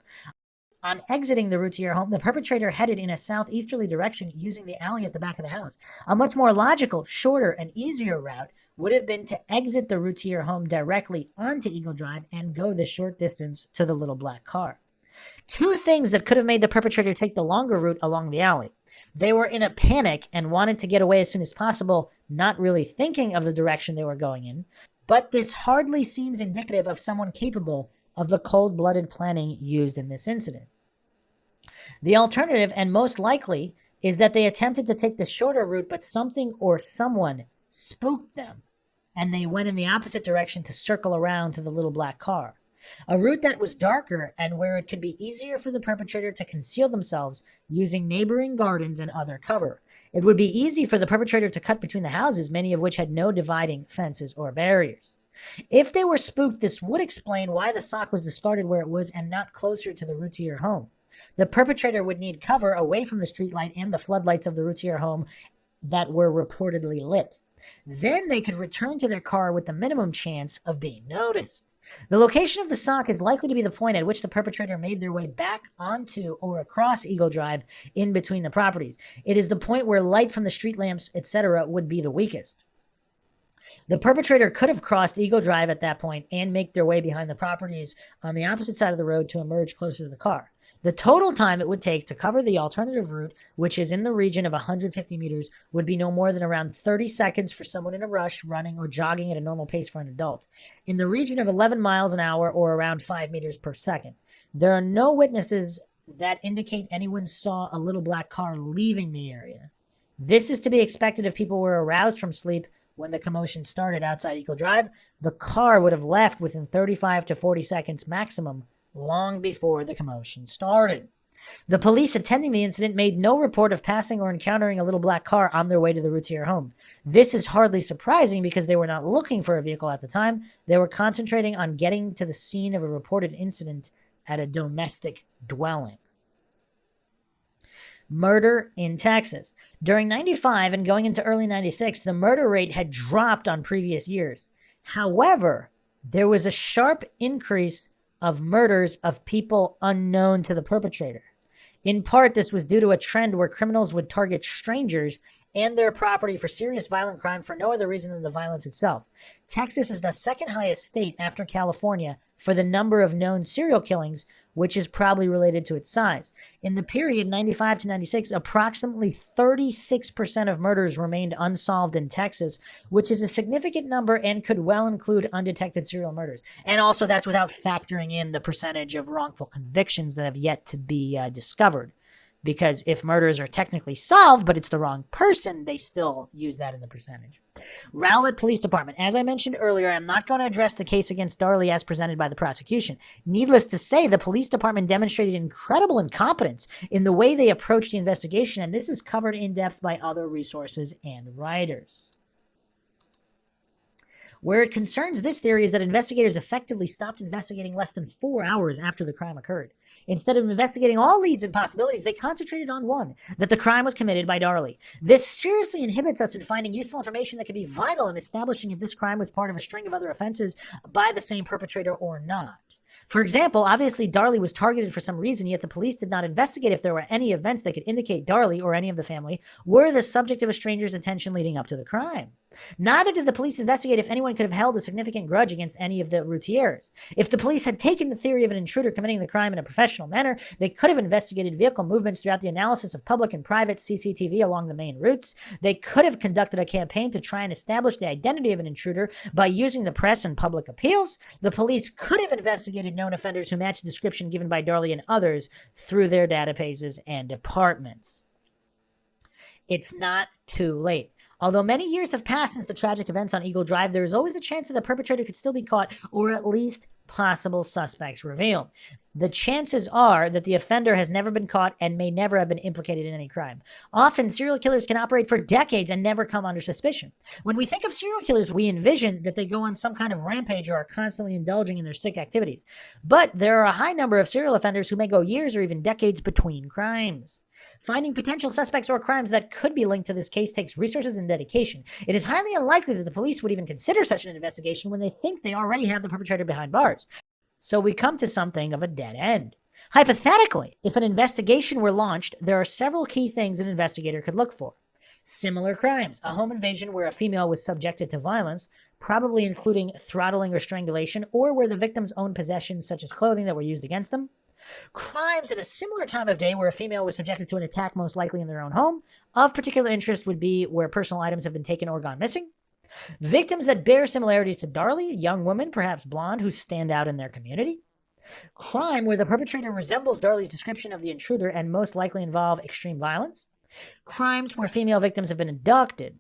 S2: On exiting the Routier home, the perpetrator headed in a southeasterly direction using the alley at the back of the house. A much more logical, shorter, and easier route would have been to exit the Routier home directly onto Eagle Drive and go the short distance to the little black car. Two things that could have made the perpetrator take the longer route along the alley. They were in a panic and wanted to get away as soon as possible, not really thinking of the direction they were going in, but this hardly seems indicative of someone capable of the cold-blooded planning used in this incident. The alternative, and most likely, is that they attempted to take the shorter route, but something or someone spooked them, and they went in the opposite direction to circle around to the little black car. A route that was darker and where it could be easier for the perpetrator to conceal themselves using neighboring gardens and other cover. It would be easy for the perpetrator to cut between the houses, many of which had no dividing fences or barriers. If they were spooked, this would explain why the sock was discarded where it was and not closer to the Routier home. The perpetrator would need cover away from the streetlight and the floodlights of the Routier home that were reportedly lit. Then they could return to their car with the minimum chance of being noticed. The location of the sock is likely to be the point at which the perpetrator made their way back onto or across Eagle Drive in between the properties. It is the point where light from the street lamps, etc., would be the weakest. The perpetrator could have crossed Eagle Drive at that point and make their way behind the properties on the opposite side of the road to emerge closer to the car. The total time it would take to cover the alternative route, which is in the region of 150 meters, would be no more than around 30 seconds for someone in a rush, running or jogging at a normal pace for an adult, in the region of 11 miles an hour or around 5 meters per second. There are no witnesses that indicate anyone saw a little black car leaving the area. This is to be expected if people were aroused from sleep when the commotion started outside Eagle Drive. The car would have left within 35 to 40 seconds maximum, long before the commotion started. The police attending the incident made no report of passing or encountering a little black car on their way to the Routier home. This is hardly surprising because they were not looking for a vehicle at the time. They were concentrating on getting to the scene of a reported incident at a domestic dwelling. Murder in Texas. During 95 and going into early 96, the murder rate had dropped on previous years. However, there was a sharp increase of murders of people unknown to the perpetrator. In part, this was due to a trend where criminals would target strangers and their property for serious violent crime for no other reason than the violence itself. Texas is the second highest state after California for the number of known serial killings, which is probably related to its size. In the period 95 to 96, approximately 36% of murders remained unsolved in Texas, which is a significant number and could well include undetected serial murders. And also that's without factoring in the percentage of wrongful convictions that have yet to be discovered. Because if murders are technically solved, but it's the wrong person, they still use that in the percentage. Rowlett Police Department. As I mentioned earlier, I'm not going to address the case against Darlie as presented by the prosecution. Needless to say, the police department demonstrated incredible incompetence in the way they approached the investigation, and this is covered in depth by other resources and writers. Where it concerns this theory is that investigators effectively stopped investigating less than 4 hours after the crime occurred. Instead of investigating all leads and possibilities, they concentrated on one, that the crime was committed by Darlie. This seriously inhibits us in finding useful information that could be vital in establishing if this crime was part of a string of other offenses by the same perpetrator or not. For example, obviously Darlie was targeted for some reason, yet the police did not investigate if there were any events that could indicate Darlie or any of the family were the subject of a stranger's attention leading up to the crime. Neither did the police investigate if anyone could have held a significant grudge against any of the routiers. If the police had taken the theory of an intruder committing the crime in a professional manner, they could have investigated vehicle movements throughout the analysis of public and private CCTV along the main routes. They could have conducted a campaign to try and establish the identity of an intruder by using the press and public appeals. The police could have investigated known offenders who matched the description given by Darlie and others through their databases and departments. It's not too late. Although many years have passed since the tragic events on Eagle Drive, there is always a chance that the perpetrator could still be caught or at least possible suspects revealed. The chances are that the offender has never been caught and may never have been implicated in any crime. Often, serial killers can operate for decades and never come under suspicion. When we think of serial killers, we envision that they go on some kind of rampage or are constantly indulging in their sick activities. But there are a high number of serial offenders who may go years or even decades between crimes. Finding potential suspects or crimes that could be linked to this case takes resources and dedication. It is highly unlikely that the police would even consider such an investigation when they think they already have the perpetrator behind bars. So we come to something of a dead end. Hypothetically, if an investigation were launched, there are several key things an investigator could look for. Similar crimes, a home invasion where a female was subjected to violence, probably including throttling or strangulation, or where the victim's own possessions such as clothing that were used against them. Crimes at a similar time of day where a female was subjected to an attack, most likely in their own home. Of particular interest would be where personal items have been taken or gone missing. Victims that bear similarities to Darlie, young women, perhaps blonde, who stand out in their community. Crime where the perpetrator resembles Darlie's description of the intruder and most likely involve extreme violence. Crimes where female victims have been abducted.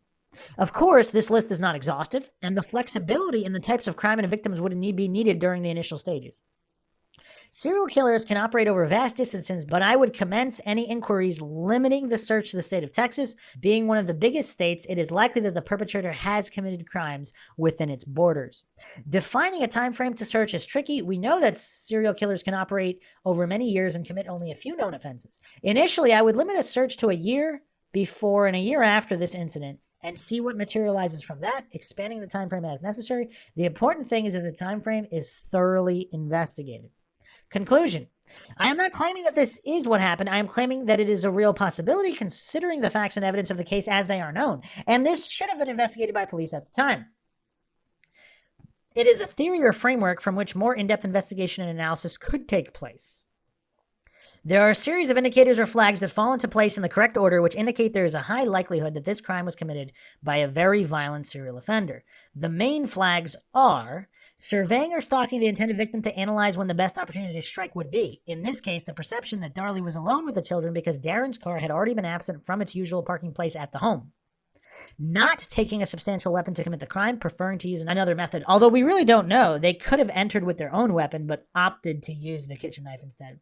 S2: Of course, this list is not exhaustive, and the flexibility in the types of crime and victims would be needed during the initial stages. Serial killers can operate over vast distances, but I would commence any inquiries limiting the search to the state of Texas. Being one of the biggest states, it is likely that the perpetrator has committed crimes within its borders. Defining a time frame to search is tricky. We know that serial killers can operate over many years and commit only a few known offenses. Initially, I would limit a search to a year before and a year after this incident and see what materializes from that, expanding the time frame as necessary. The important thing is that the time frame is thoroughly investigated. Conclusion. I am not claiming that this is what happened. I am claiming that it is a real possibility considering the facts and evidence of the case as they are known. And this should have been investigated by police at the time. It is a theory or framework from which more in-depth investigation and analysis could take place. There are a series of indicators or flags that fall into place in the correct order which indicate there is a high likelihood that this crime was committed by a very violent serial offender. The main flags are surveying or stalking the intended victim to analyze when the best opportunity to strike would be. In this case, the perception that Darlie was alone with the children because Darren's car had already been absent from its usual parking place at the home. Not taking a substantial weapon to commit the crime, preferring to use another method. Although we really don't know, they could have entered with their own weapon but opted to use the kitchen knife instead.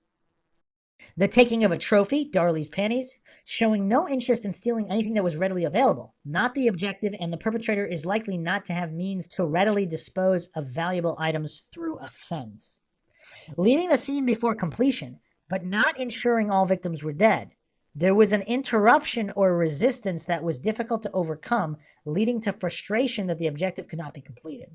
S2: The taking of a trophy, Darlie's panties, showing no interest in stealing anything that was readily available. Not the objective, and the perpetrator is likely not to have means to readily dispose of valuable items through a fence. Leaving the scene before completion, but not ensuring all victims were dead. There was an interruption or resistance that was difficult to overcome, leading to frustration that the objective could not be completed.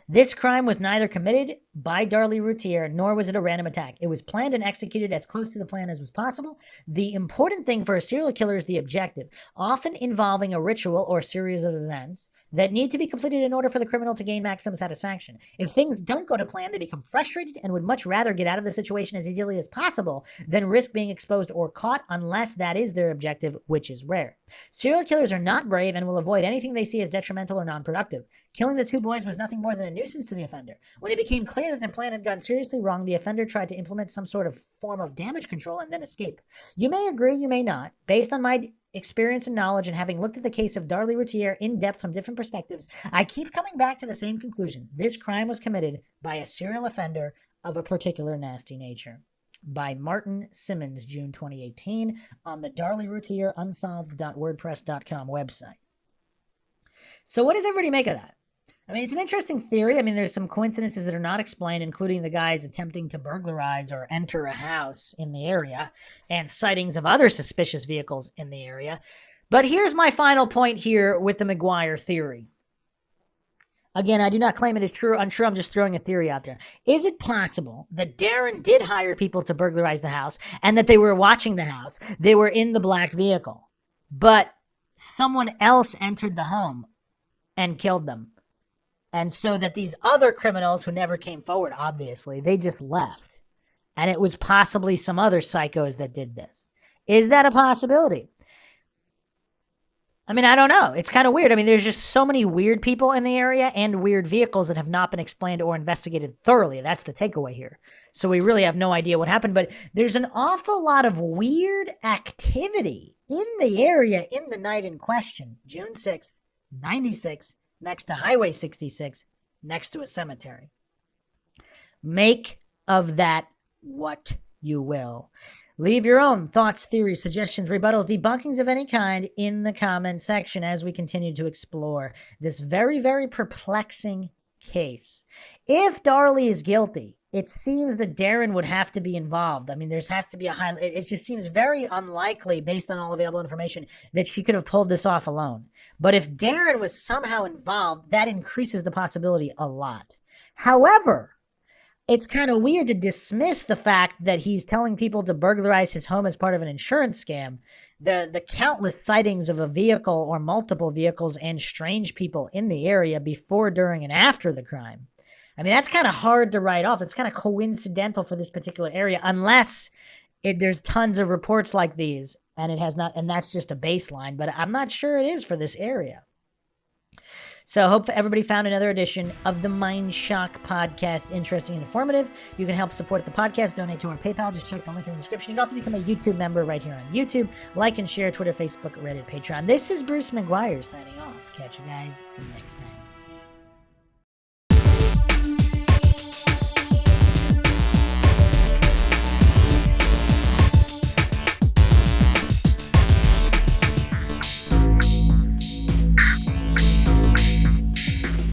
S2: This crime was neither committed by Darlie Routier, nor was it a random attack. It was planned and executed as close to the plan as was possible. The important thing for a serial killer is the objective, often involving a ritual or series of events that need to be completed in order for the criminal to gain maximum satisfaction. If things don't go to plan, they become frustrated and would much rather get out of the situation as easily as possible than risk being exposed or caught unless that is their objective, which is rare. Serial killers are not brave and will avoid anything they see as detrimental or non-productive. Killing the two boys was nothing more than a nuisance to the offender. When it became clear that their plan had gone seriously wrong, the offender tried to implement some sort of form of damage control and then escape. You may agree, you may not. Based on my experience and knowledge and having looked at the case of Darlie Routier in depth from different perspectives, I keep coming back to the same conclusion. This crime was committed by a serial offender of a particular nasty nature. By Martin Simmons, June 2018, on the Darlie Routier Unsolved.wordpress.com website. So what does everybody make of that? I mean, it's an interesting theory. I mean, there's some coincidences that are not explained, including the guys attempting to burglarize or enter a house in the area and sightings of other suspicious vehicles in the area. But here's my final point here with the McGuire theory. Again, I do not claim it is true or untrue. I'm just throwing a theory out there. Is it possible that Darren did hire people to burglarize the house and that they were watching the house? They were in the black vehicle, but someone else entered the home and killed them. And so that these other criminals who never came forward, obviously, they just left. And it was possibly some other psychos that did this. Is that a possibility? I mean, I don't know. It's kind of weird. I mean, there's just so many weird people in the area and weird vehicles that have not been explained or investigated thoroughly. That's the takeaway here. So we really have no idea what happened. But there's an awful lot of weird activity in the area in the night in question, June 6th, 96, next to Highway 66, next to a cemetery. Make of that what you will. Leave your own thoughts, theories, suggestions, rebuttals, debunkings of any kind in the comment section as we continue to explore this very, very perplexing case. If Darlie is guilty, it seems that Darren would have to be involved. I mean, there has to be it just seems very unlikely, based on all available information, that she could have pulled this off alone. But if Darren was somehow involved, that increases the possibility a lot. However, it's kind of weird to dismiss the fact that he's telling people to burglarize his home as part of an insurance scam. The countless sightings of a vehicle or multiple vehicles and strange people in the area before, during, and after the crime. I mean, that's kind of hard to write off. It's kind of coincidental for this particular area, unless there's tons of reports like these, and it has not, and that's just a baseline. But I'm not sure it is for this area. So I hope everybody found another edition of the MindShock podcast interesting and informative. You can help support the podcast, donate to our PayPal. Just check the link in the description. You can also become a YouTube member right here on YouTube. Like and share Twitter, Facebook, Reddit, Patreon. This is Bruce McGuire signing off. Catch you guys next time.